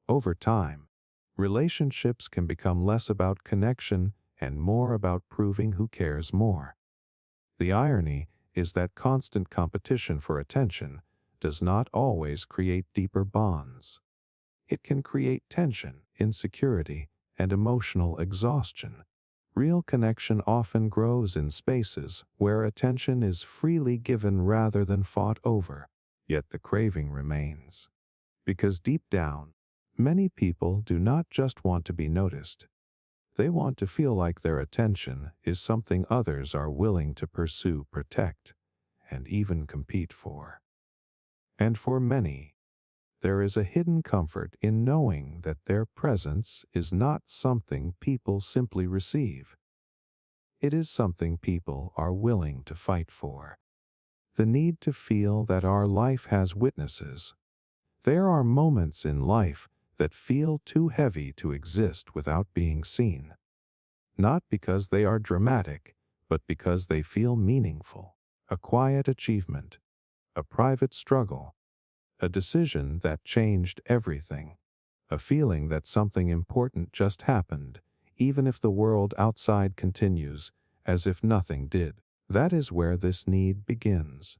S1: Over time, relationships can become less about connection and more about proving who cares more. The irony is that constant competition for attention does not always create deeper bonds. It can create tension, insecurity, and emotional exhaustion. Real connection often grows in spaces where attention is freely given rather than fought over. Yet the craving remains. Because deep down, Many people do not just want to be noticed. They want to feel like their attention is something others are willing to pursue, protect, and even compete for. And for many, there is a hidden comfort in knowing that their presence is not something people simply receive. It is something people are willing to fight for. The need to feel that our life has witnesses. There are moments in life that feel too heavy to exist without being seen. Not because they are dramatic, but because they feel meaningful. A quiet achievement, a private struggle, a decision that changed everything, a feeling that something important just happened, even if the world outside continues as if nothing did. That is where this need begins.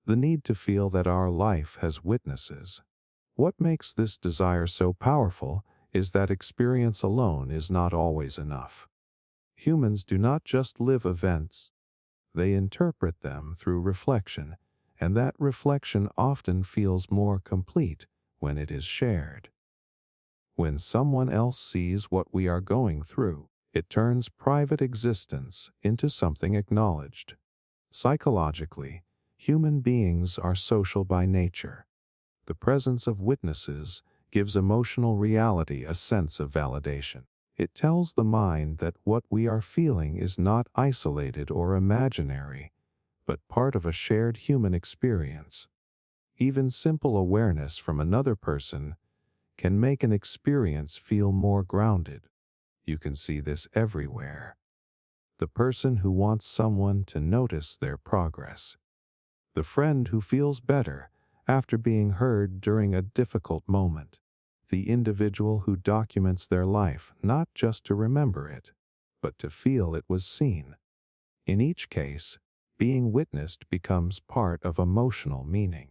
S1: The need to feel that our life has witnesses. What makes this desire so powerful is that experience alone is not always enough. Humans do not just live events, they interpret them through reflection, and that reflection often feels more complete when it is shared. When someone else sees what we are going through, it turns private existence into something acknowledged. Psychologically, human beings are social by nature. The presence of witnesses gives emotional reality a sense of validation. It tells the mind that what we are feeling is not isolated or imaginary, but part of a shared human experience. Even simple awareness from another person can make an experience feel more grounded. You can see this everywhere. The person who wants someone to notice their progress. The friend who feels better after being heard during a difficult moment. The individual who documents their life not just to remember it, but to feel it was seen. In each case, being witnessed becomes part of emotional meaning.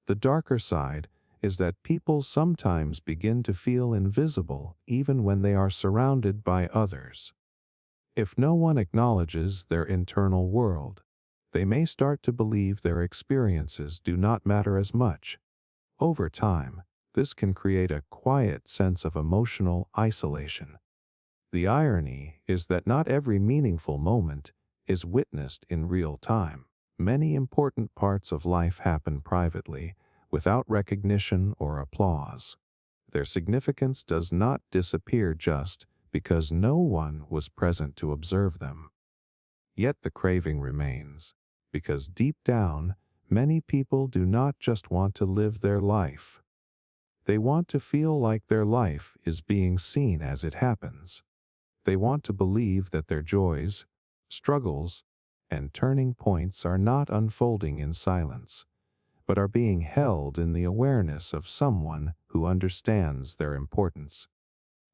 S1: The darker side is that people sometimes begin to feel invisible even when they are surrounded by others. If no one acknowledges their internal world, they may start to believe their experiences do not matter as much. Over time, this can create a quiet sense of emotional isolation. The irony is that not every meaningful moment is witnessed in real time. Many important parts of life happen privately, without recognition or applause. Their significance does not disappear just because no one was present to observe them. Yet the craving remains, because deep down, many people do not just want to live their life. They want to feel like their life is being seen as it happens. They want to believe that their joys, struggles, and turning points are not unfolding in silence, but are being held in the awareness of someone who understands their importance.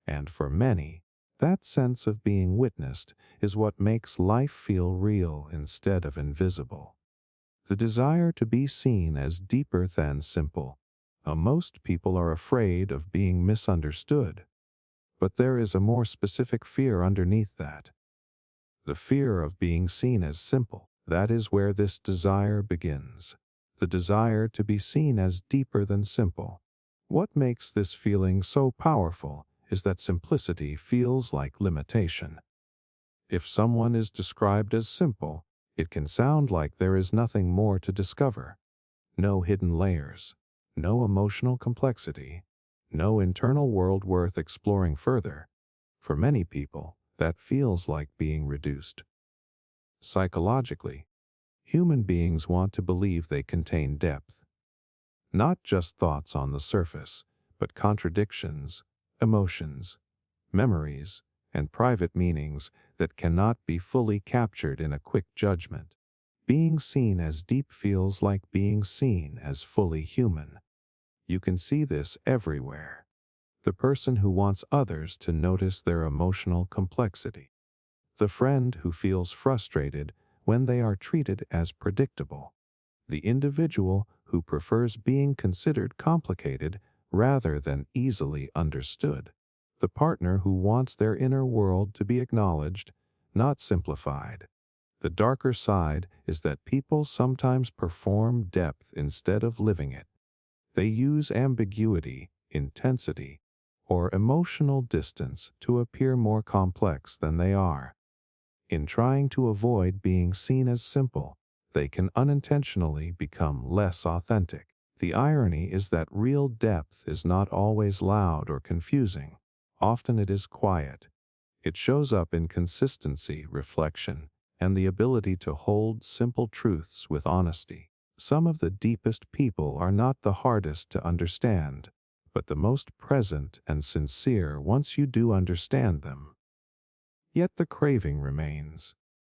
S1: And for many, that sense of being witnessed is what makes life feel real instead of invisible. The desire to be seen as deeper than simple. Most people are afraid of being misunderstood. But there is a more specific fear underneath that. The fear of being seen as simple. That is where this desire begins. The desire to be seen as deeper than simple. What makes this feeling so powerful is that simplicity feels like limitation. If someone is described as simple, it can sound like there is nothing more to discover. No hidden layers, no emotional complexity, no internal world worth exploring further. For many people, that feels like being reduced. Psychologically, human beings want to believe they contain depth. Not just thoughts on the surface, but contradictions, emotions, memories, and private meanings that cannot be fully captured in a quick judgment. Being seen as deep feels like being seen as fully human. You can see this everywhere. The person who wants others to notice their emotional complexity. The friend who feels frustrated when they are treated as predictable. The individual who prefers being considered complicated rather than easily understood. The partner who wants their inner world to be acknowledged, not simplified. The darker side is that people sometimes perform depth instead of living it. They use ambiguity, intensity, or emotional distance to appear more complex than they are. In trying to avoid being seen as simple, they can unintentionally become less authentic. The irony is that real depth is not always loud or confusing. Often it is quiet. It shows up in consistency, reflection, and the ability to hold simple truths with honesty. Some of the deepest people are not the hardest to understand, but the most present and sincere once you do understand them. Yet the craving remains,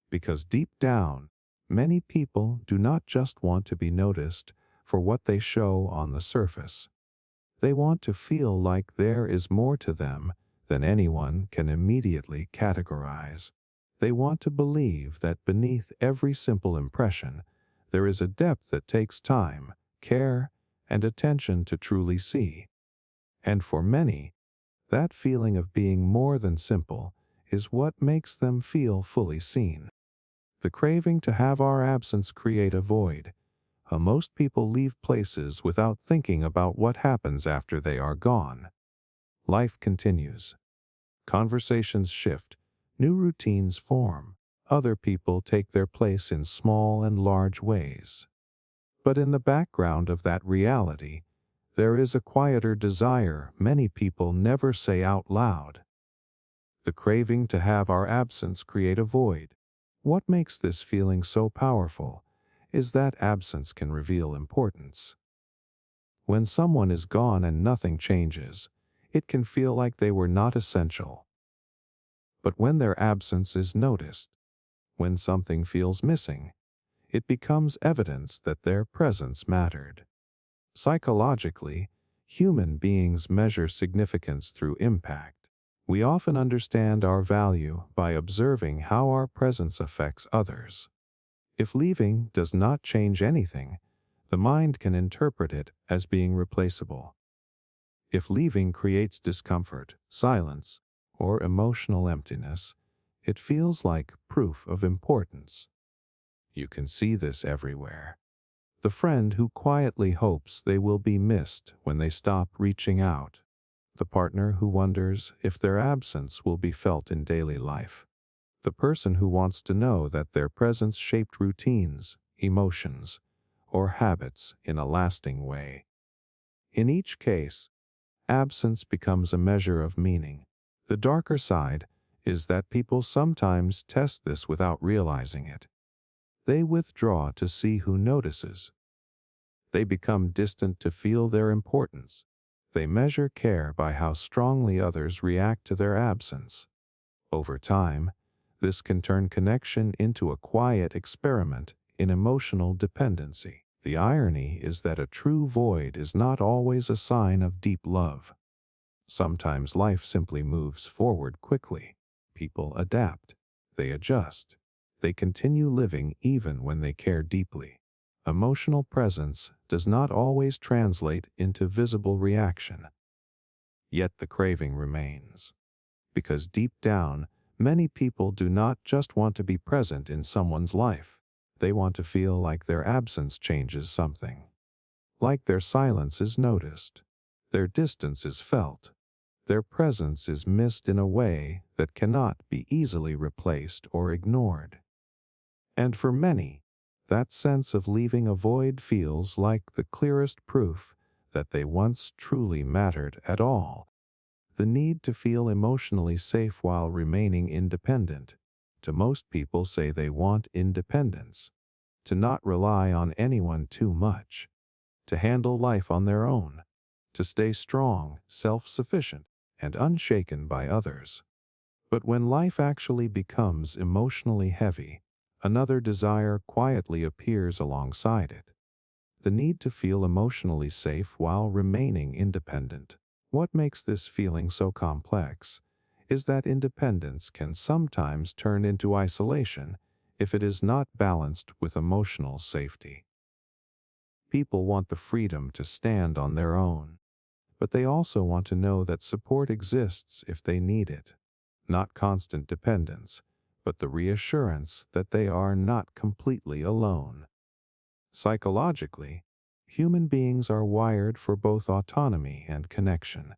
S1: because deep down, many people do not just want to be noticed for what they show on the surface. They want to feel like there is more to them than anyone can immediately categorize. They want to believe that beneath every simple impression, there is a depth that takes time, care, and attention to truly see. And for many, that feeling of being more than simple is what makes them feel fully seen. The craving to have our absence create a void. Most people leave places without thinking about what happens after they are gone. Life continues. Conversations shift. New routines form. Other people take their place in small and large ways. But in the background of that reality, there is a quieter desire many people never say out loud. The craving to have our absence create a void. What makes this feeling so powerful is that absence can reveal importance. When someone is gone and nothing changes, it can feel like they were not essential. But when their absence is noticed, when something feels missing, it becomes evidence that their presence mattered. Psychologically, human beings measure significance through impact. We often understand our value by observing how our presence affects others. If leaving does not change anything, the mind can interpret it as being replaceable. If leaving creates discomfort, silence, or emotional emptiness, it feels like proof of importance. You can see this everywhere. The friend who quietly hopes they will be missed when they stop reaching out. The partner who wonders if their absence will be felt in daily life. The person who wants to know that their presence shaped routines, emotions, or habits in a lasting way. In each case, absence becomes a measure of meaning. The darker side is that people sometimes test this without realizing it. They withdraw to see who notices. They become distant to feel their importance. They measure care by how strongly others react to their absence. Over time, this can turn connection into a quiet experiment in emotional dependency. The irony is that a true void is not always a sign of deep love. Sometimes life simply moves forward quickly. People adapt. They adjust. They continue living even when they care deeply. Emotional presence does not always translate into visible reaction. Yet the craving remains. Because deep down, many people do not just want to be present in someone's life. They want to feel like their absence changes something. Like their silence is noticed. Their distance is felt. Their presence is missed in a way that cannot be easily replaced or ignored. And for many, that sense of leaving a void feels like the clearest proof that they once truly mattered at all. The need to feel emotionally safe while remaining independent. To most people say they want independence. To not rely on anyone too much. To handle life on their own. To stay strong, self-sufficient, and unshaken by others. But when life actually becomes emotionally heavy, another desire quietly appears alongside it. The need to feel emotionally safe while remaining independent. What makes this feeling so complex is that independence can sometimes turn into isolation if it is not balanced with emotional safety. People want the freedom to stand on their own, but they also want to know that support exists if they need it. Not constant dependence, but the reassurance that they are not completely alone. Psychologically, human beings are wired for both autonomy and connection.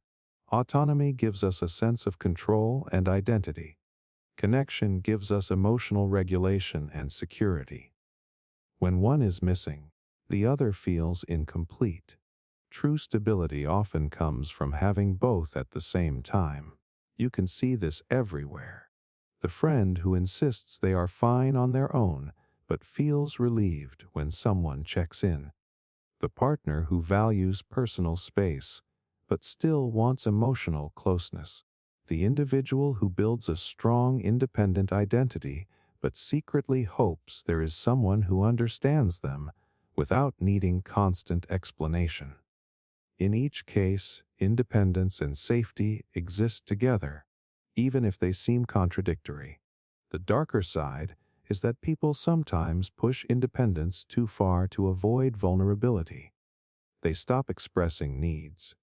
S1: Autonomy gives us a sense of control and identity. Connection gives us emotional regulation and security. When one is missing, the other feels incomplete. True stability often comes from having both at the same time. You can see this everywhere. The friend who insists they are fine on their own, but feels relieved when someone checks in. The partner who values personal space, but still wants emotional closeness. The individual who builds a strong, independent identity, but secretly hopes there is someone who understands them without needing constant explanation. In each case, independence and safety exist together, even if they seem contradictory. The darker side is that people sometimes push independence too far to avoid vulnerability. They stop expressing needs.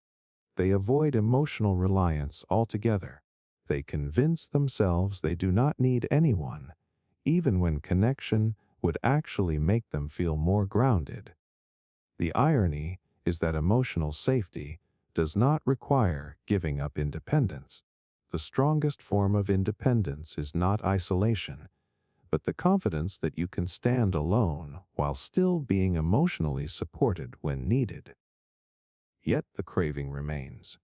S1: They avoid emotional reliance altogether. They convince themselves they do not need anyone, even when connection would actually make them feel more grounded. The irony is that emotional safety does not require giving up independence. The strongest form of independence is not isolation, but the confidence that you can stand alone while still being emotionally supported when needed. Yet the craving remains,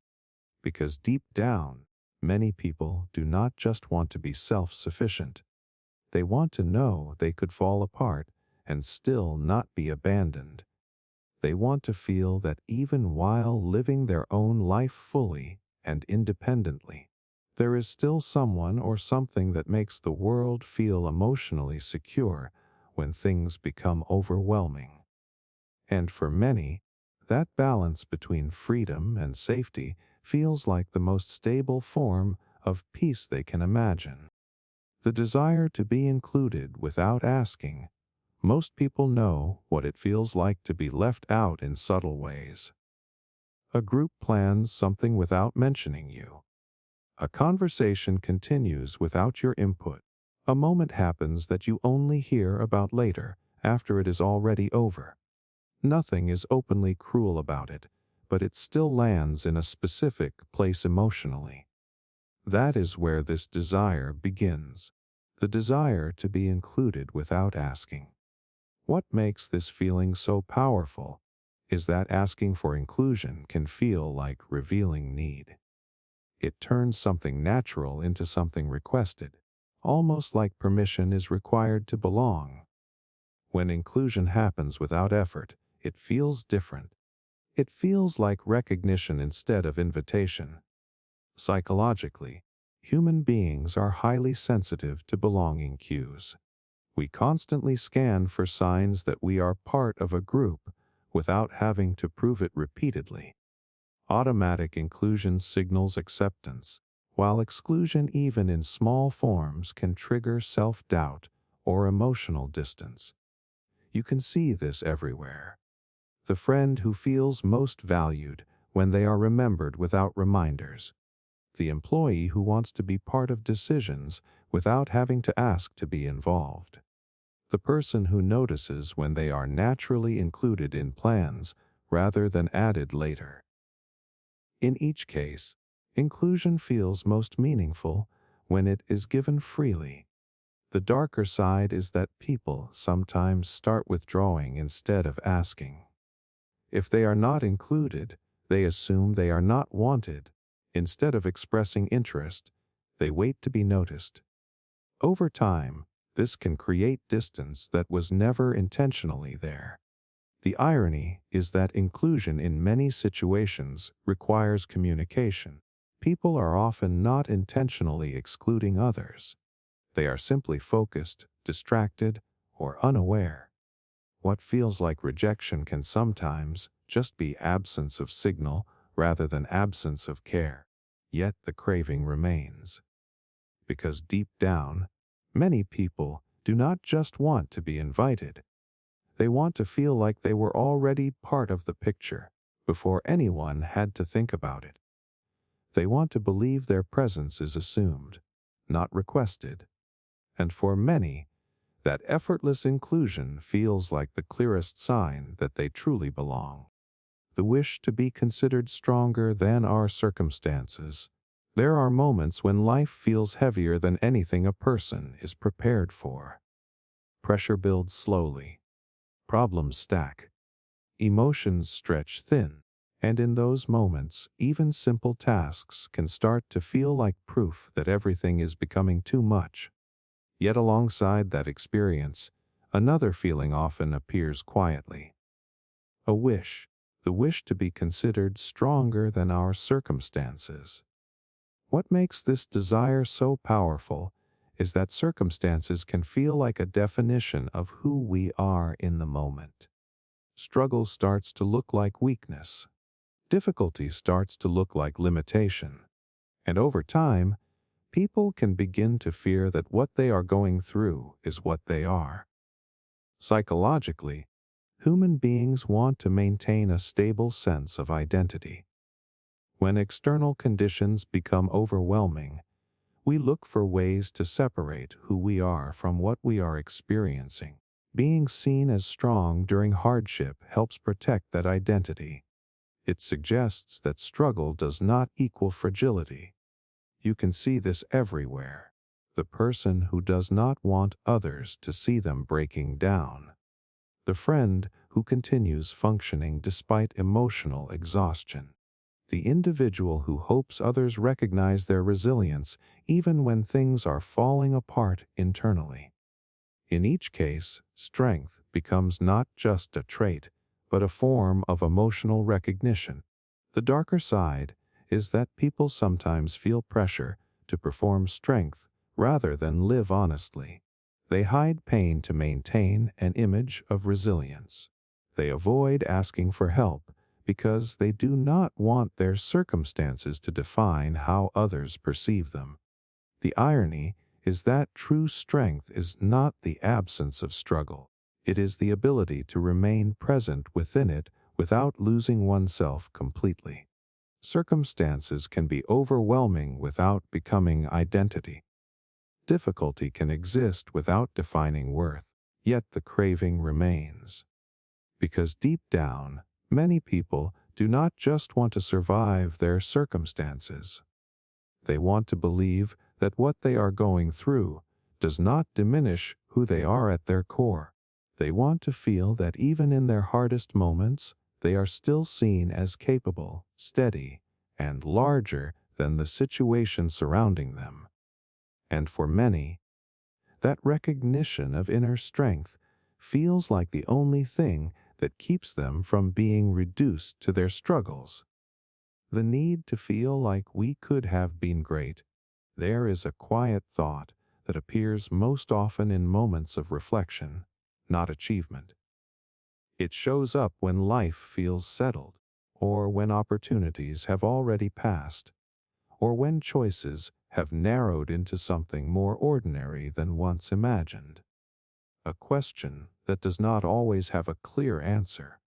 S1: because deep down, many people do not just want to be self-sufficient. They want to know they could fall apart and still not be abandoned. They want to feel that even while living their own life fully and independently, there is still someone or something that makes the world feel emotionally secure when things become overwhelming. And for many, that balance between freedom and safety feels like the most stable form of peace they can imagine. The desire to be included without asking. Most people know what it feels like to be left out in subtle ways. A group plans something without mentioning you. A conversation continues without your input. A moment happens that you only hear about later, after it is already over. Nothing is openly cruel about it, but it still lands in a specific place emotionally. That is where this desire begins. The desire to be included without asking. What makes this feeling so powerful is that asking for inclusion can feel like revealing need. It turns something natural into something requested, almost like permission is required to belong. When inclusion happens without effort, it feels different. It feels like recognition instead of invitation. Psychologically, human beings are highly sensitive to belonging cues. We constantly scan for signs that we are part of a group without having to prove it repeatedly. Automatic inclusion signals acceptance, while exclusion even in small forms can trigger self-doubt or emotional distance. You can see this everywhere. The friend who feels most valued when they are remembered without reminders. The employee who wants to be part of decisions without having to ask to be involved. The person who notices when they are naturally included in plans rather than added later. In each case, inclusion feels most meaningful when it is given freely. The darker side is that people sometimes start withdrawing instead of asking. If they are not included, they assume they are not wanted. Instead of expressing interest, they wait to be noticed. Over time, this can create distance that was never intentionally there. The irony is that inclusion in many situations requires communication. People are often not intentionally excluding others. They are simply focused, distracted, or unaware. What feels like rejection can sometimes just be absence of signal rather than absence of care. Yet the craving remains. Because deep down, many people do not just want to be invited. They want to feel like they were already part of the picture before anyone had to think about it. They want to believe their presence is assumed, not requested. And for many, that effortless inclusion feels like the clearest sign that they truly belong. the wish to be considered stronger than our circumstances. There are moments when life feels heavier than anything a person is prepared for. Pressure builds slowly. Problems stack. Emotions stretch thin. And in those moments, even simple tasks can start to feel like proof that everything is becoming too much. Yet alongside that experience, another feeling often appears quietly. A wish, the wish to be considered stronger than our circumstances. What makes this desire so powerful is that circumstances can feel like a definition of who we are in the moment. Struggle starts to look like weakness. Difficulty starts to look like limitation. And over time, people can begin to fear that what they are going through is what they are. Psychologically, human beings want to maintain a stable sense of identity. When external conditions become overwhelming, we look for ways to separate who we are from what we are experiencing. Being seen as strong during hardship helps protect that identity. It suggests that struggle does not equal fragility. You can see this everywhere. The person who does not want others to see them breaking down. The friend who continues functioning despite emotional exhaustion. The individual who hopes others recognize their resilience even when things are falling apart internally. In each case, strength becomes not just a trait, but a form of emotional recognition. The darker side is that people sometimes feel pressure to perform strength rather than live honestly. They hide pain to maintain an image of resilience. They avoid asking for help because they do not want their circumstances to define how others perceive them. The irony is that true strength is not the absence of struggle. It is the ability to remain present within it without losing oneself completely. Circumstances can be overwhelming without becoming identity. Difficulty can exist without defining worth, yet the craving remains. Because deep down, many people do not just want to survive their circumstances. They want to believe that what they are going through does not diminish who they are at their core. They want to feel that even in their hardest moments, they are still seen as capable, steady, and larger than the situation surrounding them. And for many, that recognition of inner strength feels like the only thing that keeps them from being reduced to their struggles. The need to feel like we could have been great. There is a quiet thought that appears most often in moments of reflection, not achievement. It shows up when life feels settled, or when opportunities have already passed, or when choices have narrowed into something more ordinary than once imagined. A question that does not always have a clear answer.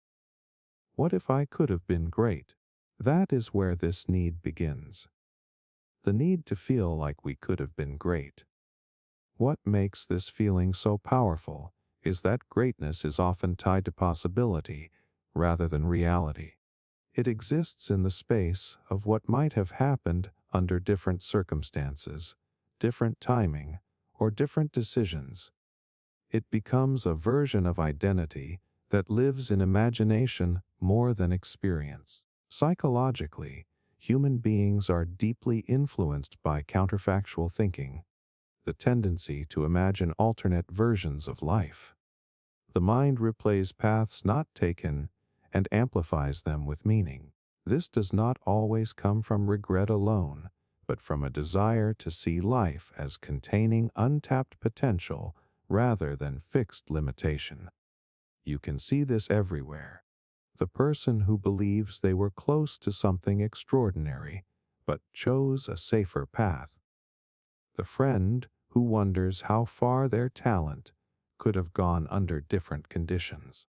S1: What if I could have been great? That is where this need begins. The need to feel like we could have been great. What makes this feeling so powerful is that greatness is often tied to possibility rather than reality. It exists in the space of what might have happened under different circumstances, different timing, or different decisions. It becomes a version of identity that lives in imagination more than experience. Psychologically, human beings are deeply influenced by counterfactual thinking, the tendency to imagine alternate versions of life. The mind replays paths not taken and amplifies them with meaning. This does not always come from regret alone, but from a desire to see life as containing untapped potential rather than fixed limitation. You can see this everywhere. The person who believes they were close to something extraordinary, but chose a safer path. The friend who wonders how far their talent could have gone under different conditions.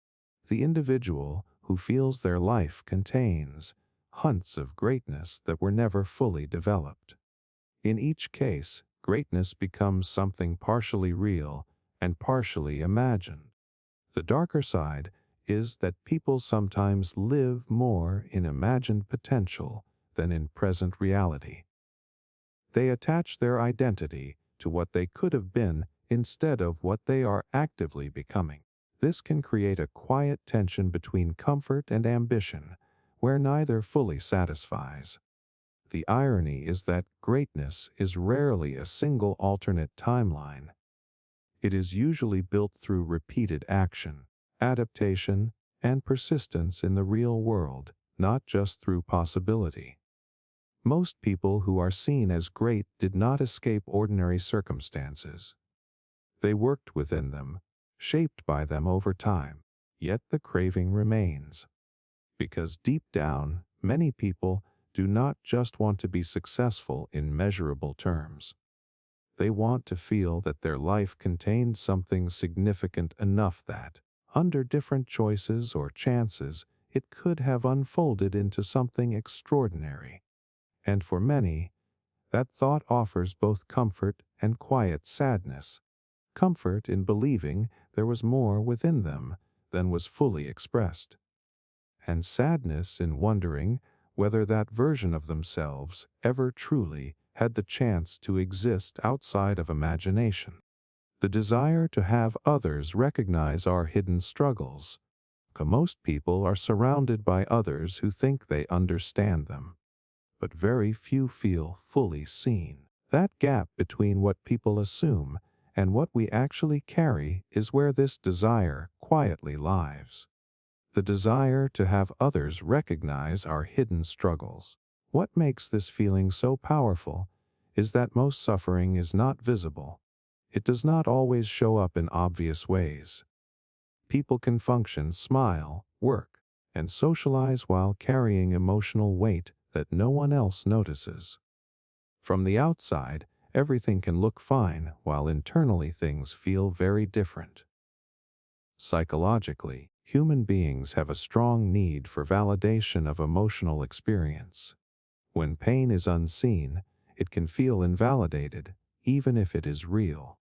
S1: The individual who feels their life contains hunts of greatness that were never fully developed. In each case, greatness becomes something partially real and partially imagined. The darker side is that people sometimes live more in imagined potential than in present reality. They attach their identity to what they could have been instead of what they are actively becoming. This can create a quiet tension between comfort and ambition, where neither fully satisfies. The irony is that greatness is rarely a single alternate timeline. It is usually built through repeated action, adaptation, and persistence in the real world, not just through possibility. Most people who are seen as great did not escape ordinary circumstances. They worked within them, shaped by them over time, yet the craving remains. Because deep down, many people do not just want to be successful in measurable terms. They want to feel that their life contained something significant enough that, under different choices or chances, it could have unfolded into something extraordinary. And for many, that thought offers both comfort and quiet sadness. Comfort in believing there was more within them than was fully expressed, and sadness in wondering whether that version of themselves ever truly had the chance to exist outside of imagination. The desire to have others recognize our hidden struggles. Most people are surrounded by others who think they understand them, but very few feel fully seen. That gap between what people assume and what we actually carry is where this desire quietly lies. The desire to have others recognize our hidden struggles. What makes this feeling so powerful is that most suffering is not visible. It does not always show up in obvious ways. People can function, smile, work, and socialize while carrying emotional weight that no one else notices. From the outside, everything can look fine, while internally things feel very different. Psychologically, human beings have a strong need for validation of emotional experience. When pain is unseen, it can feel invalidated, even if it is real.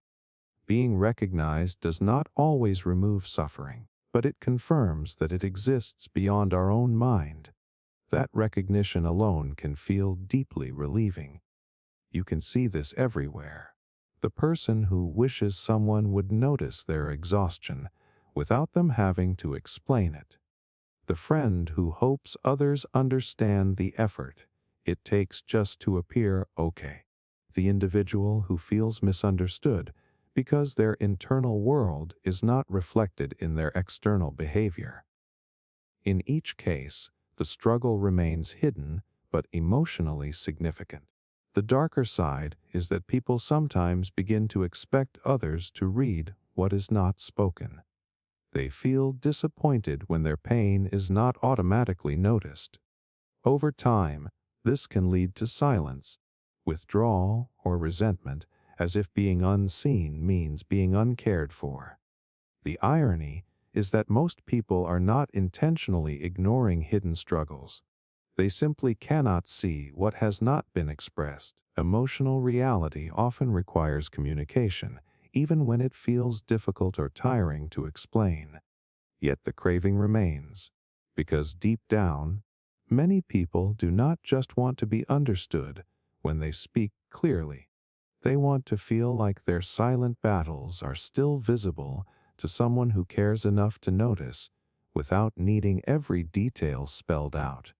S1: Being recognized does not always remove suffering, but it confirms that it exists beyond our own mind. That recognition alone can feel deeply relieving. You can see this everywhere. The person who wishes someone would notice their exhaustion without them having to explain it. The friend who hopes others understand the effort it takes just to appear okay. The individual who feels misunderstood because their internal world is not reflected in their external behavior. In each case, the struggle remains hidden but emotionally significant. The darker side is that people sometimes begin to expect others to read what is not spoken. They feel disappointed when their pain is not automatically noticed. Over time, this can lead to silence, withdrawal, or resentment, as if being unseen means being uncared for. The irony is that most people are not intentionally ignoring hidden struggles. They simply cannot see what has not been expressed. Emotional reality often requires communication, even when it feels difficult or tiring to explain. Yet the craving remains, because deep down, many people do not just want to be understood when they speak clearly. They want to feel like their silent battles are still visible to someone who cares enough to notice without needing every detail spelled out.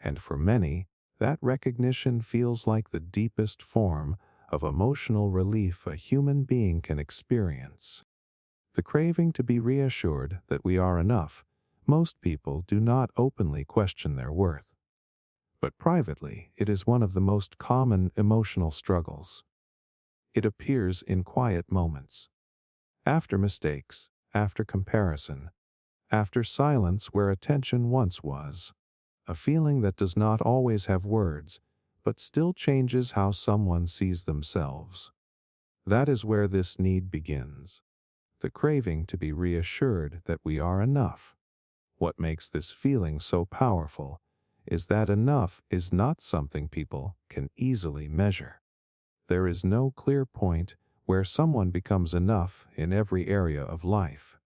S1: And for many, that recognition feels like the deepest form of emotional relief a human being can experience. The craving to be reassured that we are enough. Most people do not openly question their worth, but privately it is one of the most common emotional struggles. It appears in quiet moments, after mistakes, after comparison, after silence where attention once was. A feeling that does not always have words, but still changes how someone sees themselves. That is where this need begins. The craving to be reassured that we are enough. What makes this feeling so powerful is that enough is not something people can easily measure. There is no clear point where someone becomes enough in every area of life.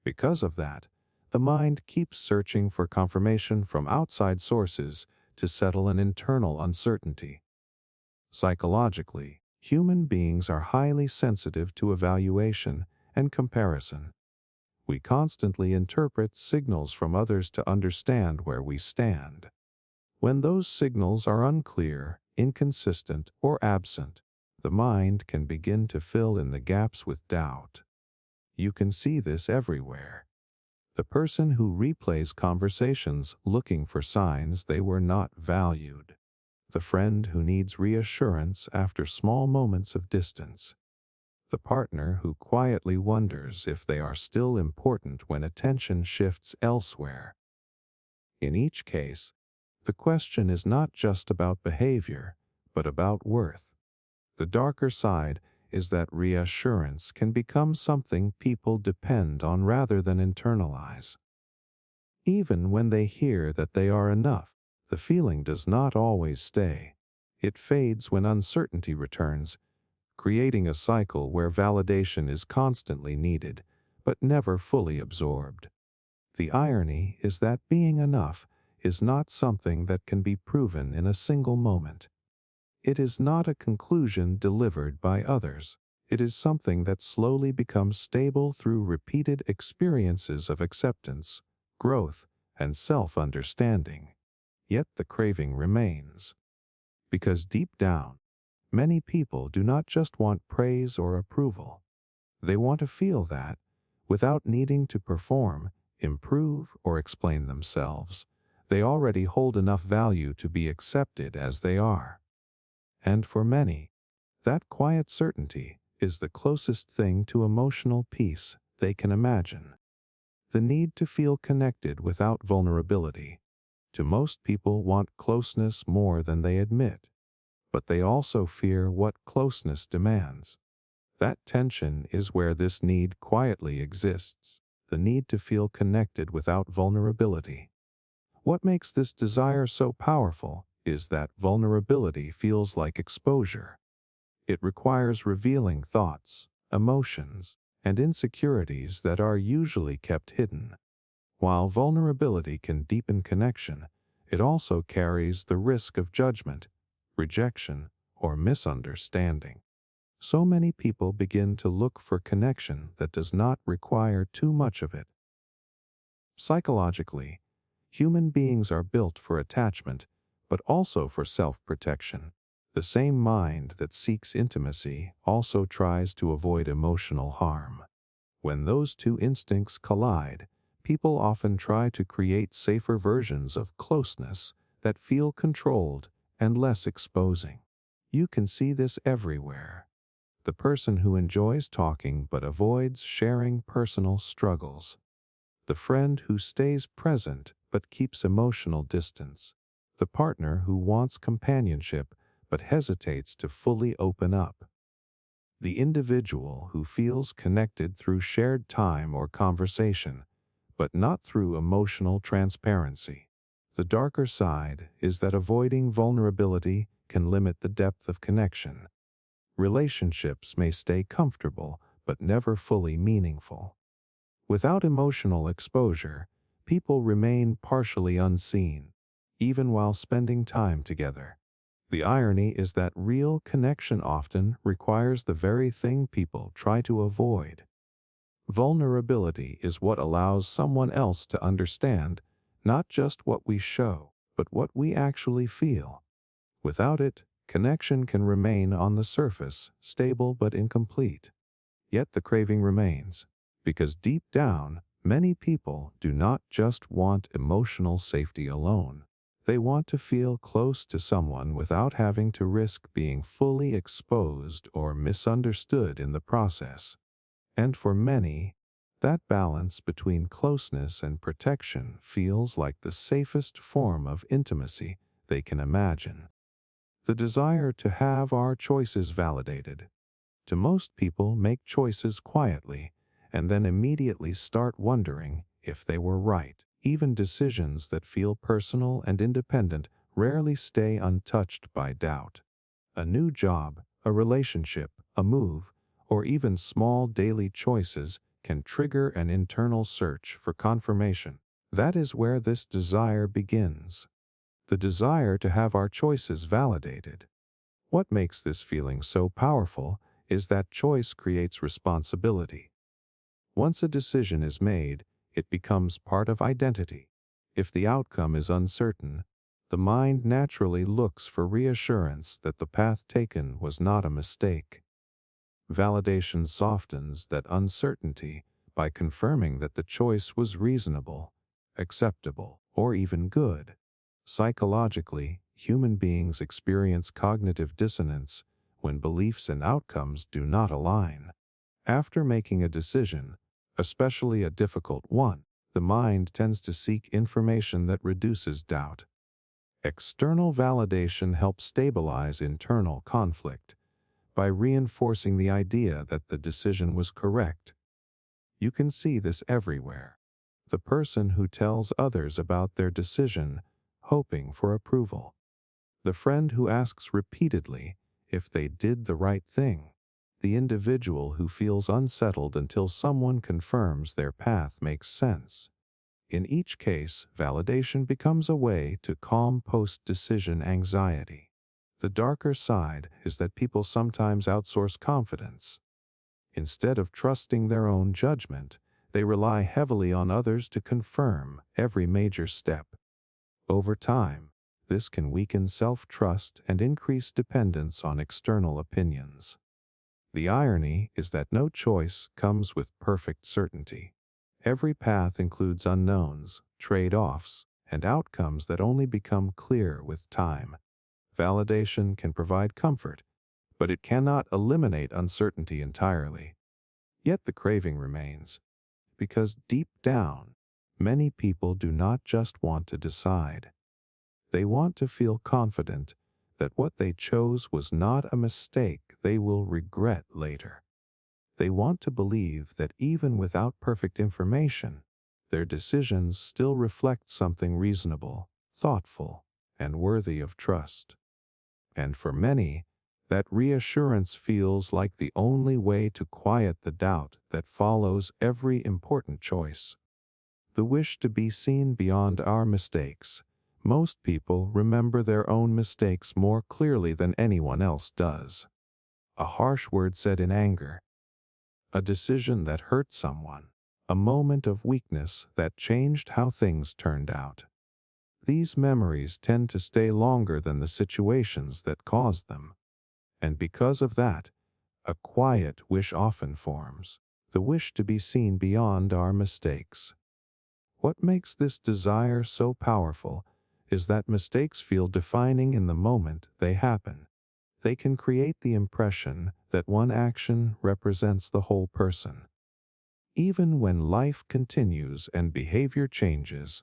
S1: Because of that, The mind keeps searching for confirmation from outside sources to settle an internal uncertainty. Psychologically, human beings are highly sensitive to evaluation and comparison. We constantly interpret signals from others to understand where we stand. When those signals are unclear, inconsistent, or absent, the mind can begin to fill in the gaps with doubt. You can see this everywhere. The person who replays conversations looking for signs they were not valued. The friend who needs reassurance after small moments of distance. The partner who quietly wonders if they are still important when attention shifts elsewhere. In each case, the question is not just about behavior, but about worth. The darker side is that reassurance can become something people depend on rather than internalize. Even when they hear that they are enough, the feeling does not always stay. It fades when uncertainty returns, creating a cycle where validation is constantly needed, but never fully absorbed. The irony is that being enough is not something that can be proven in a single moment. It is not a conclusion delivered by others. It is something that slowly becomes stable through repeated experiences of acceptance, growth, and self-understanding. Yet the craving remains. Because deep down, many people do not just want praise or approval. They want to feel that, without needing to perform, improve, or explain themselves, they already hold enough value to be accepted as they are. And for many, that quiet certainty is the closest thing to emotional peace they can imagine. The need to feel connected without vulnerability. To most people want closeness more than they admit, but they also fear what closeness demands. That tension is where this need quietly exists, the need to feel connected without vulnerability. What makes this desire so powerful is that vulnerability feels like exposure. It requires revealing thoughts, emotions, and insecurities that are usually kept hidden. While vulnerability can deepen connection, it also carries the risk of judgment, rejection, or misunderstanding. So many people begin to look for connection that does not require too much of it. Psychologically, human beings are built for attachment, but also for self-protection. The same mind that seeks intimacy also tries to avoid emotional harm. When those two instincts collide, people often try to create safer versions of closeness that feel controlled and less exposing. You can see this everywhere. The person who enjoys talking but avoids sharing personal struggles. The friend who stays present but keeps emotional distance. The partner who wants companionship but hesitates to fully open up. The individual who feels connected through shared time or conversation, but not through emotional transparency. The darker side is that avoiding vulnerability can limit the depth of connection. Relationships may stay comfortable, but never fully meaningful. Without emotional exposure, people remain partially unseen, even while spending time together. The irony is that real connection often requires the very thing people try to avoid. Vulnerability is what allows someone else to understand not just what we show, but what we actually feel. Without it, connection can remain on the surface, stable but incomplete. Yet the craving remains, because deep down, many people do not just want emotional safety alone. They want to feel close to someone without having to risk being fully exposed or misunderstood in the process. And for many, that balance between closeness and protection feels like the safest form of intimacy they can imagine. The desire to have our choices validated. To most people, make choices quietly and then immediately start wondering if they were right. Even decisions that feel personal and independent rarely stay untouched by doubt. A new job, a relationship, a move, or even small daily choices can trigger an internal search for confirmation. That is where this desire begins. The desire to have our choices validated. What makes this feeling so powerful is that choice creates responsibility. Once a decision is made, it becomes part of identity. If the outcome is uncertain, the mind naturally looks for reassurance that the path taken was not a mistake. Validation softens that uncertainty by confirming that the choice was reasonable, acceptable, or even good. Psychologically, human beings experience cognitive dissonance when beliefs and outcomes do not align. After making a decision, especially a difficult one, the mind tends to seek information that reduces doubt. External validation helps stabilize internal conflict by reinforcing the idea that the decision was correct. You can see this everywhere. The person who tells others about their decision, hoping for approval. The friend who asks repeatedly if they did the right thing. The individual who feels unsettled until someone confirms their path makes sense. In each case, validation becomes a way to calm post-decision anxiety. The darker side is that people sometimes outsource confidence. Instead of trusting their own judgment, they rely heavily on others to confirm every major step. Over time, this can weaken self-trust and increase dependence on external opinions. The irony is that no choice comes with perfect certainty. Every path includes unknowns, trade-offs, and outcomes that only become clear with time. Validation can provide comfort, but it cannot eliminate uncertainty entirely. Yet the craving remains, because deep down, many people do not just want to decide. They want to feel confident that what they chose was not a mistake they will regret later. They want to believe that even without perfect information, their decisions still reflect something reasonable, thoughtful, and worthy of trust. And for many, that reassurance feels like the only way to quiet the doubt that follows every important choice. The wish to be seen beyond our mistakes. Most people remember their own mistakes more clearly than anyone else does. A harsh word said in anger, a decision that hurt someone, a moment of weakness that changed how things turned out. These memories tend to stay longer than the situations that caused them. And because of that, a quiet wish often forms, the wish to be seen beyond our mistakes. What makes this desire so powerful is that mistakes feel defining in the moment they happen. They can create the impression that one action represents the whole person. Even when life continues and behavior changes,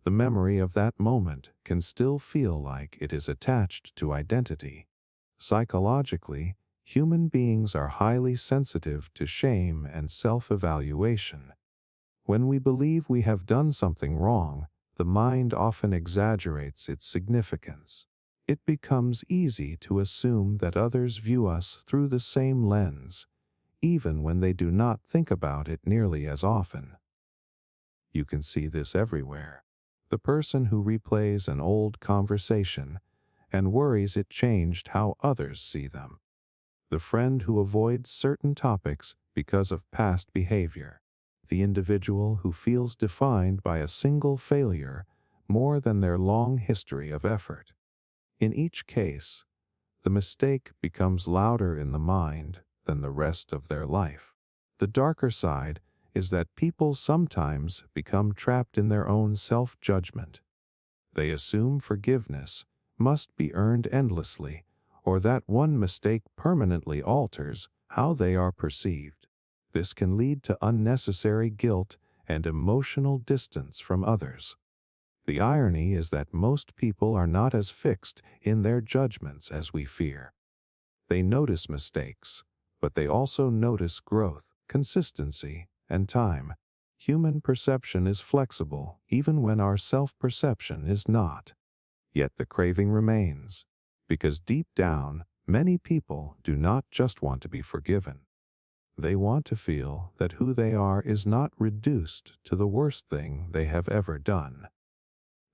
S1: the memory of that moment can still feel like it is attached to identity. Psychologically, human beings are highly sensitive to shame and self-evaluation. When we believe we have done something wrong, the mind often exaggerates its significance. It becomes easy to assume that others view us through the same lens, even when they do not think about it nearly as often. You can see this everywhere. The person who replays an old conversation and worries it changed how others see them. The friend who avoids certain topics because of past behavior. The individual who feels defined by a single failure more than their long history of effort. In each case, the mistake becomes louder in the mind than the rest of their life. The darker side is that people sometimes become trapped in their own self-judgment. They assume forgiveness must be earned endlessly, or that one mistake permanently alters how they are perceived. This can lead to unnecessary guilt and emotional distance from others. The irony is that most people are not as fixed in their judgments as we fear. They notice mistakes, but they also notice growth, consistency, and time. Human perception is flexible even when our self-perception is not. Yet the craving remains, because deep down, many people do not just want to be forgiven. They want to feel that who they are is not reduced to the worst thing they have ever done.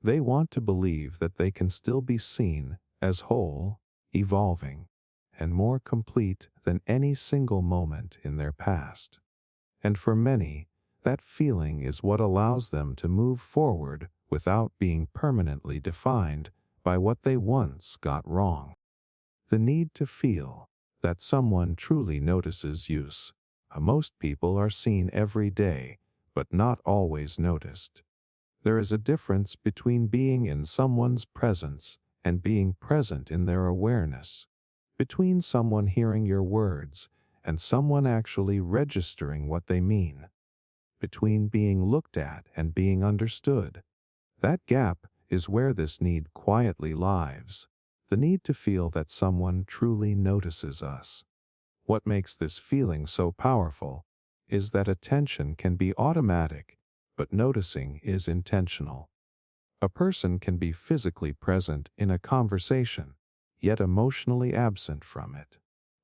S1: They want to believe that they can still be seen as whole, evolving, and more complete than any single moment in their past. And for many, that feeling is what allows them to move forward without being permanently defined by what they once got wrong. The need to feel that someone truly notices use. Most people are seen every day, but not always noticed. There is a difference between being in someone's presence and being present in their awareness, between someone hearing your words and someone actually registering what they mean, between being looked at and being understood. That gap is where this need quietly lives, the need to feel that someone truly notices us. What makes this feeling so powerful is that attention can be automatic, but noticing is intentional. A person can be physically present in a conversation, yet emotionally absent from it.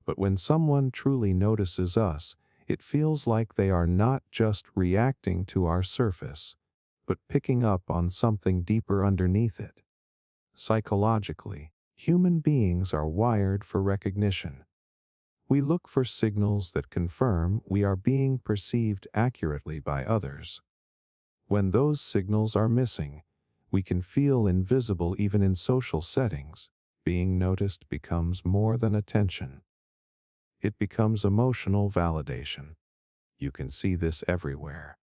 S1: But when someone truly notices us, it feels like they are not just reacting to our surface, but picking up on something deeper underneath it. Psychologically, human beings are wired for recognition. We look for signals that confirm we are being perceived accurately by others. When those signals are missing, we can feel invisible even in social settings. Being noticed becomes more than attention. It becomes emotional validation. You can see this everywhere.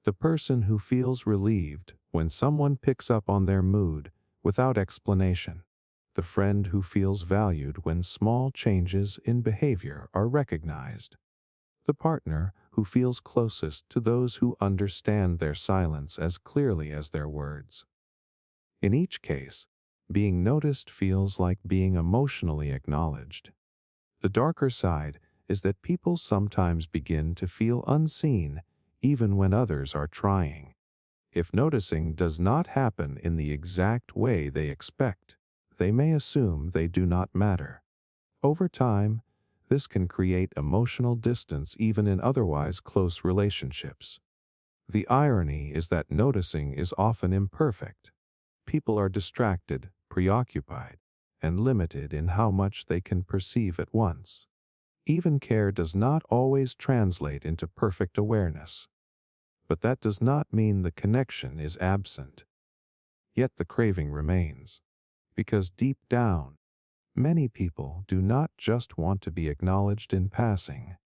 S1: The person who feels relieved when someone picks up on their mood without explanation. The friend who feels valued when small changes in behavior are recognized. The partner who feels closest to those who understand their silence as clearly as their words. In each case, being noticed feels like being emotionally acknowledged. The darker side is that people sometimes begin to feel unseen even when others are trying. If noticing does not happen in the exact way they expect, they may assume they do not matter. Over time, this can create emotional distance even in otherwise close relationships. The irony is that noticing is often imperfect. People are distracted, preoccupied, and limited in how much they can perceive at once. Even care does not always translate into perfect awareness. But that does not mean the connection is absent. Yet the craving remains. Because deep down, many people do not just want to be acknowledged in passing.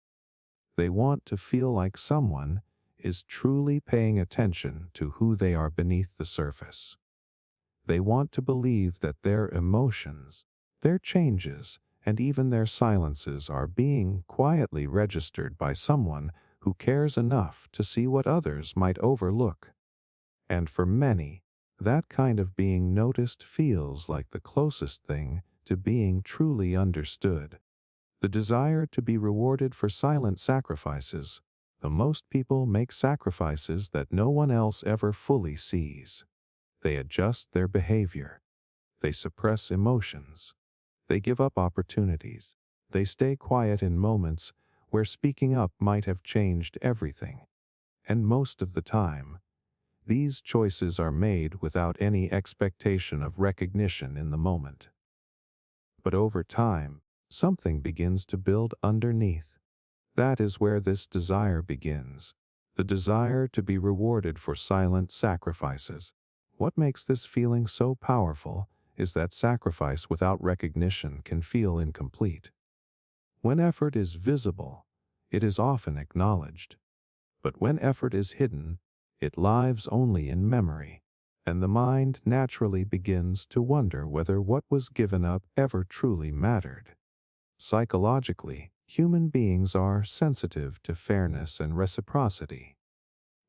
S1: They want to feel like someone is truly paying attention to who they are beneath the surface. They want to believe that their emotions, their changes, and even their silences are being quietly registered by someone who cares enough to see what others might overlook. And for many, that kind of being noticed feels like the closest thing to being truly understood. The desire to be rewarded for silent sacrifices. The most people make sacrifices that no one else ever fully sees. They adjust their behavior. They suppress emotions. They give up opportunities. They stay quiet in moments where speaking up might have changed everything. And most of the time, these choices are made without any expectation of recognition in the moment. But over time, something begins to build underneath. That is where this desire begins. The desire to be rewarded for silent sacrifices. What makes this feeling so powerful is that sacrifice without recognition can feel incomplete. When effort is visible, it is often acknowledged. But when effort is hidden, it lives only in memory, and the mind naturally begins to wonder whether what was given up ever truly mattered. Psychologically, human beings are sensitive to fairness and reciprocity.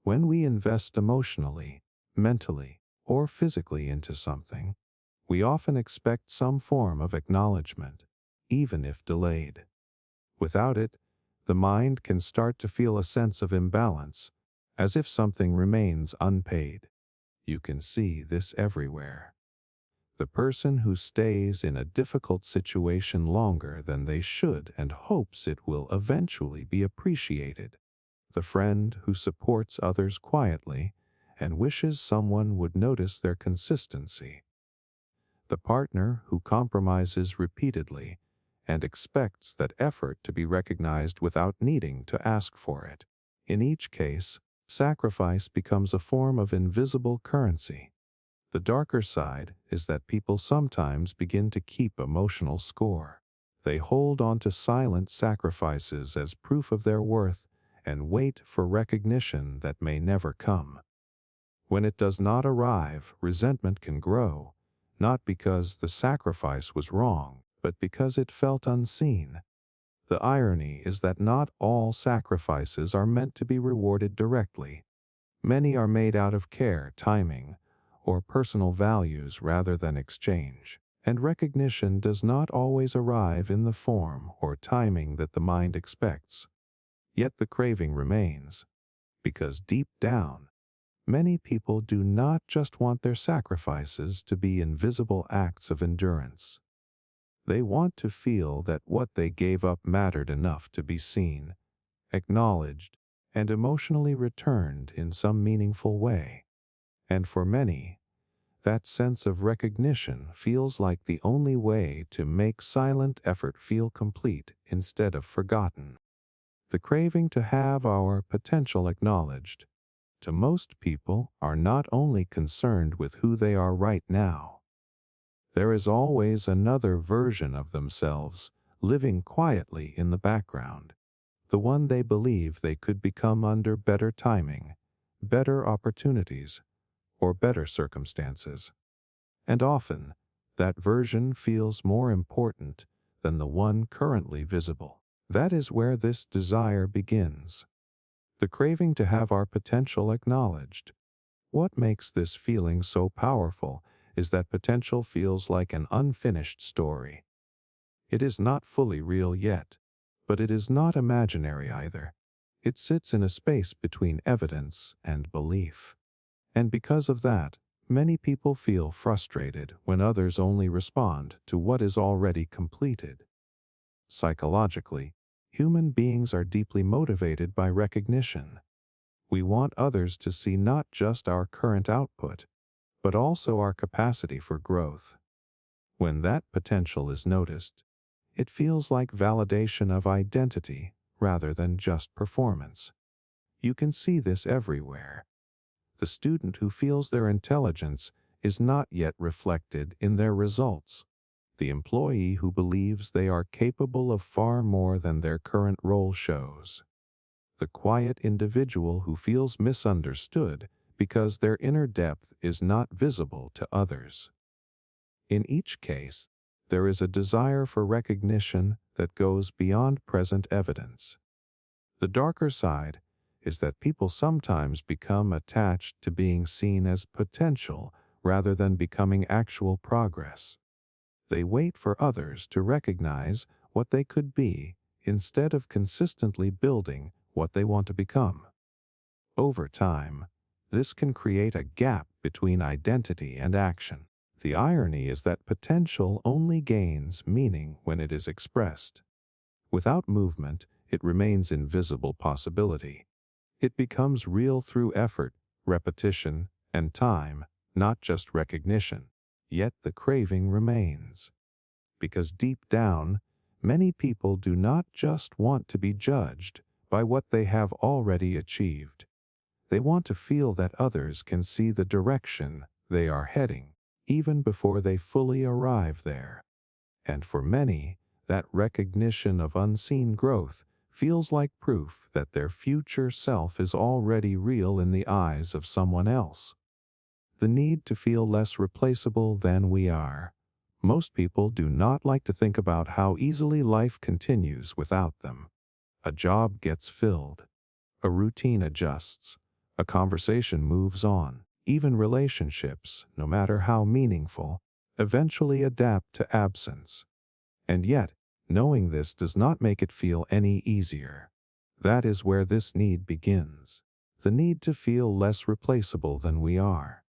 S1: When we invest emotionally, mentally, or physically into something, we often expect some form of acknowledgement, even if delayed. Without it, the mind can start to feel a sense of imbalance, as if something remains unpaid. You can see this everywhere. The person who stays in a difficult situation longer than they should and hopes it will eventually be appreciated. The friend who supports others quietly and wishes someone would notice their consistency. The partner who compromises repeatedly and expects that effort to be recognized without needing to ask for it. In each case, sacrifice becomes a form of invisible currency. The darker side is that people sometimes begin to keep emotional score. They hold on to silent sacrifices as proof of their worth and wait for recognition that may never come. When it does not arrive, resentment can grow, not because the sacrifice was wrong, but because it felt unseen. The irony is that not all sacrifices are meant to be rewarded directly. Many are made out of care, timing, or personal values rather than exchange, and recognition does not always arrive in the form or timing that the mind expects. Yet the craving remains, because deep down, many people do not just want their sacrifices to be invisible acts of endurance. They want to feel that what they gave up mattered enough to be seen, acknowledged, and emotionally returned in some meaningful way. And for many, that sense of recognition feels like the only way to make silent effort feel complete instead of forgotten. The craving to have our potential acknowledged, to most people, are not only concerned with who they are right now. There is always another version of themselves living quietly in the background, the one they believe they could become under better timing, better opportunities, or better circumstances. And often, that version feels more important than the one currently visible. That is where this desire begins. The craving to have our potential acknowledged. What makes this feeling so powerful is that potential feels like an unfinished story. It is not fully real yet, but it is not imaginary either. It sits in a space between evidence and belief. And because of that, many people feel frustrated when others only respond to what is already completed. Psychologically, human beings are deeply motivated by recognition. We want others to see not just our current output, but also our capacity for growth. When that potential is noticed, it feels like validation of identity rather than just performance. You can see this everywhere. The student who feels their intelligence is not yet reflected in their results. The employee who believes they are capable of far more than their current role shows. The quiet individual who feels misunderstood because their inner depth is not visible to others. In each case, there is a desire for recognition that goes beyond present evidence. The darker side is that people sometimes become attached to being seen as potential rather than becoming actual progress. They wait for others to recognize what they could be instead of consistently building what they want to become. Over time, this can create a gap between identity and action. The irony is that potential only gains meaning when it is expressed. Without movement, it remains invisible possibility. It becomes real through effort, repetition, and time, not just recognition. Yet the craving remains. Because deep down, many people do not just want to be judged by what they have already achieved. They want to feel that others can see the direction they are heading, even before they fully arrive there. And for many, that recognition of unseen growth feels like proof that their future self is already real in the eyes of someone else. The need to feel less replaceable than we are. Most people do not like to think about how easily life continues without them. A job gets filled. A routine adjusts. A conversation moves on. Even relationships, no matter how meaningful, eventually adapt to absence. And yet, knowing this does not make it feel any easier. That is where this need begins. The need to feel less replaceable than we are.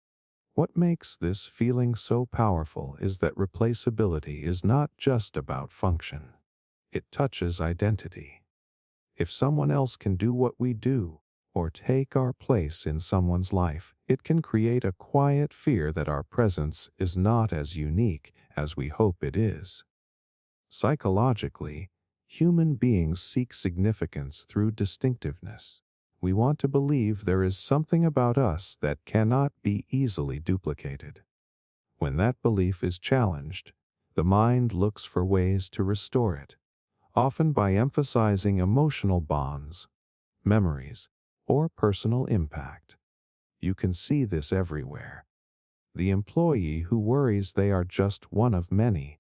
S1: What makes this feeling so powerful is that replaceability is not just about function. It touches identity. If someone else can do what we do, or take our place in someone's life, it can create a quiet fear that our presence is not as unique as we hope it is. Psychologically, human beings seek significance through distinctiveness. We want to believe there is something about us that cannot be easily duplicated. When that belief is challenged, the mind looks for ways to restore it, often by emphasizing emotional bonds, memories, or personal impact. You can see this everywhere. The employee who worries they are just one of many.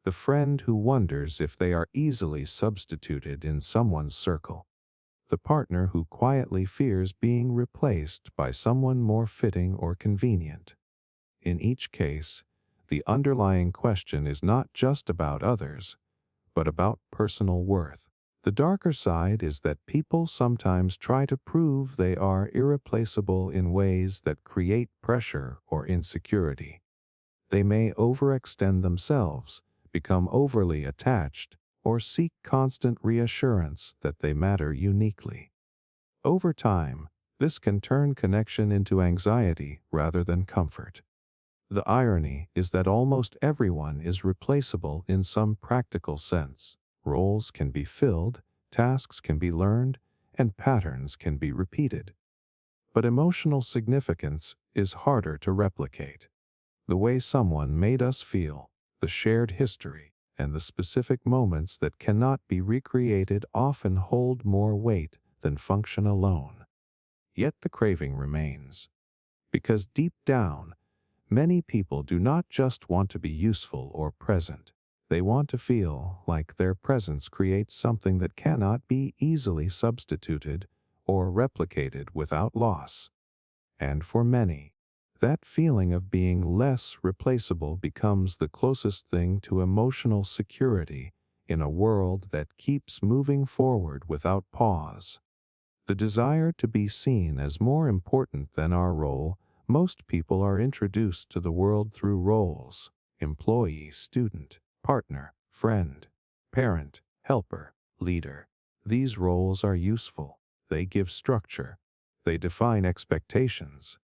S1: The friend who wonders if they are easily substituted in someone's circle. The partner who quietly fears being replaced by someone more fitting or convenient. In each case, the underlying question is not just about others, but about personal worth. The darker side is that people sometimes try to prove they are irreplaceable in ways that create pressure or insecurity. They may overextend themselves, become overly attached, or seek constant reassurance that they matter uniquely. Over time, this can turn connection into anxiety rather than comfort. The irony is that almost everyone is replaceable in some practical sense. Roles can be filled, tasks can be learned, and patterns can be repeated. But emotional significance is harder to replicate. The way someone made us feel, the shared history, and the specific moments that cannot be recreated often hold more weight than function alone. Yet the craving remains. Because deep down, many people do not just want to be useful or present. They want to feel like their presence creates something that cannot be easily substituted or replicated without loss. And for many, that feeling of being less replaceable becomes the closest thing to emotional security in a world that keeps moving forward without pause. The desire to be seen as more important than our role. Most people are introduced to the world through roles: employee, student, partner, friend, parent, helper, leader. These roles are useful. They give structure. They define expectations.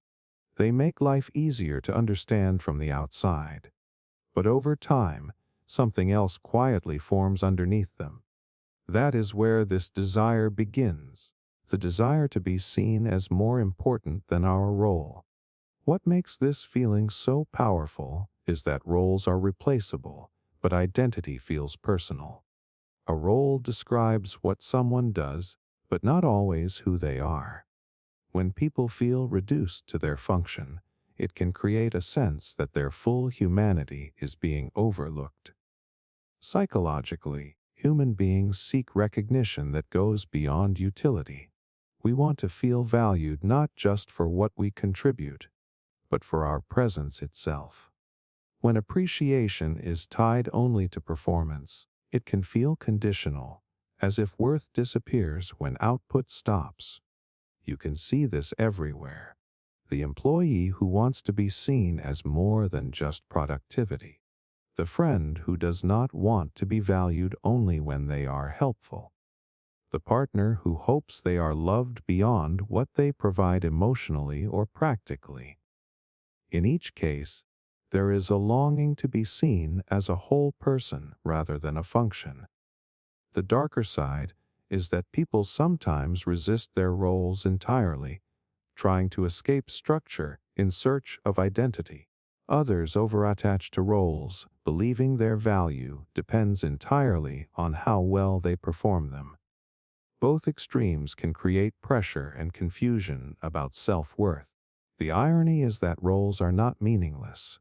S1: They make life easier to understand from the outside. But over time, something else quietly forms underneath them. That is where this desire begins. The desire to be seen as more important than our role. What makes this feeling so powerful is that roles are replaceable, but identity feels personal. A role describes what someone does, but not always who they are. When people feel reduced to their function, it can create a sense that their full humanity is being overlooked. Psychologically, human beings seek recognition that goes beyond utility. We want to feel valued not just for what we contribute, but for our presence itself. When appreciation is tied only to performance, it can feel conditional, as if worth disappears when output stops. You can see this everywhere. The employee who wants to be seen as more than just productivity. The friend who does not want to be valued only when they are helpful. The partner who hopes they are loved beyond what they provide emotionally or practically. In each case, there is a longing to be seen as a whole person rather than a function. The darker side is that people sometimes resist their roles entirely, trying to escape structure in search of identity. Others overattach to roles, believing their value depends entirely on how well they perform them. Both extremes can create pressure and confusion about self-worth. The irony is that roles are not meaningless.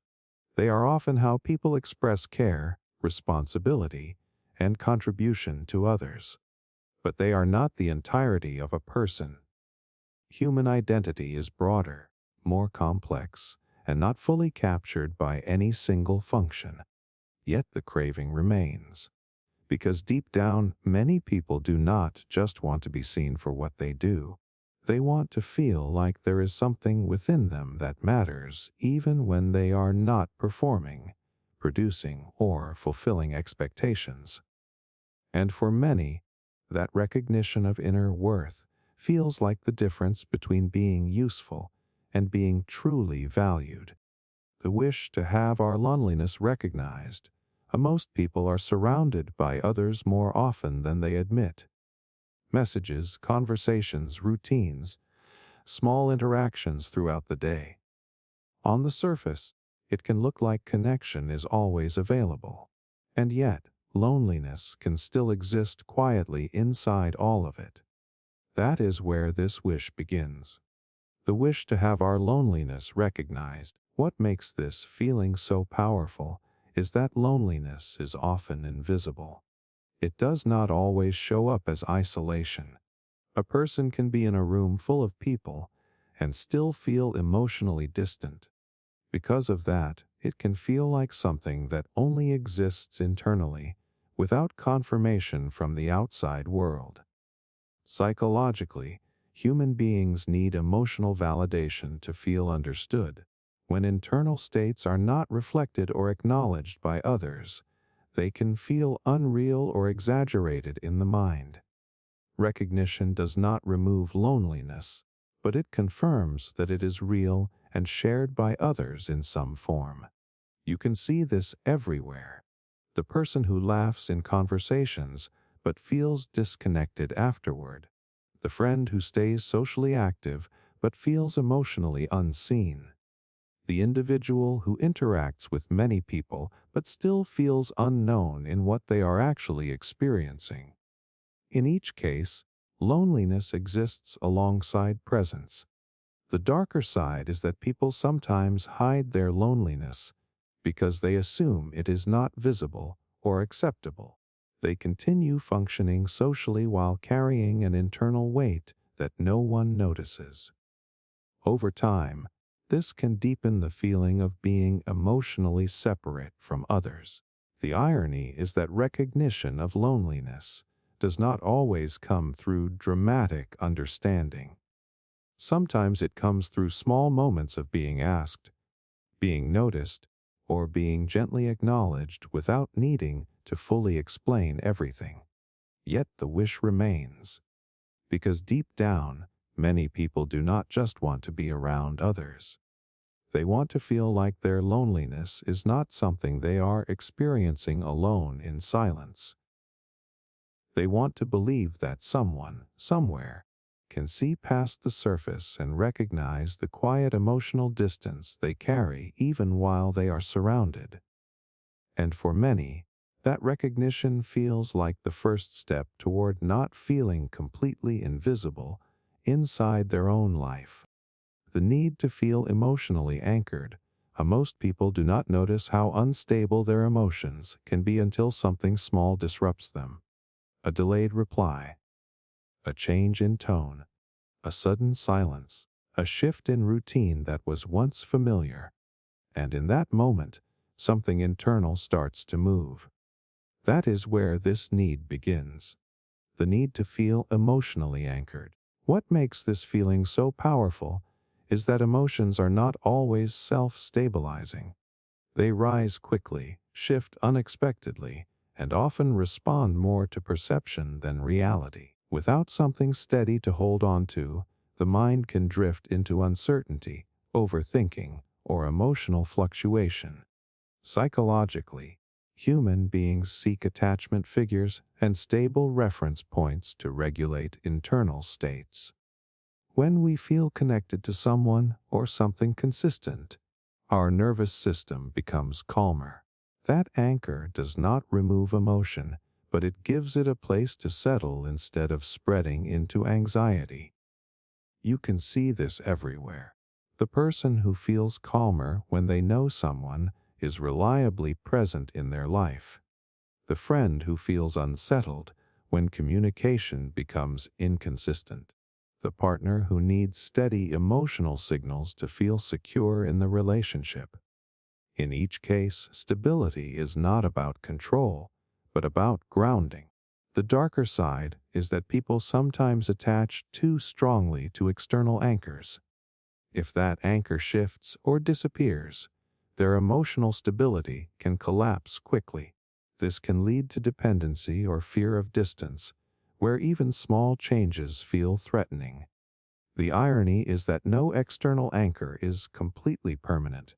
S1: They are often how people express care, responsibility, and contribution to others. But they are not the entirety of a person. Human identity is broader, more complex, and not fully captured by any single function. Yet the craving remains. Because deep down, many people do not just want to be seen for what they do. They want to feel like there is something within them that matters even when they are not performing, producing, or fulfilling expectations. And for many, that recognition of inner worth feels like the difference between being useful and being truly valued. The wish to have our loneliness recognized. Most people are surrounded by others more often than they admit. Messages, conversations, routines, small interactions throughout the day. On the surface, it can look like connection is always available. And yet, loneliness can still exist quietly inside all of it. That is where this wish begins. The wish to have our loneliness recognized. What makes this feeling so powerful is that loneliness is often invisible. It does not always show up as isolation. A person can be in a room full of people and still feel emotionally distant. Because of that, it can feel like something that only exists internally, without confirmation from the outside world. Psychologically, human beings need emotional validation to feel understood. When internal states are not reflected or acknowledged by others, they can feel unreal or exaggerated in the mind. Recognition does not remove loneliness, but it confirms that it is real and shared by others in some form. You can see this everywhere. The person who laughs in conversations but feels disconnected afterward. The friend who stays socially active but feels emotionally unseen. The individual who interacts with many people but still feels unknown in what they are actually experiencing. In each case, loneliness exists alongside presence. The darker side is that people sometimes hide their loneliness because they assume it is not visible or acceptable. They continue functioning socially while carrying an internal weight that no one notices. Over time, this can deepen the feeling of being emotionally separate from others. The irony is that recognition of loneliness does not always come through dramatic understanding. Sometimes it comes through small moments of being asked, being noticed, or being gently acknowledged without needing to fully explain everything. Yet the wish remains, because deep down, many people do not just want to be around others. They want to feel like their loneliness is not something they are experiencing alone in silence. They want to believe that someone, somewhere, can see past the surface and recognize the quiet emotional distance they carry even while they are surrounded. And for many, that recognition feels like the first step toward not feeling completely invisible inside their own life. The need to feel emotionally anchored. Most people do not notice how unstable their emotions can be until something small disrupts them. A delayed reply, a change in tone, a sudden silence, a shift in routine that was once familiar. And in that moment, something internal starts to move. That is where this need begins. The need to feel emotionally anchored. What makes this feeling so powerful is that emotions are not always self-stabilizing. They rise quickly, shift unexpectedly, and often respond more to perception than reality. Without something steady to hold on to, the mind can drift into uncertainty, overthinking, or emotional fluctuation. Psychologically, human beings seek attachment figures and stable reference points to regulate internal states. When we feel connected to someone or something consistent, our nervous system becomes calmer. That anchor does not remove emotion, but it gives it a place to settle instead of spreading into anxiety. You can see this everywhere. The person who feels calmer when they know someone is reliably present in their life. The friend who feels unsettled when communication becomes inconsistent. The partner who needs steady emotional signals to feel secure in the relationship. In each case, stability is not about control, but about grounding. The darker side is that people sometimes attach too strongly to external anchors. If that anchor shifts or disappears, their emotional stability can collapse quickly. This can lead to dependency or fear of distance, where even small changes feel threatening. The irony is that no external anchor is completely permanent.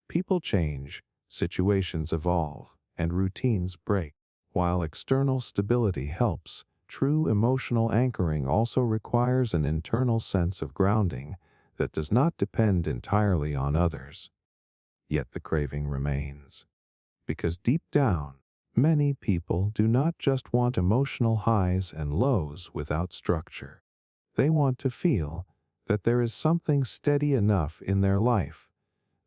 S1: People change, situations evolve, and routines break. While external stability helps, true emotional anchoring also requires an internal sense of grounding that does not depend entirely on others. Yet the craving remains. Because deep down, many people do not just want emotional highs and lows without structure. They want to feel that there is something steady enough in their life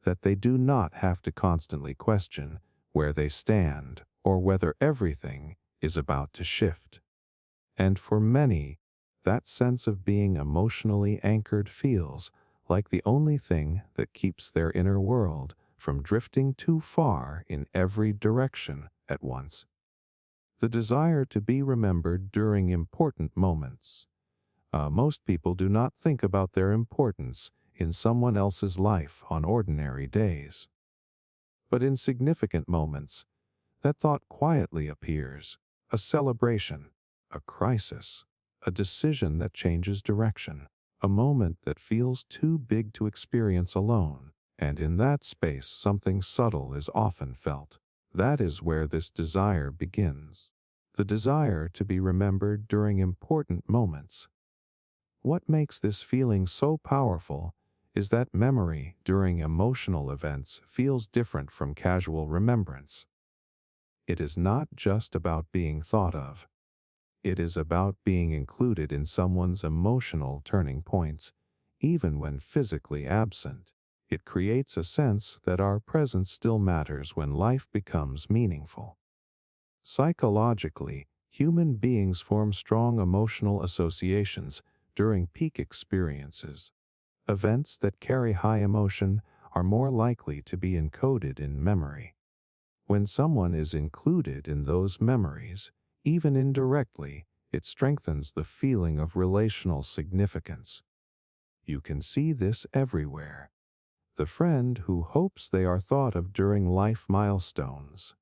S1: that they do not have to constantly question where they stand or whether everything is about to shift. And for many, that sense of being emotionally anchored feels like the only thing that keeps their inner world from drifting too far in every direction at once. The desire to be remembered during important moments. Most people do not think about their importance in someone else's life on ordinary days. But in significant moments, that thought quietly appears: a celebration, a crisis, a decision that changes direction, a moment that feels too big to experience alone, and in that space something subtle is often felt. That is where this desire begins. The desire to be remembered during important moments. What makes this feeling so powerful is that memory during emotional events feels different from casual remembrance. It is not just about being thought of. It is about being included in someone's emotional turning points, even when physically absent. It creates a sense that our presence still matters when life becomes meaningful. Psychologically, human beings form strong emotional associations during peak experiences. Events that carry high emotion are more likely to be encoded in memory. When someone is included in those memories, even indirectly, it strengthens the feeling of relational significance. You can see this everywhere. The friend who hopes they are thought of during life milestones.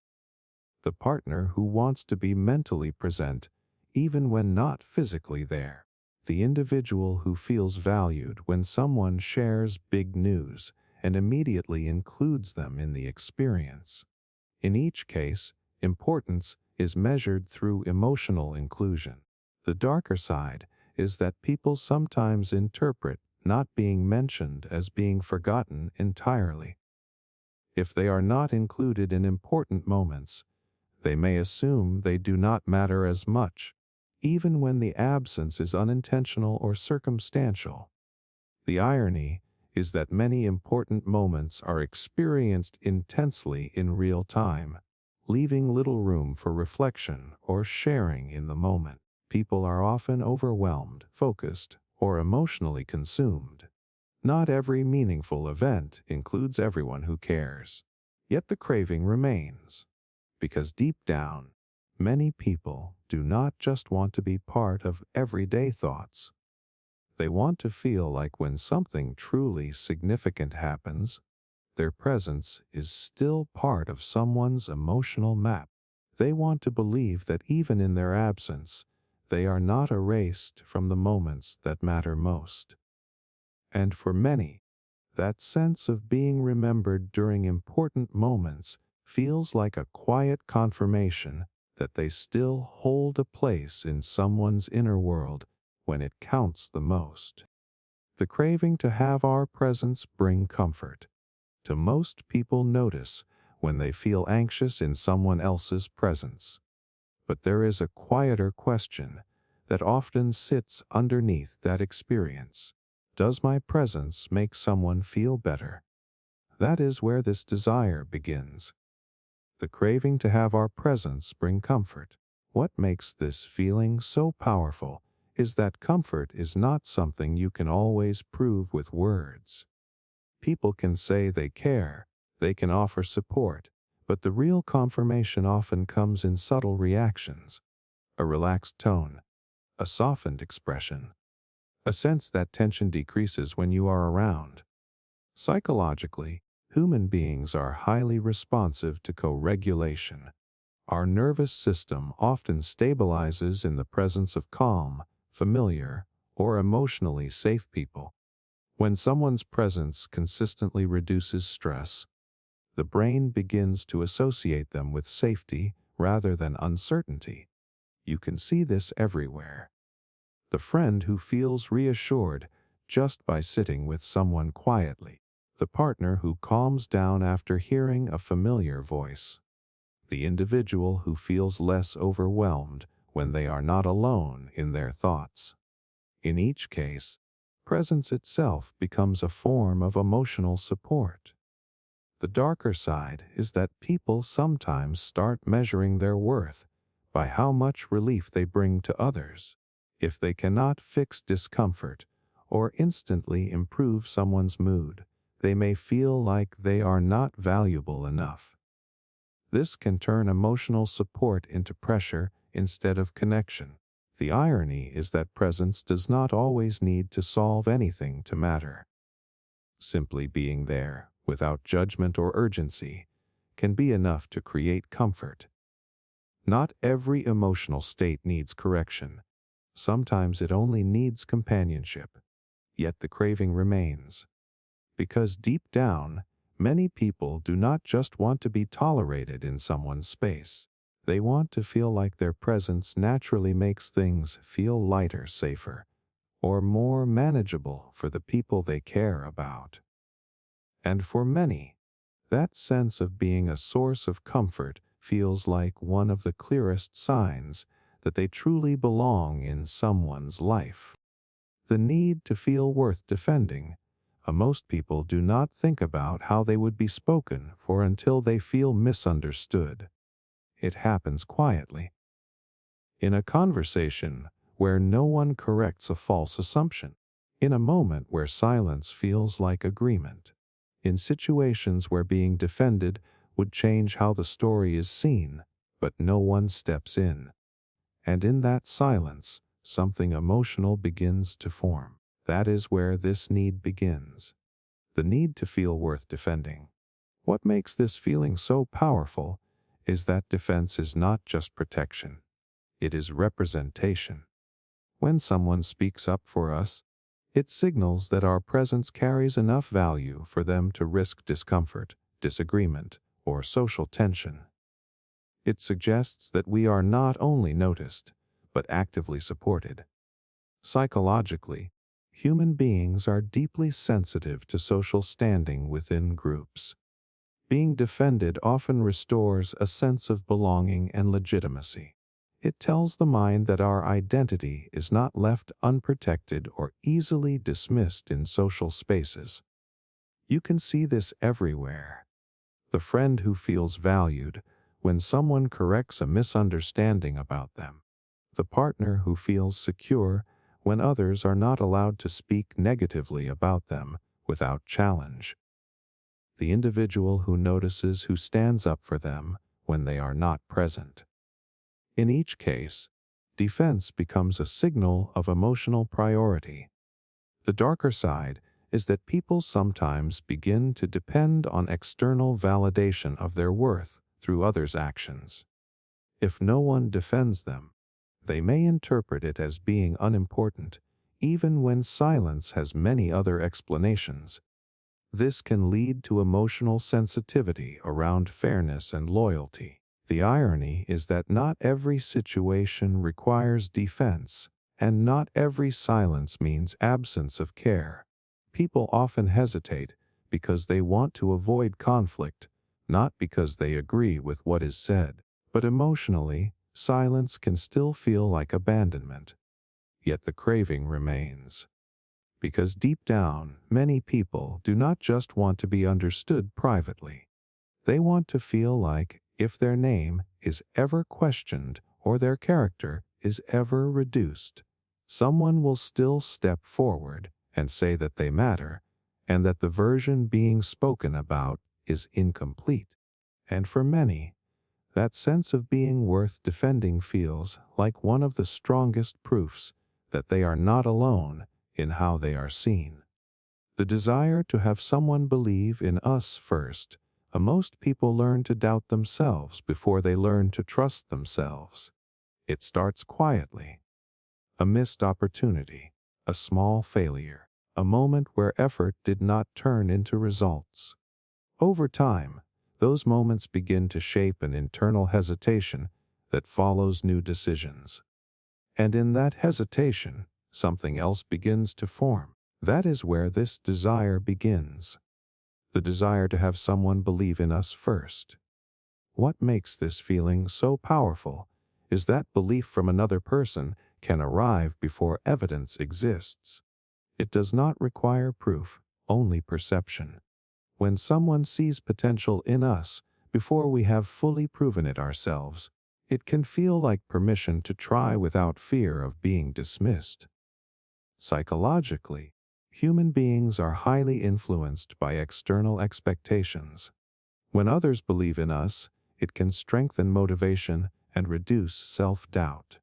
S1: The partner who wants to be mentally present even when not physically there. The individual who feels valued when someone shares big news and immediately includes them in the experience. In each case, importance is measured through emotional inclusion. The darker side is that people sometimes interpret not being mentioned as being forgotten entirely. If they are not included in important moments, they may assume they do not matter as much, even when the absence is unintentional or circumstantial. The irony is that many important moments are experienced intensely in real time, leaving little room for reflection or sharing in the moment. People are often overwhelmed, focused, or emotionally consumed. Not every meaningful event includes everyone who cares. Yet the craving remains, because deep down, many people do not just want to be part of everyday thoughts. They want to feel like when something truly significant happens, their presence is still part of someone's emotional map. They want to believe that even in their absence, they are not erased from the moments that matter most. And for many, that sense of being remembered during important moments feels like a quiet confirmation that they still hold a place in someone's inner world when it counts the most. The craving to have our presence bring comfort. To most people notice when they feel anxious in someone else's presence. But there is a quieter question that often sits underneath that experience. Does my presence make someone feel better? That is where this desire begins. The craving to have our presence bring comfort. What makes this feeling so powerful is that comfort is not something you can always prove with words. People can say they care, they can offer support, but the real confirmation often comes in subtle reactions. a relaxed tone, a softened expression, a sense that tension decreases when you are around. Psychologically, human beings are highly responsive to co-regulation. Our nervous system often stabilizes in the presence of calm, familiar, or emotionally safe people. When someone's presence consistently reduces stress, the brain begins to associate them with safety rather than uncertainty. You can see this everywhere. The friend who feels reassured just by sitting with someone quietly. The partner who calms down after hearing a familiar voice. The individual who feels less overwhelmed when they are not alone in their thoughts. In each case, presence itself becomes a form of emotional support. The darker side is that people sometimes start measuring their worth by how much relief they bring to others. If they cannot fix discomfort or instantly improve someone's mood, they may feel like they are not valuable enough. This can turn emotional support into pressure instead of connection. The irony is that presence does not always need to solve anything to matter. Simply being there, without judgment or urgency, can be enough to create comfort. Not every emotional state needs correction. Sometimes it only needs companionship. Yet the craving remains. Because deep down, many people do not just want to be tolerated in someone's space. They want to feel like their presence naturally makes things feel lighter, safer, or more manageable for the people they care about. And for many, that sense of being a source of comfort feels like one of the clearest signs that they truly belong in someone's life. The need to feel worth defending. Most people do not think about how they would be spoken for until they feel misunderstood. It happens quietly. In a conversation where no one corrects a false assumption. In a moment where silence feels like agreement. In situations where being defended would change how the story is seen, but no one steps in. And in that silence, something emotional begins to form. That is where this need begins. The need to feel worth defending. What makes this feeling so powerful is that defense is not just protection. It is representation. When someone speaks up for us, it signals that our presence carries enough value for them to risk discomfort, disagreement, or social tension. It suggests that we are not only noticed, but actively supported. Psychologically, human beings are deeply sensitive to social standing within groups. Being defended often restores a sense of belonging and legitimacy. It tells the mind that our identity is not left unprotected or easily dismissed in social spaces. You can see this everywhere. The friend who feels valued when someone corrects a misunderstanding about them. The partner who feels secure when others are not allowed to speak negatively about them without challenge. The individual who notices who stands up for them when they are not present. In each case, defense becomes a signal of emotional priority. The darker side is that people sometimes begin to depend on external validation of their worth through others' actions. If no one defends them, they may interpret it as being unimportant, even when silence has many other explanations. This can lead to emotional sensitivity around fairness and loyalty. The irony is that not every situation requires defense, and not every silence means absence of care. People often hesitate because they want to avoid conflict, not because they agree with what is said. But emotionally, silence can still feel like abandonment. Yet the craving remains. Because deep down, many people do not just want to be understood privately. They want to feel like if their name is ever questioned or their character is ever reduced, someone will still step forward and say that they matter and that the version being spoken about is incomplete. And for many, That sense of being worth defending feels like one of the strongest proofs that they are not alone in how they are seen. The desire to have someone believe in us first. Most people learn to doubt themselves before they learn to trust themselves. It starts quietly. A missed opportunity, a small failure, a moment where effort did not turn into results. Over time, those moments begin to shape an internal hesitation that follows new decisions. And in that hesitation, something else begins to form. That is where this desire begins. The desire to have someone believe in us first. What makes this feeling so powerful is that belief from another person can arrive before evidence exists. It does not require proof, only perception. When someone sees potential in us before we have fully proven it ourselves, it can feel like permission to try without fear of being dismissed. Psychologically, human beings are highly influenced by external expectations. When others believe in us, it can strengthen motivation and reduce self-doubt.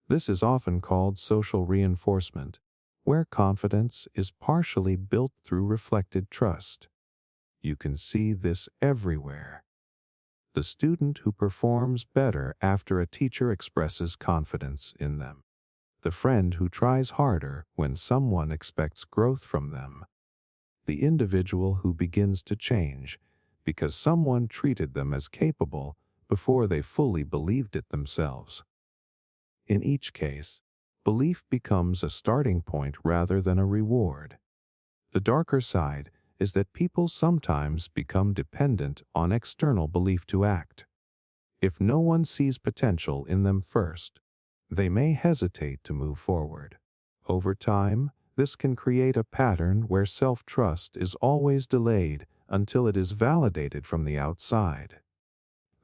S1: This is often called social reinforcement, where confidence is partially built through reflected trust. You can see this everywhere. The student who performs better after a teacher expresses confidence in them. The friend who tries harder when someone expects growth from them. The individual who begins to change because someone treated them as capable before they fully believed it themselves. In each case, belief becomes a starting point rather than a reward. The darker side is that people sometimes become dependent on external belief to act. If no one sees potential in them first, they may hesitate to move forward. Over time, this can create a pattern where self-trust is always delayed until it is validated from the outside.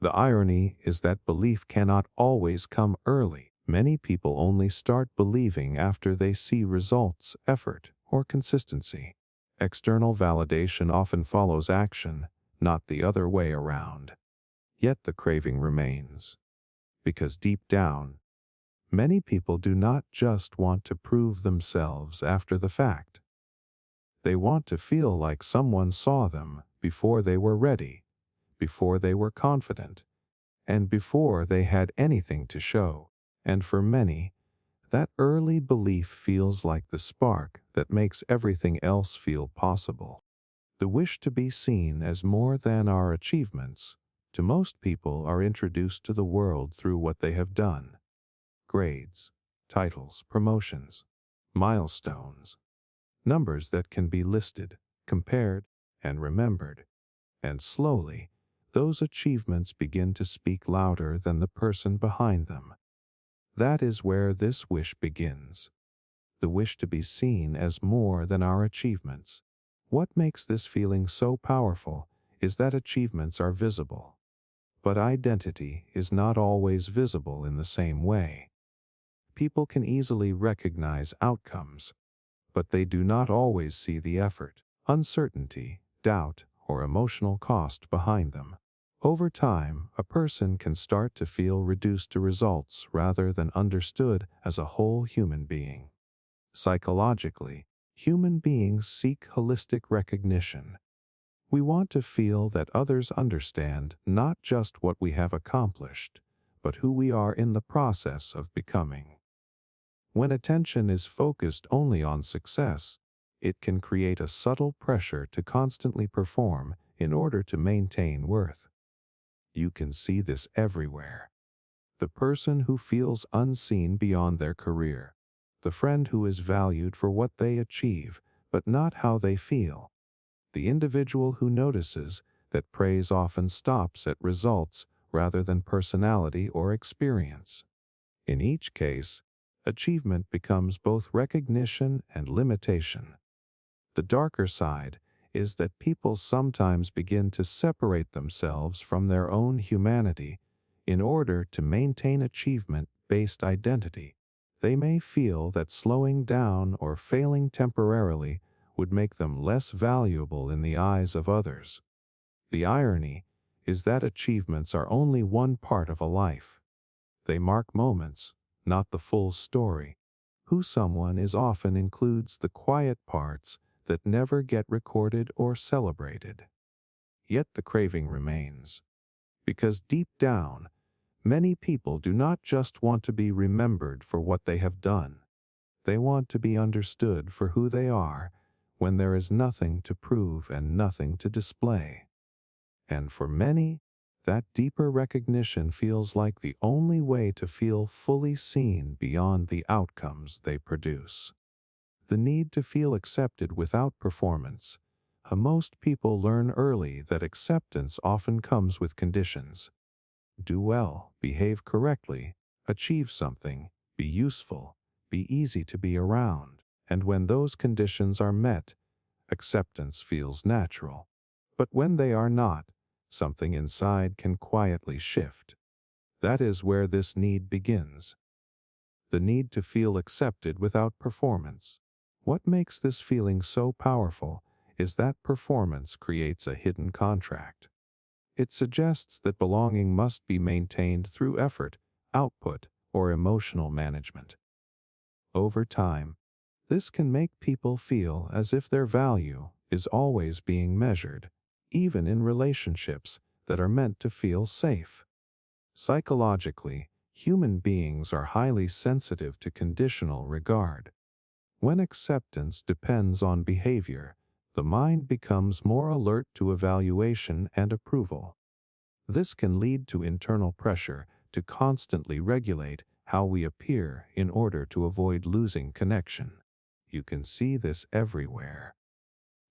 S1: The irony is that belief cannot always come early. Many people only start believing after they see results, effort, or consistency. External validation often follows action, not the other way around. Yet the craving remains. Because deep down, many people do not just want to prove themselves after the fact. They want to feel like someone saw them before they were ready, before they were confident, and before they had anything to show. And for many, that early belief feels like the spark that makes everything else feel possible. The wish to be seen as more than our achievements, to most people, are introduced to the world through what they have done. Grades, titles, promotions, milestones, numbers that can be listed, compared, and remembered. And slowly, those achievements begin to speak louder than the person behind them. That is where this wish begins. The wish to be seen as more than our achievements. What makes this feeling so powerful is that achievements are visible. But identity is not always visible in the same way. People can easily recognize outcomes, but they do not always see the effort, uncertainty, doubt, or emotional cost behind them. Over time, a person can start to feel reduced to results rather than understood as a whole human being. Psychologically, human beings seek holistic recognition. We want to feel that others understand not just what we have accomplished, but who we are in the process of becoming. When attention is focused only on success, it can create a subtle pressure to constantly perform in order to maintain worth. You can see this everywhere. The person who feels unseen beyond their career. The friend who is valued for what they achieve, but not how they feel. The individual who notices that praise often stops at results rather than personality or experience. In each case, achievement becomes both recognition and limitation. The darker side is that people sometimes begin to separate themselves from their own humanity in order to maintain achievement-based identity. They may feel that slowing down or failing temporarily would make them less valuable in the eyes of others. The irony is that achievements are only one part of a life. They mark moments, not the full story. Who someone is often includes the quiet parts that never get recorded or celebrated. Yet the craving remains. Because deep down, many people do not just want to be remembered for what they have done. They want to be understood for who they are when there is nothing to prove and nothing to display. And for many, that deeper recognition feels like the only way to feel fully seen beyond the outcomes they produce. The need to feel accepted without performance. Most people learn early that acceptance often comes with conditions. Do well, behave correctly, achieve something, be useful, be easy to be around. And when those conditions are met, acceptance feels natural. But when they are not, something inside can quietly shift. That is where this need begins. The need to feel accepted without performance. What makes this feeling so powerful is that performance creates a hidden contract. It suggests that belonging must be maintained through effort, output, or emotional management. Over time, this can make people feel as if their value is always being measured, even in relationships that are meant to feel safe. Psychologically, human beings are highly sensitive to conditional regard. When acceptance depends on behavior, the mind becomes more alert to evaluation and approval. This can lead to internal pressure to constantly regulate how we appear in order to avoid losing connection. You can see this everywhere.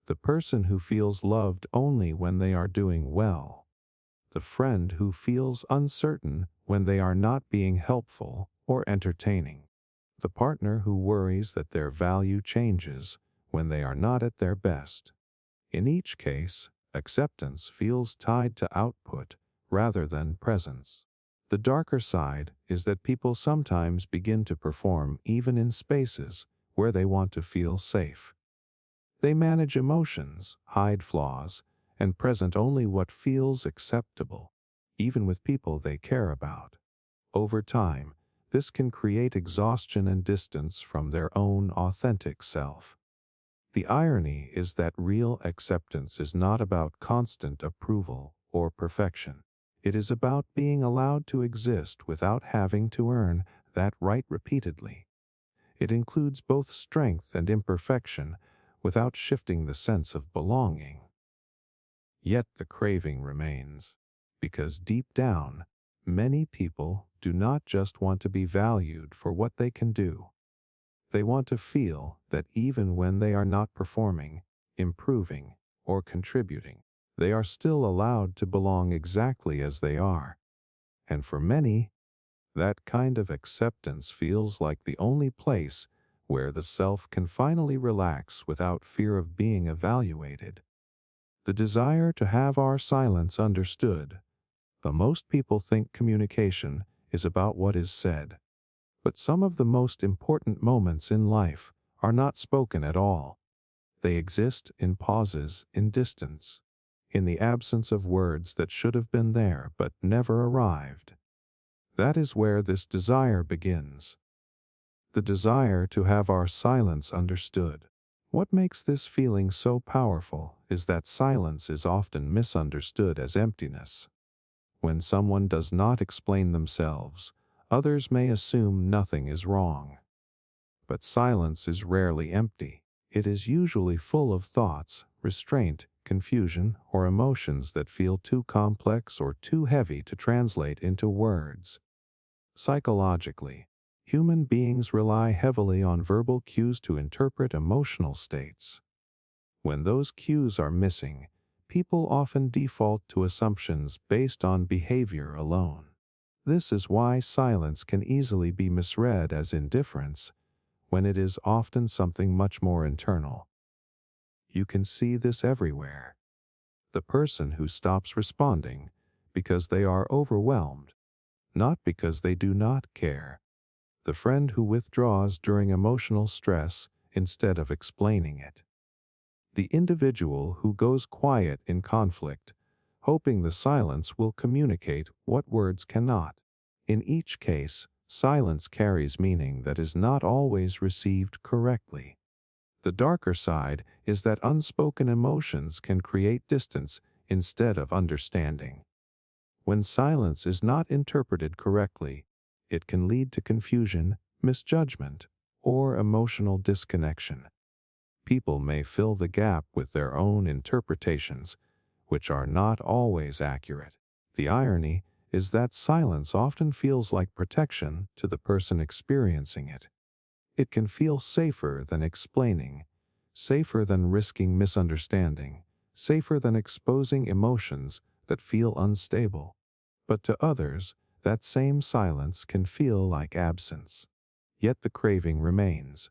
S1: The person who feels loved only when they are doing well. The friend who feels uncertain when they are not being helpful or entertaining. The partner who worries that their value changes when they are not at their best. In each case, acceptance feels tied to output rather than presence. The darker side is that people sometimes begin to perform even in spaces where they want to feel safe. They manage emotions, hide flaws, and present only what feels acceptable, even with people they care about. Over time, this can create exhaustion and distance from their own authentic self. The irony is that real acceptance is not about constant approval or perfection. It is about being allowed to exist without having to earn that right repeatedly. It includes both strength and imperfection without shifting the sense of belonging. Yet the craving remains, because deep down, many people do not just want to be valued for what they can do. They want to feel that even when they are not performing, improving, or contributing, they are still allowed to belong exactly as they are. And for many, that kind of acceptance feels like the only place where the self can finally relax without fear of being evaluated. The desire to have our silence understood. Most people think communication is about what is said. But some of the most important moments in life are not spoken at all. They exist in pauses, in distance, in the absence of words that should have been there but never arrived. That is where this desire begins. The desire to have our silence understood. What makes this feeling so powerful is that silence is often misunderstood as emptiness. When someone does not explain themselves, others may assume nothing is wrong. But silence is rarely empty. It is usually full of thoughts, restraint, confusion, or emotions that feel too complex or too heavy to translate into words. Psychologically, human beings rely heavily on verbal cues to interpret emotional states. When those cues are missing, people often default to assumptions based on behavior alone. This is why silence can easily be misread as indifference, when it is often something much more internal. You can see this everywhere. The person who stops responding because they are overwhelmed, not because they do not care. The friend who withdraws during emotional stress instead of explaining it. The individual who goes quiet in conflict hoping the silence will communicate what words cannot. In each case, silence carries meaning that is not always received correctly. The darker side is that unspoken emotions can create distance instead of understanding. When silence is not interpreted correctly, it can lead to confusion, misjudgment, or emotional disconnection. People may fill the gap with their own interpretations, which are not always accurate. The irony is that silence often feels like protection to the person experiencing it. It can feel safer than explaining, safer than risking misunderstanding, safer than exposing emotions that feel unstable. But to others, that same silence can feel like absence. Yet the craving remains.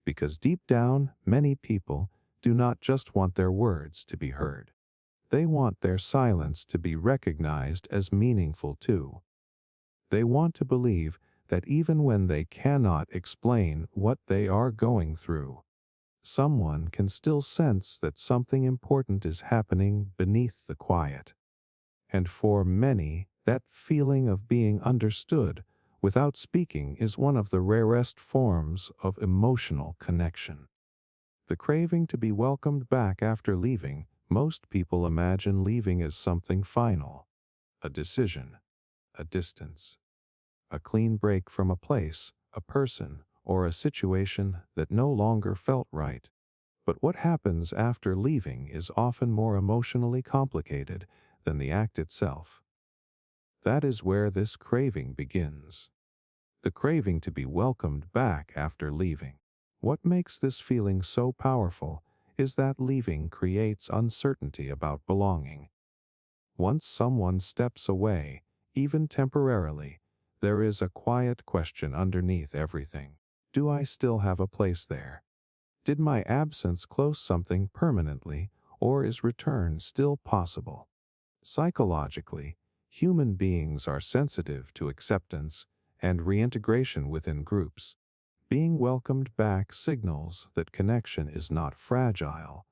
S1: Because deep down, many people do not just want their words to be heard. They want their silence to be recognized as meaningful too. They want to believe that even when they cannot explain what they are going through, someone can still sense that something important is happening beneath the quiet. And for many, that feeling of being understood without speaking is one of the rarest forms of emotional connection. The craving to be welcomed back after leaving, most people imagine leaving as something final, a decision, a distance, a clean break from a place, a person, or a situation that no longer felt right. But what happens after leaving is often more emotionally complicated than the act itself. That is where this craving begins. The craving to be welcomed back after leaving. What makes this feeling so powerful is that leaving creates uncertainty about belonging. Once someone steps away, even temporarily, there is a quiet question underneath everything. Do I still have a place there? Did my absence close something permanently, or is return still possible? Psychologically, human beings are sensitive to acceptance and reintegration within groups. Being welcomed back signals that connection is not fragile,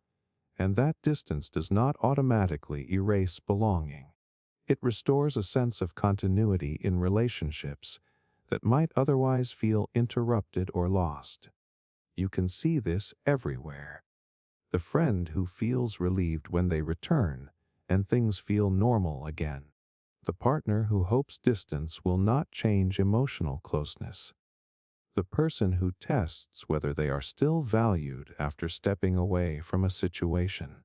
S1: and that distance does not automatically erase belonging. It restores a sense of continuity in relationships that might otherwise feel interrupted or lost. You can see this everywhere. The friend who feels relieved when they return and things feel normal again. The partner who hopes distance will not change emotional closeness. The person who tests whether they are still valued after stepping away from a situation.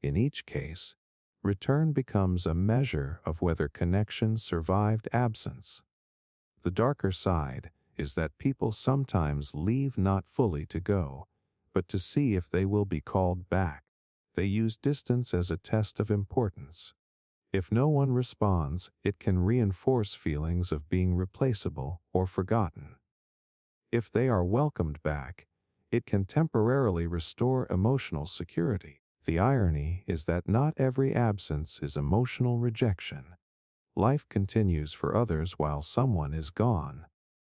S1: In each case, return becomes a measure of whether connection survived absence. The darker side is that people sometimes leave not fully to go, but to see if they will be called back. They use distance as a test of importance. If no one responds, it can reinforce feelings of being replaceable or forgotten. If they are welcomed back, it can temporarily restore emotional security. The irony is that not every absence is emotional rejection. Life continues for others while someone is gone.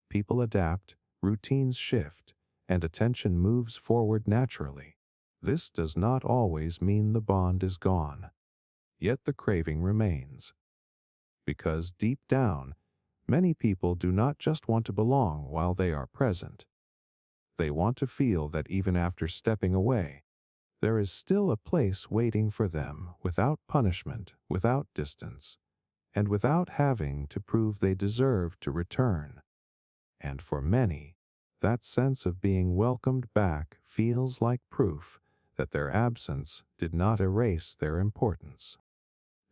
S1: People adapt, routines shift, and attention moves forward naturally. This does not always mean the bond is gone. Yet the craving remains. Because deep down, many people do not just want to belong while they are present. They want to feel that even after stepping away, there is still a place waiting for them without punishment, without distance, and without having to prove they deserve to return. And for many, that sense of being welcomed back feels like proof that their absence did not erase their importance.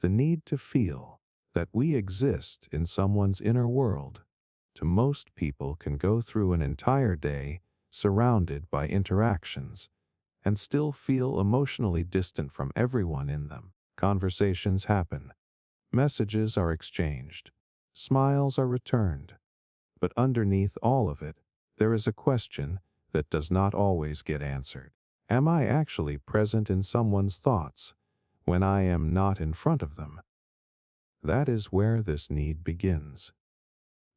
S1: The need to feel that we exist in someone's inner world, to most people can go through an entire day surrounded by interactions and still feel emotionally distant from everyone in them. Conversations happen, messages are exchanged, smiles are returned, but underneath all of it, there is a question that does not always get answered. Am I actually present in someone's thoughts when I am not in front of them? That is where this need begins.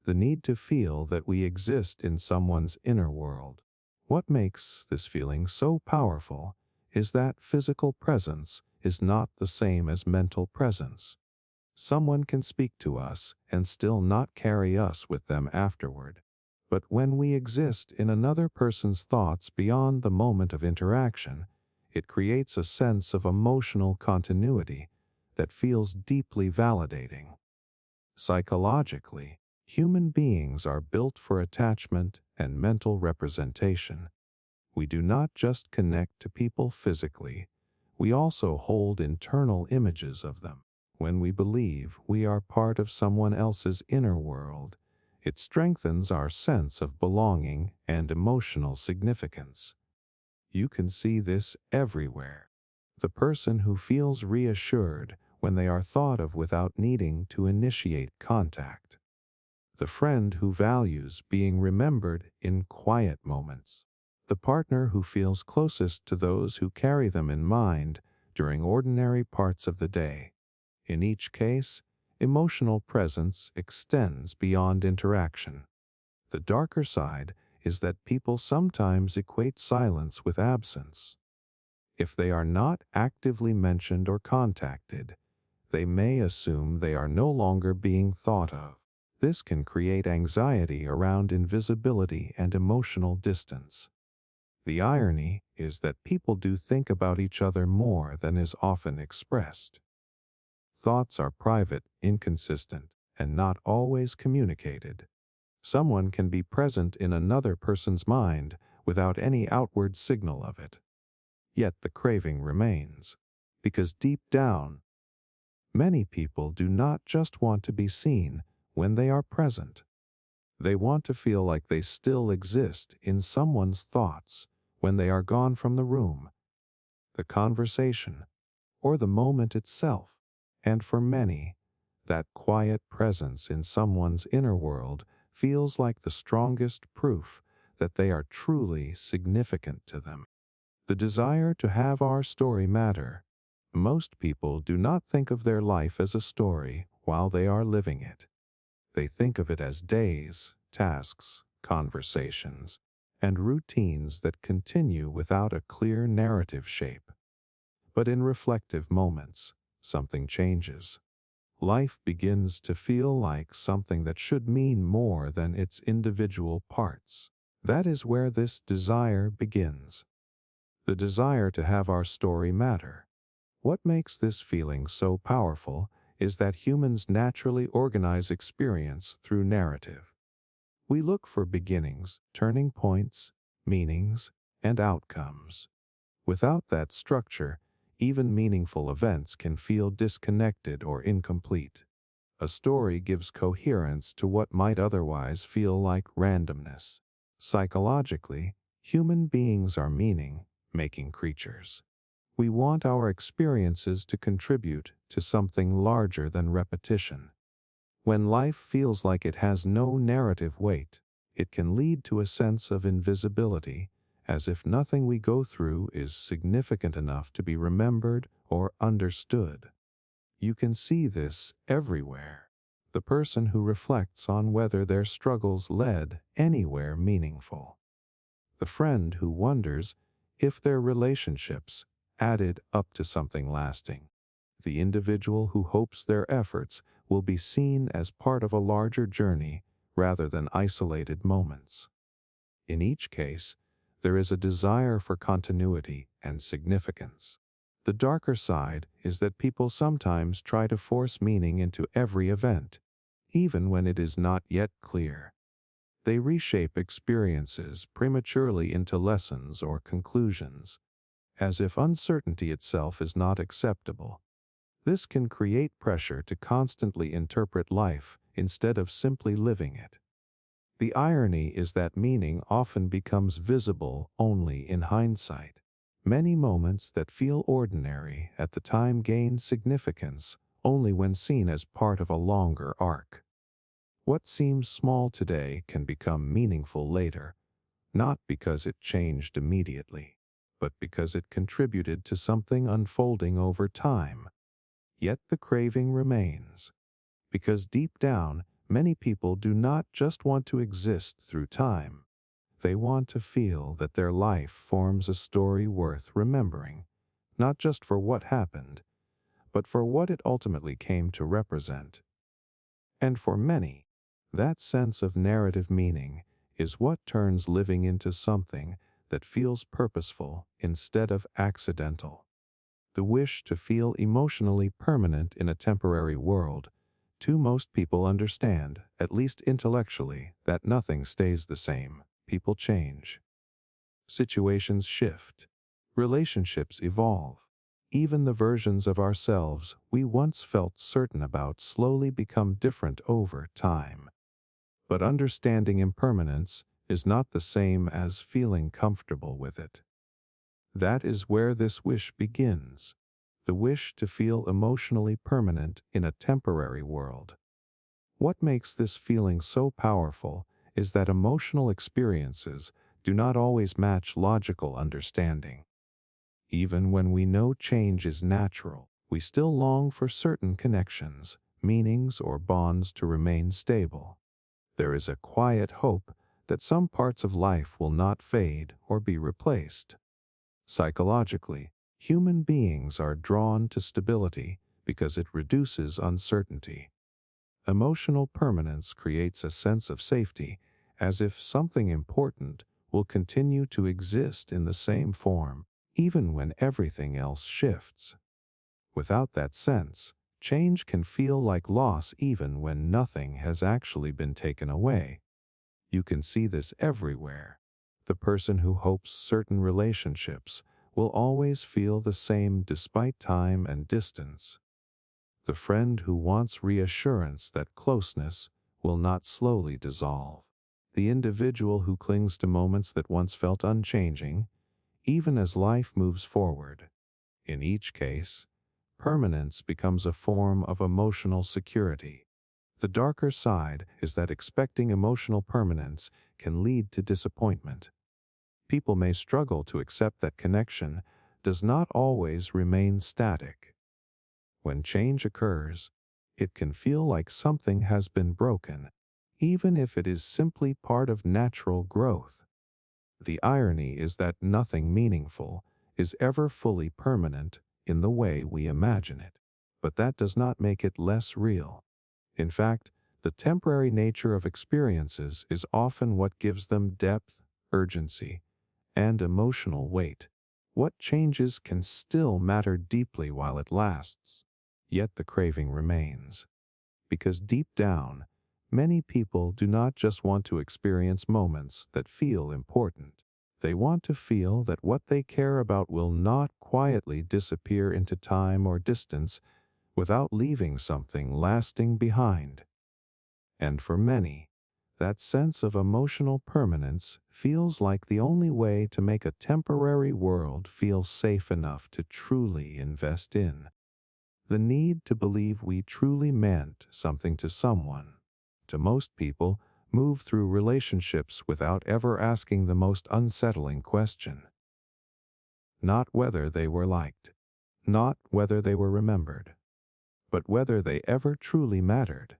S1: The need to feel that we exist in someone's inner world. What makes this feeling so powerful is that physical presence is not the same as mental presence. Someone can speak to us and still not carry us with them afterward. But when we exist in another person's thoughts beyond the moment of interaction, it creates a sense of emotional continuity that feels deeply validating. Psychologically, human beings are built for attachment and mental representation. We do not just connect to people physically, we also hold internal images of them. When we believe we are part of someone else's inner world, it strengthens our sense of belonging and emotional significance. You can see this everywhere. The person who feels reassured when they are thought of without needing to initiate contact. The friend who values being remembered in quiet moments. The partner who feels closest to those who carry them in mind during ordinary parts of the day. In each case, emotional presence extends beyond interaction. The darker side is that people sometimes equate silence with absence. If they are not actively mentioned or contacted, they may assume they are no longer being thought of. This can create anxiety around invisibility and emotional distance. The irony is that people do think about each other more than is often expressed. Thoughts are private, inconsistent, and not always communicated. Someone can be present in another person's mind without any outward signal of it. Yet the craving remains. Because deep down, many people do not just want to be seen when they are present. They want to feel like they still exist in someone's thoughts when they are gone from the room, the conversation, or the moment itself. And for many, that quiet presence in someone's inner world feels like the strongest proof that they are truly significant to them. The desire to have our story matter. Most people do not think of their life as a story while they are living it. They think of it as days, tasks, conversations, and routines that continue without a clear narrative shape. But in reflective moments, something changes. Life begins to feel like something that should mean more than its individual parts. That is where this desire begins. The desire to have our story matter. What makes this feeling so powerful is that humans naturally organize experience through narrative. We look for beginnings, turning points, meanings, and outcomes. Without that structure, even meaningful events can feel disconnected or incomplete. A story gives coherence to what might otherwise feel like randomness. Psychologically, human beings are meaning-making creatures. We want our experiences to contribute to something larger than repetition. When life feels like it has no narrative weight, it can lead to a sense of invisibility, as if nothing we go through is significant enough to be remembered or understood. You can see this everywhere. The person who reflects on whether their struggles led anywhere meaningful. The friend who wonders if their relationships added up to something lasting. The individual who hopes their efforts will be seen as part of a larger journey rather than isolated moments. In each case, there is a desire for continuity and significance. The darker side is that people sometimes try to force meaning into every event, even when it is not yet clear. They reshape experiences prematurely into lessons or conclusions, as if uncertainty itself is not acceptable. This can create pressure to constantly interpret life instead of simply living it. The irony is that meaning often becomes visible only in hindsight. Many moments that feel ordinary at the time gain significance only when seen as part of a longer arc. What seems small today can become meaningful later, not because it changed immediately, but because it contributed to something unfolding over time. Yet the craving remains, because deep down, many people do not just want to exist through time. They want to feel that their life forms a story worth remembering, not just for what happened, but for what it ultimately came to represent. And for many, that sense of narrative meaning is what turns living into something that feels purposeful instead of accidental. The wish to feel emotionally permanent in a temporary world. Most people understand, at least intellectually, that nothing stays the same. People change. Situations shift. Relationships evolve. Even the versions of ourselves we once felt certain about slowly become different over time. But understanding impermanence is not the same as feeling comfortable with it. That is where this wish begins. The wish to feel emotionally permanent in a temporary world. What makes this feeling so powerful is that emotional experiences do not always match logical understanding. Even when we know change is natural, we still long for certain connections, meanings, or bonds to remain stable. There is a quiet hope that some parts of life will not fade or be replaced. Psychologically, human beings are drawn to stability because it reduces uncertainty. Emotional permanence creates a sense of safety, as if something important will continue to exist in the same form, even when everything else shifts. Without that sense, change can feel like loss even when nothing has actually been taken away. You can see this everywhere. The person who hopes certain relationships will always feel the same despite time and distance. The friend who wants reassurance that closeness will not slowly dissolve. The individual who clings to moments that once felt unchanging, even as life moves forward. In each case, permanence becomes a form of emotional security. The darker side is that expecting emotional permanence can lead to disappointment. People may struggle to accept that connection does not always remain static. When change occurs, it can feel like something has been broken, even if it is simply part of natural growth. The irony is that nothing meaningful is ever fully permanent in the way we imagine it. But that does not make it less real. In fact, the temporary nature of experiences is often what gives them depth, urgency, and emotional weight. What changes can still matter deeply while it lasts, yet the craving remains. Because deep down, many people do not just want to experience moments that feel important. They want to feel that what they care about will not quietly disappear into time or distance without leaving something lasting behind. And for many, that sense of emotional permanence feels like the only way to make a temporary world feel safe enough to truly invest in. The need to believe we truly meant something to someone. To most people, move through relationships without ever asking the most unsettling question. Not whether they were liked, not whether they were remembered, but whether they ever truly mattered.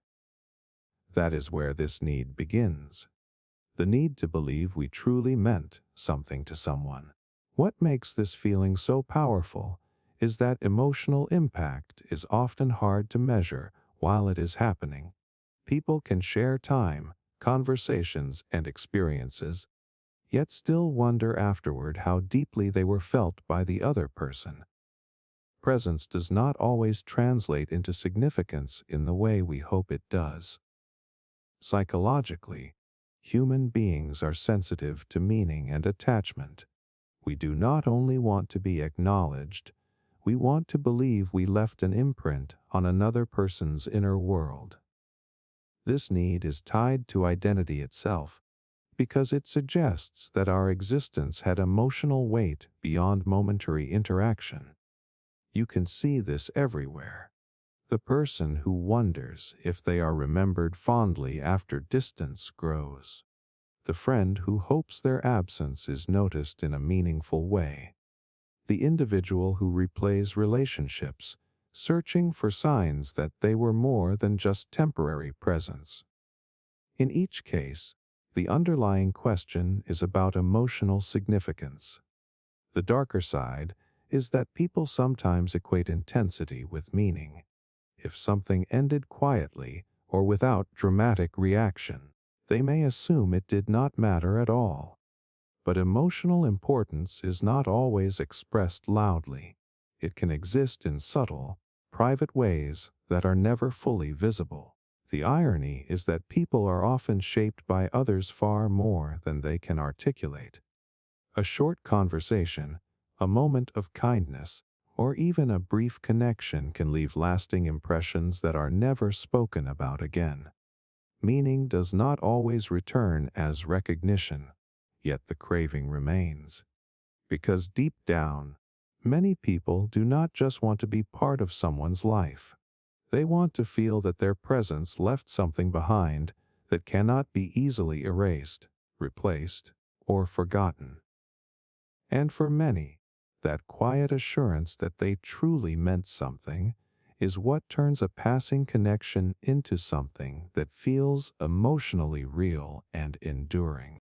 S1: That is where this need begins. The need to believe we truly meant something to someone. What makes this feeling so powerful is that emotional impact is often hard to measure while it is happening. People can share time, conversations, and experiences, yet still wonder afterward how deeply they were felt by the other person. Presence does not always translate into significance in the way we hope it does. Psychologically, human beings are sensitive to meaning and attachment. We do not only want to be acknowledged, we want to believe we left an imprint on another person's inner world. This need is tied to identity itself, because it suggests that our existence had emotional weight beyond momentary interaction. You can see this everywhere. The person who wonders if they are remembered fondly after distance grows. The friend who hopes their absence is noticed in a meaningful way. The individual who replays relationships, searching for signs that they were more than just temporary presence. In each case, the underlying question is about emotional significance. The darker side is that people sometimes equate intensity with meaning. If something ended quietly or without dramatic reaction, they may assume it did not matter at all. But emotional importance is not always expressed loudly. It can exist in subtle, private ways that are never fully visible. The irony is that people are often shaped by others far more than they can articulate. A short conversation, a moment of kindness, or even a brief connection can leave lasting impressions that are never spoken about again. Meaning does not always return as recognition, yet the craving remains. Because deep down, many people do not just want to be part of someone's life. They want to feel that their presence left something behind that cannot be easily erased, replaced, or forgotten. And for many, that quiet assurance that they truly meant something is what turns a passing connection into something that feels emotionally real and enduring.